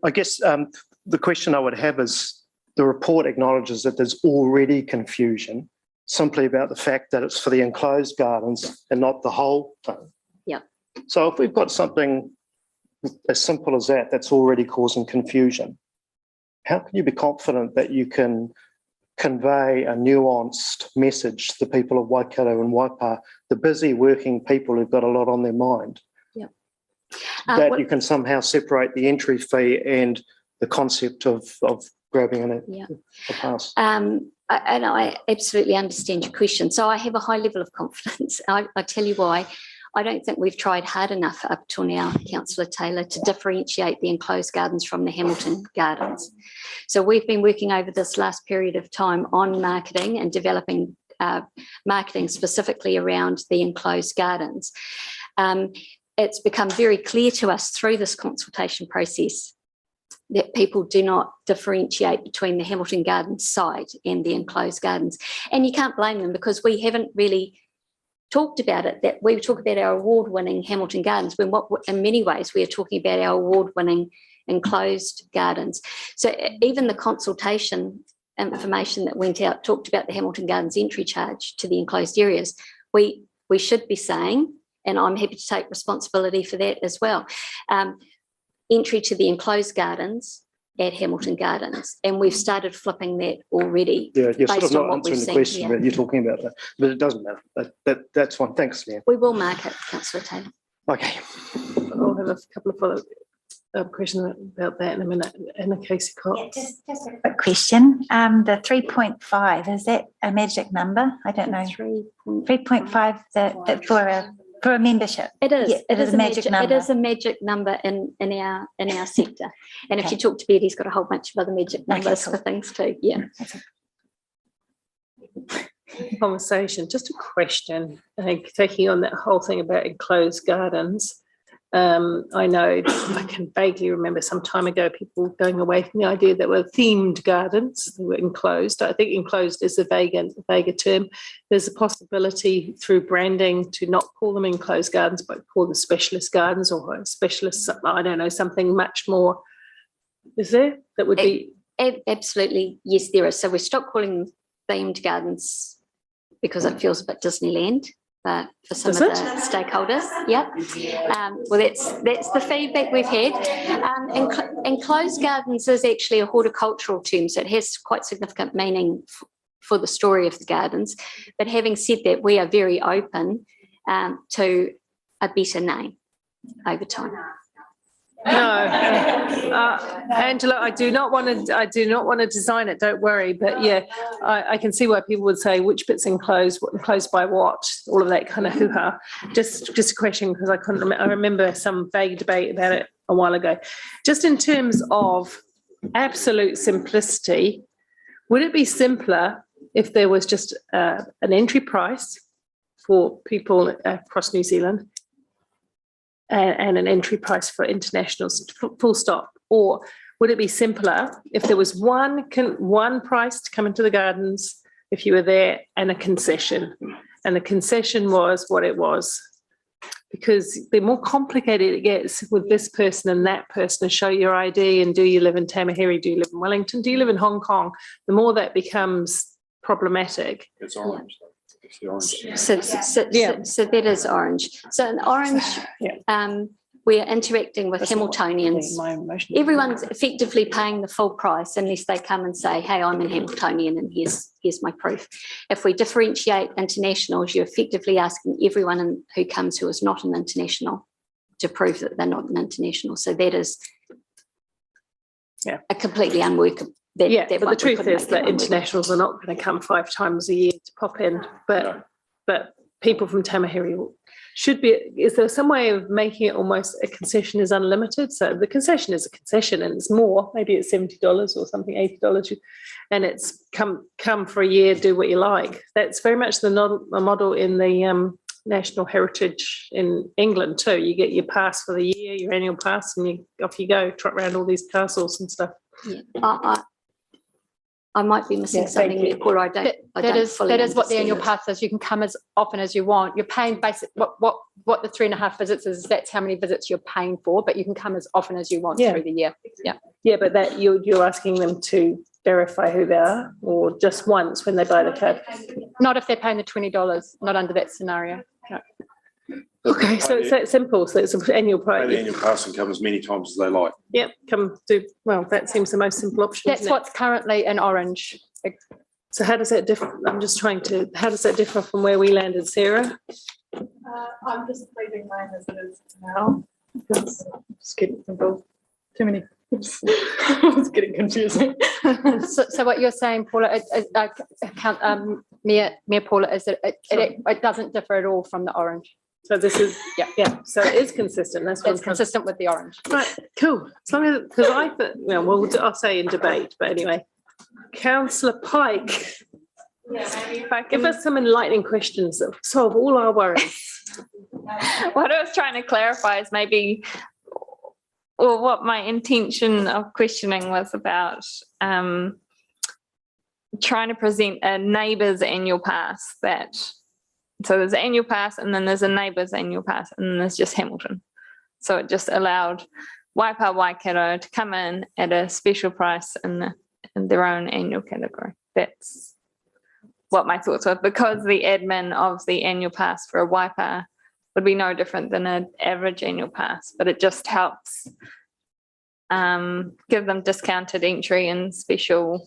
I guess the question I would have is, the report acknowledges that there's already confusion simply about the fact that it's for the enclosed gardens and not the whole thing. Yeah. So if we've got something as simple as that that's already causing confusion, how can you be confident that you can convey a nuanced message to the people of Waikato and Waipa, the busy working people who've got a lot on their mind? Yeah. That you can somehow separate the entry fee and the concept of grabbing a pass. And I absolutely understand your question. So I have a high level of confidence. I tell you why. I don't think we've tried hard enough up till now, Councillor Taylor, to differentiate the enclosed gardens from the Hamilton gardens. So we've been working over this last period of time on marketing and developing marketing specifically around the enclosed gardens. It's become very clear to us through this consultation process that people do not differentiate between the Hamilton Gardens site and the enclosed gardens. And you can't blame them because we haven't really talked about it, that we talk about our award-winning Hamilton Gardens when in many ways we are talking about our award-winning enclosed gardens. So even the consultation information that went out talked about the Hamilton Gardens entry charge to the enclosed areas. We should be saying, and I'm happy to take responsibility for that as well, entry to the enclosed gardens at Hamilton Gardens, and we've started flipping that already. Yeah, you're sort of not answering the question, but you're talking about that. But it doesn't matter. That's fine. Thanks, Leanne. We will mark it, Councillor Taylor. Okay. I'll have a couple of follow-up. a question about that in a minute. Anna Casey Cox. Just a quick question. The 3.5, is that a magic number? I don't know. 3.5 for a membership. It is. Yeah, it is a magic number. It is a magic number in our sector. And if you talk to Betty, he's got a whole bunch of other magic numbers for things too. Yeah. Conversation. Just a question. I think taking on that whole thing about enclosed gardens. I know I can vaguely remember some time ago people going away from the idea that were themed gardens that were enclosed. I think enclosed is a vaguer term. There's a possibility through branding to not call them enclosed gardens, but call them specialist gardens or specialist, I don't know, something much more. Is there? That would be. Absolutely, yes, there is. So we stopped calling them themed gardens because it feels a bit Disneyland. But for some of the stakeholders, yep. Well, that's the feedback we've had. Enclosed gardens is actually a horticultural term, so it has quite significant meaning for the story of the gardens. But having said that, we are very open to a better name over time. No, Angela, I do not want to design it. Don't worry. But yeah, I can see why people would say which bit's enclosed, what enclosed by what, all of that kind of hoo-ha. Just a question because I couldn't remember. I remember some vague debate about it a while ago. Just in terms of absolute simplicity, would it be simpler if there was just an entry price for people across New Zealand? And an entry price for internationals, full stop? Or would it be simpler if there was one price to come into the gardens if you were there and a concession? And the concession was what it was. Because the more complicated it gets with this person and that person to show your ID and do you live in Tamaheri, do you live in Wellington, do you live in Hong Kong, the more that becomes problematic. It's orange. Yeah. So that is orange. So in orange, we are interacting with Hamiltonians. Everyone's effectively paying the full price unless they come and say, hey, I'm an Hamiltonian and here's my proof. If we differentiate internationals, you're effectively asking everyone who comes who is not an international to prove that they're not an international. So that is a completely unworkable. But the truth is that internationals are not going to come 5 times a year to pop in, but people from Tamaheri should be. Is there some way of making it almost a concession is unlimited? So the concession is a concession and it's more, maybe it's $70 or something, $80, and it's come for a year, do what you like. That's very much the model in the National Heritage in England too. You get your pass for the year, your annual pass, and off you go, trot around all these castles and stuff. Yeah. I might be missing something there, Paula. That is what the annual pass is. You can come as often as you want. You're paying basic what the 3.5 visits is. That's how many visits you're paying for, but you can come as often as you want through the year. Yeah, but that you're asking them to verify who they are, or just once when they buy the card. Not if they're paying the $20. Not under that scenario. No. Okay, so it's simple. So it's an annual price. The annual pass and come as many times as they like. Yep, come do. Well, that seems the most simple option. That's what's currently in orange. So how does that differ? I'm just trying to. How does that differ from where we landed, Sarah? I'm just leaving mine as it is now because I'm just getting involved. Too many. It's getting confusing. So what you're saying, Paula, Mayor Paula, is that it doesn't differ at all from the orange. So this is So it is consistent. It's consistent with the orange. Right, cool. As long as because I thought, I'll say in debate, but anyway, Councillor Pike, give us some enlightening questions that solve all our worries. What I was trying to clarify is maybe, or what my intention of questioning was about, trying to present a neighbour's annual pass so there's an annual pass and then there's a neighbour's annual pass and then there's just Hamilton. So it just allowed Waipa Waikato to come in at a special price in their own annual category. That's what my thoughts were, because the admin of the annual pass for a Waipa would be no different than an average annual pass, but it just helps give them discounted entry and special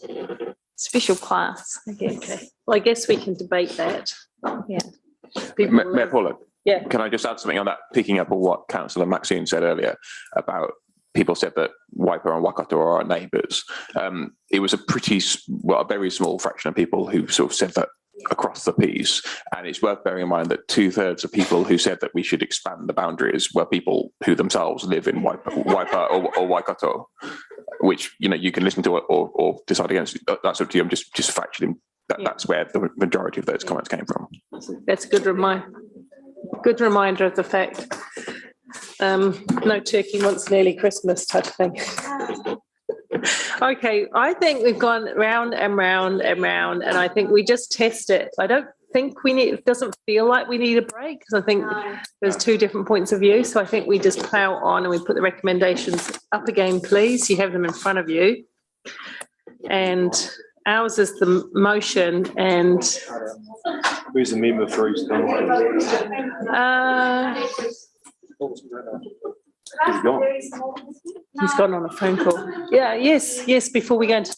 class, I guess. Okay. Well, I guess we can debate that. Yeah. Mayor Paula, can I just add something on that, picking up on what Councillor Maxine said earlier about people said that Waipa and Waikato are our neighbours. It was a very small fraction of people who sort of said that across the piece. And it's worth bearing in mind that 2/3 of people who said that we should expand the boundaries were people who themselves live in Waipa or Waikato, which, you know, you can listen to it or decide against. That's up to you. I'm just factually, that's where the majority of those comments came from. That's a good reminder of the fact. No turkey once nearly Christmas type of thing. Okay, I think we've gone round and round and round, and I think we just test it. I don't think it doesn't feel like we need a break, because I think there's two different points of view. So I think we just plough on and we put the recommendations up again, please. You have them in front of you. And ours is the motion, and Who's the member for East he's gone on a phone call. Yeah, yes, before we go into...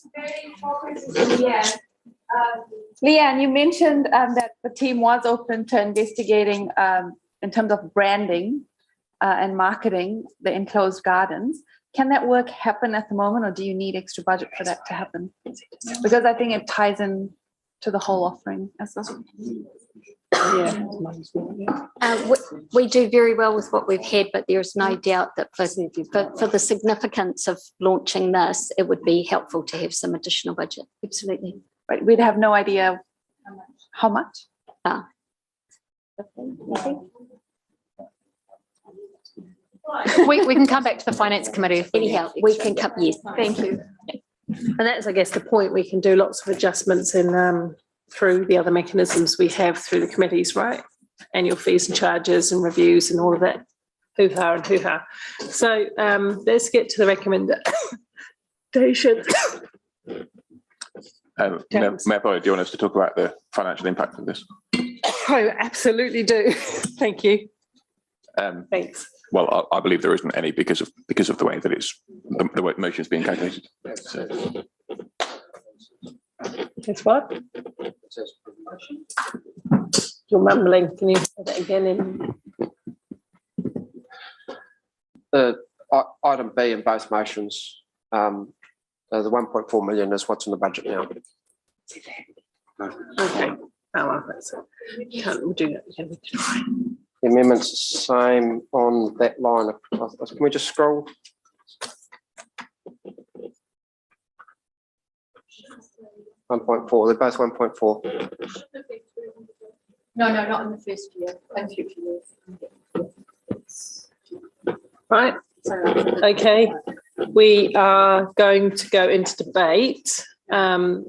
Leanne, you mentioned that the team was open to investigating in terms of branding and marketing the enclosed gardens. Can that work happen at the moment, or do you need extra budget for that to happen? Because I think it ties in to the whole offering as well. We do very well with what we've had, but there is no doubt that for the significance of launching this, it would be helpful to have some additional budget. Absolutely. But we'd have no idea how much. We can come back to the finance committee. Anyhow, we can come, yes. Thank you. And that's, I guess, the point. We can do lots of adjustments in through the other mechanisms we have through the committees, right? Annual fees and charges and reviews and all of that. Hoo-ha and hoo-ha. So let's get to the recommendation. Mayor, do you want us to talk about the financial impact of this? I absolutely do. Thank you. Thanks. Well, I believe there isn't any because of the way that it's the way motion is being calculated. So. It's what? You're mumbling. Can you say that again? The item B in both motions, the 1.4 million is what's in the budget now. Okay. Oh, well, that's it. Can't do that. Can we try? The amendment's the same on that line. Can we just scroll? $1.4. They're both 1.4. No, not in the first year. In future years. Right. Okay. We are going to go into debate. There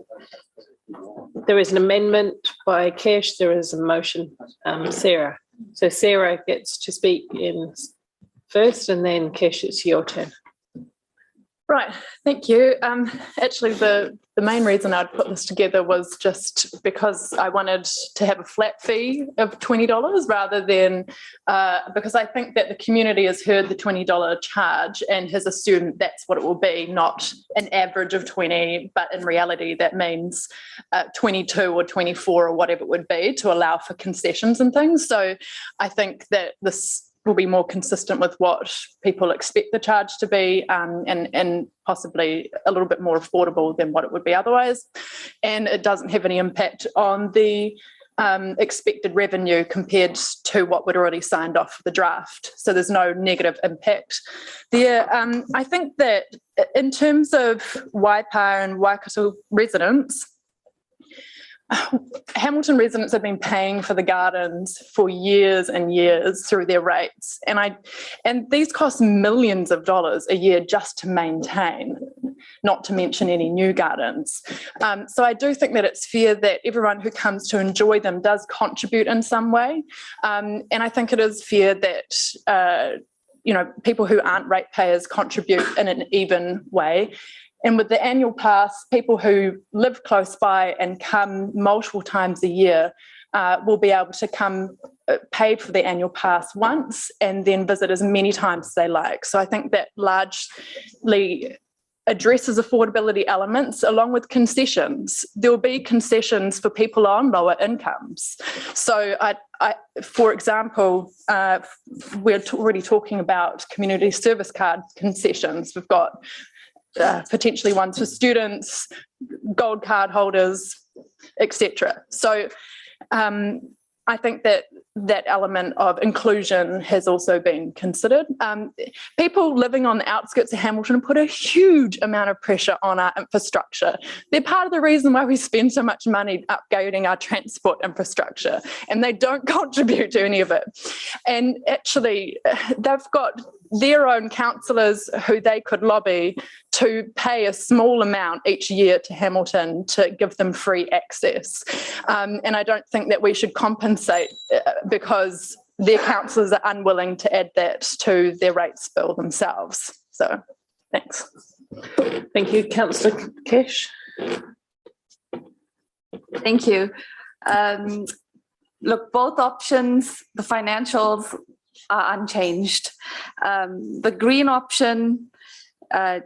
is an amendment by Kesh. There is a motion, Sarah. So Sarah gets to speak in first, and then Kesh, it's your turn. Right, thank you. Actually, the main reason I'd put this together was just because I wanted to have a flat fee of $20 rather than, because I think that the community has heard the $20 charge and has assumed that's what it will be, not an average of 20, but in reality that means 22 or 24 or whatever it would be to allow for concessions and things. So I think that this will be more consistent with what people expect the charge to be, and possibly a little bit more affordable than what it would be otherwise. And it doesn't have any impact on the expected revenue compared to what we'd already signed off for the draft. So there's no negative impact there. I think that in terms of Waipa and Waikato residents, Hamilton residents have been paying for the gardens for years and years through their rates, and these cost millions of dollars a year just to maintain, not to mention any new gardens. So I do think that it's fair that everyone who comes to enjoy them does contribute in some way, and I think it is fair that people who aren't ratepayers contribute in an even way. And with the annual pass, people who live close by and come multiple times a year will be able to come pay for the annual pass once and then visit as many times as they like. So I think that largely addresses affordability elements along with concessions. There will be concessions for people on lower incomes. So for example, we're already talking about community service card concessions. We've got potentially ones for students, gold card holders, etc. So I think that element of inclusion has also been considered. People living on the outskirts of Hamilton put a huge amount of pressure on our infrastructure. They're part of the reason why we spend so much money upgrading our transport infrastructure, and they don't contribute to any of it. And actually, they've got their own councillors who they could lobby to pay a small amount each year to Hamilton to give them free access. And I don't think that we should compensate because their councillors are unwilling to add that to their rates bill themselves. So, thanks. Thank you, Councillor Cash. Thank you. Look, both options, the financials are unchanged. The green option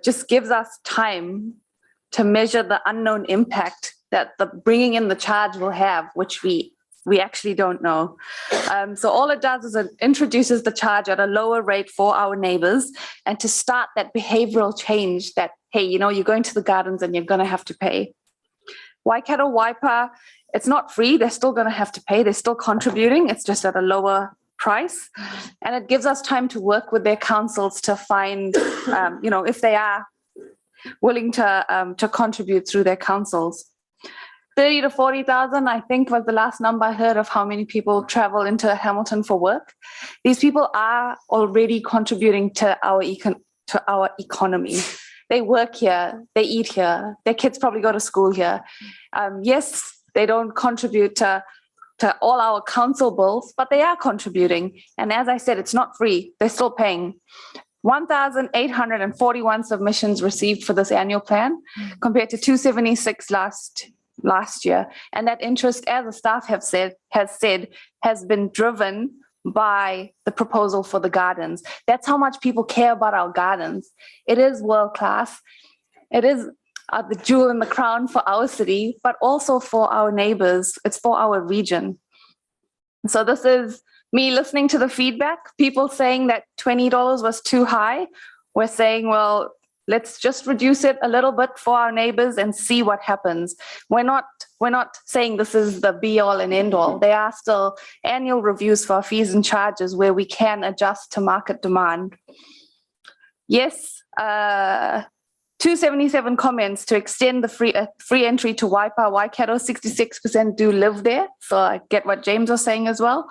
just gives us time to measure the unknown impact that the bringing in the charge will have, which we actually don't know. So all it does is it introduces the charge at a lower rate for our neighbours, and to start that behavioural change that, hey, you know, you're going to the gardens and you're going to have to pay. Waikato Waipa, it's not free. They're still going to have to pay. They're still contributing. It's just at a lower price. And it gives us time to work with their councils to find, if they are willing to contribute through their councils. 30 to 40,000, I think, was the last number I heard of how many people travel into Hamilton for work. These people are already contributing to our economy. They work here, they eat here, their kids probably go to school here. Yes, they don't contribute to all our council bills, but they are contributing. And as I said, it's not free. They're still paying. 1,841 submissions received for this annual plan compared to 276 last year. And that interest, as the staff has said, has been driven by the proposal for the gardens. That's how much people care about our gardens. It is world class. It is the jewel in the crown for our city, but also for our neighbors. It's for our region. So this is me listening to the feedback, people saying that $20 was too high. We're saying, well, let's just reduce it a little bit for our neighbors and see what happens. We're not saying this is the be all and end all. There are still annual reviews for our fees and charges where we can adjust to market demand. Yes, 277 comments to extend the free entry to Waikato. 66% do live there. So I get what James was saying as well.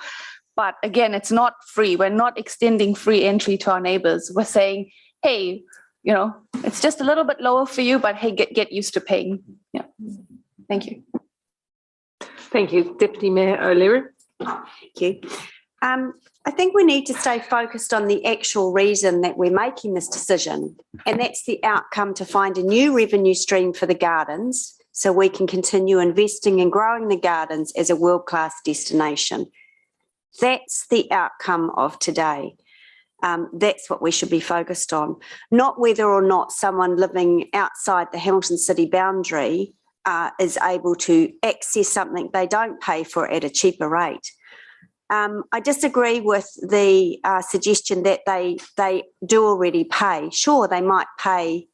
But again, it's not free. We're not extending free entry to our neighbors. We're saying, hey, it's just a little bit lower for you, but hey, get used to paying. Yeah. Thank you. Thank you, Deputy Mayor O'Leary. Thank you. I think we need to stay focused on the actual reason that we're making this decision, and that's the outcome to find a new revenue stream for the gardens so we can continue investing and growing the gardens as a world-class destination. That's the outcome of today. That's what we should be focused on, not whether or not someone living outside the Hamilton city boundary is able to access something they don't pay for at a cheaper rate. I disagree with the suggestion that they do already pay. Sure, they might pay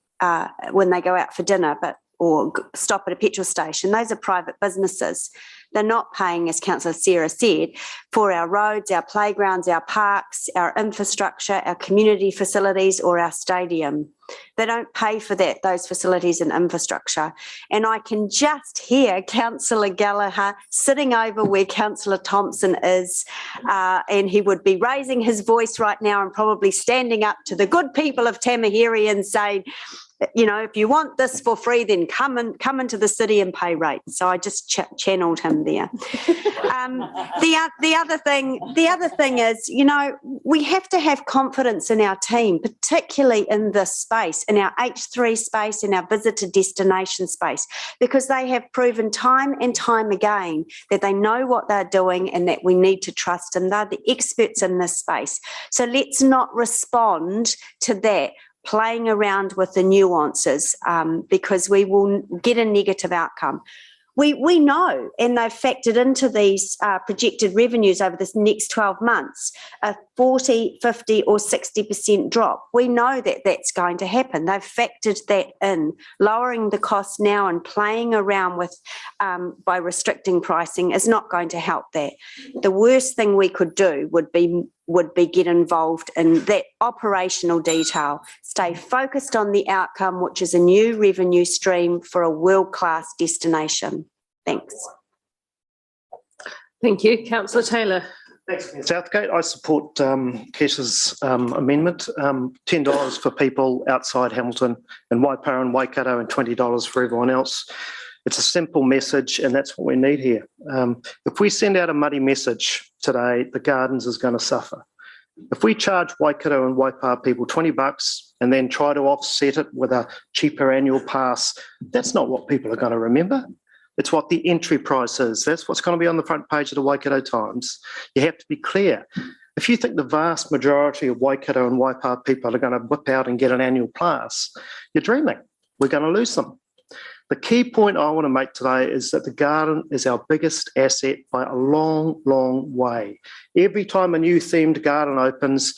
when they go out for dinner, or stop at a petrol station. Those are private businesses. They're not paying, as Councillor Sarah said, for our roads, our playgrounds, our parks, our infrastructure, our community facilities, or our stadium. They don't pay for those facilities and infrastructure. And I can just hear Councillor Gallagher sitting over where Councillor Thompson is, and he would be raising his voice right now and probably standing up to the good people of Tamahiri and saying, if you want this for free, then come into the city and pay rates. So I just channeled him there. The other thing is, we have to have confidence in our team, particularly in this space, in our H3 space, in our visitor destination space, because they have proven time and time again that they know what they're doing and that we need to trust them. They're the experts in this space. So let's not respond to that playing around with the nuances, because we will get a negative outcome. We know, and they've factored into these projected revenues over this next 12 months, a 40, 50 or 60% drop. We know that that's going to happen. They've factored that in. Lowering the cost now and playing around with by restricting pricing is not going to help that. The worst thing we could do would be get involved in that operational detail, stay focused on the outcome, which is a new revenue stream for a world-class destination. Thanks. Thank you. Councillor Taylor. Thanks, Mayor Southgate. I support Kesh's amendment. $10 for people outside Hamilton and Waipara and Waikato, and $20 for everyone else. It's a simple message, and that's what we need here. If we send out a muddy message today, the Gardens is going to suffer. If we charge Waikato and Waipara people $20 and then try to offset it with a cheaper annual pass, that's not what people are going to remember. It's what the entry price is. That's what's going to be on the front page of the Waikato Times. You have to be clear. If you think the vast majority of Waikato and Waipara people are going to whip out and get an annual pass, you're dreaming. We're going to lose them. The key point I want to make today is that the garden is our biggest asset by a long, long way. Every time a new themed garden opens,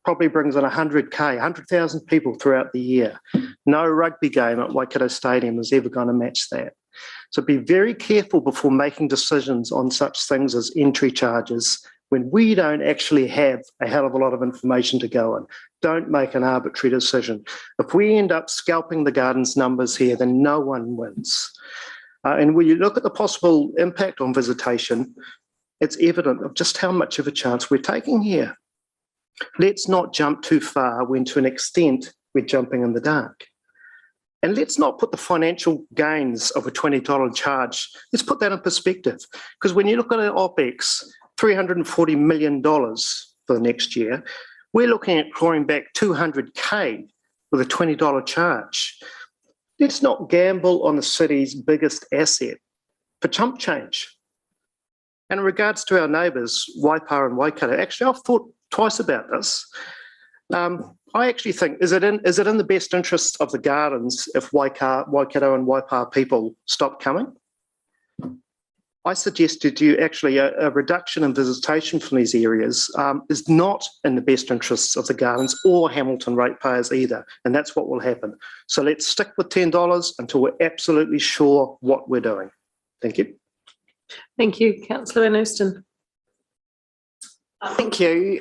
probably brings in 100,000 people throughout the year. No rugby game at Waikato Stadium is ever going to match that. So be very careful before making decisions on such things as entry charges when we don't actually have a hell of a lot of information to go on. Don't make an arbitrary decision. If we end up scalping the Gardens numbers here, then no one wins. And when you look at the possible impact on visitation, it's evident of just how much of a chance we're taking here. Let's not jump too far when to an extent we're jumping in the dark. And let's not put the financial gains of a $20 charge, let's put that in perspective. Because when you look at our OPEX, $340 million for the next year, we're looking at clawing back $200K with a $20 charge. Let's not gamble on the city's biggest asset for chump change. And in regards to our neighbours, Waipara and Waikato, actually I've thought twice about this. I actually think, is it in the best interest of the Gardens if Waikato and Waipara people stop coming? I suggested to you actually a reduction in visitation from these areas is not in the best interests of the Gardens or Hamilton ratepayers either, and that's what will happen. So let's stick with $10 until we're absolutely sure what we're doing. Thank you. Thank you. Councillor Van Oosten. Thank you.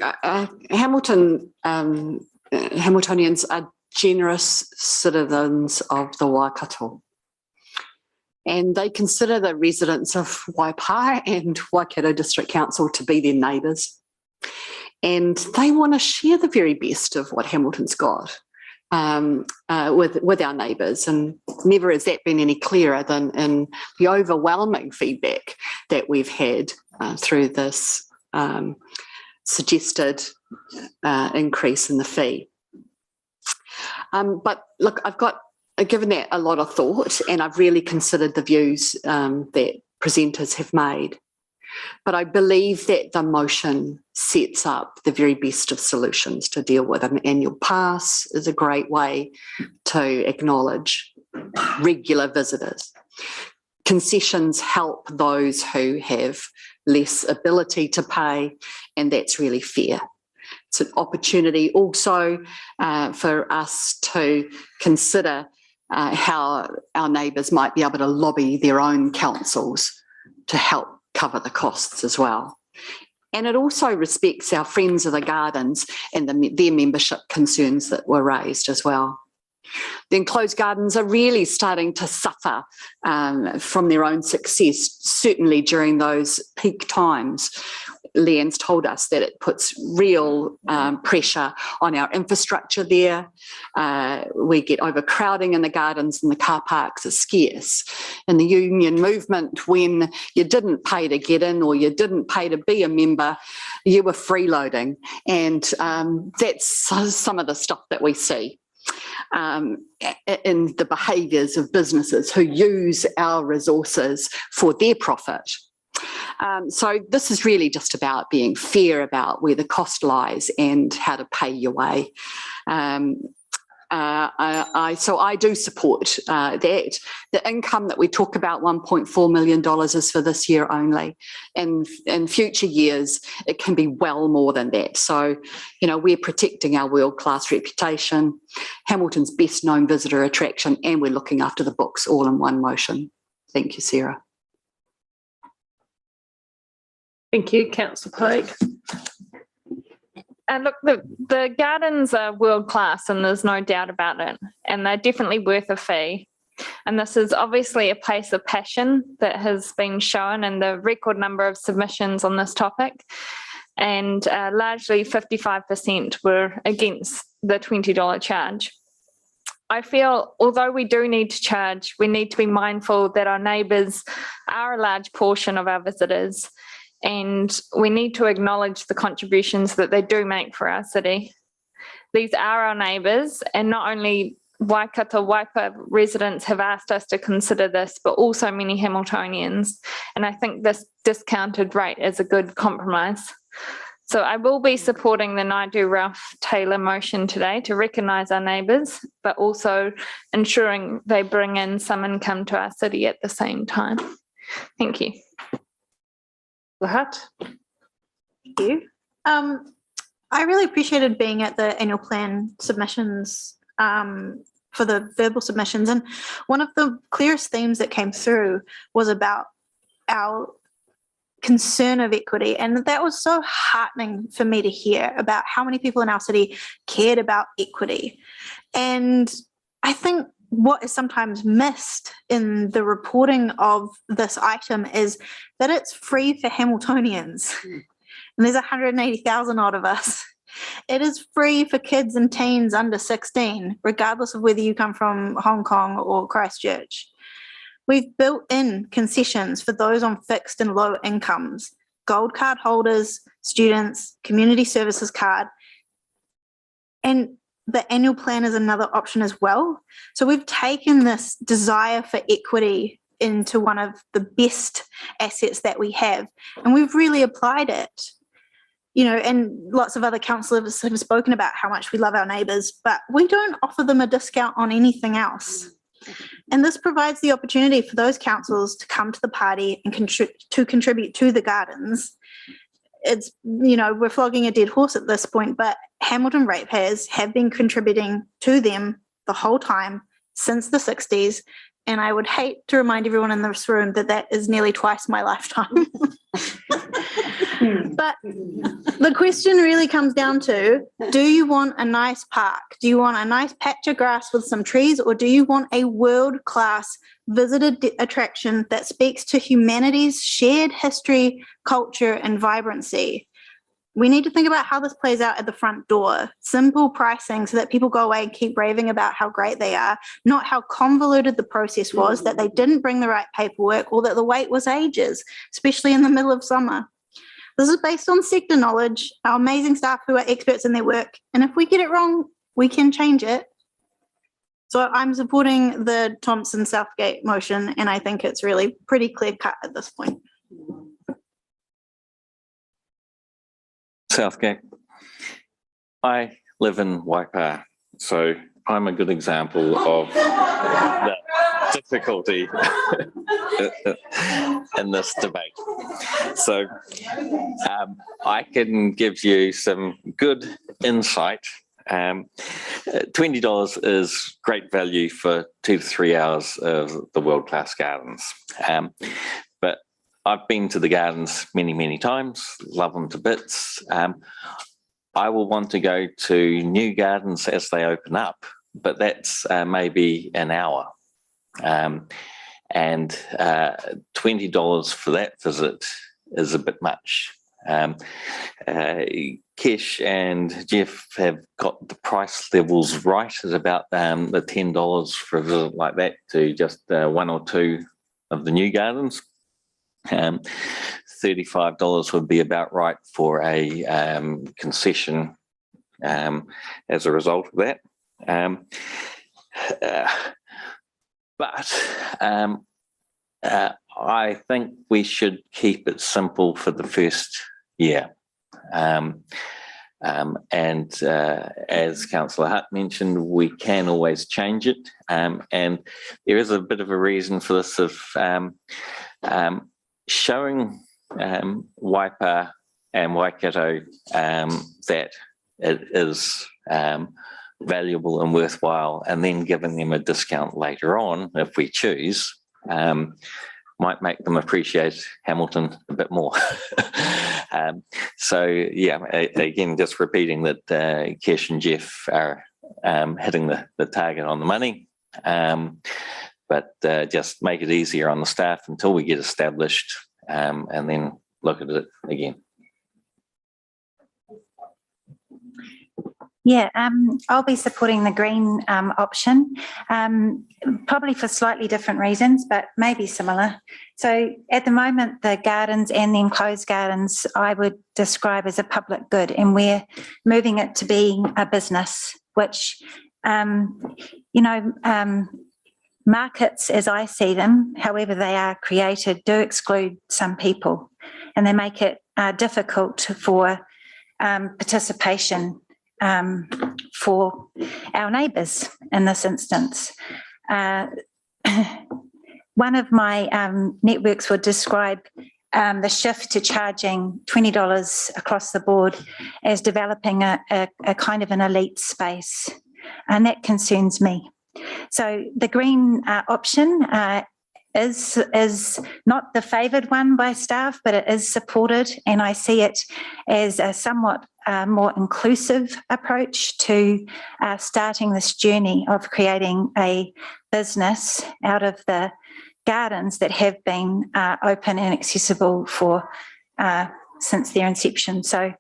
Hamiltonians are generous citizens of the Waikato, and they consider the residents of Waipara and Waikato District Council to be their neighbours, and they want to share the very best of what Hamilton's got with our neighbours, and never has that been any clearer than in the overwhelming feedback that we've had through this suggested increase in the fee. But look, I've given that a lot of thought, and I've really considered the views that presenters have made. But I believe that the motion sets up the very best of solutions to deal with. An annual pass is a great way to acknowledge regular visitors. Concessions help those who have less ability to pay, and that's really fair. It's an opportunity also for us to consider how our neighbours might be able to lobby their own councils to help cover the costs as well. And it also respects our friends of the Gardens and their membership concerns that were raised as well. The enclosed gardens are really starting to suffer from their own success, certainly during those peak times. Leanne's told us that it puts real pressure on our infrastructure there. We get overcrowding in the gardens, and the car parks are scarce. In the union movement, when you didn't pay to get in or you didn't pay to be a member, you were freeloading. And that's some of the stuff that we see in the behaviours of businesses who use our resources for their profit. So this is really just about being fair about where the cost lies and how to pay your way. So I do support that. The income that we talk about, $1.4 million, is for this year only. And in future years, it can be well more than that. So, you know, we're protecting our world-class reputation, Hamilton's best known visitor attraction, and we're looking after the books all in one motion. Thank you, Sarah. Thank you, Councillor Pike. And look, the gardens are world class, and there's no doubt about it. And they're definitely worth a fee. And this is obviously a place of passion that has been shown in the record number of submissions on this topic. And largely 55% were against the $20 charge. I feel although we do need to charge, we need to be mindful that our neighbours are a large portion of our visitors, and we need to acknowledge the contributions that they do make for our city. These are our neighbours, and not only Waikato Waipa residents have asked us to consider this, but also many Hamiltonians. And I think this discounted rate is a good compromise. So I will be supporting the Naidu-Ralph-Taylor motion today to recognise our neighbours, but also ensuring they bring in some income to our city at the same time. Thank you. Lahat. Thank you. I really appreciated being at the annual plan submissions for the verbal submissions, and one of the clearest themes that came through was about our concern of equity, and that was so heartening for me to hear about how many people in our city cared about equity. And I think what is sometimes missed in the reporting of this item is that it's free for Hamiltonians. And there's 180,000 odd of us. It is free for kids and teens under 16, regardless of whether you come from Hong Kong or Christchurch. We've built in concessions for those on fixed and low incomes, gold card holders, students, community services card, and the annual plan is another option as well. So we've taken this desire for equity into one of the best assets that we have, and we've really applied it. You know, and lots of other councillors have spoken about how much we love our neighbours, but we don't offer them a discount on anything else. And this provides the opportunity for those councils to come to the party and contribute to the gardens. It's, you know, we're flogging a dead horse at this point, but Hamilton ratepayers have been contributing to them the whole time since the 60s. And I would hate to remind everyone in this room that that is nearly twice my lifetime. But the question really comes down to, do you want a nice park? Do you want a nice patch of grass with some trees? Or do you want a world-class visitor attraction that speaks to humanity's shared history, culture, and vibrancy? We need to think about how this plays out at the front door. Simple pricing so that people go away and keep raving about how great they are, not how convoluted the process was, that they didn't bring the right paperwork, or that the wait was ages, especially in the middle of summer. This is based on sector knowledge, our amazing staff who are experts in their work. And if we get it wrong, we can change it. So I'm supporting the Thompson-Southgate motion, and I think it's really pretty clear cut at this point. Southgate. I live in Waipa, so I'm a good example of the difficulty in this debate. So I can give you some good insight. $20 is great value for 2 to 3 hours of the world-class gardens. But I've been to the gardens many, many times, love them to bits. I will want to go to new gardens as they open up, but that's maybe an hour. And $20 for that visit is a bit much. Kesh and Jeff have got the price levels right at about the $10 for a visit like that to just 1 or 2 of the new gardens. $35 would be about right for a concession as a result of that. But I think we should keep it simple for the first year. And as Councillor Hutt mentioned, we can always change it. And there is a bit of a reason for this of showing Waipa and Waikato that it is valuable and worthwhile, and then giving them a discount later on if we choose might make them appreciate Hamilton a bit more. So yeah, again, just repeating that Kesh and Jeff are hitting the target on the money, but just make it easier on the staff until we get established, and then look at it again. Yeah, I'll be supporting the green option, probably for slightly different reasons, but maybe similar. So at the moment, the gardens and the enclosed gardens, I would describe as a public good, and we're moving it to being a business, which, markets as I see them, however they are created, do exclude some people, and they make it difficult for participation for our neighbours in this instance. One of my networks would describe the shift to charging $20 across the board as developing a kind of an elite space, and that concerns me. So the green option is not the favoured one by staff, but it is supported, and I see it as a somewhat more inclusive approach to starting this journey of creating a business out of the gardens that have been open and accessible for since their inception. So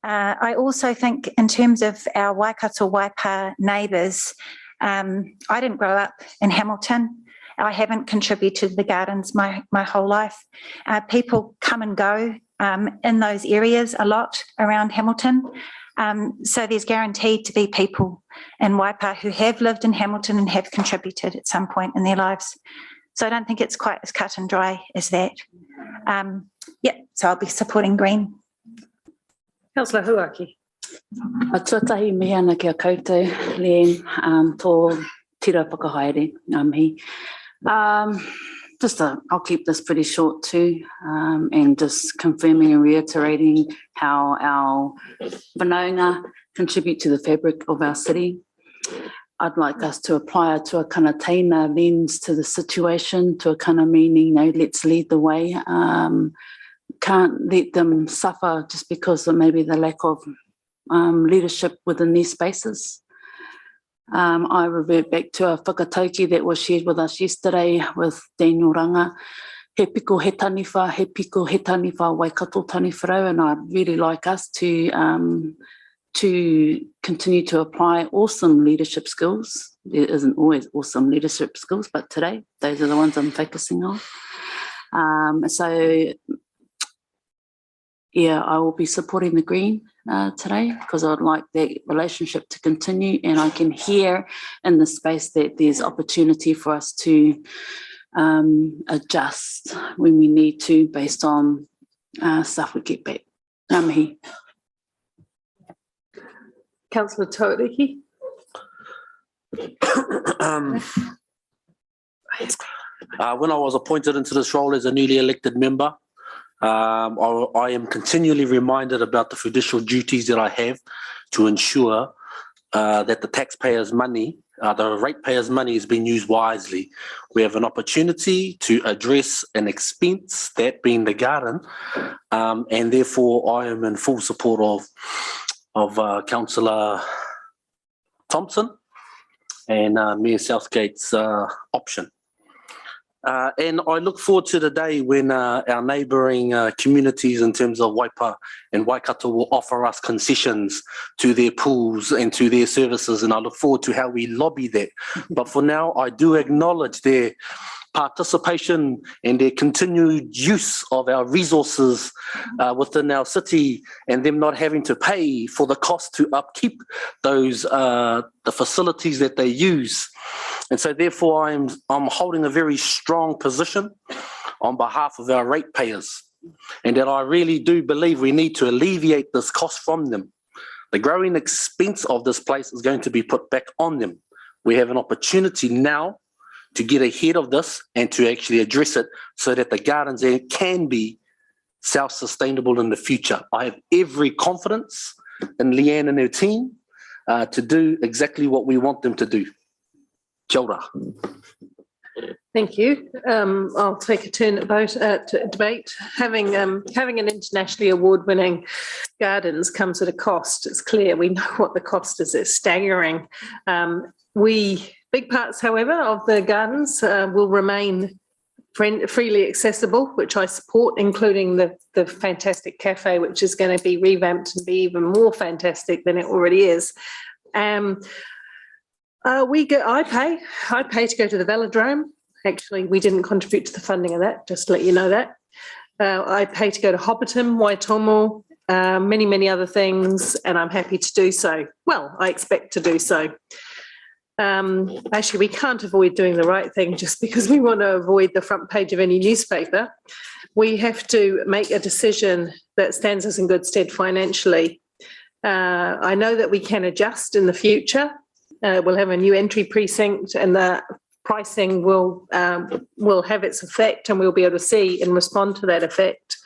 I also think in terms of our Waikato Waipa neighbours, I didn't grow up in Hamilton. I haven't contributed to the gardens my whole life. People come and go in those areas a lot around Hamilton. So there's guaranteed to be people in Waipa who have lived in Hamilton and have contributed at some point in their lives. So I don't think it's quite as cut and dry as that. So I'll be supporting green. Councillor Huaki. Tuatahi mea ana kia koutou, Leanne, tō tira whakahaere, he. I'll keep this pretty short too, and just confirming and reiterating how our whanaunga contribute to the fabric of our city. I'd like us to apply to a kind of teina lens to the situation, to a kind of meaning, let's lead the way. Can't let them suffer just because of maybe the lack of leadership within these spaces. I revert back to a whakatauki that was shared with us yesterday with Daniel Ranga. He piko he taniwha Waikato taniwharau, and I'd really like us to continue to apply awesome leadership skills. There isn't always awesome leadership skills, but today, those are the ones I'm focusing on. I will be supporting the green today because I'd like that relationship to continue, and I can hear in the space that there's opportunity for us to adjust when we need to based on stuff we get back. Ngā mihi. Councillor Tauriki. When I was appointed into this role as a newly elected member, I am continually reminded about the fiducial duties that I have to ensure that the taxpayers' money, the ratepayers' money is being used wisely. We have an opportunity to address an expense, that being the garden, and therefore I am in full support of Councillor Thompson and Mayor Southgate's option. And I look forward to the day when our neighbouring communities in terms of Waipa and Waikato will offer us concessions to their pools and to their services, and I look forward to how we lobby that. But for now, I do acknowledge their participation and their continued use of our resources within our city, and them not having to pay for the cost to upkeep those the facilities that they use. And so therefore I'm holding a very strong position on behalf of our ratepayers, and that I really do believe we need to alleviate this cost from them. The growing expense of this place is going to be put back on them. We have an opportunity now to get ahead of this and to actually address it so that the gardens there can be self-sustainable in the future. I have every confidence in Leanne and her team to do exactly what we want them to do. Kia ora. Thank you. I'll take a turn at debate. Having an internationally award-winning gardens comes at a cost. It's clear. We know what the cost is. It's staggering. Big parts, however, of the gardens will remain freely accessible, which I support, including the fantastic cafe, which is going to be revamped and be even more fantastic than it already is. I pay to go to the velodrome. Actually, we didn't contribute to the funding of that, just to let you know that. I pay to go to Hobbiton, Waitomo, many other things, and I'm happy to do so. Well, I expect to do so. Actually, we can't avoid doing the right thing just because we want to avoid the front page of any newspaper. We have to make a decision that stands us in good stead financially. I know that we can adjust in the future. We'll have a new entry precinct and the pricing will have its effect and we'll be able to see and respond to that effect.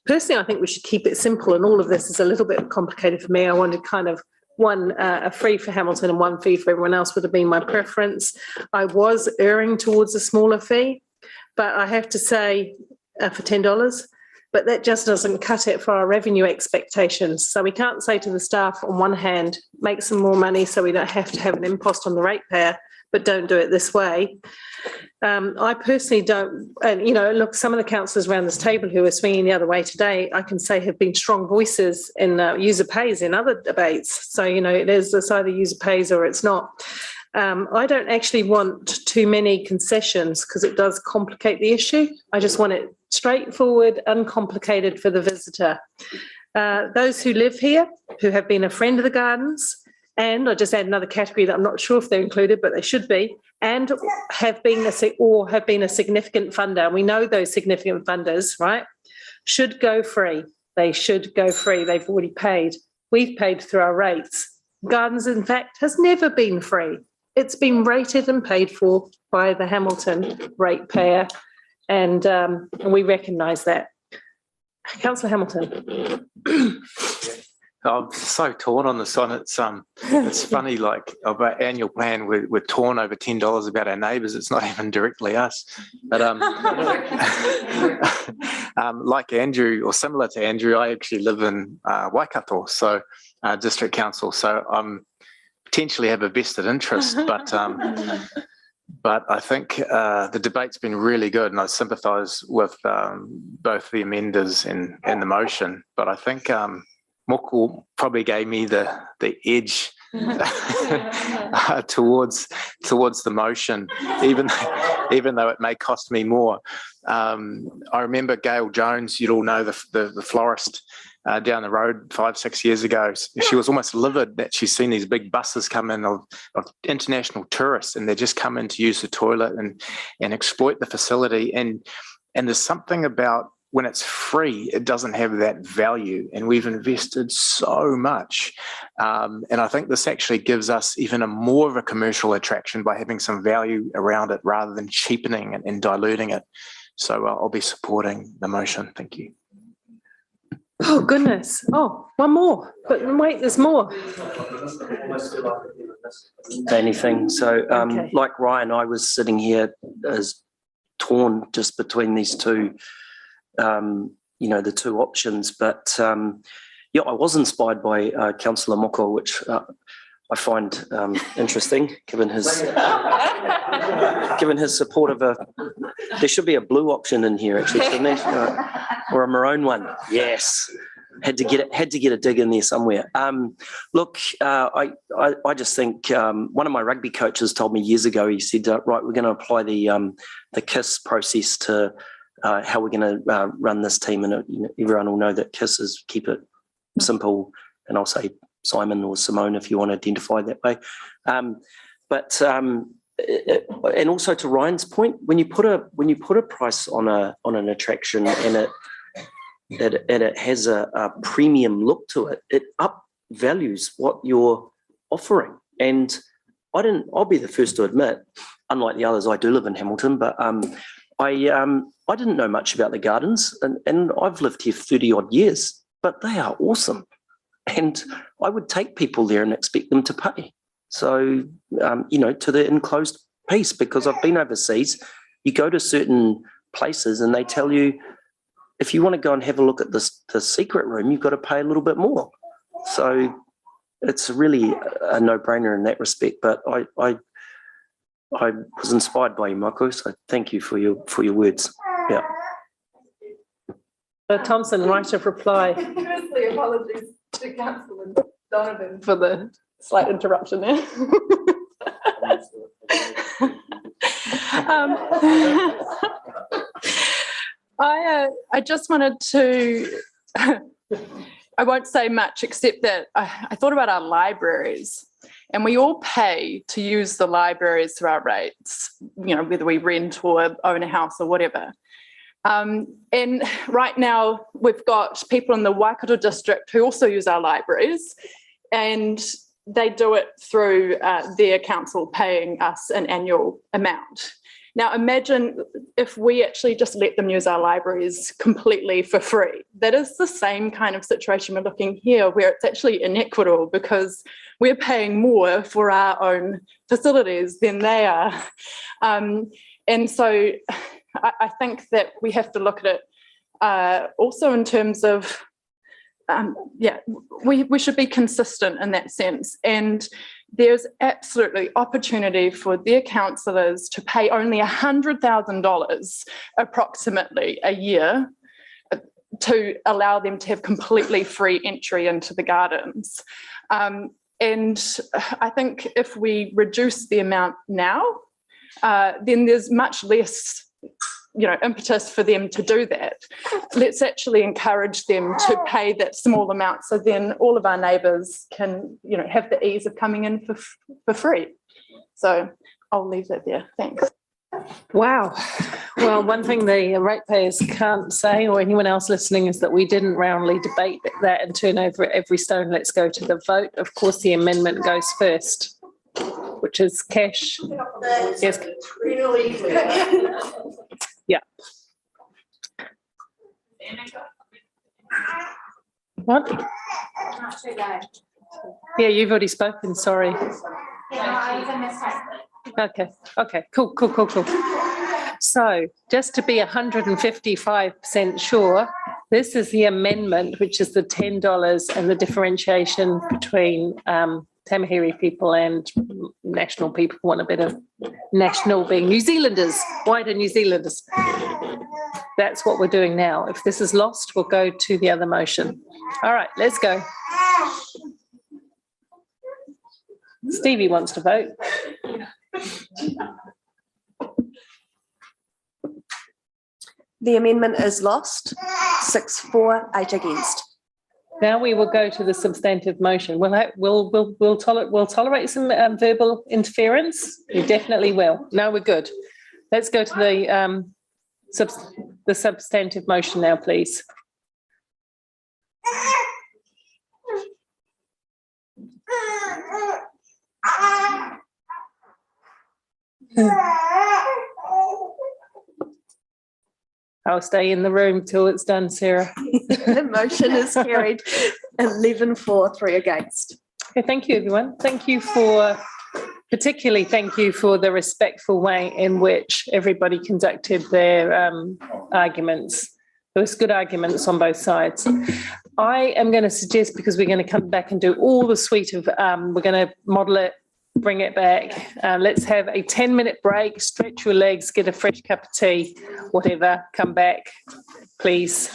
Personally, I think we should keep it simple, and all of this is a little bit complicated for me. I wanted kind of a fee for Hamilton and one fee for everyone else would have been my preference. I was erring towards a smaller fee, but I have to say for $10, but that just doesn't cut it for our revenue expectations. So we can't say to the staff on one hand, make some more money so we don't have to have an impost on the ratepayer, but don't do it this way. I personally don't, and look, some of the councillors around this table who are swinging the other way today, I can say have been strong voices in user pays in other debates. So, it is, it's either user pays or it's not. I don't actually want too many concessions because it does complicate the issue. I just want it straightforward, uncomplicated for the visitor. Those who live here, who have been a friend of the gardens, and I just add another category that I'm not sure if they're included, but they should be, and have been a significant funder. We know those significant funders, right, should go free. They should go free. They've already paid. We've paid through our rates. Gardens, in fact, has never been free. It's been rated and paid for by the Hamilton ratepayer, and we recognise that. Councillor Hamilton. I'm so torn on this one. It's funny, like our annual plan, we're torn over $10 about our neighbours. It's not even directly us. But like Andrew, or similar to Andrew, I actually live in Waikato, so district council. So potentially have a vested interest, but I think the debate's been really good, and I sympathise with both the amenders and the motion. But I think Moko probably gave me the edge towards the motion, even though it may cost me more. I remember Gail Jones, you'd all know the florist down the road 5-6 years ago. She was almost livid that she's seen these big buses come in of international tourists, and they just come in to use the toilet and exploit the facility. And there's something about when it's free, it doesn't have that value, and we've invested so much. And I think this actually gives us even more of a commercial attraction by having some value around it rather than cheapening it and diluting it. So I'll be supporting the motion. Thank you. Oh, goodness. Oh, one more. But wait, there's more. Anything. So like Ryan, I was sitting here as torn just between these two, the two options. But I was inspired by Councillor Moko, which I find interesting, given his support of there should be a blue option in here actually, shouldn't there? Or a maroon one. Yes. Had to get a dig in there somewhere. Look, I just think one of my rugby coaches told me years ago. He said, "Right, we're going to apply the KISS process to how we're going to run this team." And everyone will know that KISS is keep it simple. And I'll say Simon or Simone if you want to identify that way. And also to Ryan's point, when you put a price on an attraction and it has a premium look to it, values what you're offering. And I'll be the first to admit, unlike the others, I do live in Hamilton, but I didn't know much about the gardens, and I've lived here 30 odd years, but they are awesome. And I would take people there and expect them to pay. So, to the enclosed piece, because I've been overseas, you go to certain places and they tell you, if you want to go and have a look at the secret room, you've got to pay a little bit more. So it's really a no-brainer in that respect. But I was inspired by you, Michael, so thank you for your words. Yeah. Thompson, right of reply. Firstly, apologies to Councillor Donovan for the slight interruption there. I just wanted to, I won't say much except that I thought about our libraries, and we all pay to use the libraries through our rates, whether we rent or own a house or whatever. And right now we've got people in the Waikato district who also use our libraries, and they do it through their council paying us an annual amount. Now imagine if we actually just let them use our libraries completely for free. That is the same kind of situation we're looking here, where it's actually inequitable because we're paying more for our own facilities than they are. And so I think that we have to look at it also in terms of, we should be consistent in that sense. And there's absolutely opportunity for their councillors to pay only $100,000 approximately a year to allow them to have completely free entry into the gardens. And I think if we reduce the amount now, then there's much less impetus for them to do that. Let's actually encourage them to pay that small amount, so then all of our neighbours can, have the ease of coming in for free. So I'll leave that there. Thanks. Wow. Well, one thing the ratepayers can't say, or anyone else listening, is that we didn't roundly debate that and turn over every stone. Let's go to the vote. Of course, the amendment goes first, which is cash. Yes. Really clear. Yeah. What? Yeah, you've already spoken, sorry. Okay, cool. So just to be 155% sure, this is the amendment, which is the $10 and the differentiation between Tamahiri people and national people who want a bit of national, being New Zealanders, wider New Zealanders. That's what we're doing now. If this is lost, we'll go to the other motion. All right, let's go. Stevie wants to vote. The amendment is lost. 6 for, 8 against. Now we will go to the substantive motion. We'll tolerate some verbal interference. We definitely will. No, we're good. Let's go to the substantive motion now, please. I'll stay in the room till it's done, Sarah. The motion is carried 11 for, 3 against. Okay, thank you, everyone. Particularly thank you for the respectful way in which everybody conducted their arguments. There was good arguments on both sides. I am going to suggest, because we're going to come back and do all the suite of, we're going to model it, bring it back. Let's have a 10-minute break, stretch your legs, get a fresh cup of tea, whatever, come back, please.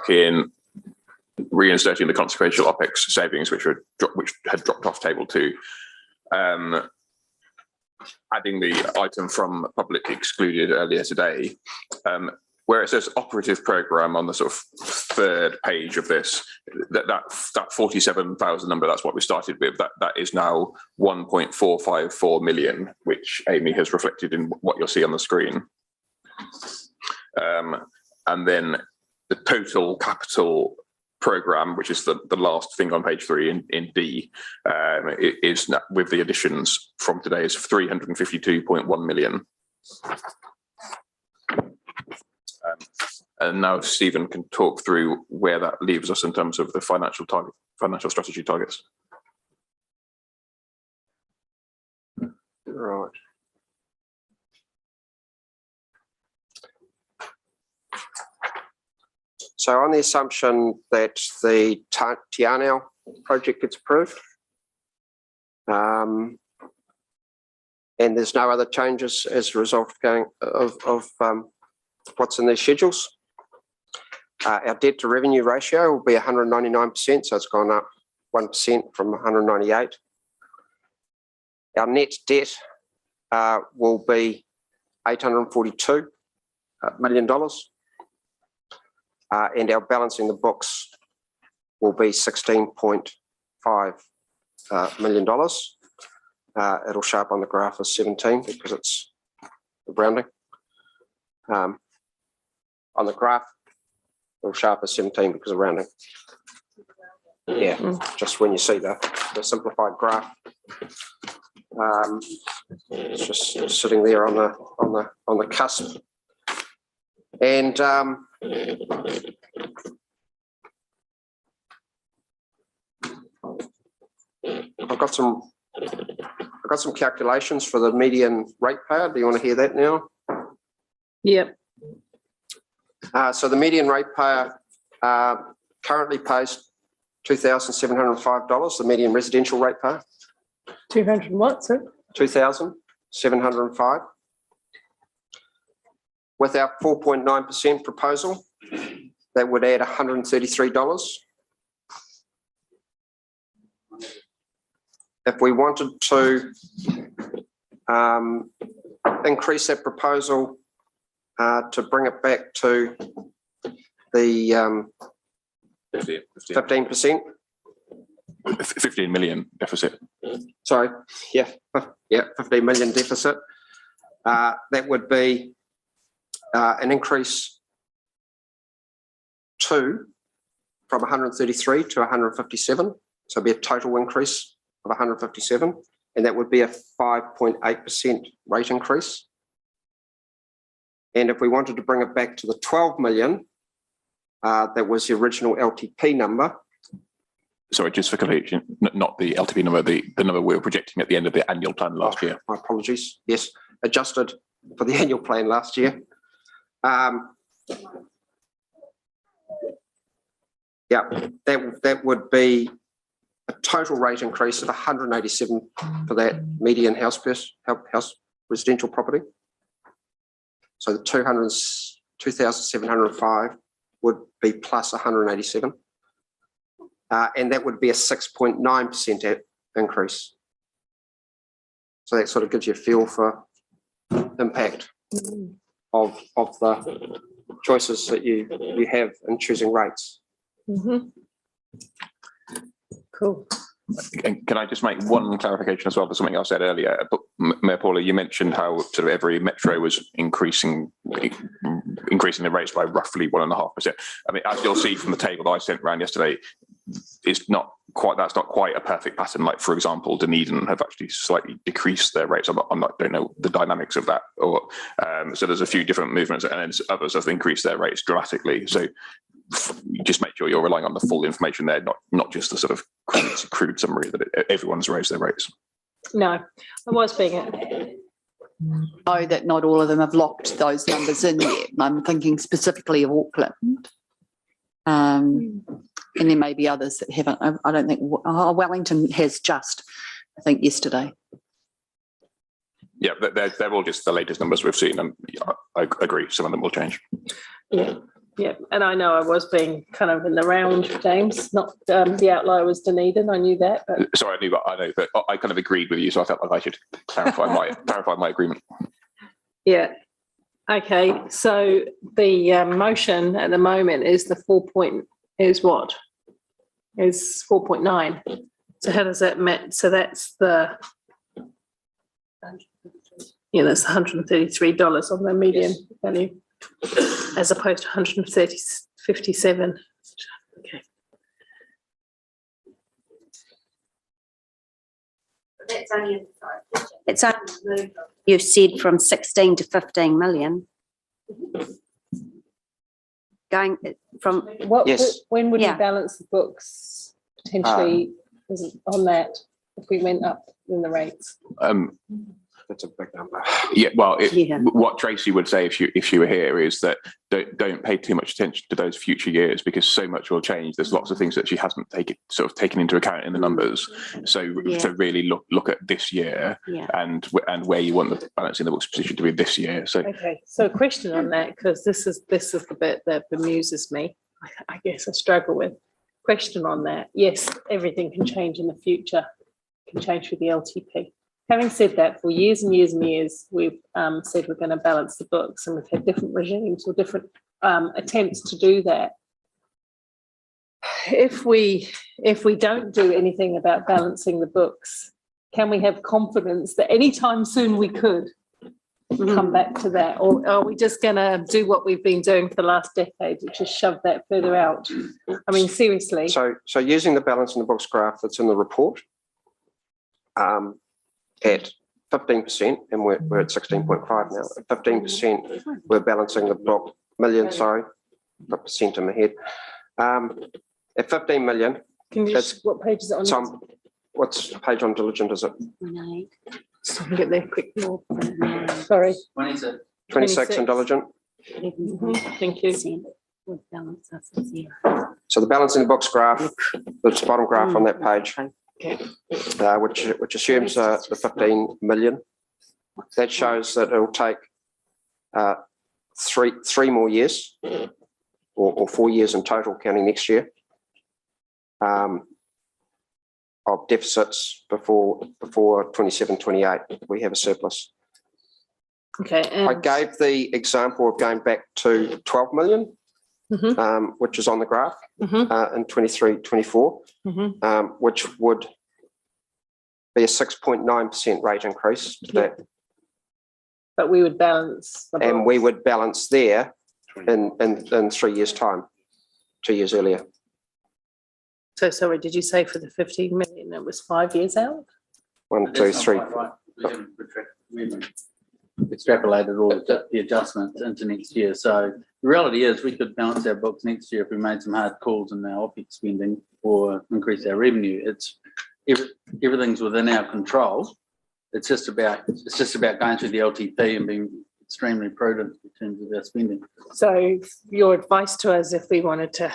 stuck in reinserting the consequential OPEX savings, which had dropped off table 2. Adding the item from public excluded earlier today, where it says operative programme on the sort of 3rd page of this, that 47,000 number, that's what we started with, that is now 1.454 million, which Amy has reflected in what you'll see on the screen. And then the total capital programme, which is the last thing on page 3 in D, is with the additions from today is 352.1 million. And now Stephen can talk through where that leaves us in terms of the financial strategy targets. Right. So on the assumption that the Tianao project gets approved, and there's no other changes as a result of what's in these schedules, our debt to revenue ratio will be 199%, so it's gone up 1% from 198. Our net debt will be $842 million. And our balancing the books will be $16.5 million. It'll show up on the graph as 17 because it's the rounding. On the graph, it'll show up as 17 because of rounding. Yeah, just when you see the simplified graph, it's just sitting there on the cusp. And I've got some calculations for the median ratepayer. Do you want to hear that now? Yep. So the median ratepayer currently pays $2,705. The median residential ratepayer. 200 what, sir? 2,705. With our 4.9% proposal, that would add $133. If we wanted to increase that proposal to bring it back to the 15%. 15 million deficit. Sorry, yeah, 15 million deficit. That would be an increase from 133 to 157. So it'd be a total increase of 157, and that would be a 5.8% rate increase. And if we wanted to bring it back to the 12 million, that was the original LTP number. Sorry, just for clarification, not the LTP number, the number we were projecting at the end of the annual plan last year. My apologies. Yes, adjusted for the annual plan last year. Yeah, that would be a total rate increase of 187 for that median house residential property. So the 2,705 would be plus 187. And that would be a 6.9% increase. So that sort of gives you a feel for impact of the choices that you have in choosing rates. Cool. Can I just make one clarification as well for something I said earlier? Mayor Paula, you mentioned how sort of every metro was increasing the rates by roughly 1.5%. I mean, as you'll see from the table that I sent around yesterday, that's not quite a perfect pattern. Like, for example, Dunedin have actually slightly decreased their rates. I don't know the dynamics of that. So there's a few different movements, and then others have increased their rates dramatically. So just make sure you're relying on the full information there, not just the sort of crude summary that everyone's raised their rates. No, I was being it. Know that not all of them have locked those numbers in yet. I'm thinking specifically of Auckland. And there may be others that haven't. I don't think Wellington has just, I think, yesterday. Yeah, they're all just the latest numbers we've seen, and I agree, some of them will change. Yeah. Yeah, and I know I was being kind of in the round, James, not the outlier was Dunedin, I knew that, but Sorry, I know, but I kind of agreed with you, so I felt like I should clarify my agreement. yeah. Okay, so the motion at the moment is the 4.9. So how does that met? So that's the that's $133 on the median value, as opposed to 157. Okay. It's only you've said from 16 to 15 million. Going from what? Yes. When would Yeah. we balance the books potentially? Is it on that if we went up in the rates? That's a big number. Yeah, well, Yeah. what Tracy would say if she were here is that don't pay too much attention to those future years because so much will change. There's lots of things that she hasn't taken into account in the numbers. So Yeah. to really look at this year Yeah. and where you want the balance in the books position to be this year. So Okay, so a question on that, because this is the bit that bemuses me. I guess I struggle with. Question on that. Yes, everything can change in the future, can change with the LTP. Having said that, for years and years and years, we've said we're going to balance the books, and we've had different regimes or different attempts to do that. If we don't do anything about balancing the books, can we have confidence that anytime soon we could come back to that, or are we just going to do what we've been doing for the last decade, which is shove that further out? I mean, seriously. So using the balance in the books graph that's in the report, at 15%, and we're at 16.5 now. At 15%, we're balancing the book million. Sorry, got percent in my head. At 15 million. Can you just, what page is it on? So what's page on diligent is it? So I can get there quick. Sorry. 26 in diligent. Thank you. So the balance in the books graph, the bottom graph on that page, which assumes the 15 million. That shows that it'll take three more years, or 4 years in total, counting next year, of deficits before 27-28. We have a surplus. Okay. I gave the example of going back to 12 million. Which is on the graph in 23-24, which would be a 6.9% rate increase to that. But we would balance. And we would balance there in 3 years' time, 2 years earlier. So sorry, did you say for the 15 million it was 5 years out? 1, 2, 3. Extrapolated all the adjustments into next year. So the reality is we could balance our books next year if we made some hard calls in our OPEX spending or increase our revenue. Everything's within our control. It's just about going through the LTP and being extremely prudent in terms of our spending. So your advice to us, if we wanted to,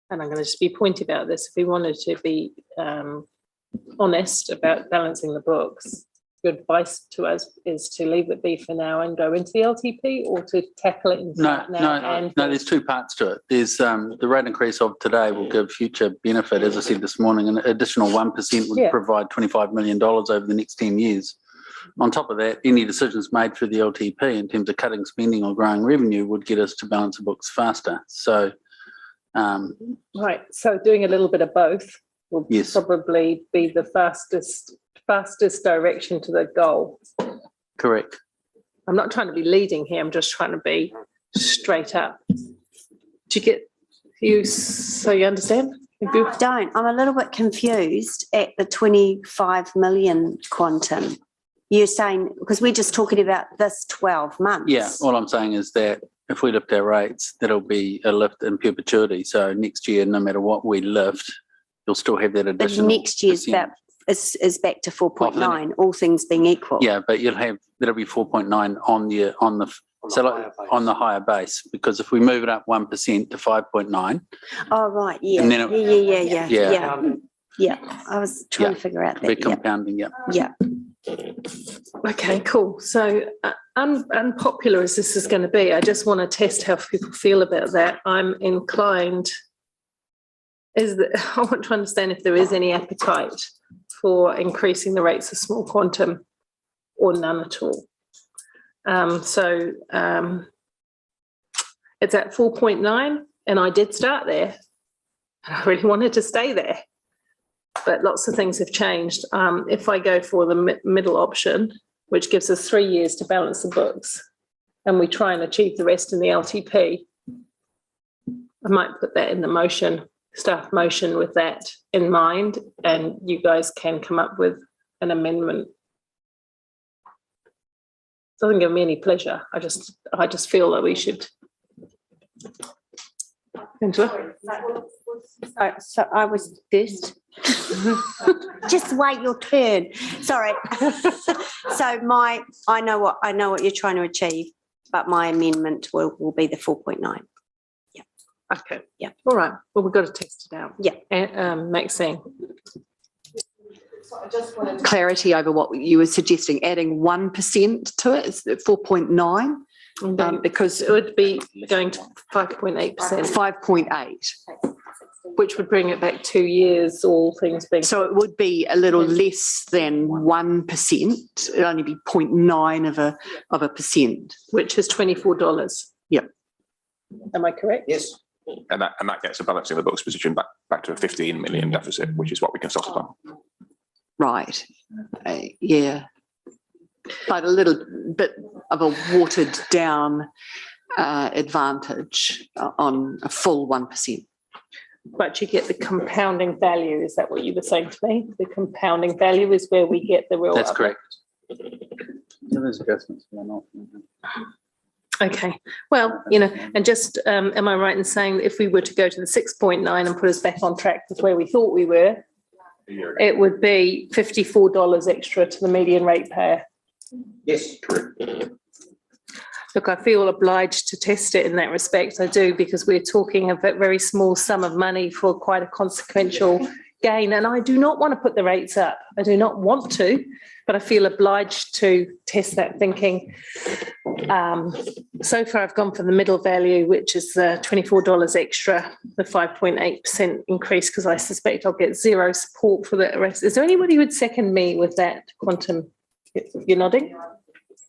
and I'm going to just be pointy about this, if we wanted to be honest about balancing the books, your advice to us is to leave it be for now and go into the LTP, or to tackle it now? No, there's two parts to it. There's the rate increase of today will give future benefit. As I said this morning, an additional 1% would provide $25 million over the next 10 years. On top of that, any decisions made through the LTP in terms of cutting spending or growing revenue would get us to balance the books faster. So, right. So doing a little bit of both will probably be the fastest direction to the goal. Correct. I'm not trying to be leading here. I'm just trying to be straight up. Do you get so you understand? I don't. I'm a little bit confused at the 25 million quantum. You're saying, because we're just talking about this 12 months. Yeah, all I'm saying is that if we lift our rates, that'll be a lift in perpetuity. So next year, no matter what we lift, you'll still have that additional. But next year's is back to 4.9, all things being equal. Yeah, but that'll be 4.9 on the higher base, because if we move it up 1% to 5.9. Oh right, yeah. And then yeah. I was trying to figure out that. We're compounding, Yeah. Okay, cool. So unpopular as this is going to be, I just want to test how people feel about that. I'm inclined, I want to understand if there is any appetite for increasing the rates of small quantum or none at all. It's at 4.9 and I did start there. I really wanted to stay there. But lots of things have changed. If I go for the middle option, which gives us 3 years to balance the books, and we try and achieve the rest in the LTP, I might put that in the staff motion with that in mind, and you guys can come up with an amendment. It doesn't give me any pleasure. I just feel that we should. Angela? So I was first. Just wait your turn. Sorry. So I know what you're trying to achieve, but my amendment will be the 4.9. Yeah. Okay. Yeah. All right. Well, we've got to test it out. Yeah. Maxine. Clarity over what you were suggesting, adding 1% to it, is 4.9, because it would be going to 5.8%. 5.8. Which would bring it back 2 years, all things being. So it would be a little less than 1%. It'd only be 0.9 of a percent. Which is $24. Yep. Am I correct? Yes. And that gets a balancing the books position back to a 15 million deficit, which is what we consulted on. Right. Yeah. But a little bit of a watered down advantage on a full 1%. But you get the compounding value. Is that what you were saying to me? The compounding value is where we get the real. That's correct. There's adjustments going on. Okay. Well, and just, am I right in saying that if we were to go to the 6.9 and put us back on track with where we thought we were, it would be $54 extra to the median ratepayer? Yes, correct. Look, I feel obliged to test it in that respect. I do, because we're talking a very small sum of money for quite a consequential gain. And I do not want to put the rates up. I do not want to, but I feel obliged to test that thinking. So far, I've gone for the middle value, which is the $24 extra, the 5.8% increase, because I suspect I'll get zero support for the rest. Is there anybody who would second me with that quantum? You're nodding?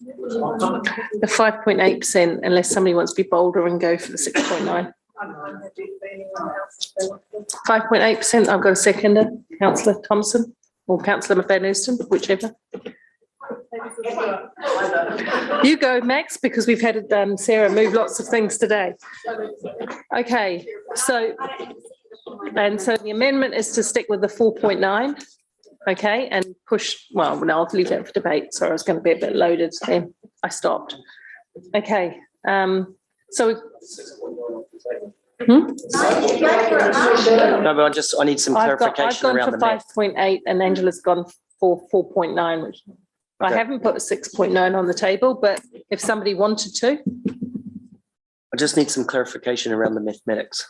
The 5.8%, unless somebody wants to be bolder and go for the 6.9. 5.8%, I've got a seconder, Councillor Thompson or Councillor Van Euston, whichever. You go, Max, because we've had Sarah move lots of things today. Okay, so the amendment is to stick with the 4.9. Okay, and push, well, no, I'll leave that for debate. Sorry, I was going to be a bit loaded then. I stopped. Okay, so. No, but I need some clarification around the math. I've gone for 5.8 and Angela's gone for 4.9, which I haven't put a 6.9 on the table, but if somebody wanted to. I just need some clarification around the mathematics.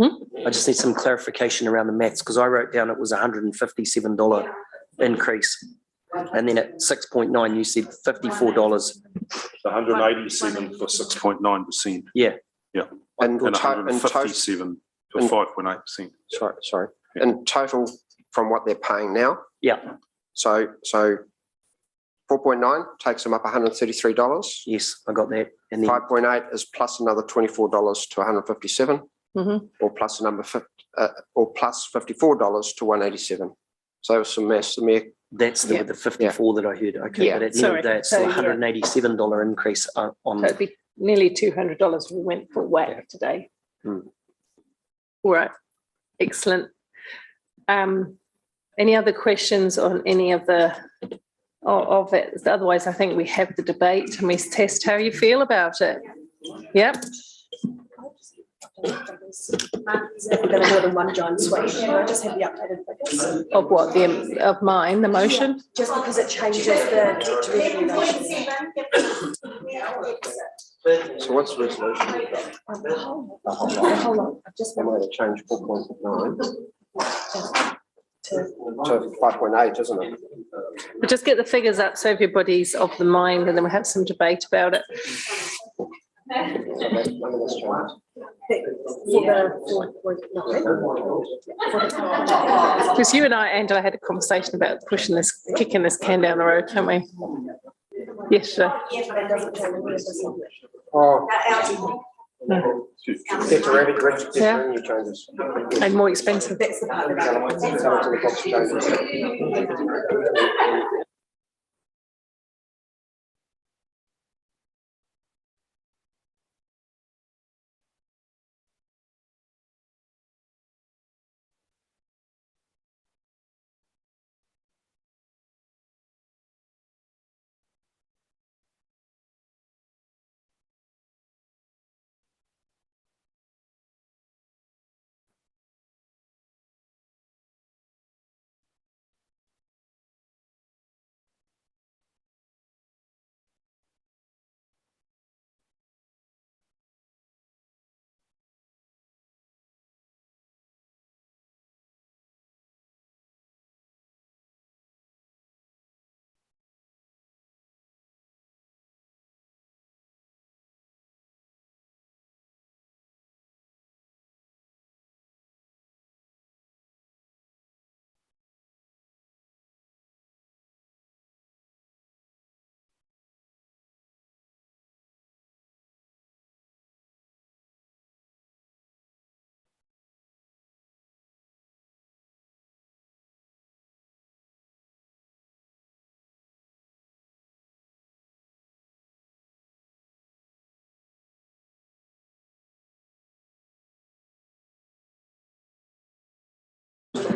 I just need some clarification around the maths, because I wrote down it was $157 increase, and then at 6.9 you said $54. 187 for 6.9%. Yeah. Yeah. And 157 for 5.8%. Sorry. In total, from what they're paying now. Yeah. So 4.9 takes them up $133. Yes, I got that. And then 5.8 is plus another $24 to 157. Or plus or plus $54 to 187. So it was some mess. That's the 54 that I heard. Okay, but at the end of the day, it's the $187 increase on. So it'd be nearly $200 we went for whack today. All right, excellent. Any other questions on any of the of it? Otherwise, I think we have the debate and we test how you feel about it. Yep. We're going to do it in one giant sweep. I just have the updated figures. Of what? Of mine, the motion? Just because it changes the debt to revenue ratio. So what's the resolution? Hold on. I've just I'm going to change 4.9 to 5.8, isn't it? But just get the figures up so everybody's of the mind, and then we'll have some debate about it. Because you and I, Angela, had a conversation about kicking this can down the road, haven't we? Yes, sir. Oh. No. Get to rabbit rich, get to new changes. And more expensive.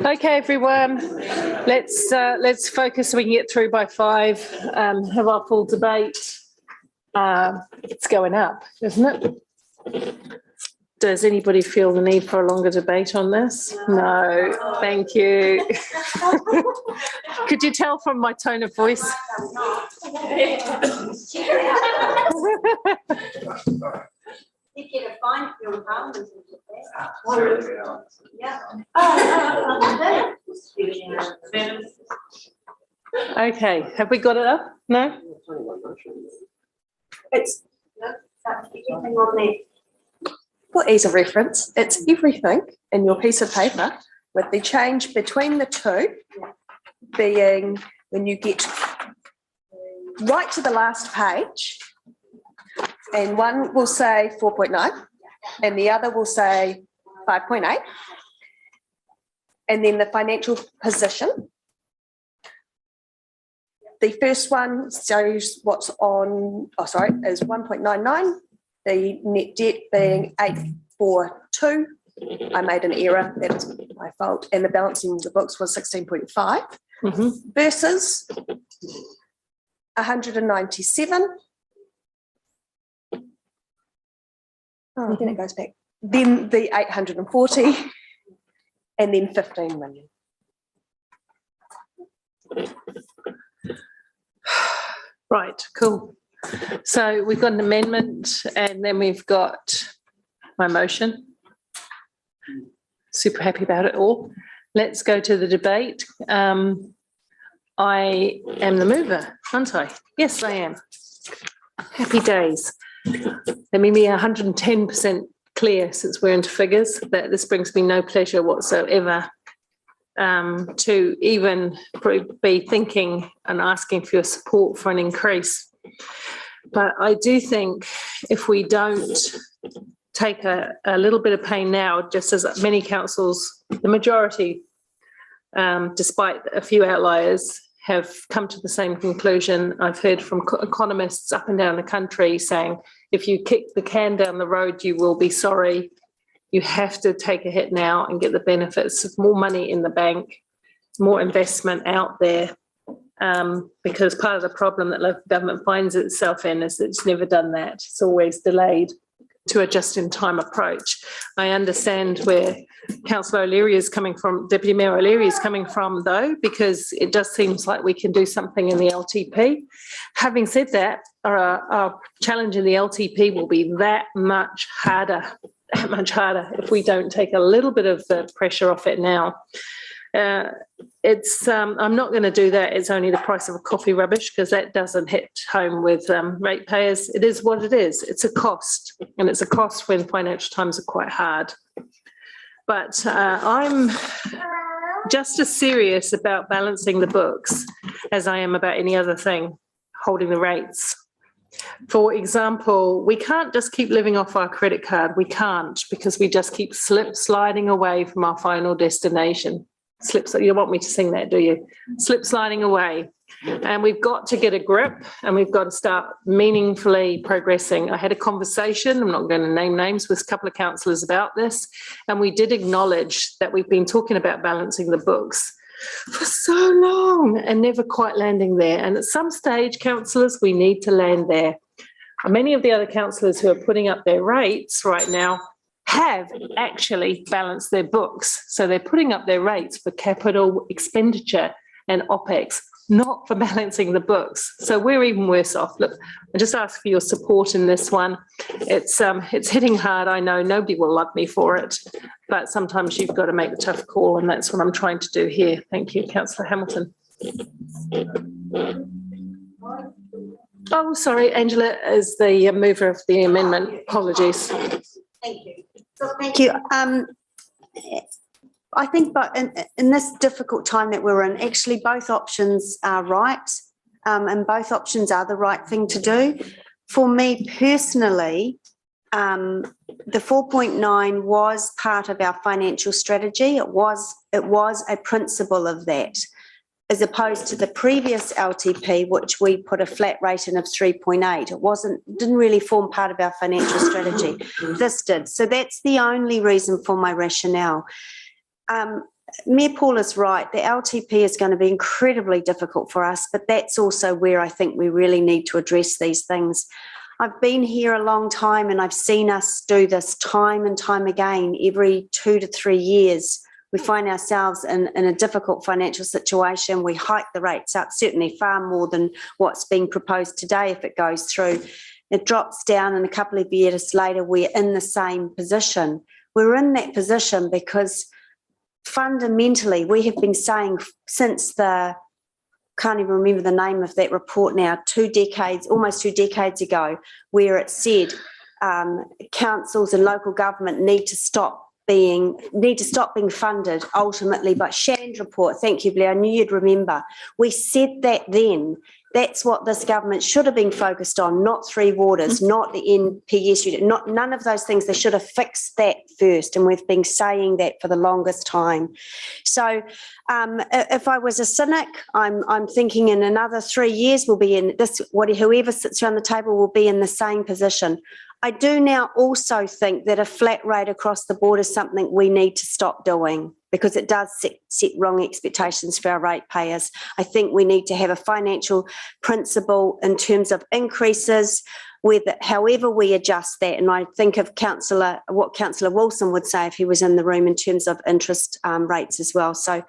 Okay, everyone, let's focus so we can get through by 5, have our full debate. It's going up, isn't it? Does anybody feel the need for a longer debate on this? No, thank you. Could you tell from my tone of voice? Okay, have we got it up? No? It's for ease of reference, it's everything in your piece of paper with the change between the two being when you get right to the last page, and one will say 4.9 and the other will say 5.8, and then the financial position. The first one shows what's on, is 1.99, the net debt being 842. I made an error, that was my fault, and the balance in the books was 16.5 versus 197. Oh, then it goes back. Then the 840, and then 15 million. Right, cool. So we've got an amendment and then we've got my motion. Super happy about it all. Let's go to the debate. I am the mover, aren't I? Yes, I am. Happy days. Let me be 110% clear, since we're into figures, that this brings me no pleasure whatsoever to even be thinking and asking for your support for an increase. But I do think if we don't take a little bit of pain now, just as many councils, the majority, despite a few outliers, have come to the same conclusion. I've heard from economists up and down the country saying, if you kick the can down the road, you will be sorry. You have to take a hit now and get the benefits of more money in the bank, more investment out there, because part of the problem that local government finds itself in is that it's never done that. It's always delayed to a just-in-time approach. I understand where Councillor O'Leary is coming from, Deputy Mayor O'Leary is coming from, though, because it just seems like we can do something in the LTP. Having said that, our challenge in the LTP will be that much harder if we don't take a little bit of the pressure off it now. I'm not going to do that. It's only the price of a coffee rubbish, because that doesn't hit home with ratepayers. It is what it is. It's a cost, and it's a cost when financial times are quite hard. But I'm just as serious about balancing the books as I am about any other thing, holding the rates. For example, we can't just keep living off our credit card. We can't, because we just keep sliding away from our final destination. You don't want me to sing that, do you? Slip sliding away. And we've got to get a grip, and we've got to start meaningfully progressing. I had a conversation, I'm not going to name names, with a couple of councillors about this, and we did acknowledge that we've been talking about balancing the books for so long and never quite landing there. And at some stage, councillors, we need to land there. Many of the other councillors who are putting up their rates right now have actually balanced their books. So they're putting up their rates for capital expenditure and OPEX, not for balancing the books. So we're even worse off. Look, I just ask for your support in this one. It's hitting hard. I know nobody will love me for it, but sometimes you've got to make the tough call, and that's what I'm trying to do here. Thank you, Councillor Hamilton. Oh, sorry, Angela is the mover of the amendment. Apologies. Thank you. So thank you. I think, but in this difficult time that we're in, actually both options are right, and both options are the right thing to do. For me personally, the 4.9 was part of our financial strategy. It was a principle of that, as opposed to the previous LTP, which we put a flat rate in of 3.8. It didn't really form part of our financial strategy. This did. So that's the only reason for my rationale. Mayor Paul is right. The LTP is going to be incredibly difficult for us, but that's also where I think we really need to address these things. I've been here a long time, and I've seen us do this time and time again. Every 2 to 3 years, we find ourselves in a difficult financial situation. We hike the rates up, certainly far more than what's being proposed today if it goes through. It drops down, and a couple of years later, we're in the same position. We're in that position because fundamentally, we have been saying since can't even remember the name of that report now, almost 2 decades ago, where it said councils and local government need to stop being funded ultimately. But Shand's report, thank you, Blair, I knew you'd remember. We said that then. That's what this government should have been focused on, not Three Waters, not the NPS unit, none of those things. They should have fixed that first, and we've been saying that for the longest time. So if I was a cynic, I'm thinking in another 3 years we'll be in this, whoever sits around the table will be in the same position. I do now also think that a flat rate across the board is something we need to stop doing, because it does set wrong expectations for our ratepayers. I think we need to have a financial principle in terms of increases, however we adjust that. And I think of what Councillor Wilson would say if he was in the room in terms of interest rates as well. So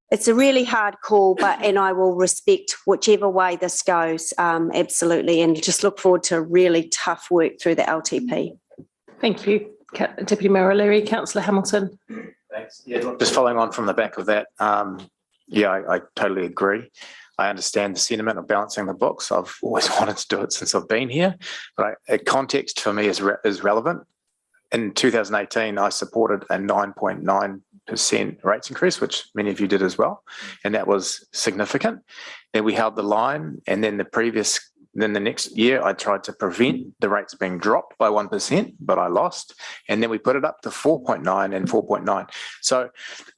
it's a really hard call, and I will respect whichever way this goes, absolutely, and just look forward to really tough work through the LTP. Thank you, Deputy Mayor O'Leary. Councillor Hamilton. Thanks. Yeah, just following on from the back of that, I totally agree. I understand the sentiment of balancing the books. I've always wanted to do it since I've been here, but context for me is relevant. In 2018, I supported a 9.9% rates increase, which many of you did as well, and that was significant. Then we held the line, and then the next year I tried to prevent the rates being dropped by 1%, but I lost, and then we put it up to 4.9 and 4.9. So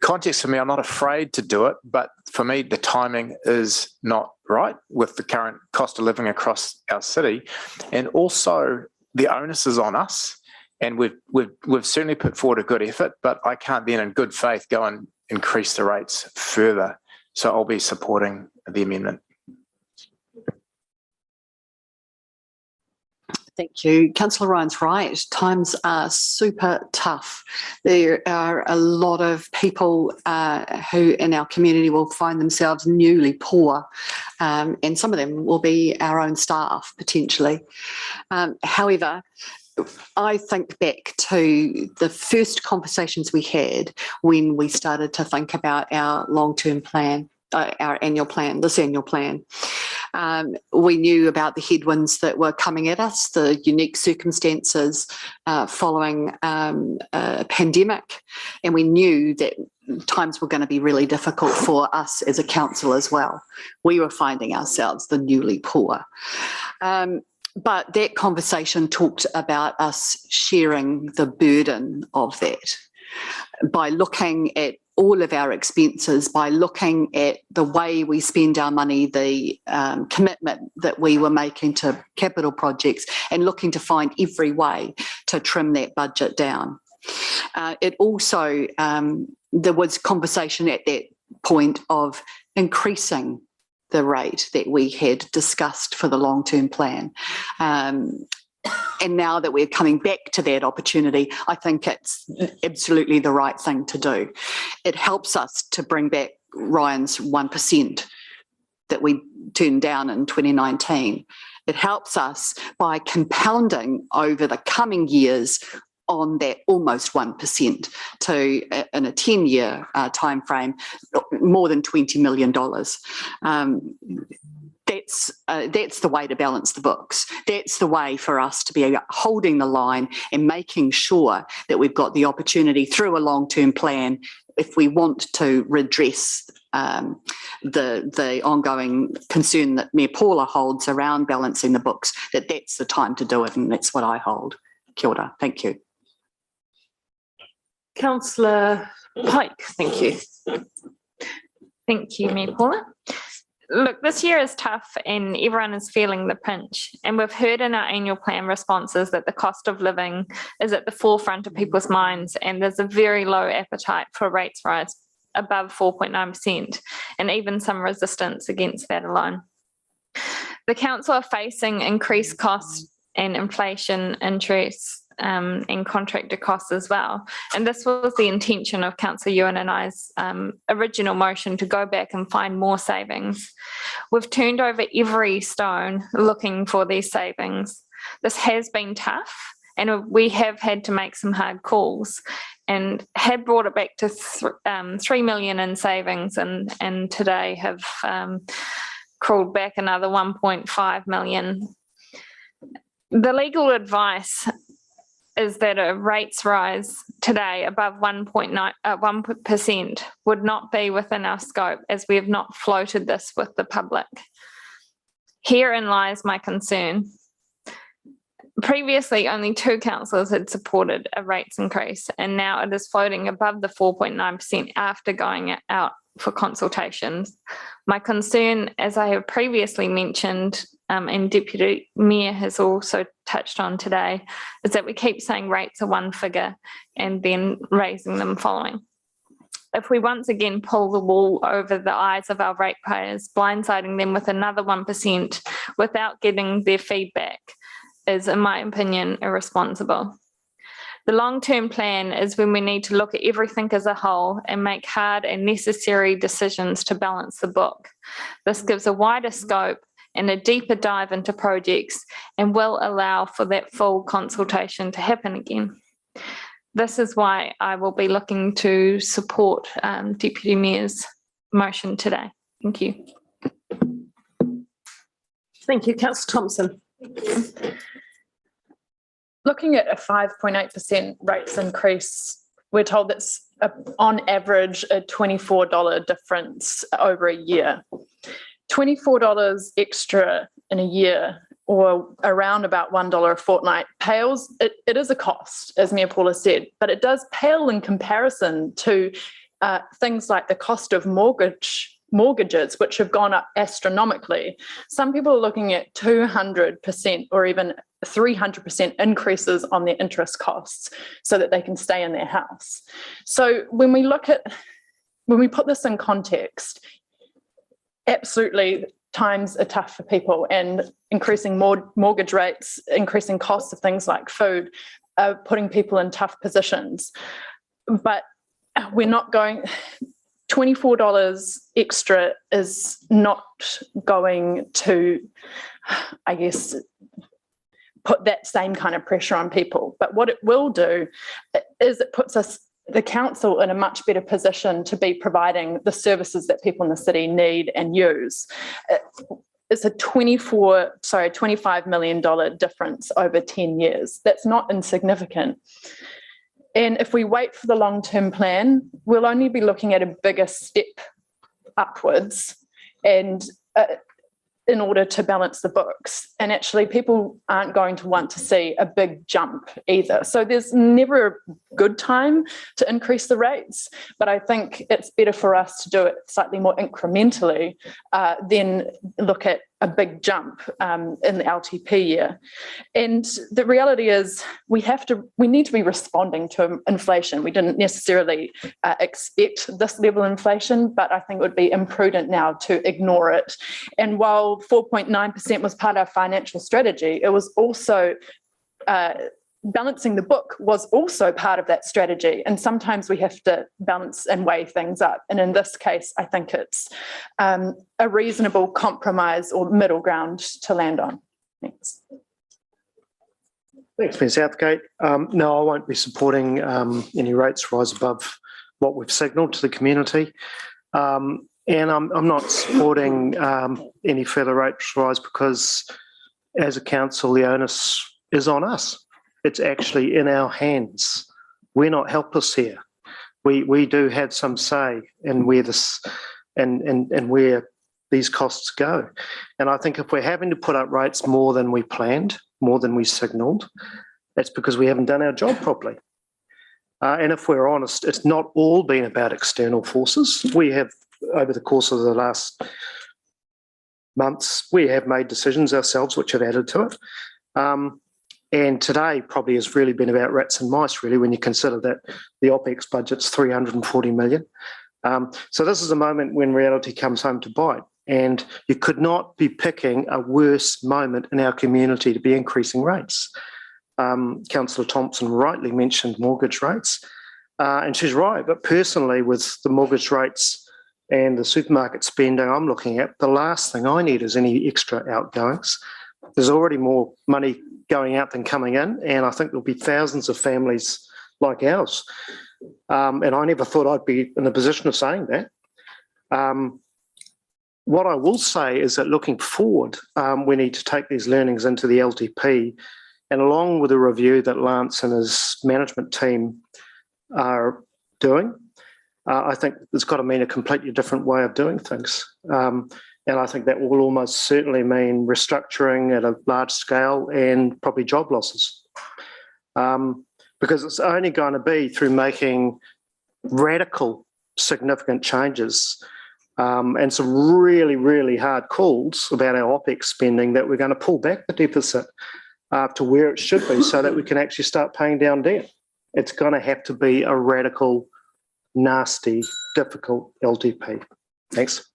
context for me, I'm not afraid to do it, but for me the timing is not right with the current cost of living across our city, and also the onus is on us. And we've certainly put forward a good effort, but I can't then in good faith go and increase the rates further. So I'll be supporting the amendment. Thank you. Councillor Ryan's right. Times are super tough. There are a lot of people who in our community will find themselves newly poor, and some of them will be our own staff potentially. However, I think back to the first conversations we had when we started to think about our long-term plan, our annual plan, this annual plan. We knew about the headwinds that were coming at us, the unique circumstances following a pandemic, and we knew that times were going to be really difficult for us as a council as well. We were finding ourselves the newly poor. But that conversation talked about us sharing the burden of that by looking at all of our expenses, by looking at the way we spend our money, the commitment that we were making to capital projects, and looking to find every way to trim that budget down. It also, there was conversation at that point of increasing the rate that we had discussed for the long-term plan. And now that we're coming back to that opportunity, I think it's absolutely the right thing to do. It helps us to bring back Ryan's 1% that we turned down in 2019. It helps us by compounding over the coming years on that almost 1% to, in a 10-year time frame, more than $20 million. That's the way to balance the books. That's the way for us to be holding the line and making sure that we've got the opportunity through a long-term plan, if we want to redress the ongoing concern that Mayor Paula holds around balancing the books, that's the time to do it, and that's what I hold. Kia ora. Thank you. Councillor Pike, thank you. Thank you, Mayor Paula. Look, this year is tough and everyone is feeling the pinch. And we've heard in our annual plan responses that the cost of living is at the forefront of people's minds, and there's a very low appetite for rates rise above 4.9%, and even some resistance against that alone. The council are facing increased costs and inflation, interest, and contractor costs as well. And this was the intention of Councillor Ewan and I's original motion, to go back and find more savings. We've turned over every stone looking for these savings. This has been tough, and we have had to make some hard calls, and had brought it back to 3 million in savings, and today have crawled back another 1.5 million. The legal advice is that a rates rise today above 1% would not be within our scope, as we have not floated this with the public. Herein lies my concern. Previously, only 2 councillors had supported a rates increase, and now it is floating above the 4.9% after going out for consultations. My concern, as I have previously mentioned, and Deputy Mayor has also touched on today, is that we keep saying rates are one figure and then raising them following. If we once again pull the wool over the eyes of our ratepayers, blindsiding them with another 1% without getting their feedback, is, in my opinion, irresponsible. The long-term plan is when we need to look at everything as a whole and make hard and necessary decisions to balance the book. This gives a wider scope and a deeper dive into projects, and will allow for that full consultation to happen again. This is why I will be looking to support Deputy Mayor's motion today. Thank you. Thank you, Councillor Thompson. Looking at a 5.8% rates increase, we're told that's on average a $24 difference over a year. $24 extra in a year, or around about $1 a fortnight, pales. It is a cost, as Mayor Paula said, but it does pale in comparison to things like the cost of mortgages, which have gone up astronomically. Some people are looking at 200% or even 300% increases on their interest costs so that they can stay in their house. So when we put this in context, absolutely times are tough for people, and increasing mortgage rates, increasing costs of things like food, are putting people in tough positions. But we're not going, $24 extra is not going to, I guess, put that same kind of pressure on people. But what it will do is it puts the council in a much better position to be providing the services that people in the city need and use. It's a $25 million difference over 10 years. That's not insignificant. And if we wait for the long-term plan, we'll only be looking at a bigger step upwards and in order to balance the books. And actually people aren't going to want to see a big jump either. So there's never a good time to increase the rates, but I think it's better for us to do it slightly more incrementally than look at a big jump in the LTP year. And the reality is we need to be responding to inflation. We didn't necessarily expect this level of inflation, but I think it would be imprudent now to ignore it. And while 4.9% was part of our financial strategy, it was also balancing the book was also part of that strategy. And sometimes we have to balance and weigh things up. And in this case, I think it's a reasonable compromise or middle ground to land on. Thanks. Thanks, Ms. Southgate. No, I won't be supporting any rates rise above what we've signalled to the community. And I'm not supporting any further rates rise because as a council, the onus is on us. It's actually in our hands. We're not helpless here. We do have some say in where this and where these costs go. And I think if we're having to put up rates more than we planned, more than we signalled, that's because we haven't done our job properly. And if we're honest, it's not all been about external forces. We have, over the course of the last months, we have made decisions ourselves which have added to it. And today probably has really been about rats and mice, really, when you consider that the OPEX budget's 340 million. So this is a moment when reality comes home to bite. And you could not be picking a worse moment in our community to be increasing rates. Councillor Thompson rightly mentioned mortgage rates. And she's right, but personally with the mortgage rates and the supermarket spending I'm looking at, the last thing I need is any extra outgoings. There's already more money going out than coming in, and I think there'll be thousands of families like ours. And I never thought I'd be in a position of saying that. What I will say is that looking forward, we need to take these learnings into the LTP, and along with a review that Lance and his management team are doing, I think it's got to mean a completely different way of doing things. And I think that will almost certainly mean restructuring at a large scale and probably job losses. Because it's only going to be through making radical, significant changes and some really, really hard calls about our OPEX spending that we're going to pull back the deficit to where it should be so that we can actually start paying down debt. It's going to have to be a radical, nasty, difficult LTP. Thanks.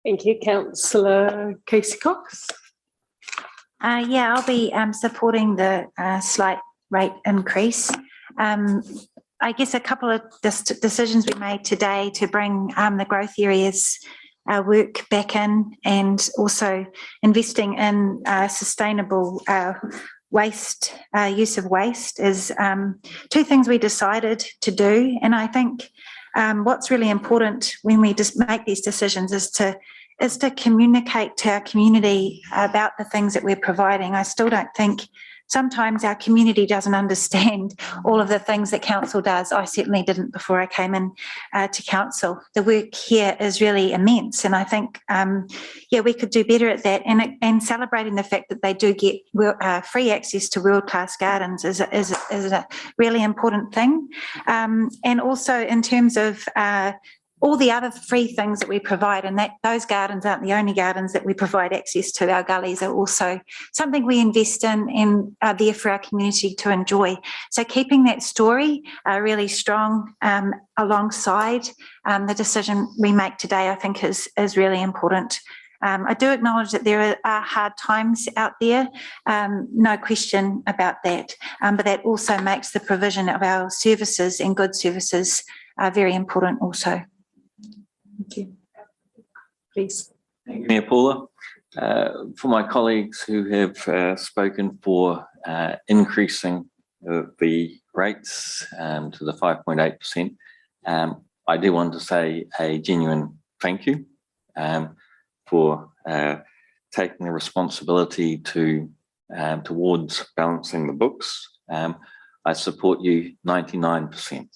Thank you, Councillor Casey Cox. Yeah, I'll be supporting the slight rate increase. I guess a couple of decisions we made today to bring the growth areas work back in, and also investing in sustainable waste, use of waste is two things we decided to do. And I think what's really important when we just make these decisions is to communicate to our community about the things that we're providing. I still don't think sometimes our community doesn't understand all of the things that council does. I certainly didn't before I came in to council. The work here is really immense, and I think we could do better at that. And celebrating the fact that they do get free access to world-class gardens is a really important thing. And also in terms of all the other free things that we provide, and that those gardens aren't the only gardens that we provide access to. Our gullies are also something we invest in and are there for our community to enjoy. So keeping that story really strong alongside the decision we make today, I think is really important. I do acknowledge that there are hard times out there, no question about that, but that also makes the provision of our services and good services very important also. Thank you. Please. Thank you, Mayor Paula. For my colleagues who have spoken for increasing the rates to the 5.8%, I do want to say a genuine thank you for taking the responsibility towards balancing the books. I support you 99%.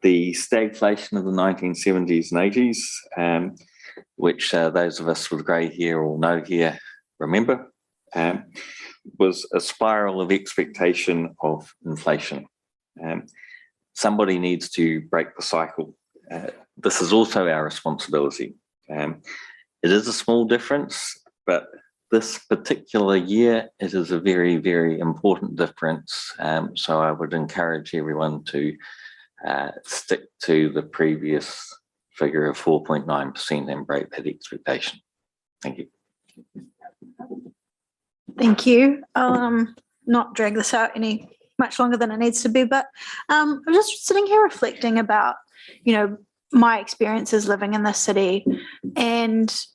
The stagflation of the 1970s and 80s, which those of us with grey hair or no hair remember, was a spiral of expectation of inflation. Somebody needs to break the cycle. This is also our responsibility. It is a small difference, but this particular year, it is a very, very important difference. So I would encourage everyone to stick to the previous figure of 4.9% and break that expectation. Thank you. Thank you. I'll not drag this out any much longer than it needs to be, but I'm just sitting here reflecting about, my experiences living in this city and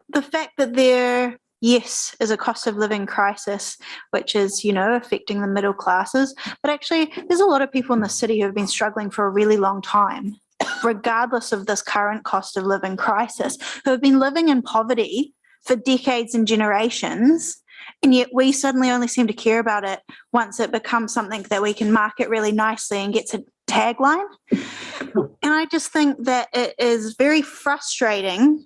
the fact that there, yes, is a cost of living crisis, which is, affecting the middle classes, but actually there's a lot of people in the city who have been struggling for a really long time, regardless of this current cost of living crisis, who have been living in poverty for decades and generations, and yet we suddenly only seem to care about it once it becomes something that we can market really nicely and gets a tagline. And I just think that it is very frustrating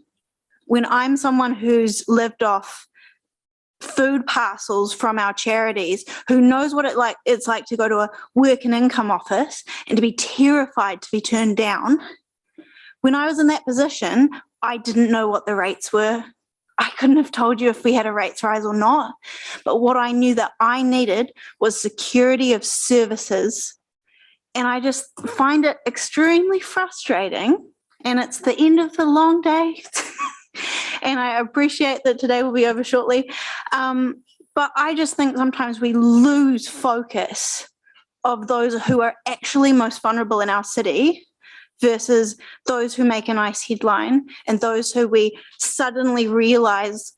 when I'm someone who's lived off food parcels from our charities, who knows what it's like to go to a work and income office and to be terrified to be turned down. When I was in that position, I didn't know what the rates were. I couldn't have told you if we had a rates rise or not. But what I knew that I needed was security of services. And I just find it extremely frustrating. And it's the end of the long day. And I appreciate that today will be over shortly. But I just think sometimes we lose focus of those who are actually most vulnerable in our city versus those who make a nice headline and those who we suddenly realize,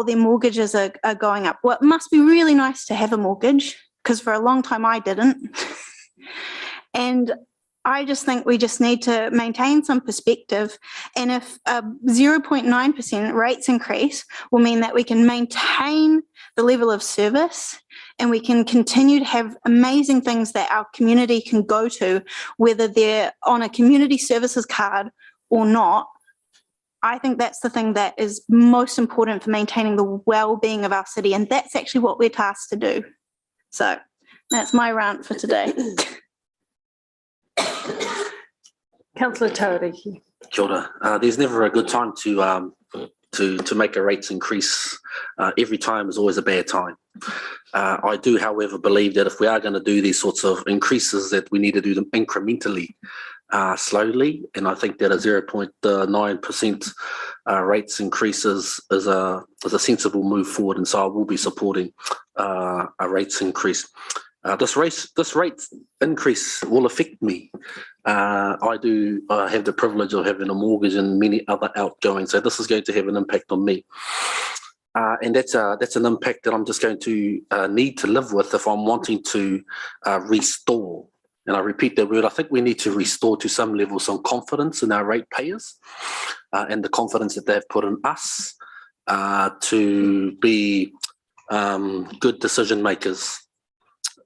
their mortgages are going up. Well, it must be really nice to have a mortgage, because for a long time I didn't. And I just think we just need to maintain some perspective. And if a 0.9% rates increase will mean that we can maintain the level of service and we can continue to have amazing things that our community can go to, whether they're on a community services card or not, I think that's the thing that is most important for maintaining the well-being of our city. And that's actually what we're tasked to do. So that's my rant for today. Councillor Tauriki. Kia ora. There's never a good time to make a rates increase. Every time is always a bad time. I do, however, believe that if we are going to do these sorts of increases, that we need to do them incrementally, slowly. And I think that a 0.9% rates increases is a sensible move forward. And so I will be supporting a rates increase. This rate increase will affect me. I do have the privilege of having a mortgage and many other outgoings, so this is going to have an impact on me. And that's an impact that I'm just going to need to live with if I'm wanting to restore. And I repeat that word, I think we need to restore to some level some confidence in our ratepayers and the confidence that they've put in us to be good decision makers.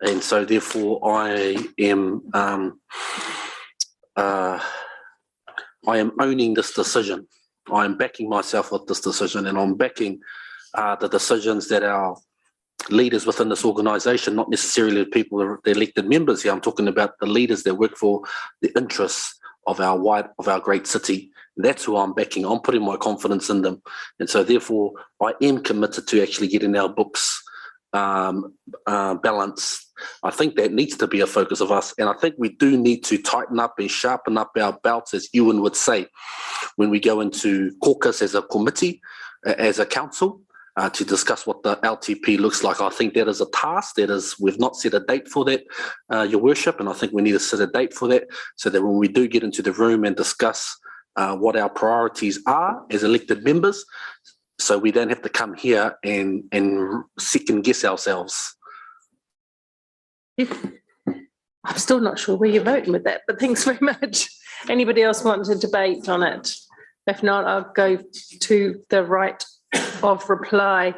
And so therefore I am owning this decision. I am backing myself with this decision, and I'm backing the decisions that our leaders within this organisation, not necessarily the people, the elected members here. I'm talking about the leaders that work for the interests of our great city. That's who I'm backing. I'm putting my confidence in them. And so therefore I am committed to actually getting our books balanced. I think that needs to be a focus of us, and I think we do need to tighten up and sharpen up our belts, as Ewan would say, when we go into caucus as a committee, as a council, to discuss what the LTP looks like. I think that is a task we've not set a date for that, Your Worship, and I think we need to set a date for that so that when we do get into the room and discuss what our priorities are as elected members, so we don't have to come here and second guess ourselves. I'm still not sure where you're voting with that, but thanks very much. Anybody else want to debate on it? If not, I'll go to the right of reply.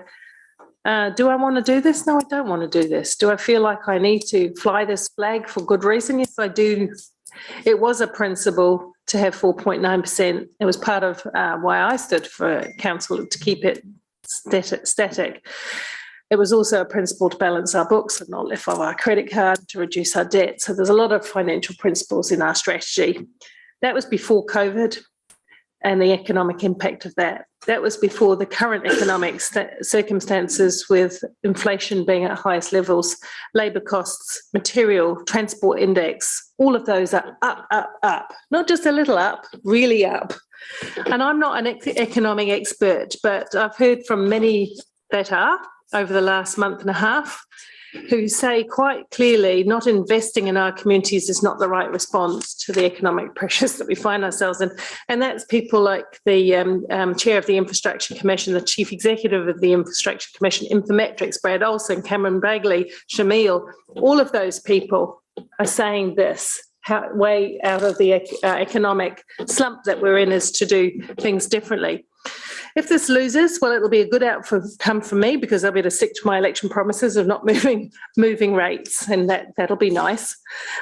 Do I want to do this? No, I don't want to do this. Do I feel like I need to fly this flag for good reason? Yes, I do. It was a principle to have 4.9%. It was part of why I stood for council, to keep it static. It was also a principle to balance our books and not live off our credit card, to reduce our debt. So there's a lot of financial principles in our strategy. That was before COVID and the economic impact of that. That was before the current economic circumstances, with inflation being at highest levels, labour costs, material, transport index, all of those are up, not just a little up, really up. And I'm not an economic expert, but I've heard from many that are over the last month and a half, who say quite clearly not investing in our communities is not the right response to the economic pressures that we find ourselves in. And that's people like the chair of the Infrastructure Commission, the chief executive of the Infrastructure Commission, Infometrics, Brad Olsen, Cameron Bagley, Shamil, all of those people are saying this. Way out of the economic slump that we're in is to do things differently. If this loses, well, it'll be a good outcome for me, because I'll be able to stick to my election promises of not moving rates, and that'll be nice.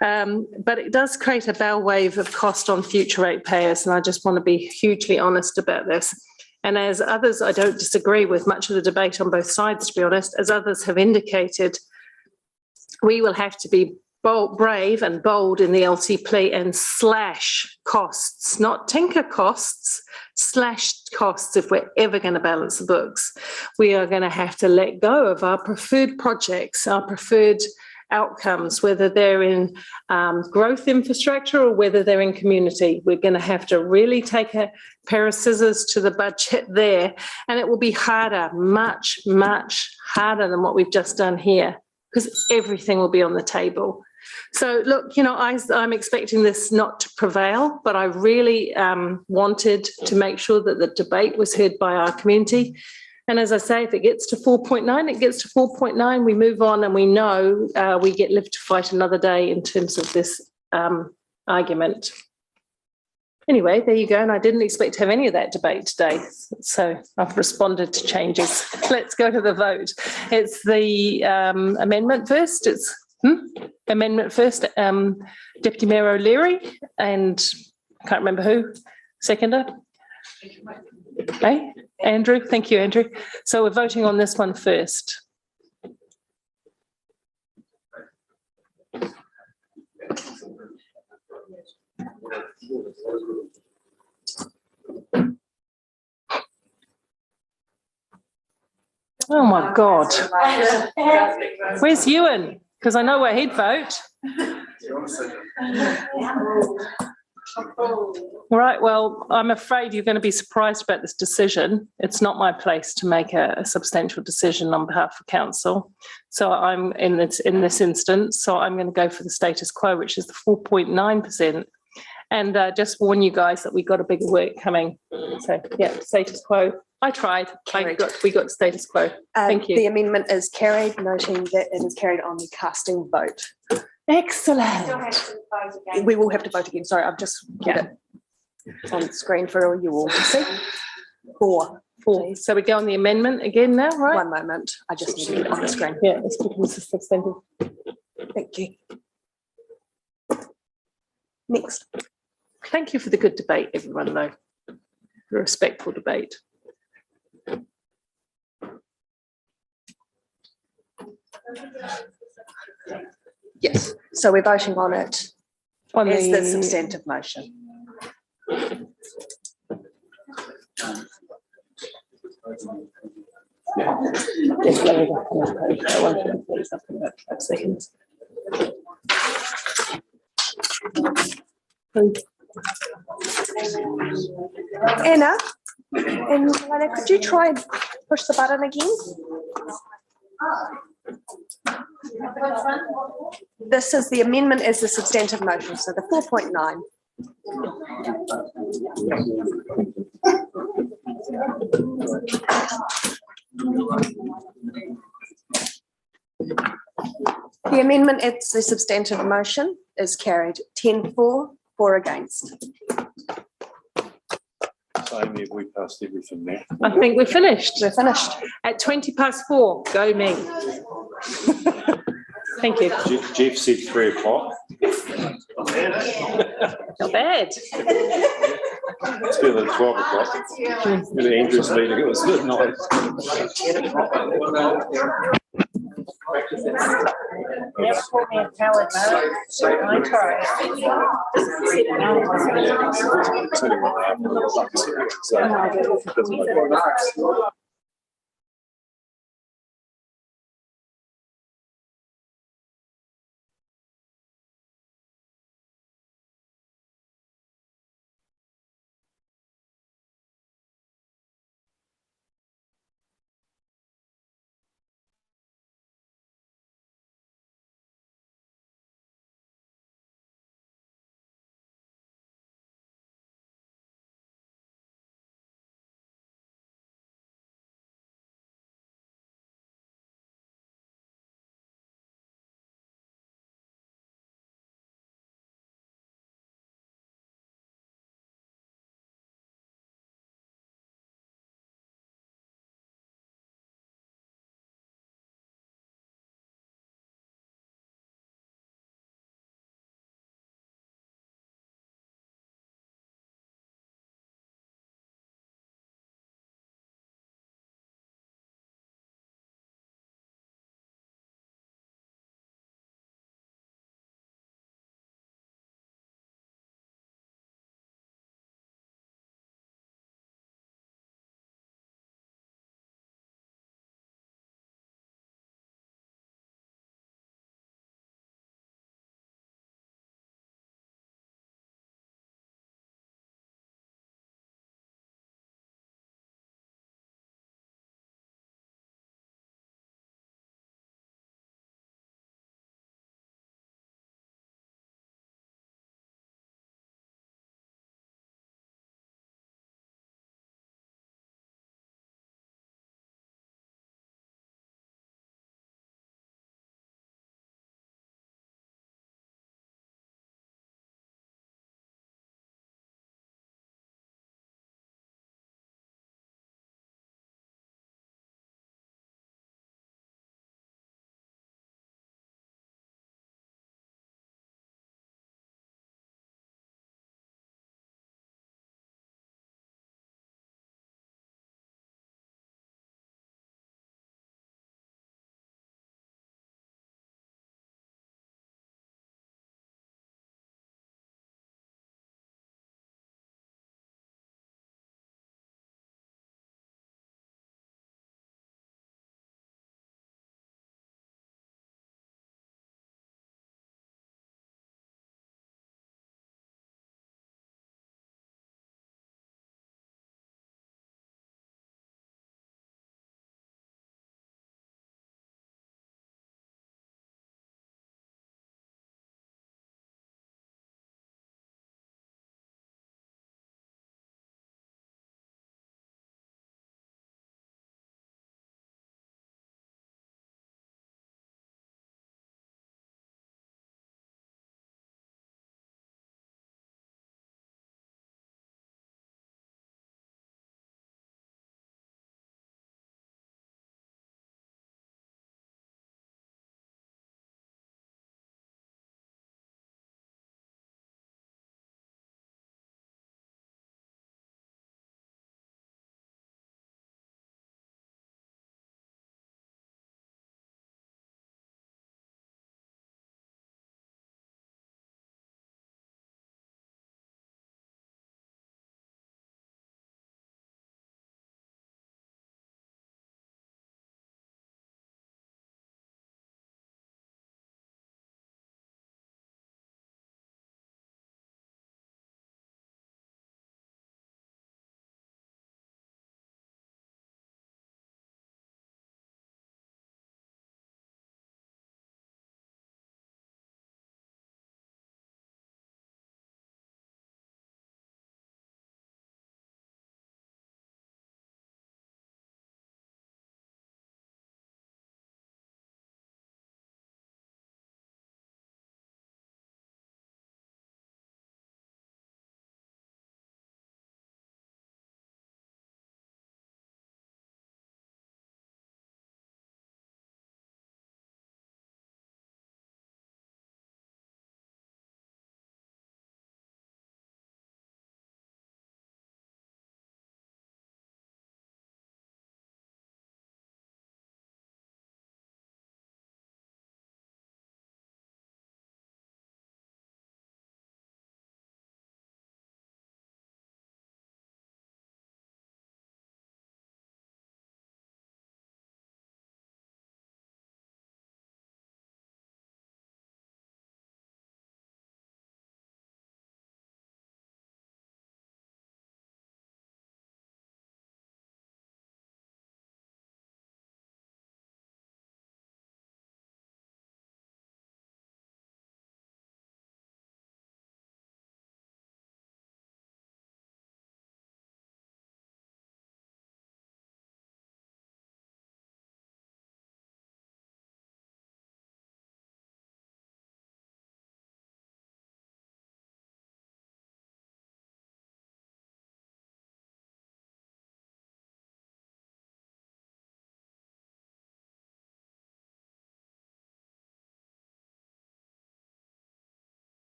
But it does create a bow wave of cost on future ratepayers, and I just want to be hugely honest about this. And as others, I don't disagree with much of the debate on both sides, to be honest. As others have indicated, we will have to be brave and bold in the LTP and slash costs, not tinker costs, slash costs if we're ever going to balance the books. We are going to have to let go of our preferred projects, our preferred outcomes, whether they're in growth infrastructure or whether they're in community. We're going to have to really take a pair of scissors to the budget there, and it will be harder, much, much harder than what we've just done here, because everything will be on the table. So look, I'm expecting this not to prevail, but I really wanted to make sure that the debate was heard by our community. And as I say, if it gets to 4.9, it gets to 4.9, we move on, and we know we get live to fight another day in terms of this argument. Anyway, there you go. And I didn't expect to have any of that debate today. So I've responded to changes. Let's go to the vote. It's the amendment first. It's amendment first. Deputy Mayor O'Leary, and I can't remember who. Seconder? Okay. Andrew. Thank you, Andrew. So we're voting on this one first. Oh my God. Where's Ewan? Because I know where he'd vote. Right, well, I'm afraid you're going to be surprised about this decision. It's not my place to make a substantial decision on behalf of council. So I'm in this instance, so I'm going to go for the status quo, which is the 4.9%. And just warn you guys that we got a bigger work coming. So yeah, status quo. I tried. We got status quo. Thank you. The amendment is carried, noting that it is carried on the casting vote. Excellent. We will have to vote again. Sorry, I've just put it on the screen for you all to see. Four. So we go on the amendment again now, right? One moment. I just need to get it on the screen. Yeah, it's because it's substantive. Thank you. Next. Thank you for the good debate, everyone, though. The respectful debate. Yes, so we're voting on it as the substantive motion. Anna, and Lana, could you try and push the button again? This is the amendment as the substantive motion, so the 4.9. The amendment as the substantive motion is carried 10 for, 4 against. So Amy, we passed everything there. I think we're finished. We're finished. At 4:20. Go me. Thank you. Jeff said 3 o'clock. Not bad. It's better than 12 o'clock. In Andrew's meeting, it was midnight. Never called me a coward, no. I tried. It's only 1 hour.